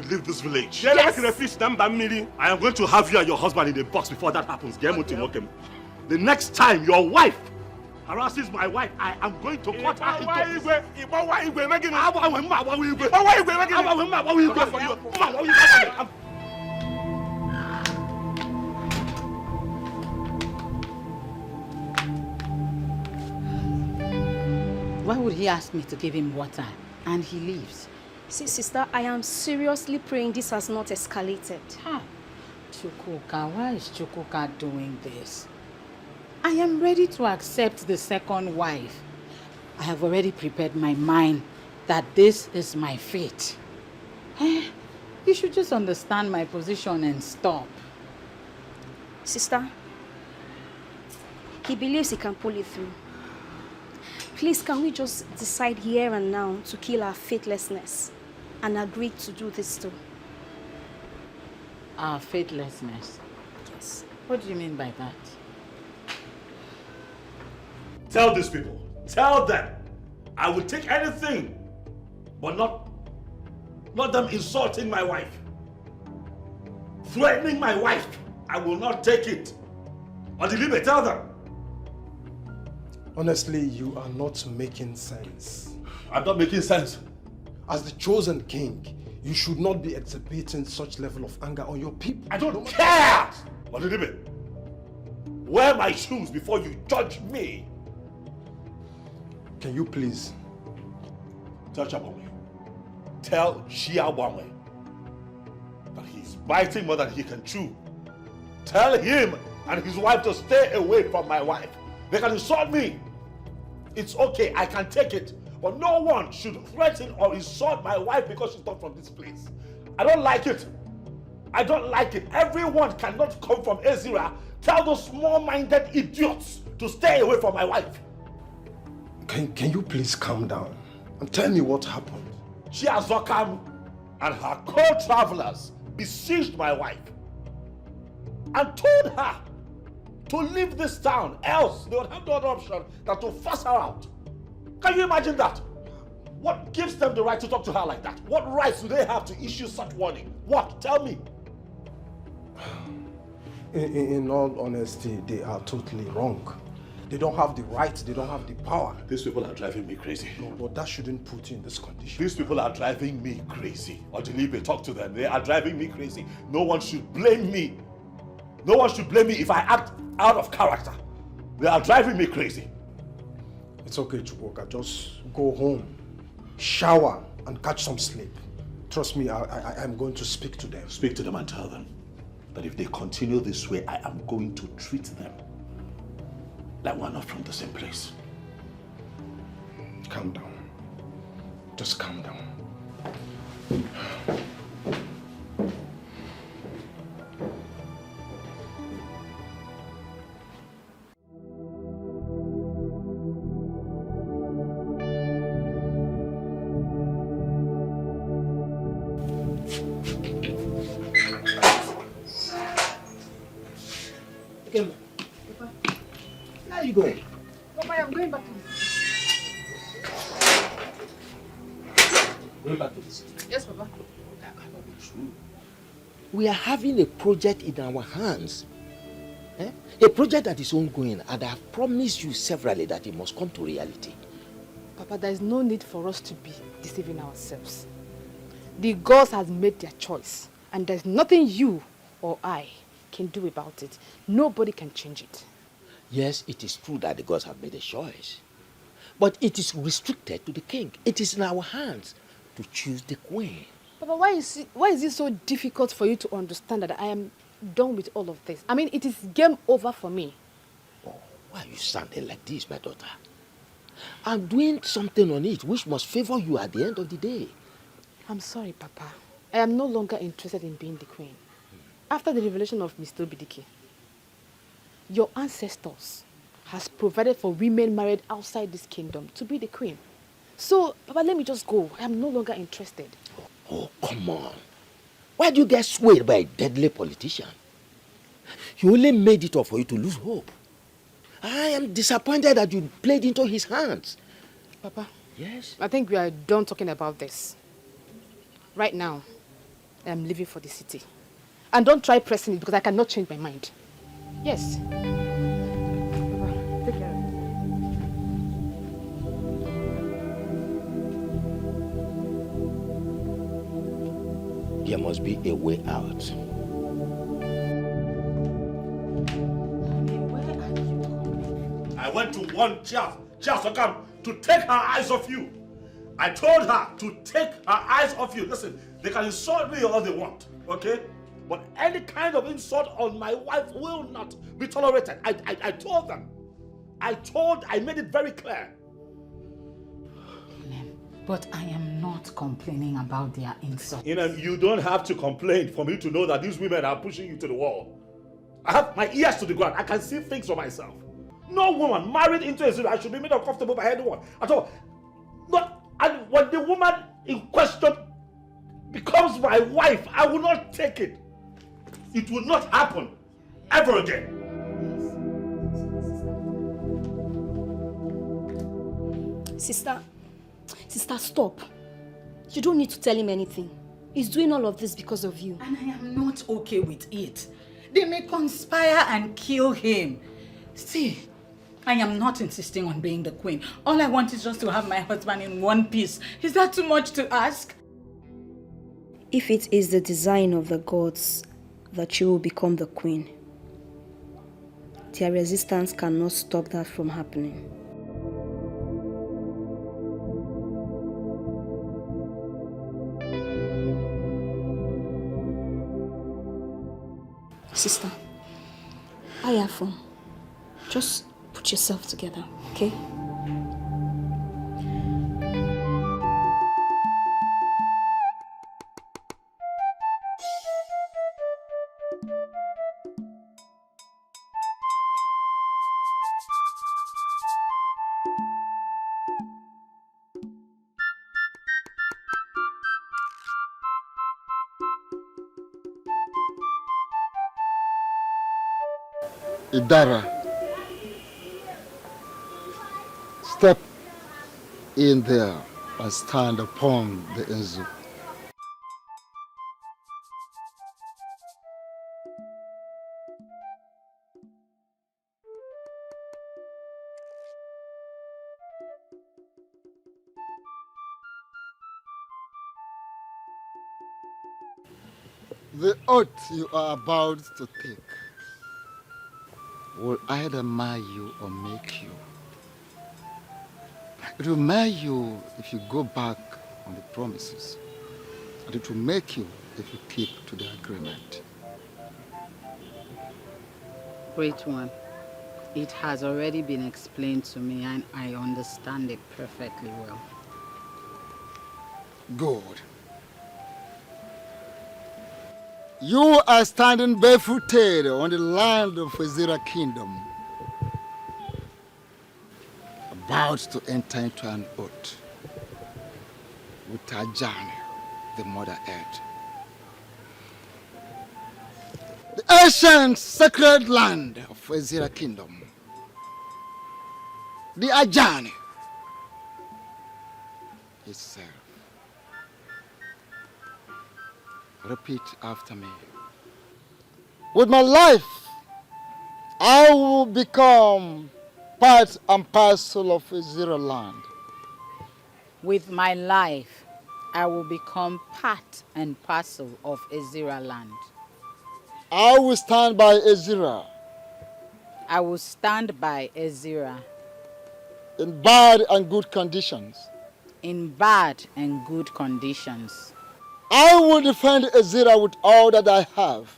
leave this village. Yes. I am going to have you and your husband in the box before that happens. The next time your wife harasses my wife, I am going to cut her into pieces. Why would he ask me to give him water and he leaves? See, sister, I am seriously praying this has not escalated. Chukwuka, why is Chukwuka doing this? I am ready to accept the second wife. I have already prepared my mind that this is my fate. You should just understand my position and stop. Sister, he believes he can pull it through. Please, can we just decide here and now to kill our faithlessness and agree to do this too? Our faithlessness? Yes. What do you mean by that? Tell these people, tell them, I will take anything, but not them insulting my wife, threatening my wife. I will not take it. Odilibe, tell them. Honestly, you are not making sense. I'm not making sense. As the chosen king, you should not be exhibiting such level of anger on your people. I don't care! Odilibe, wear my shoes before you judge me. Can you please? Tell Chabonwe. Tell Shiawame that he's biting more than he can chew. Tell him and his wife to stay away from my wife. They can insult me. It's okay, I can take it. But no one should threaten or insult my wife because she's not from this place. I don't like it. I don't like it. Everyone cannot come from Ezira. Tell those small-minded idiots to stay away from my wife. Can you please calm down and tell me what happened? Chiazokam and her co-travelers besieged my wife and told her to leave this town, else they would have no other option than to force her out. Can you imagine that? What gives them the right to talk to her like that? What rights do they have to issue such warning? What? Tell me. In all honesty, they are totally wrong. They don't have the right, they don't have the power. These people are driving me crazy. No, but that shouldn't put you in this condition. These people are driving me crazy. Odilibe, talk to them. They are driving me crazy. No one should blame me. No one should blame me if I act out of character. They are driving me crazy. It's okay, Chukwuka. Just go home, shower, and catch some sleep. Trust me, I'm going to speak to them. Speak to them and tell them that if they continue this way, I am going to treat them like we're not from the same place. Calm down. Just calm down. Where are you going? Papa, I'm going back to the city. Going back to the city? Yes, Papa. We are having a project in our hands. A project that is ongoing, and I have promised you severally that it must come to reality. Papa, there is no need for us to be deceiving ourselves. The gods have made their choice, and there's nothing you or I can do about it. Nobody can change it. Yes, it is true that the gods have made a choice, but it is restricted to the king. It is in our hands to choose the queen. Papa, why is it so difficult for you to understand that I am done with all of this? I mean, it is game over for me. Oh, why are you sounding like this, my daughter? I'm doing something on it which must favor you at the end of the day. I'm sorry, Papa. I am no longer interested in being the queen. After the revelation of Mr. Bidiki, your ancestors has provided for women married outside this kingdom to be the queen. So, Papa, let me just go. I am no longer interested. Oh, come on. Why do you get swayed by a deadly politician? He only made it up for you to lose hope. I am disappointed that you played into his hands. Papa. Yes? I think we are done talking about this. Right now, I am leaving for the city. And don't try pressing it because I cannot change my mind. Yes. Papa, take care of it. There must be a way out. I went to warn Charles to come to take her eyes off you. I told her to take her eyes off you. Listen, they can insult me all they want, okay? But any kind of insult on my wife will not be tolerated. I told them. I made it very clear. But I am not complaining about their insults. You don't have to complain for me to know that these women are pushing you to the wall. I have my ears to the ground. I can see things for myself. No woman married into a zero, I should be made uncomfortable by anyone at all. And when the woman in question becomes my wife, I will not take it. It will not happen ever again. Sister, stop. You don't need to tell him anything. He's doing all of this because of you. And I am not okay with it. They may conspire and kill him. See, I am not insisting on being the queen. All I want is just to have my husband in one piece. Is that too much to ask? If it is the design of the gods that you will become the queen, their resistance cannot stop that from happening. Sister, I have fun. Just put yourself together, okay? Idara, step in there and stand upon the Enzu. The oath you are about to take will either mar you or make you. It will mar you if you go back on the promises, and it will make you if you keep to the agreement. Great one. It has already been explained to me and I understand it perfectly well. Good. You are standing barefooted on the land of Ezira Kingdom, about to enter into an oath with Ajani, the Mother Earth. The ancient sacred land of Ezira Kingdom. the Ajani itself. Repeat after me. With my life, I will become part and parcel of Ezira land. With my life, I will become part and parcel of Ezira land. I will stand by Ezira. I will stand by Ezira. In bad and good conditions. In bad and good conditions. I will defend Ezira with all that I have.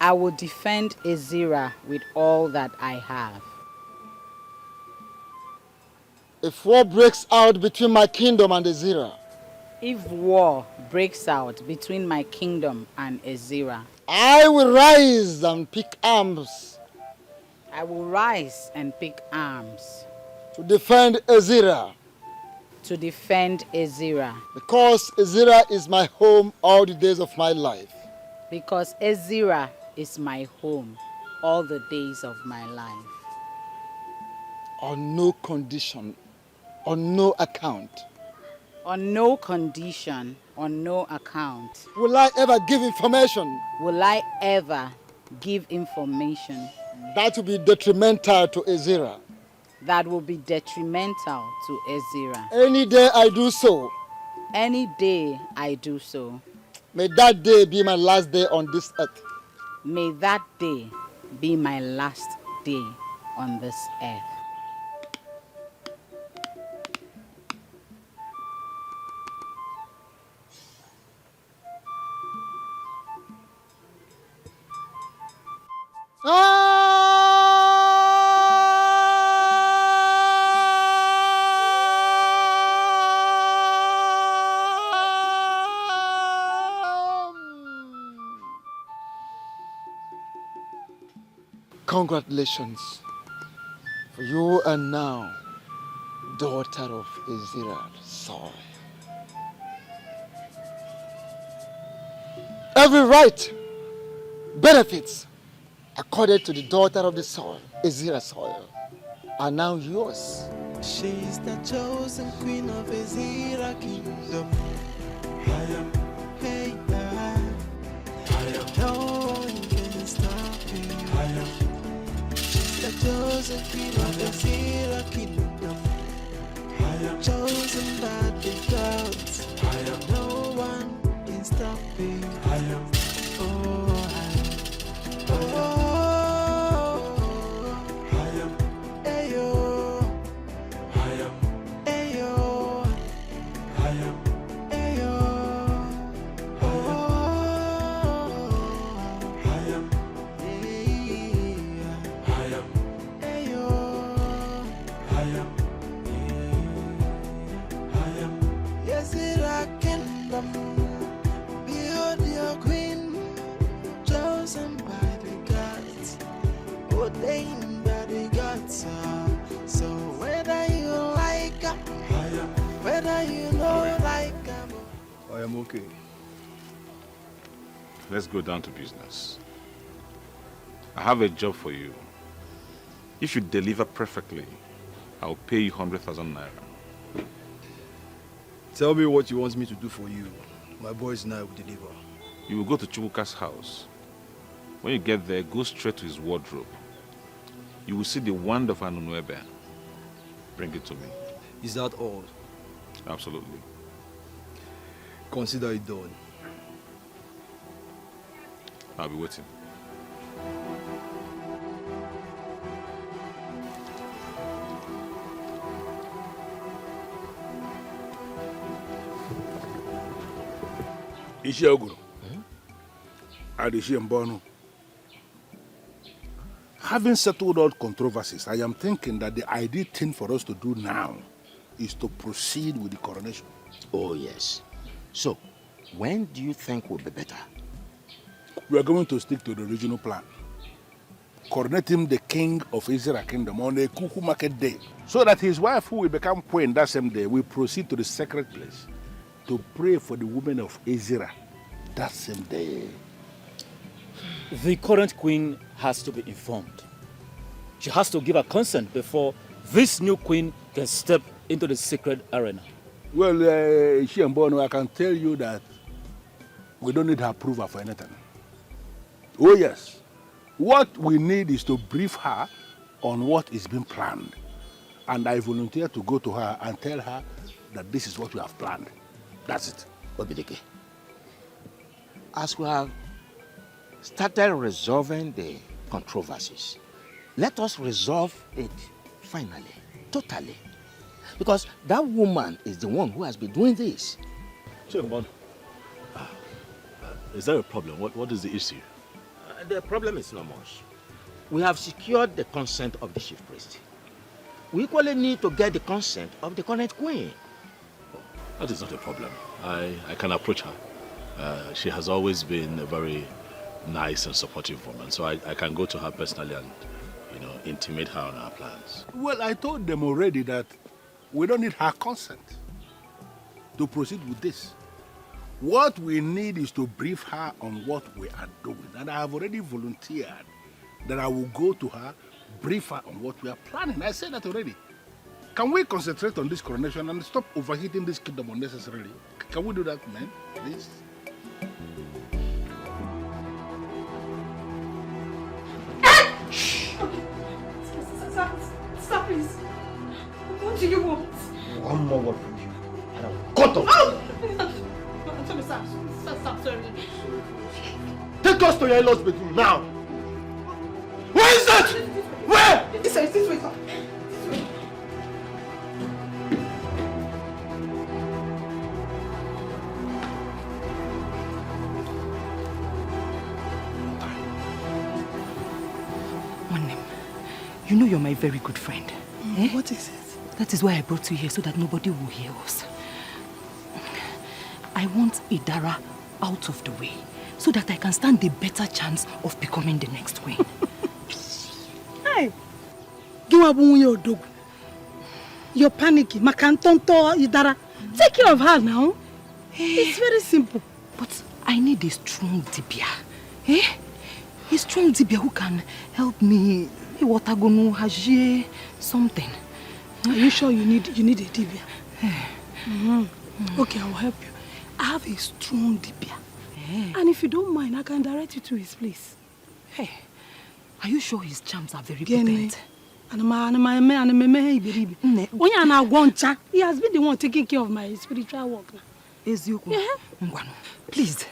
I will defend Ezira with all that I have. If war breaks out between my kingdom and Ezira. If war breaks out between my kingdom and Ezira. I will rise and pick arms. I will rise and pick arms. To defend Ezira. To defend Ezira. Because Ezira is my home all the days of my life. Because Ezira is my home all the days of my life. On no condition, on no account. On no condition, on no account. Will I ever give information? Will I ever give information? That will be detrimental to Ezira. That will be detrimental to Ezira. Any day I do so. Any day I do so. May that day be my last day on this earth. May that day be my last day on this earth. Congratulations, for you are now daughter of Ezira soil. Every right, benefits, accorded to the daughter of the soil, Ezira soil, are now yours. She's the chosen queen of Ezira kingdom. I am, hey, I am. No one can stop me. I am. The chosen queen of the Ezira kingdom. I am chosen by the gods. I am no one can stop me. I am. Oh, I am. Oh, I am. Ayo. I am. Ayo. I am. Ayo. Oh, I am. Behold your queen, chosen by the gods, ordained by the gods. So whether you like her, whether you know like her, I am okay. Let's go down to business. I have a job for you. If you deliver perfectly, I'll pay you 100,000 naira. Tell me what you want me to do for you. My boys and I will deliver. You will go to Chukwuka's house. When you get there, go straight to his wardrobe. You will see the wand of Anunwebe. Bring it to me. Is that all? Absolutely. Consider it done. I'll be waiting. Ishioguru. Adishi Mbono. Having settled all controversies, I am thinking that the ideal thing for us to do now is to proceed with the coronation. Oh, yes. So, when do you think will be better? We are going to stick to the original plan. Coronate him the king of Ezira kingdom on a Kuku market day, so that his wife, who will become queen that same day, will proceed to the sacred place to pray for the women of Ezira that same day. The current queen has to be informed. She has to give her consent before this new queen can step into the sacred arena. Well, Shiambono, I can tell you that we don't need her approval for anything. Oh yes. What we need is to brief her on what is being planned. And I volunteer to go to her and tell her that this is what we have planned. That's it. Obidike, as we have started resolving the controversies, let us resolve it finally, totally. Because that woman is the one who has been doing this. Is there a problem? What is the issue? The problem is not much. We have secured the consent of the chief priest. We equally need to get the consent of the current queen. That is not a problem. I can approach her. She has always been a very nice and supportive woman, so I can go to her personally and, intimate her on our plans. Well, I told them already that we don't need her consent to proceed with this. What we need is to brief her on what we are doing. And I have already volunteered that I will go to her, brief her on what we are planning. I said that already. Can we concentrate on this coronation and stop overheating this kingdom unnecessarily? Can we do that, man? Please? Stop, please. What do you want? One more word from you, and I will cut off. Stop, sorry. Take us to your in-laws' bedroom now. Where is that? Where? This way, sir. You know you're my very good friend. What is it? That is why I brought you here, so that nobody will hear us. I want Idara out of the way, so that I can stand a better chance of becoming the next queen. Hey! You're panicking. Makantonto Idara. Take care of her now. It's very simple. But I need a strong Dibia. A strong Dibia who can help me. Something. Are you sure you need a Dibia? Okay, I will help you. I have a strong Dibia. And if you don't mind, I can direct you to his place. Hey, are you sure his charms are very potent? He has been the one taking care of my spiritual work. Please.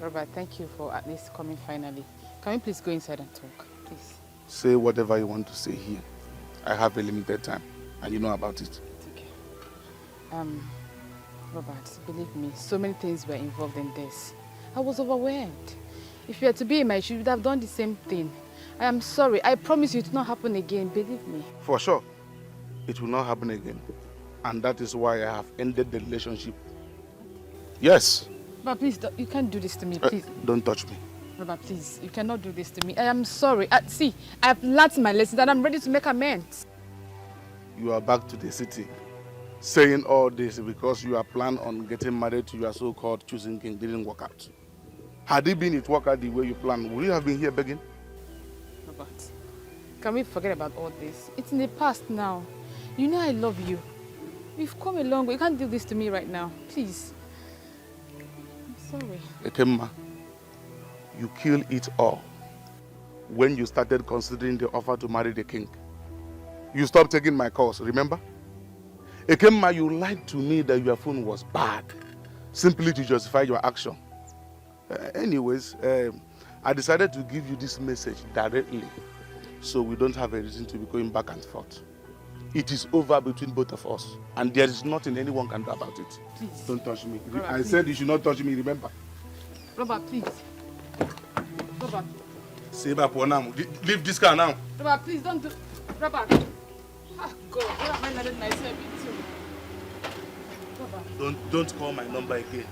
Robert, thank you for at least coming finally. Can we please go inside and talk, please? Say whatever you want to say here. I have a limited time, and you know about it. It's okay. Robert, believe me, so many things were involved in this. I was overwhelmed. If you were to be in my shoes, you would have done the same thing. I am sorry. I promise you it will not happen again. Believe me. For sure, it will not happen again. And that is why I have ended the relationship. Yes. But please, you can't do this to me, please. Don't touch me. Robert, please, you cannot do this to me. I am sorry. See, I have learned my lesson and I'm ready to make amends. You are back to the city, saying all this because you are planning on getting married to your so-called choosing king didn't work out. Had it been it worked out the way you planned, would you have been here begging? Robert, can we forget about all this? It's in the past now. You know I love you. We've come a long way. You can't do this to me right now. Please. I'm sorry. Ekemma, you killed it all when you started considering the offer to marry the king. You stopped taking my calls, remember? Ekemma, you lied to me that your phone was bad, simply to justify your action. Anyways, I decided to give you this message directly, so we don't have a reason to be going back and forth. It is over between both of us, and there is nothing anyone can do about it. Please. Don't touch me. Robert, I said you should not touch me, remember? Robert, please. Robert. Leave this car now. Robert, please don't do... Robert. Ah, God, where am I letting myself into? Robert. Don't call my number again.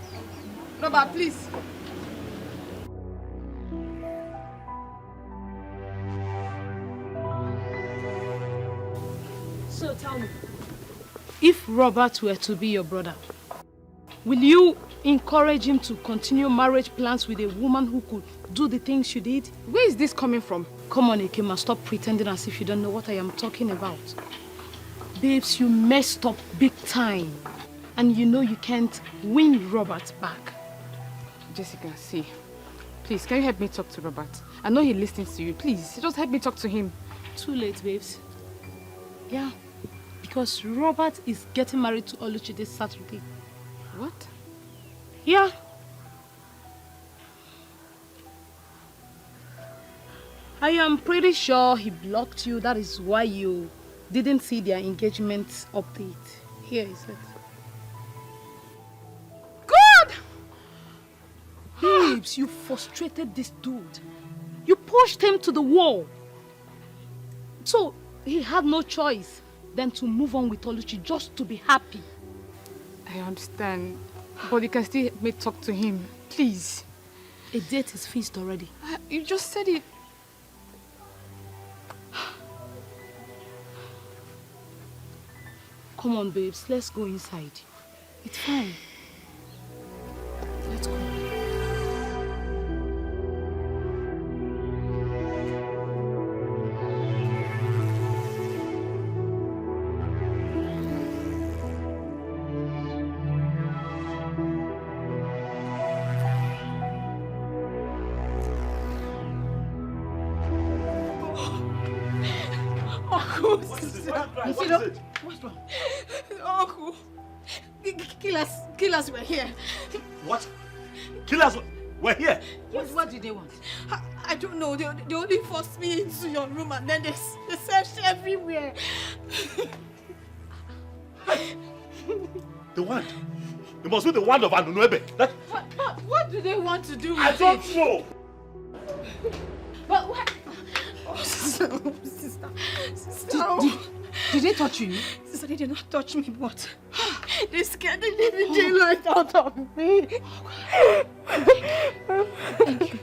Robert, please. So tell me, if Robert were to be your brother, will you encourage him to continue marriage plans with a woman who could do the things you did? Where is this coming from? Come on, Ekema, stop pretending as if you don't know what I am talking about. Babes, you messed up big time. And you know you can't win Robert back. Jessica, see. Please, can you help me talk to Robert? I know he listens to you. Please, just help me talk to him. Too late, babes. Yeah, because Robert is getting married to Oluchi this Saturday. What? Yeah. I am pretty sure he blocked you. That is why you didn't see their engagement update. Here is it. God! Babes, you frustrated this dude. You pushed him to the wall. So he had no choice than to move on with Oluchi just to be happy. I understand. But you can still help me talk to him. Please. A date is fixed already. You just said it. Come on, babes. Let's go inside. It's fine. Let's go. Uncle, What is it? What's What is it? What's wrong? Uncle, killers were here. What? Killers were here? What did they want? I don't know. They only forced me into your room and then they searched everywhere. The wand? It must be the wand of Anunuebe. That... What do they want to do with I it? don't know. But what? Oh, sister. Did they touch you? Sister, they did not touch me, but they scared the living daylight out of me. Thank you.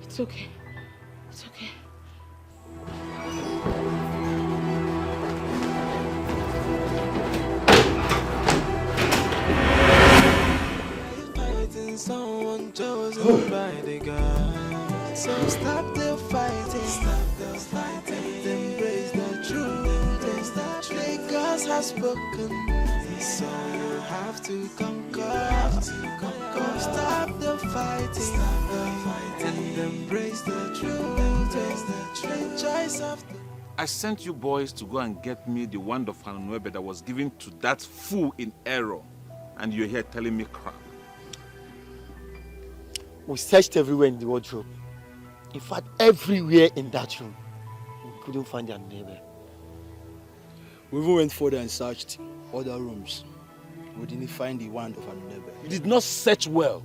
It's okay. It's okay. Fighting someone chosen by the God. So stop the fighting. Stop the fighting. Embrace the truth. The God has spoken. So you have to conquer. Stop the fighting. Stop the fighting. And embrace the truth. The choice of the... I sent you boys to go and get me the wand of Anunuebe that was given to that fool in error. And you're here telling me crap. We searched everywhere in the wardrobe. In fact, everywhere in that room. We couldn't find their neighbor. We even went further and searched other rooms. We didn't find the wand of Anunuebe. You did not search well.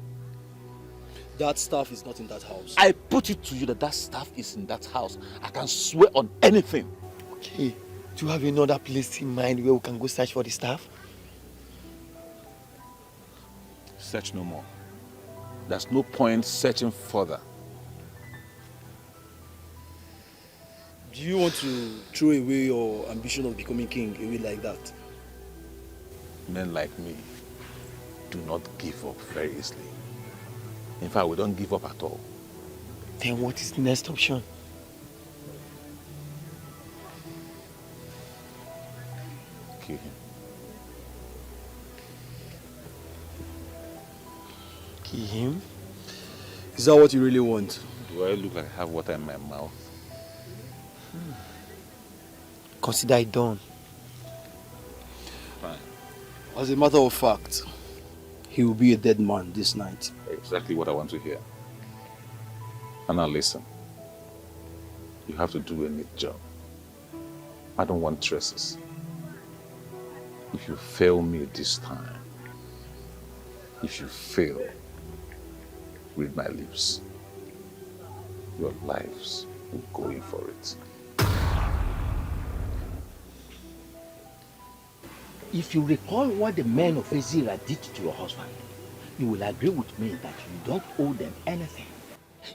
That stuff is not in that house. I put it to you that that stuff is in that house. I can swear on anything. Okay. Do you have another place in mind where we can go search for the stuff? Search no more. There's no point searching further. Do you want to throw away your ambition of becoming king away like that? Men like me do not give up very easily. In fact, we don't give up at all. Then what is the next option? Kill him. Kill him? Is that what you really want? Do I look like I have water in my mouth? consider it done. Fine. As a matter of fact, he will be a dead man this night. Exactly what I want to hear. And now listen. You have to do a neat job. I don't want traces. If you fail me this time, if you fail, read my lips. Your lives will go in for it. If you recall what the men of Ezra did to your husband, you will agree with me that you don't owe them anything.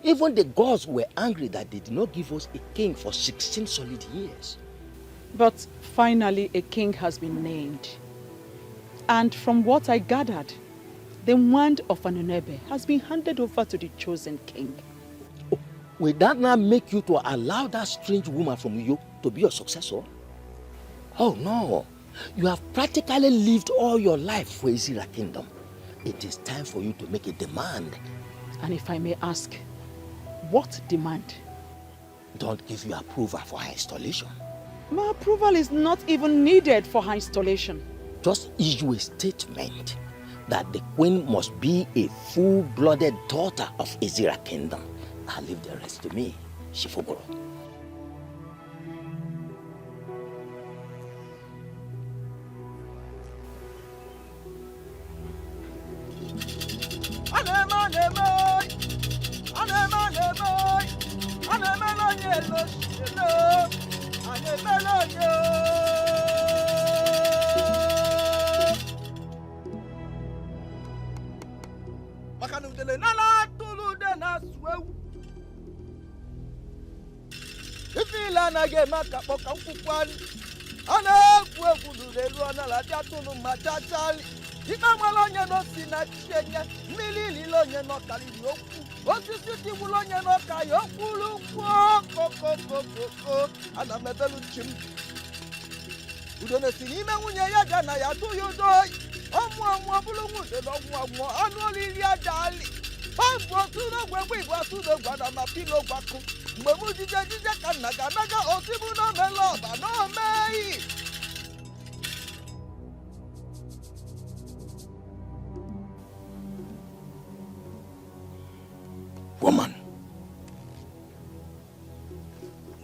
Even the gods were angry that they did not give us a king for 16 solid years. But finally a king has been named. And from what I gathered, the wand of Anunebe has been handed over to the chosen king. Oh, will that not make you to allow that strange woman from Uyo to be your successor? Oh no, you have practically lived all your life for Ezra Kingdom. It is time for you to make a demand. And if I may ask, what demand? Don't give your approval for her installation. My approval is not even needed for her installation. Just issue a statement that the queen must be a full-blooded daughter of Ezra Kingdom. I'll leave the rest to me, Shifogoro. Woman,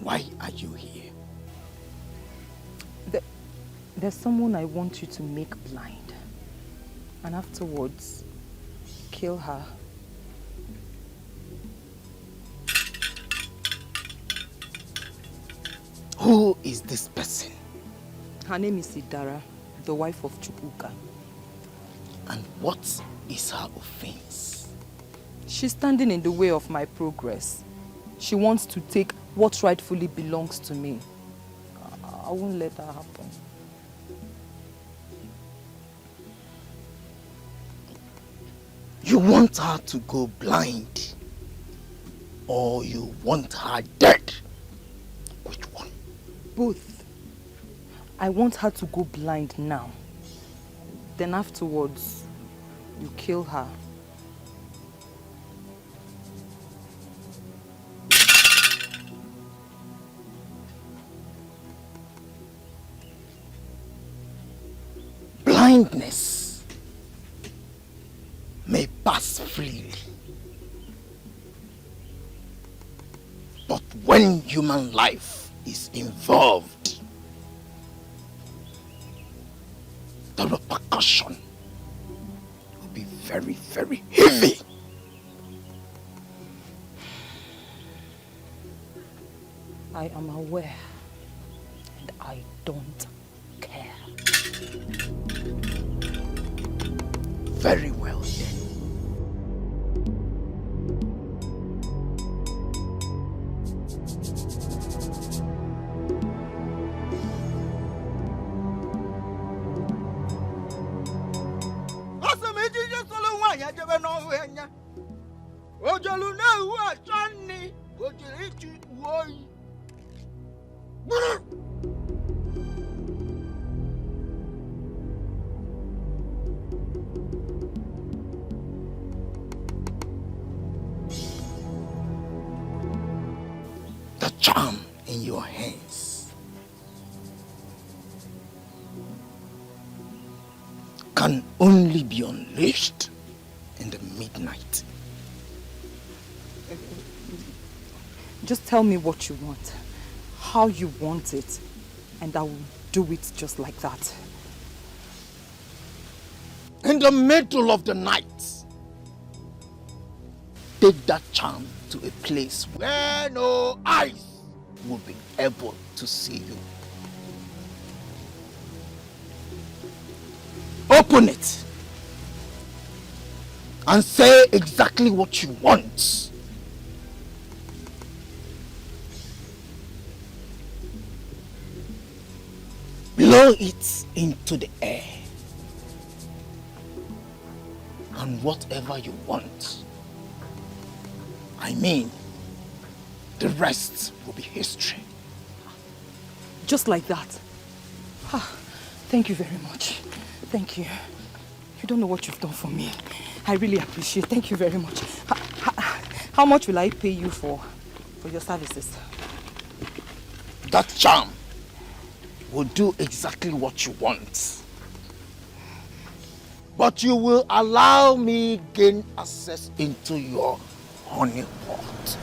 why are you here? There's someone I want you to make blind. And afterwards, kill her. Who is this person? Her name is Idara, the wife of Chukwuka. And what is her offense? She's standing in the way of my progress. She wants to take what rightfully belongs to me. I won't let that happen. You want her to go blind? Or you want her dead? Which one? Both. I want her to go blind now. Then afterwards, you kill her. Blindness may pass freely, but when human life is involved, the repercussion will be very, very heavy. I am aware, and I don't care. Very well then. The charm in your hands can only be unleashed in the midnight. Just tell me what you want, how you want it, and I will do it just like that. In the middle of the night, take that charm to a place where no eyes will be able to see you. Open it and say exactly what you want. Blow it into the air, and whatever you want, I mean, the rest will be history. Just like that. Thank you very much. Thank you. You don't know what you've done for me. I really appreciate it. Thank you very much. How much will I pay you for your services? That charm will do exactly what you want. But you will allow me gain access into your honey pot.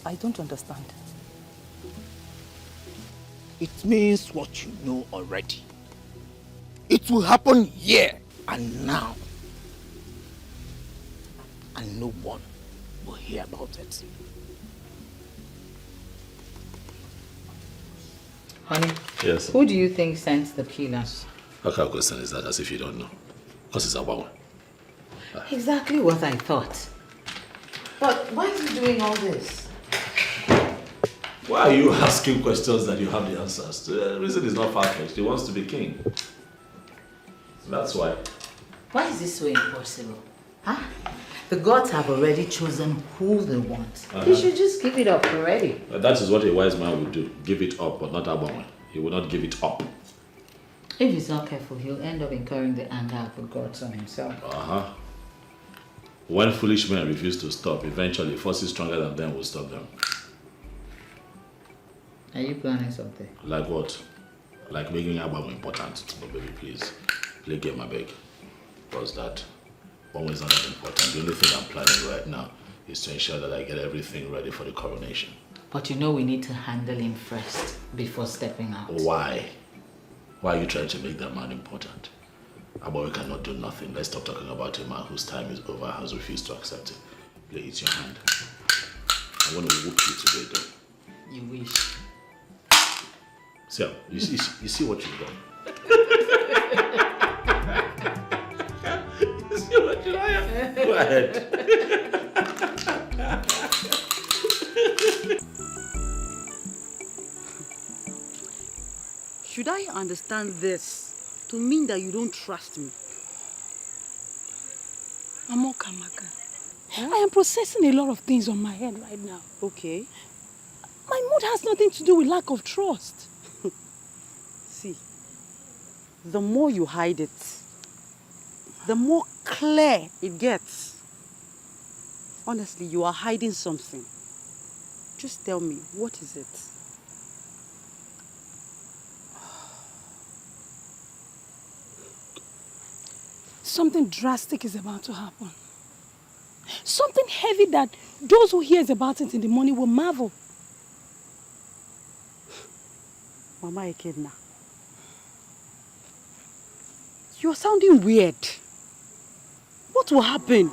I don't understand. It means what you know already. It will happen here and now. And no one will hear about it. Honey? Yes. Who do you think sent the killers? How kind of question is that, as if you don't know? Because it's about one. Exactly what I thought. But why is he doing all this? Why are you asking questions that you have the answers to? The reason is not far-fetched. He wants to be king. That's why. Why is this so impossible? Huh? The gods have already chosen who they want. They should just give it up already. That is what a wise man would do. Give it up, but not Abonwe. He will not give it up. If he's not careful, he'll end up incurring the anger of the gods on himself. When foolish men refuse to stop, eventually forces stronger than them will stop them. Are you planning something? Like what? Like making Abonwe important. But baby, please, play game, I beg. What's that? One is not that important. The only thing I'm planning right now is to ensure that I get everything ready for the coronation. But you know we need to handle him first before stepping out. Why? Why are you trying to make that man important? Abonwe cannot do nothing. Let's stop talking about a man whose time is over, has refused to accept it. Play it your hand. I want to whoop you today, though. You wish. So, you see what you've done. You see what you've done? Go ahead. Should I understand this to mean that you don't trust me? Amokamaka, I am processing a lot of things on my head right now. Okay. My mood has nothing to do with lack of trust. See, the more you hide it, the more clear it gets. Honestly, you are hiding something. Just tell me, what is it? Something drastic is about to happen. Something heavy that those who hears about it in the morning will marvel. Mama Ekedna, you're sounding weird. What will happen?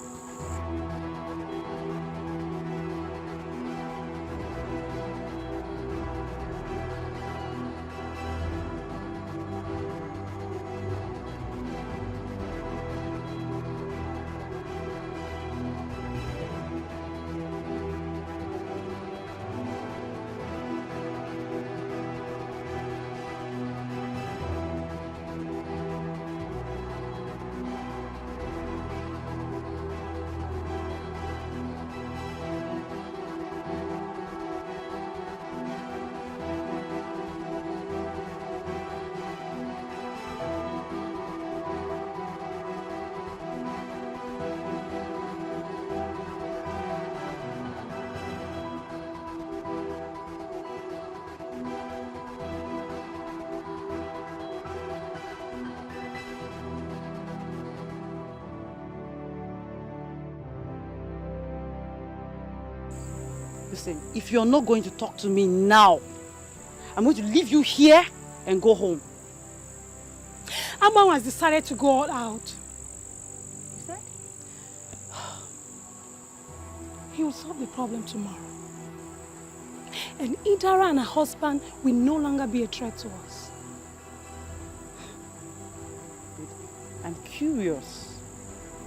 Listen, if you're not going to talk to me now, I'm going to leave you here and go home. Amon has decided to go all out. He will solve the problem tomorrow. And Idara and her husband will no longer be a threat to us. I'm curious.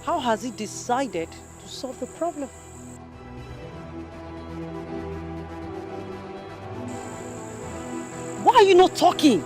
How has he decided to solve the problem? Why are you not talking?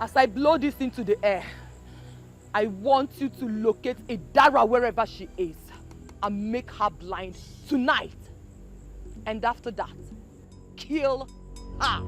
As I blow this into the air, I want you to locate Idara wherever she is and make her blind tonight. And after that, kill her.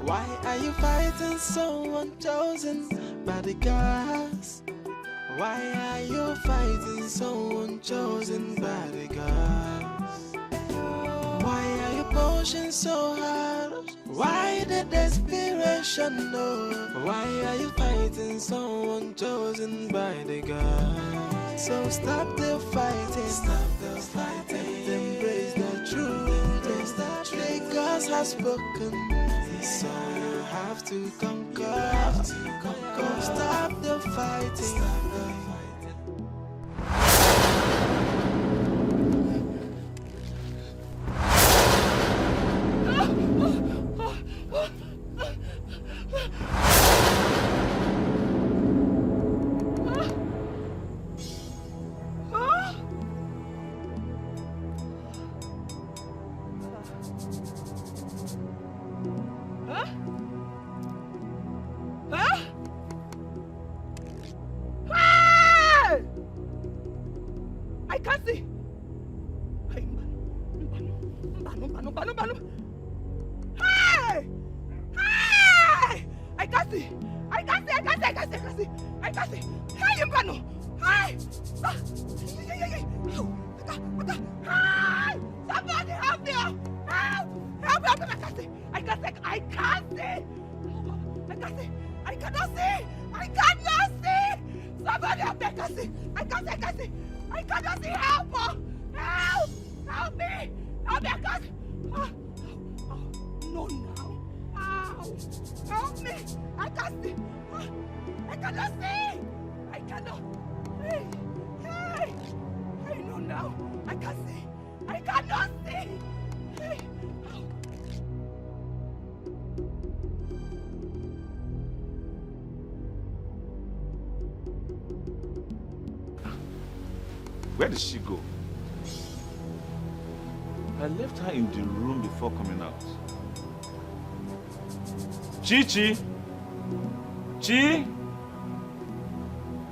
Why are you fighting someone chosen by the gods? Why are you fighting someone chosen by the gods? Why are you pushing so hard? Why the desperation? No. Why are you fighting someone chosen by the gods? So stop the fighting, stop the fighting, and embrace the truth. The gods have spoken, so you have to conquer. Stop the fighting. I can't see. Hey! Hey! I can't see. I can't see. Hey, Mbano! Hey! Hey! Somebody help me! Help! Help! I can't see. I cannot see. Somebody help me! I can't see. Help! Help me! I can't see. No, now. Ow! Help me! I can't see. I cannot see. I cannot. Hey! No, now. I can't see. I cannot see. Hey! Where did she go? I left her in the room before coming out. Chi? Chi?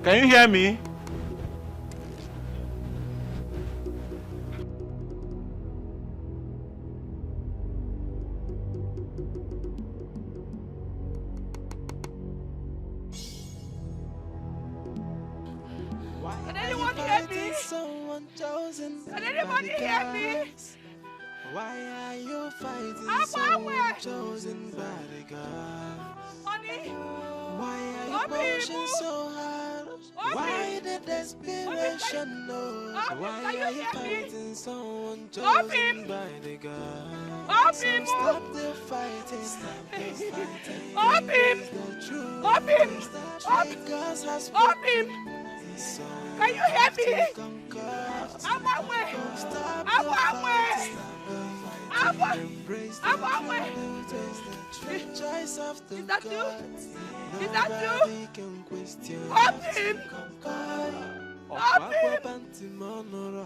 Can you hear me? Can anyone hear me? Can anybody hear me? Why are you fighting someone chosen by the gods? Honey? Why are you pushing so hard? Why the desperation knows? Why are you fighting someone chosen by the gods? So stop the fighting, stop the fighting. Up him! Can you hear me? I'm away! I'm away! Is that you? Is that you? Up him! Up him! What have I done to myself?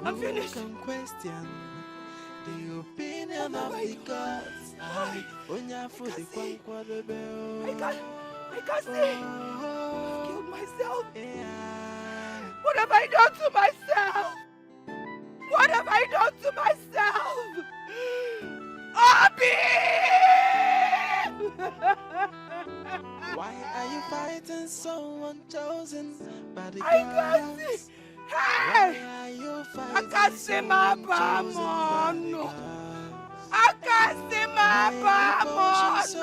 I'm finished. The opinion of the gods. I can't see. I've killed myself. What have I done to myself? What have I done to myself? Abi! Why are you fighting someone chosen by the I can't see. Hey! I can't see my bamon. I can't see my bamon.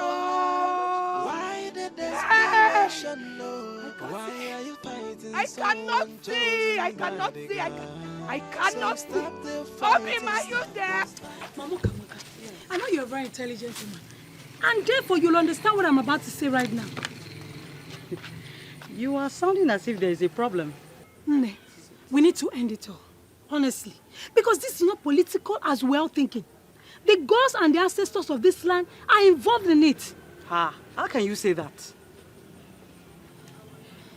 Why the desperation? Why are you fighting? I cannot see. I cannot see. I cannot see. Obi, are you there? Mamuka, I know you're a very intelligent woman, and therefore you'll understand what I'm about to say right now. You are sounding as if there is a problem. Nne, we need to end it all, honestly, because this is not political as well thinking. The gods and the ancestors of this land are involved in it. How can you say that?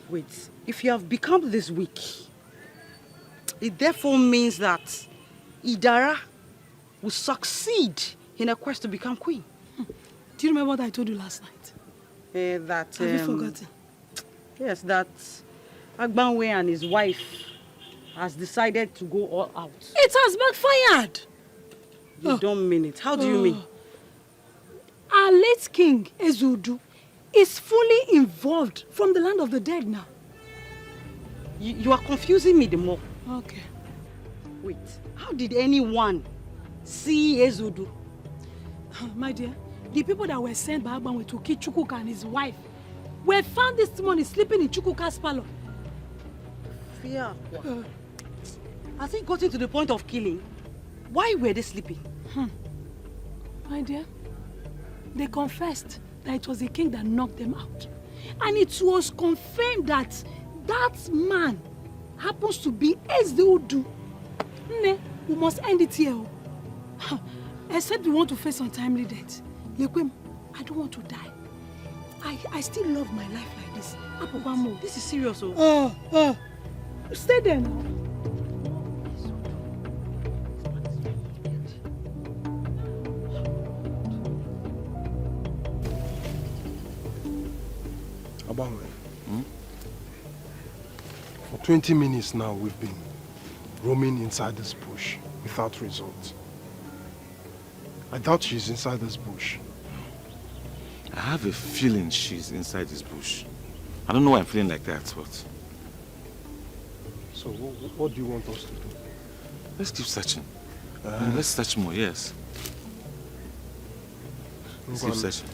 Wait, if you have become this weak, it therefore means that Idara will succeed in a quest to become queen. Do you remember what I told you last night? That Have you forgotten? Yes, that Agbanwe and his wife has decided to go all out. It has backfired. You don't mean it. How do you mean? Our late king, Ezudu, is fully involved from the land of the dead now. You are confusing me the more. Okay. Wait, how did anyone see Ezudu? My dear, the people that were sent by Agbanwe to kill Chukwuka and his wife were found this morning sleeping in Chukwuka's palace. Fear. Has it gotten to the point of killing? Why were they sleeping? My dear, they confessed that it was the king that knocked them out. And it was confirmed that that man happens to be Ezudu. Ne, we must end it here. Except we want to face untimely death. Lekwem, I don't want to die. I still love my life like this. This is serious. Stay there now. Abangwe, for 20 minutes now we've been roaming inside this bush without result. I doubt she's inside this bush. I have a feeling she's inside this bush. I don't know why I'm feeling like that, but... So what do you want us to do? Let's keep searching. Let's search more, yes. Let's keep searching.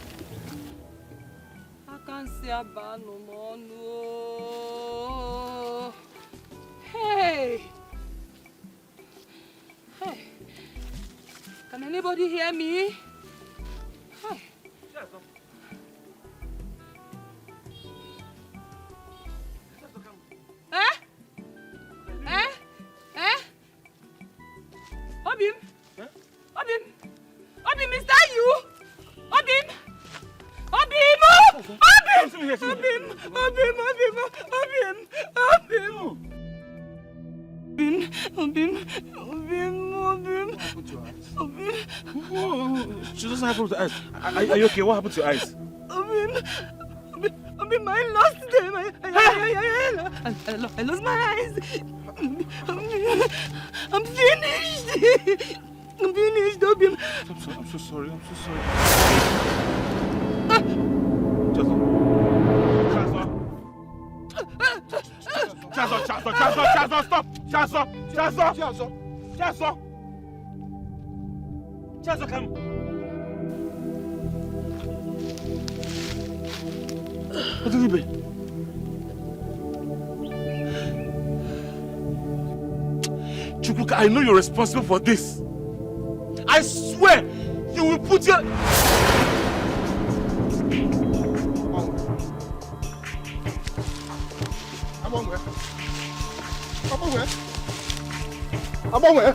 I can't see a bar no more, no. Hey! Hey! Can anybody hear me? Hey! Obim? Obim? Obim, is that you? Obim? She doesn't have to eyes. Are you okay? What happened to your eyes? I lost them. I lost my eyes. I'm finished. I'm finished, Obim. I'm so sorry. Chazo, stop! Chazo, come. What did it be? Chukwuka, I know you're responsible for this. I swear you will put your... Where?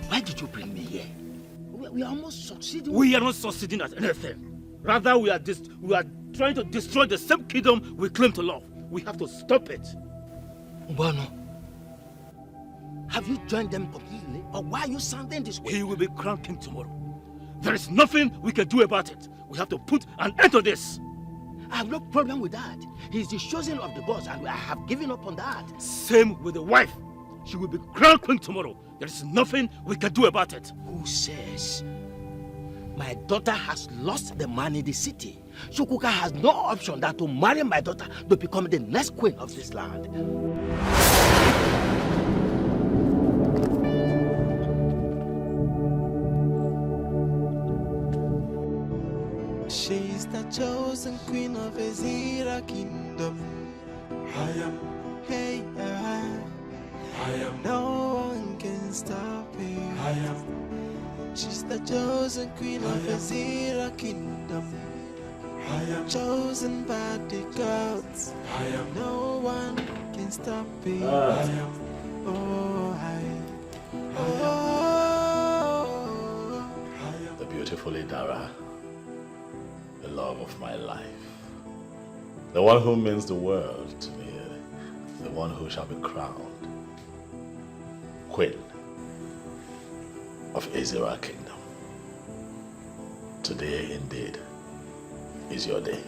Why did you bring me here? We are almost succeeding. We are not succeeding at anything. Rather, we are trying to destroy the same kingdom we claim to love. We have to stop it. Ubano, have you joined them completely? Or why are you sounding this way? He will be crowned king tomorrow. There is nothing we can do about it. We have to put an end to this. I have no problem with that. He is the chosen of the gods and I have given up on that. Same with the wife. She will be crowned queen tomorrow. There is nothing we can do about it. Who says? My daughter has lost the man in the city. Chukwuka has no option than to marry my daughter to become the next queen of this land. She's the chosen queen of Ezira kingdom. Hey, no one can stop her. She's the chosen queen of Ezira kingdom. Chosen by the gods. No one can stop her. The beautiful Idara, the love of my life, the one who means the world to me, the one who shall be crowned Queen of Ezira Kingdom. Today, indeed, is your day.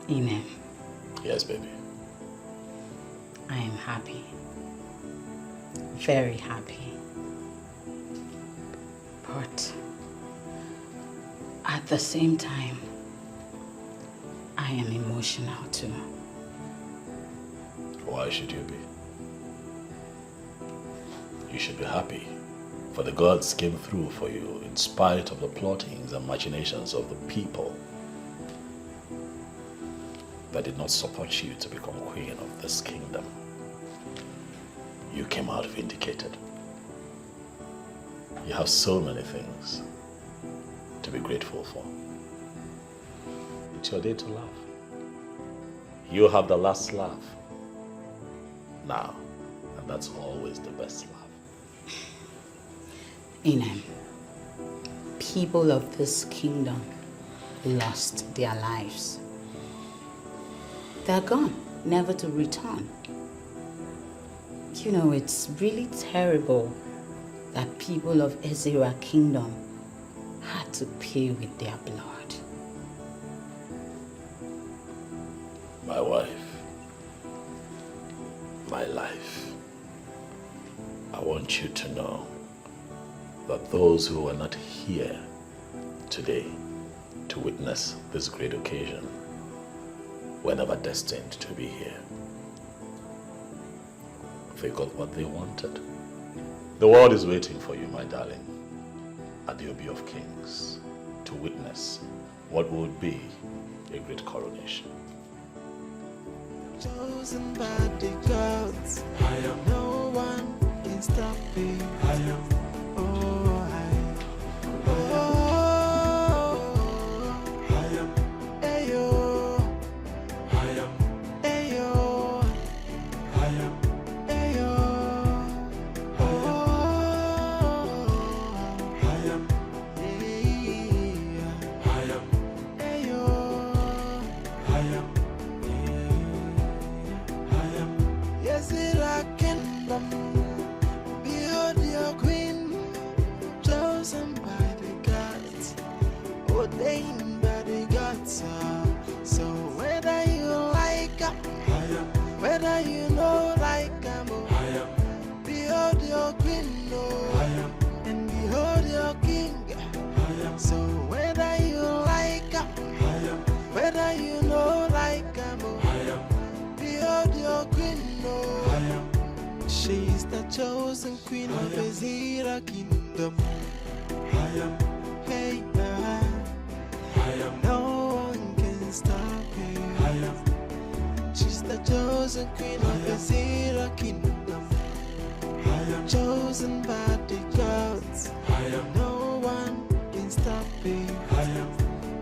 Amen. Yes, baby. I am happy. Very happy. But at the same time, I am emotional too. Why should you be? You should be happy, for the gods came through for you in spite of the plottings and machinations of the people that did not support you to become queen of this kingdom. You came out vindicated. You have so many things to be grateful for. It's your day to laugh. You have the last laugh now, and that's always the best laugh. Inem, people of this kingdom lost their lives. They're gone, never to return. You know, it's really terrible that people of Ezira Kingdom had to pay with their blood. My wife, my life, I want you to know that those who are not here today to witness this great occasion were never destined to be here. They got what they wanted. The world is waiting for you, my darling, at the Obi of Kings, to witness what would be a great coronation. Chosen by the gods. No one can stop me. Ezra kingdom. Behold your queen, chosen by the gods, ordained by the gods. So whether you like her, whether you know like her, behold your queen, and behold your king. So whether you like her, whether you know like her, behold your queen. She is the chosen queen of Ezra kingdom. Hey, no one can stop her. She's the chosen queen of Ezra kingdom. Chosen by the gods. No one can stop her.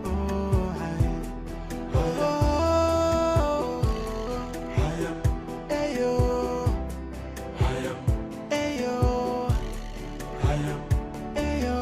Oh, ayo, ayo, ayo, ayo.